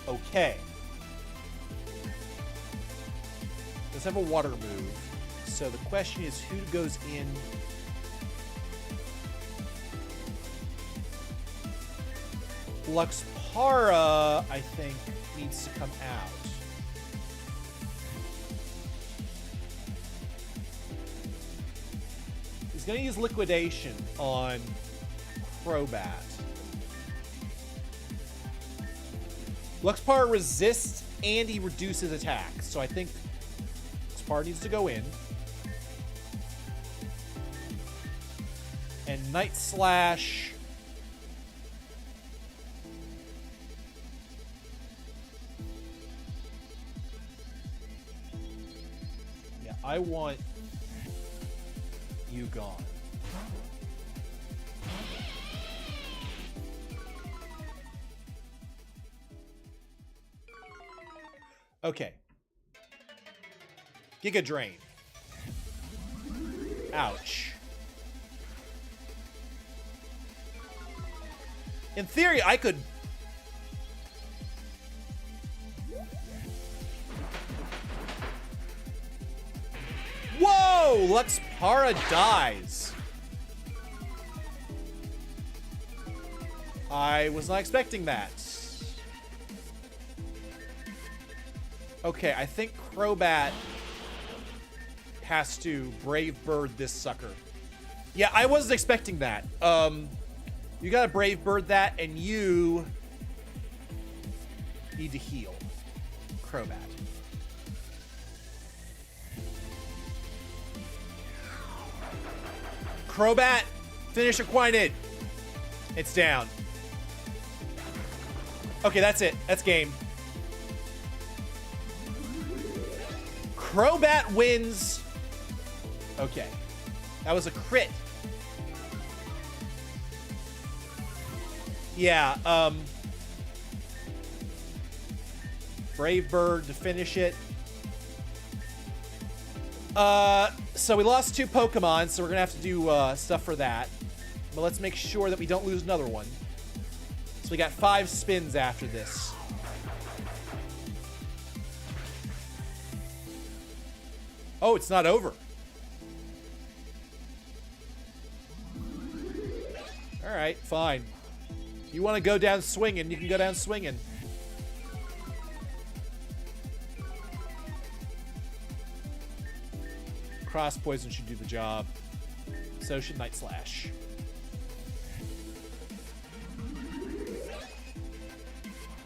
Speaker 1: Okay. Does have a water move. So the question is who goes in. Luxpara, I think, needs to come out. He's going to use Liquidation on Crobat. Luxpara resists and he reduces attacks. So I think Luxpara needs to go in. And Night Slash. Yeah, I want you gone. Okay. Giga Drain. Ouch. In theory, I could... Whoa! Luxpara dies. I was not expecting that. Okay, I think Crobat has to Brave Bird this sucker. Yeah, I wasn't expecting that. You gotta Brave Bird that, and you need to heal Crobat. Crobat, finish Aquinid. It's down. Okay, that's it. That's game. Crobat wins. Okay. That was a crit. Yeah, Brave Bird to finish it. So we lost 2 Pokemon, so we're gonna have to do stuff for that. But let's make sure that we don't lose another one. So we got 5 spins after this. Oh, it's not over. right, fine. If you want to go down swinging, you can go down swinging. Cross poison should do the job. So should Night Slash.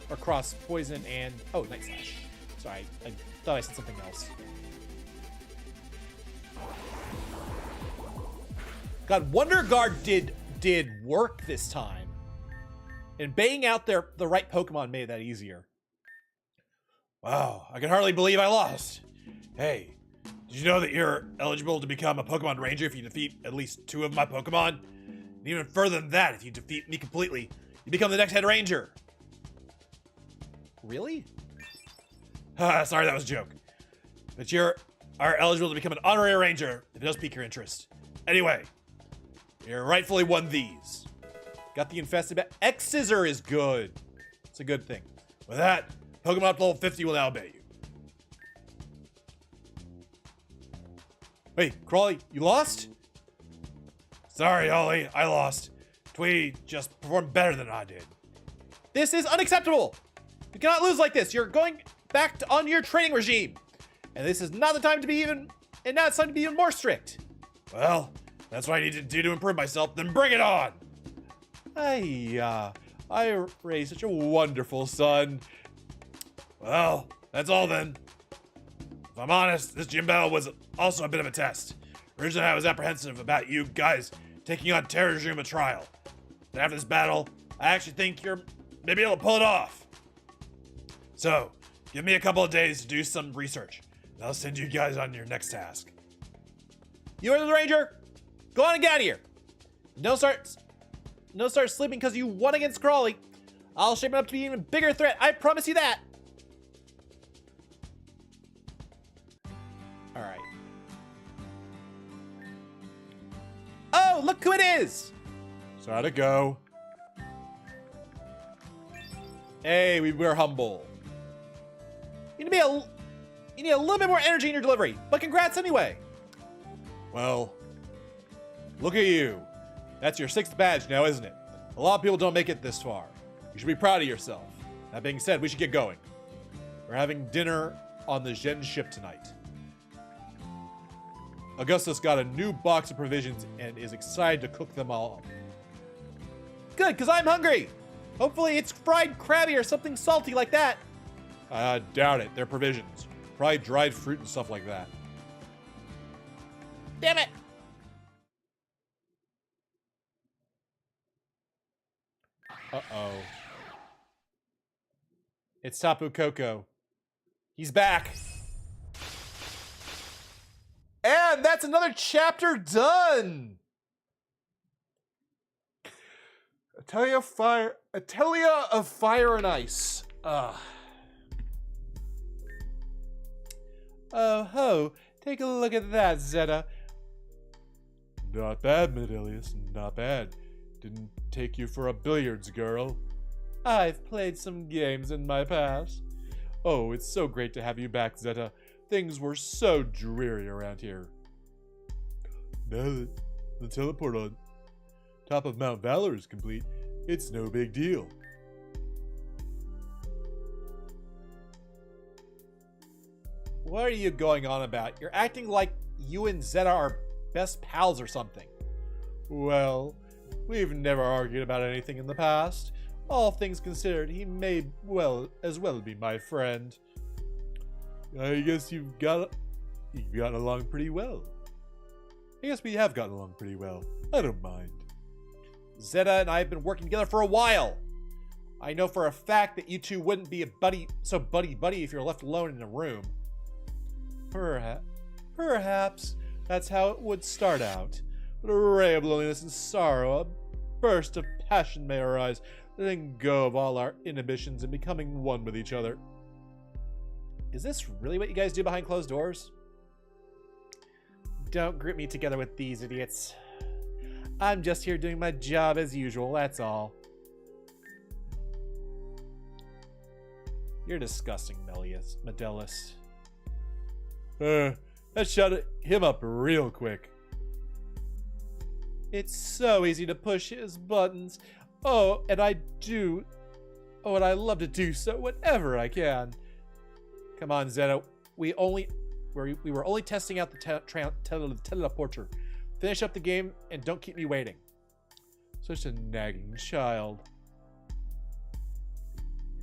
Speaker 1: Or cross poison and Night Slash. Sorry, I thought I said something else. God, Wonder Guard did work this time. And baying out the right Pokemon made that easier.
Speaker 3: Wow, I can hardly believe I lost. Hey, did you know that you're eligible to become a Pokemon Ranger if you defeat at least 2 of my Pokemon? And even further than that, if you defeat me completely, you become the next head Ranger.
Speaker 1: Really?
Speaker 3: Sorry, that was a joke. But you are eligible to become an honorary Ranger if it does pique your interest. Anyway, you're rightfully won these.
Speaker 1: Got the infested bat. X-Scissor is good. It's a good thing.
Speaker 3: With that, Pokemon up to level 50 will now obey you.
Speaker 1: Hey, Crawley, you lost?
Speaker 3: Sorry, Ollie, I lost. Tweety just performed better than I did.
Speaker 1: This is unacceptable. You cannot lose like this. You're going back on your training regime. And this is not the time to be and now it's time to be even more strict.
Speaker 3: Well, that's what I need to do to improve myself, then bring it on!
Speaker 1: I raised such a wonderful son.
Speaker 3: Well, that's all then. If I'm honest, this gym battle was also a bit of a test. Originally, I was apprehensive about you guys taking on Terajuma trial. But after this battle, I actually think you're maybe able to pull it off. So, give me a couple of days to do some research, and I'll send you guys on your next task.
Speaker 1: You are the Ranger. Go on and get out of here. No start sleeping because you won against Crawley. I'll shape it up to be an even bigger threat. I promise you that. All right. Oh, look who it is.
Speaker 3: So how'd it go?
Speaker 1: Hey, we're humble. You need a little bit more energy in your delivery, but congrats anyway.
Speaker 3: Well, look at you.
Speaker 1: That's your 6th badge now, isn't it? A lot of people don't make it this far. You should be proud of yourself. That being said, we should get going. We're having dinner on the Gen ship tonight. Augustus got a new box of provisions and is excited to cook them all. Good, because I'm hungry. Hopefully it's fried crabby or something salty like that. I doubt it. They're provisions. Probably dried fruit and stuff like that. Damn it! Uh-oh. It's Tapu Koko. He's back. And that's another chapter done. Atelier of Fire and Ice. Oh ho, take a look at that, Zeta. Not bad, Medilius, not bad. Didn't take you for a billiards girl. I've played some games in my past. Oh, it's so great to have you back, Zeta. Things were so dreary around here. Now that the teleport on top of Mount Valor is complete, it's no big deal. What are you going on about? You're acting like you and Zeta are best pals or something. Well, we've never argued about anything in the past. All things considered, he may as well be my friend. I guess you've gotten along pretty well. I guess we have gotten along pretty well. I don't mind. Zeta and I have been working together for a while. I know for a fact that you two wouldn't be so buddy-buddy if you're left alone in a room. Perhaps that's how it would start out. But a ray of loneliness and sorrow, a burst of passion may arise, letting go of all our inhibitions and becoming one with each other. Is this really what you guys do behind closed doors? Don't group me together with these idiots. I'm just here doing my job as usual, that's all. You're disgusting, Medellus. That shut him up real quick. It's so easy to push his buttons. Oh, and I love to do so whenever I can. Come on, Zeta. We were only testing out the teleporter. Finish up the game and don't keep me waiting. Such a nagging child.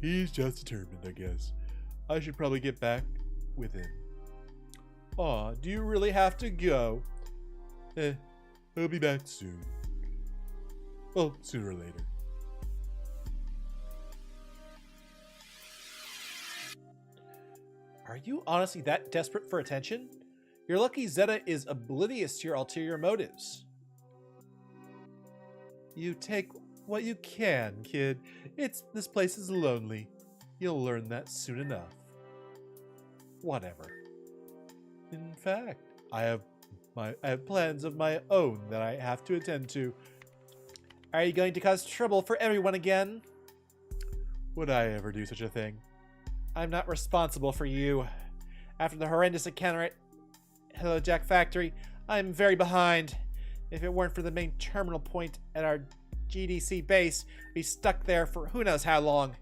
Speaker 1: He's just determined, I guess. I should probably get back with him. Aw, do you really have to go? I'll be back soon. Well, sooner or later. Are you honestly that desperate for attention? You're lucky Zeta is oblivious to your ulterior motives. You take what you can, kid. This place is lonely. You'll learn that soon enough. Whatever. In fact, I have plans of my own that I have to attend to. Are you going to cause trouble for everyone again? Would I ever do such a thing? I'm not responsible for you. After the horrendous encounter at Hello Jack Factory, I'm very behind. If it weren't for the main terminal point at our GDC base, we'd be stuck there for who knows how long.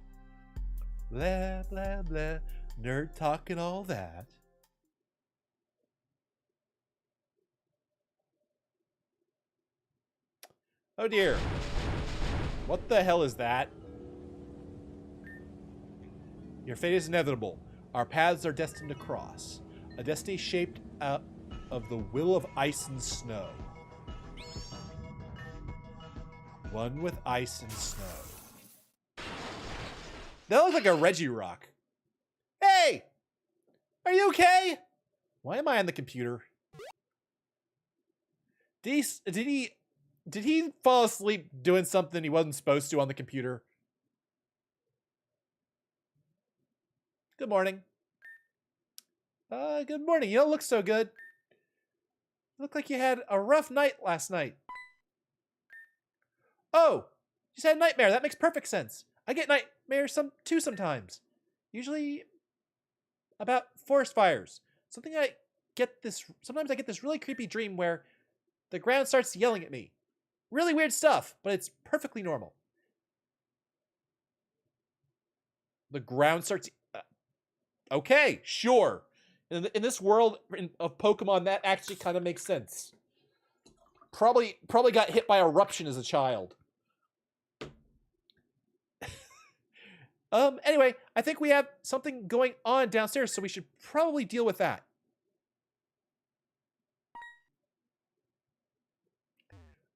Speaker 1: Blah, blah, blah. Nerd talk and all that. Oh dear. What the hell is that? Your fate is inevitable. Our paths are destined to cross. A destiny shaped out of the will of ice and snow. One with ice and snow. That looks like a Reggie rock. Hey! Are you okay? Why am I on the computer? Did he fall asleep doing something he wasn't supposed to on the computer? Good morning. Good morning. You don't look so good. You look like you had a rough night last night. Oh, you just had a nightmare. That makes perfect sense. I get nightmares too sometimes. Usually about forest fires. Sometimes I get this really creepy dream where the ground starts yelling at me. Really weird stuff, but it's perfectly normal. The ground starts... okay, sure. In this world of Pokemon, that actually kind of makes sense. Probably got hit by eruption as a child. Anyway, I think we have something going on downstairs, so we should probably deal with that.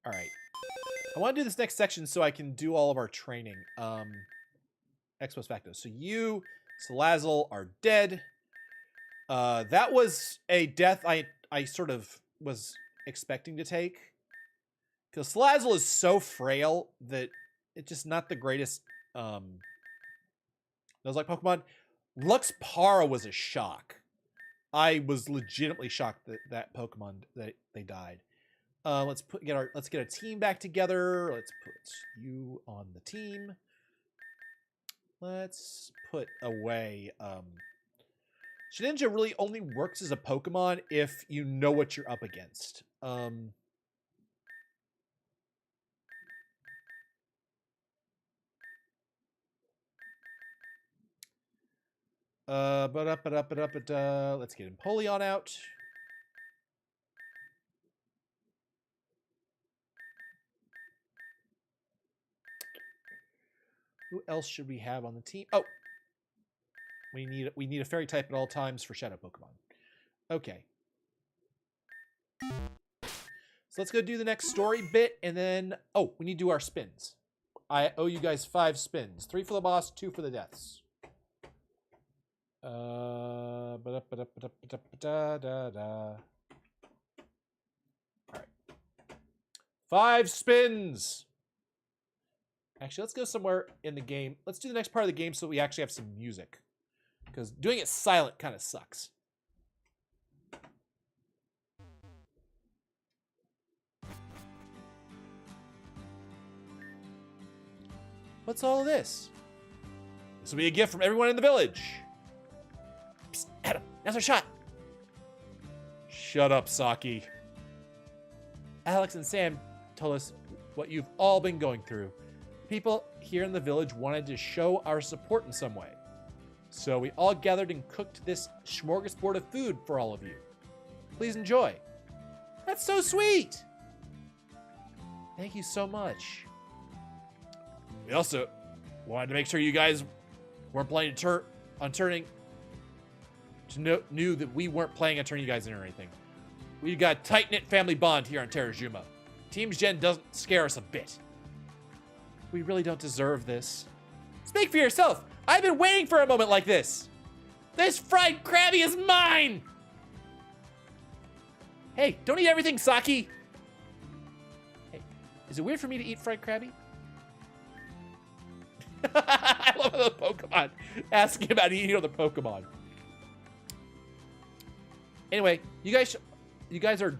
Speaker 1: All right. I want to do this next section so I can do all of our training. Ex post facto. So you, Salazzle, are dead. That was a death I sort of was expecting to take. Because Salazzle is so frail that it's just not the greatest Nuzlocke Pokemon. Luxpara was a shock. I was legitimately shocked that Pokemon that they died. Let's get a team back together. Let's put you on the team. Let's put away Shedinja really only works as a Pokemon if you know what you're up against. Let's get Empoleon out. Who else should we have on the team? Oh, we need a fairy type at all times for Shadow Pokemon. Okay. So let's go do the next story bit, and then we need to do our spins. I owe you guys 5 spins: 3 for the boss, 2 for the deaths. All right. 5 spins. Actually, let's go somewhere in the game. Let's do the next part of the game so we actually have some music. Because doing it silent kind of sucks. What's all this? This will be a gift from everyone in the village. Psst, Adam, now's our shot. Shut up, Saki. Alex and Sam
Speaker 2: told us what you've all been going through. People here in the village wanted to show our support in some way. So we all gathered and cooked this smorgasbord of food for all of you. Please enjoy. That's so sweet. Thank you so much. We also wanted to make sure you guys weren't planning on turning knew that we weren't planning on turning you guys in or anything. We've got a tight-knit family bond here on Terajuma. Team Gen doesn't scare us a bit. We really don't deserve this. Speak for yourself. I've been waiting for a moment like this. This fried Krabby is mine. Hey, don't eat everything, Saki. Hey, is it weird for me to eat fried Krabby? I love the Pokemon asking about eating other Pokemon. Anyway, you guys are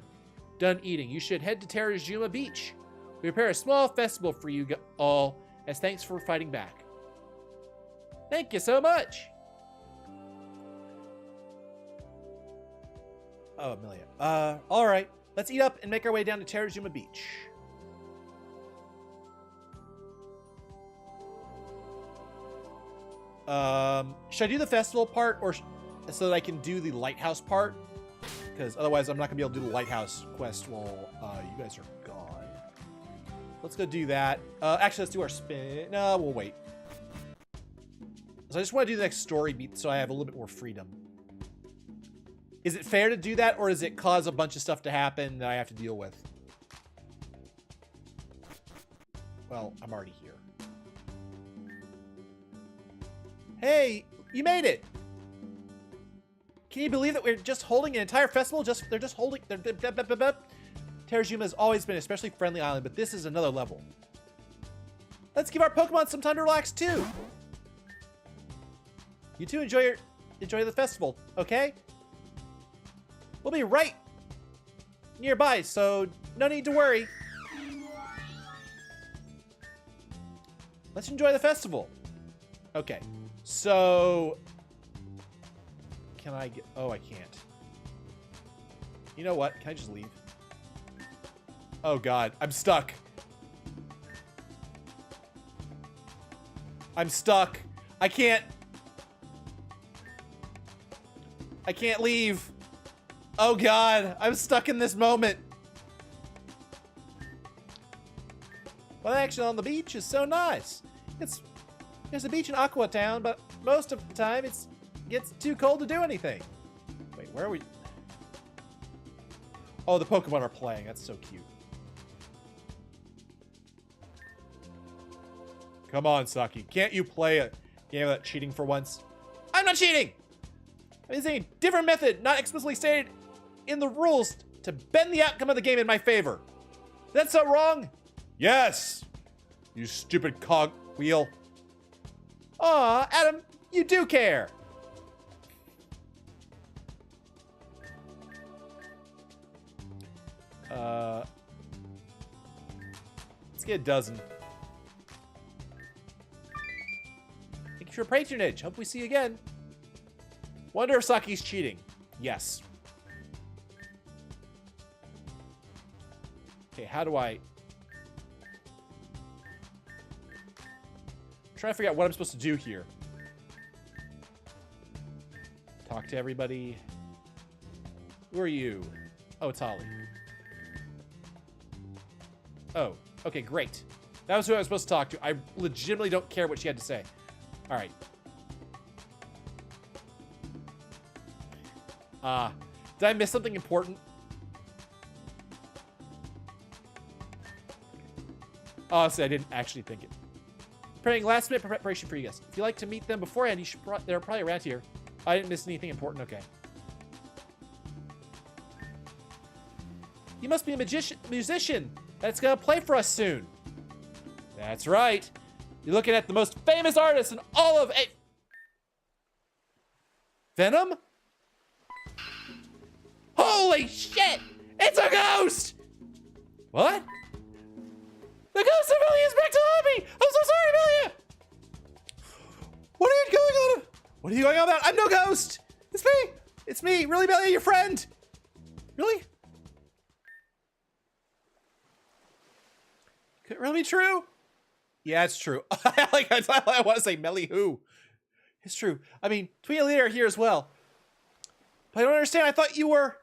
Speaker 2: done eating. You should head to Terajuma Beach. We prepare a small festival for you all as thanks for fighting back. Thank you so much.
Speaker 1: Oh, Amelia. All right. Let's eat up and make our way down to Terajuma Beach. Should I do the festival part or so that I can do the lighthouse part? Because otherwise I'm not going to be able to do the lighthouse quest while you guys are gone. Let's go do that. Actually, let's do our spin. No, we'll wait. So I just want to do the next story beat so I have a little bit more freedom. Is it fair to do that, or does it cause a bunch of stuff to happen that I have to deal with? Well, I'm already here. Hey, you made it! Can you believe that we're just holding an entire festival? They're just holding... Terajuma has always been an especially friendly island, but this is another level. Let's give our Pokemon some time to relax, too! You two enjoy the festival, okay? We'll be right nearby, so no need to worry. Let's enjoy the festival. Okay, so... Can I get... Oh, I can't. You know what? Can I just leave? Oh, God. I'm stuck. I'm stuck. I can't leave. Oh, God. I'm stuck in this moment. Well, action on the beach is so nice. There's a beach in Aqua Town, but most of the time it gets too cold to do anything. Wait, where are we? Oh, the Pokemon are playing. That's so cute. Come on, Saki. Can't you play a game without cheating for once? I'm not cheating! I'm using a different method, not explicitly stated in the rules, to bend the outcome of the game in my favor. That's so wrong? Yes! You stupid cog wheel. Aw, Adam, you do care. Let's get a dozen. Thank you for your patronage. Hope we see you again. Wonder if Saki's cheating. Yes. Okay, how do I... I'm trying to figure out what I'm supposed to do here. Talk to everybody. Who are you? Oh, it's Holly. Oh, okay, great. That was who I was supposed to talk to. I legitimately don't care what she had to say. All right. Did I miss something important? Honestly, I didn't actually think it. Preparing last minute preparation for you guys. If you like to meet them beforehand, they're probably around here. I didn't miss anything important. Okay. You must be a musician that's gonna play for us soon. That's right. You're looking at the most famous artist in all of it. Venom? Holy shit! It's a ghost! What? The ghost of Amelia is back to haunt me! I'm so sorry, Amelia! What are you going on? What are you going on about? I'm no ghost! It's me! It's me! Really, Amelia, your friend! Really? Could it really be true? Yeah, it's true. I want to say Melly who. It's true. I mean, Tweedledee are here as well. But I don't understand. I thought you were...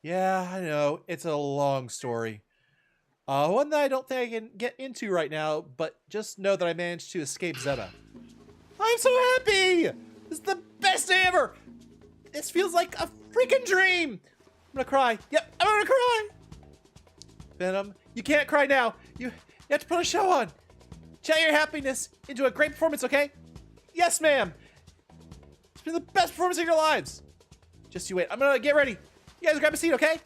Speaker 1: Yeah, I know. It's a long story. One that I don't think I can get into right now, but just know that I managed to escape Zeta. I'm so happy! This is the best day ever! This feels like a freaking dream! I'm gonna cry. Yep, I'm gonna cry! Venom, you can't cry now. You have to put a show on. Channel your happiness into a great performance, okay? Yes, ma'am! It's been the best performance of your lives! Just you wait. I'm gonna get ready. You guys grab a seat, okay?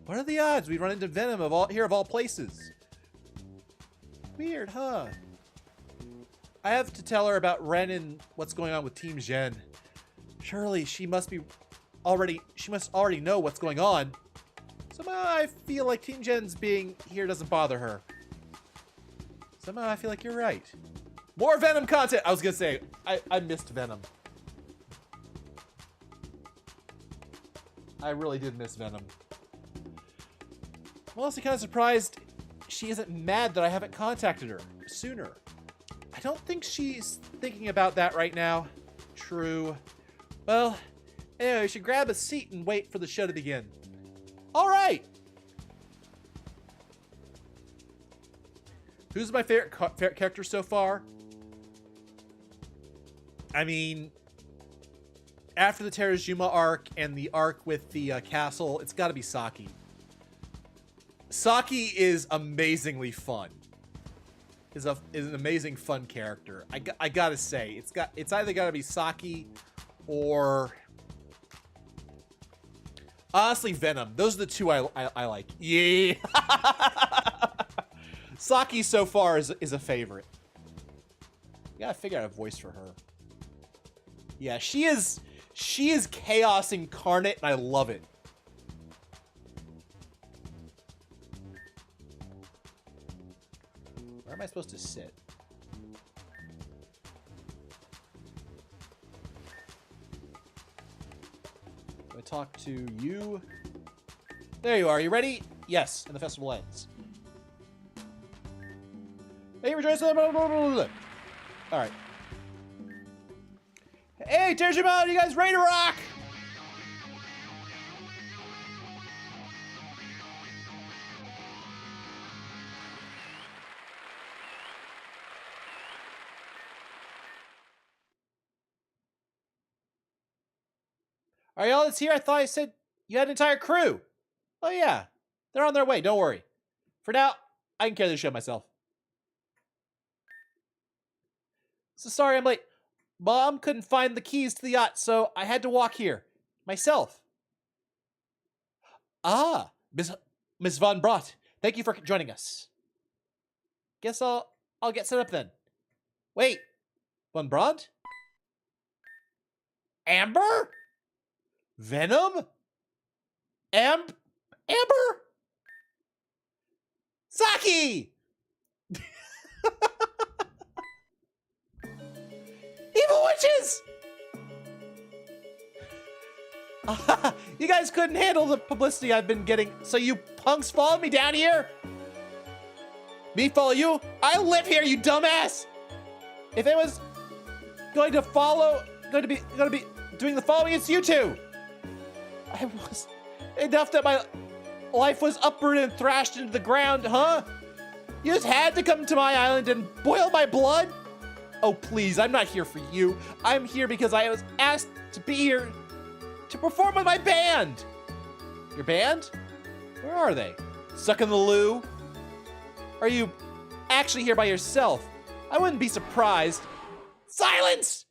Speaker 1: What are the odds we'd run into Venom of all places? Weird, huh? I have to tell her about Ren and what's going on with Team Gen. Surely she must already know what's going on. Somehow I feel like Team Gen's being here doesn't bother her. Somehow I feel like you're right. More Venom content! I was gonna say, I missed Venom. I really did miss Venom. I'm also kind of surprised she isn't mad that I haven't contacted her sooner. I don't think she's thinking about that right now. True. Well, anyway, we should grab a seat and wait for the show to begin. All right. Who's my favorite character so far? I mean, after the Terajuma arc and the arc with the castle, it's got to be Saki. Saki is amazingly fun. Is an amazing fun character. I gotta say, it's either gotta be Saki or honestly Venom. Those are the two I like. Yeah. Saki so far is a favorite. You gotta figure out a voice for her. Yeah, she is chaos incarnate, and I love it. Where am I supposed to sit? Do I talk to you? There you are. You ready? Yes. And the festival ends. Hey, rejoice! All right. Hey, Terajuma, are you guys ready to rock? Are y'all that's here? I thought I said you had an entire crew. Oh yeah, they're on their way. Don't worry. For now, I can carry the show myself. So sorry I'm late. Mom couldn't find the keys to the yacht, so I had to walk here myself. Ah, Miss Von Brott, thank you for joining us. Guess I'll get set up then. Wait, Von Brott? Amber? Venom? Amber? Saki! Evil witches! You guys couldn't handle the publicity I've been getting, so you punks followed me down here? Me follow you? I live here, you dumbass! If it was going to be doing the following, it's you two! I was enough that my life was uprooted and thrashed into the ground, huh? You just had to come to my island and boil my blood? Oh, please, I'm not here for you. I'm here because I was asked to be here to perform with my band. Your band? Where are they? Stuck in the loo? Are you actually here by yourself? I wouldn't be surprised. Silence!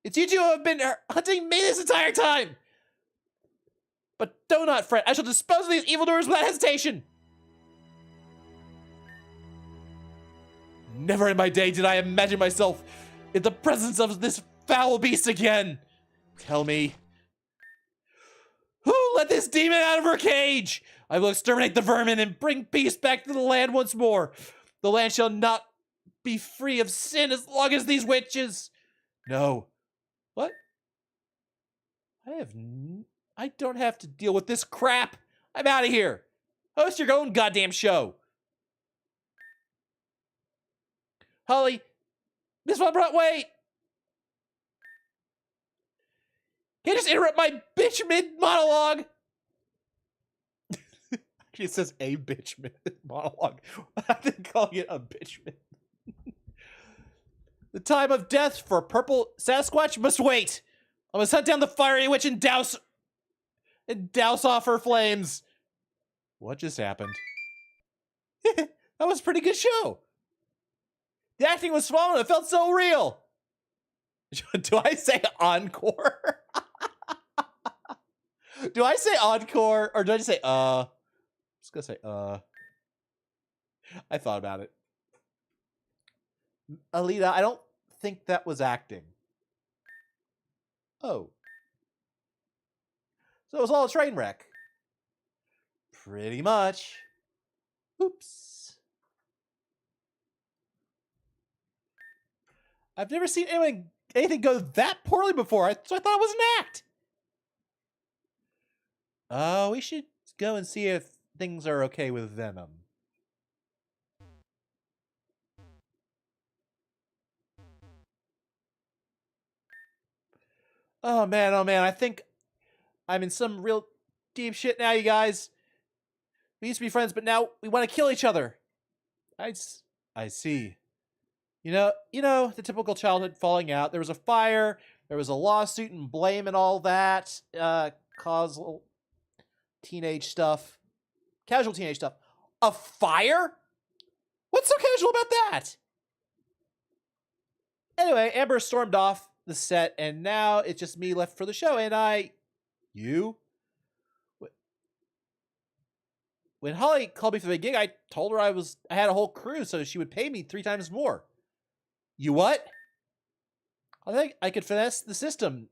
Speaker 1: It's you two who have been hunting me this entire time. But do not fret. I shall dispose of these evildoers without hesitation. Never in my day did I imagine myself in the presence of this foul beast again. Tell me, who let this demon out of her cage? I will exterminate the vermin and bring peace back to the land once more. The land shall not be free of sin as long as these witches. No. What? I don't have to deal with this crap. I'm out of here.
Speaker 2: Host your own goddamn show. Holly, this one brought wait. Can't you just interrupt my bitch mid monologue. Actually, it says a bitch mid monologue. I've been calling it a bitch mid. The time of death for purple Sasquatch must wait. I must hunt down the fiery witch and douse off her flames. What just happened? That was a pretty good show. The acting was small and it felt so real. Do I say encore? Do I say encore or do I just say I'm just gonna say I thought about it. Alita, I don't think that was acting. Oh. So it was all a train wreck. Pretty much. Oops. I've never seen anything go that poorly before, so I thought it was an act. We should go and see if things are okay with Venom. Oh man, I think I'm in some real deep shit now, you guys. We used to be friends, but now we want to kill each other. I see. You know, the typical childhood falling out. There was a fire, there was a lawsuit and blame and all that. Causal teenage stuff. Casual teenage stuff. A fire? What's so casual about that? Anyway, Amber stormed off the set, and now it's just me left for the show, and you? When Holly called me for the gig, I told her I had a whole crew, so she would pay me 3 times more. You what? I think I could finesse the system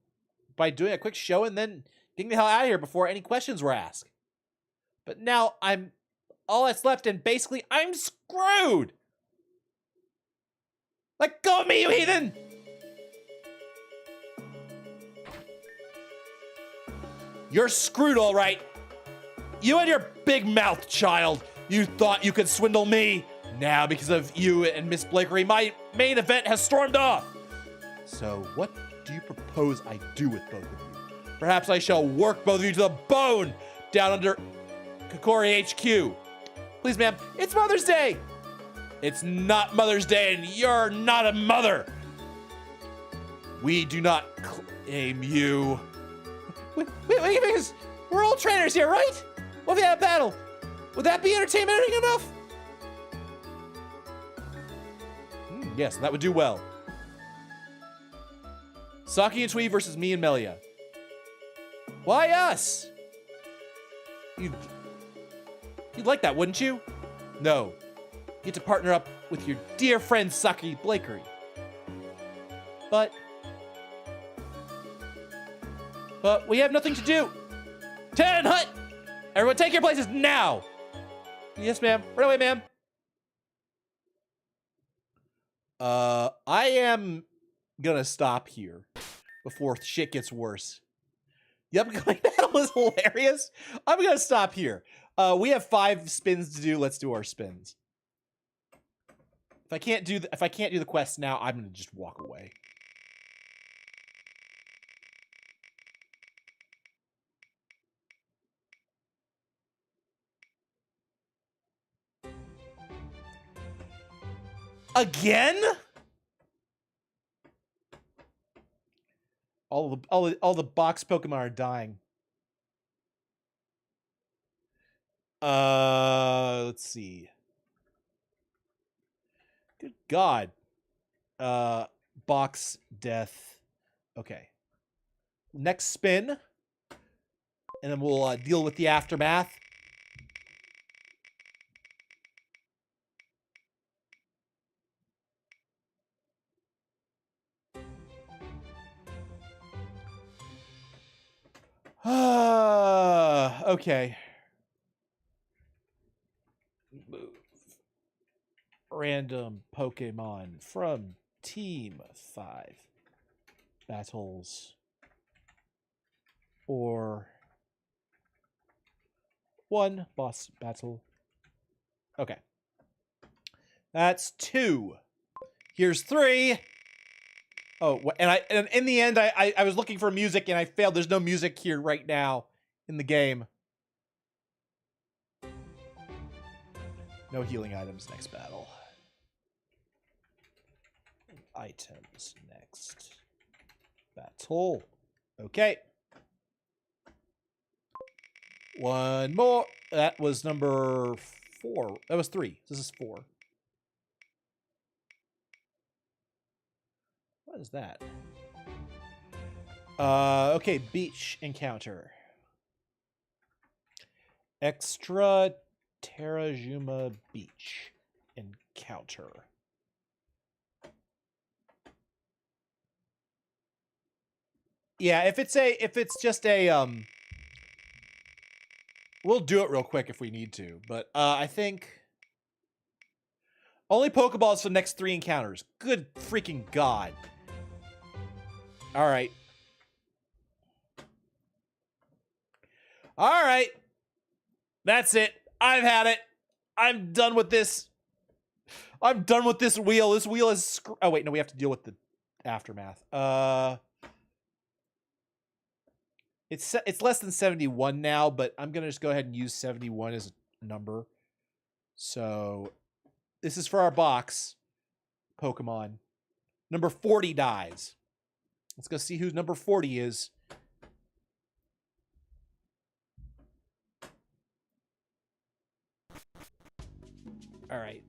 Speaker 2: by doing a quick show and then getting the hell out of here before any questions were asked. But now all that's left, and basically I'm screwed! Let go of me, you heathen! You're screwed, all right. You and your big mouth, child. You thought you could swindle me. Now, because of you and Miss Blakery, my main event has stormed off. So, what do you propose I do with both of you? Perhaps I shall work both of you to the bone down under Kokori HQ. Please, ma'am, it's Mother's Day. It's not Mother's Day, and you're not a mother. We do not claim you. Wait, we're all trainers here, right? What if we had a battle? Would that be entertainment enough? Yes, that would do well. Saki and Twee versus me and Melia. Why us? You'd like that, wouldn't you? No. You get to partner up with your dear friend Saki Blakery. But we have nothing to do. Ten Hut! Everyone take your places now! Yes, ma'am. Right away, ma'am. I am gonna stop here before shit gets worse. The upcoming battle is hilarious. I'm gonna stop here. We have 5 spins to do. Let's do our spins. If I can't do the quest now, I'm gonna just walk away. Again? All the box Pokemon are dying. Let's see. Good God. Box death. Okay. Next spin. And then we'll deal with the aftermath. Okay. Move. Random Pokemon from Team 5 battles. Or 1. Boss battle. Okay. That's 2. Here's 3. Oh, and in the end, I was looking for music and I failed. There's no music here right now in the game. No healing items next battle. Items next battle. Okay. One more. That was number 4. That was 3. This is 4. What is that? Okay, beach encounter. Extra Terajuma beach encounter. Yeah, if it's just a we'll do it real quick if we need to, but I think only Pokeballs for the next 3 encounters. Good freaking god. All right. All right. That's it. I've had it. I'm done with this. I'm done with this wheel. This wheel is oh wait, no, we have to deal with the aftermath. It's less than 71 now, but I'm gonna just go ahead and use 71 as a number. So this is for our box Pokemon. Number 40 dies. Let's go see who number 40 is. All right.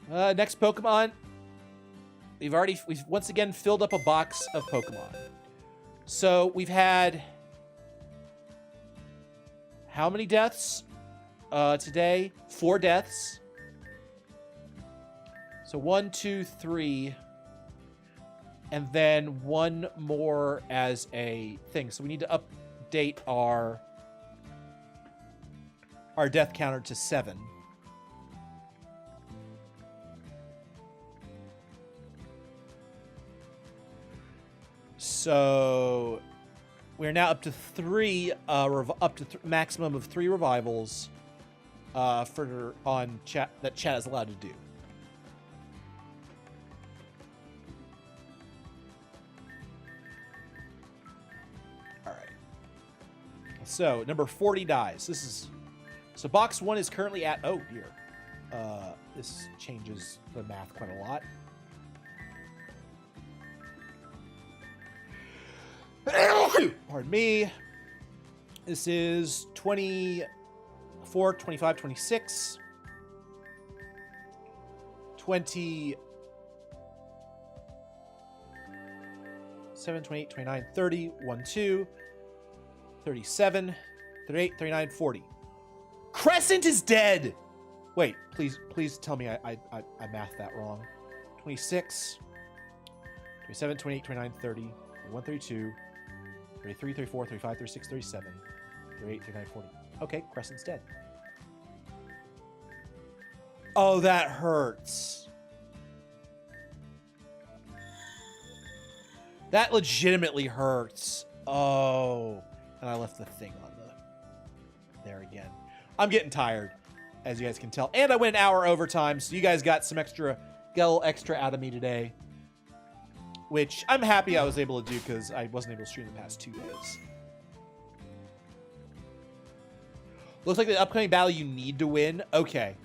Speaker 2: Next Pokemon. We've once again filled up a box of Pokemon. So we've had how many deaths today? 4 deaths. So 1, 2, 3, and then 1 more as a thing. So we need to update our death counter to 7. So we're now up to 3, maximum of 3 revivals on chat that chat is allowed to do. All right. So number 40 dies. So box 1 is currently at dear. This changes the math quite a lot. Pardon me. This is 24, 25, 26, 27, 28, 29, 30, 1, 2, 37, 38, 39, 40. Crescent is dead! Wait, please tell me I mathed that wrong. 26, 27, 28, 29, 30, 31, 32, 33, 34, 35, 36, 37, 38, 39, 40. Okay, Crescent's dead. Oh, that hurts. That legitimately hurts. Oh. And I left the thing on there again. I'm getting tired, as you guys can tell. And I went an hour overtime, so you guys got a little extra out of me today. Which I'm happy I was able to do because I wasn't able to stream the past 2 days. Looks like the upcoming battle you need to win. Okay.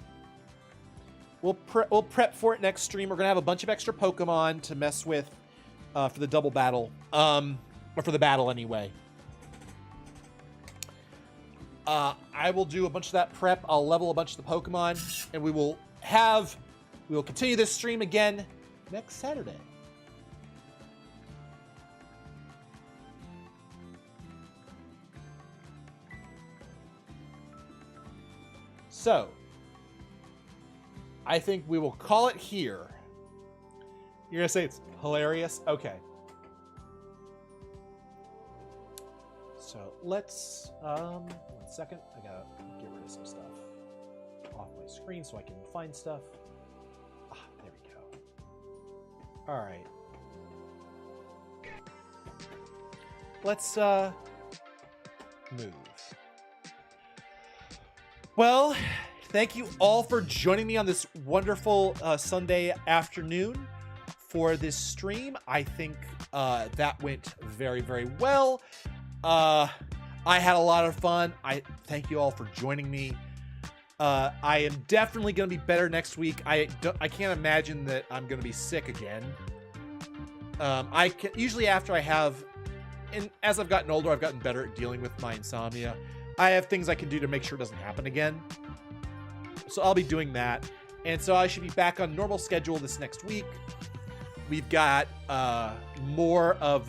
Speaker 2: We'll prep for it next stream. We're going to have a bunch of extra Pokemon to mess with for the double battle. Or for the battle anyway. I will do a bunch of that prep. I'll level a bunch of the Pokemon. And we will continue this stream again next Saturday. So, I think we will call it here. You're going to say it's hilarious? Okay. So, let's, 1 second. I got to get rid of some stuff off my screen so I can find stuff. There we
Speaker 1: All right. Let's move. Well, thank you all for joining me on this wonderful Sunday afternoon for this stream. I think that went very, very well. I had a lot of fun. I thank you all for joining me. I am definitely going to be better next week. I can't imagine that I'm going to be sick again. Usually after I have, and as I've gotten older, I've gotten better at dealing with my insomnia. I have things I can do to make sure it doesn't happen again. So I'll be doing that. And so I should be back on normal schedule this next week. We've got more of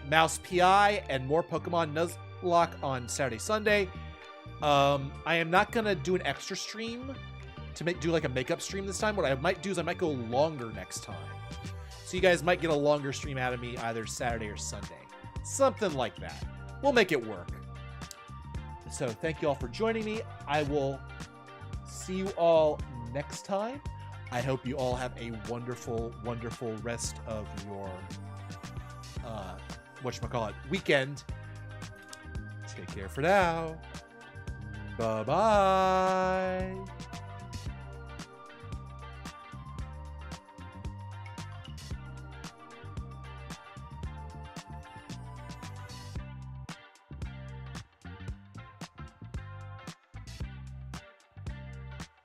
Speaker 1: Mouse PI and more Pokemon Nuzlocke on Saturday, Sunday. I am not going to do an extra stream to do like a makeup stream this time. What I might do is I might go longer next time. So you guys might get a longer stream out of me either Saturday or Sunday. Something like that. We'll make it work. So thank you all for joining me. I will see you all next time. I hope you all have a wonderful, wonderful rest of your weekend. Take care for now. Bye-bye.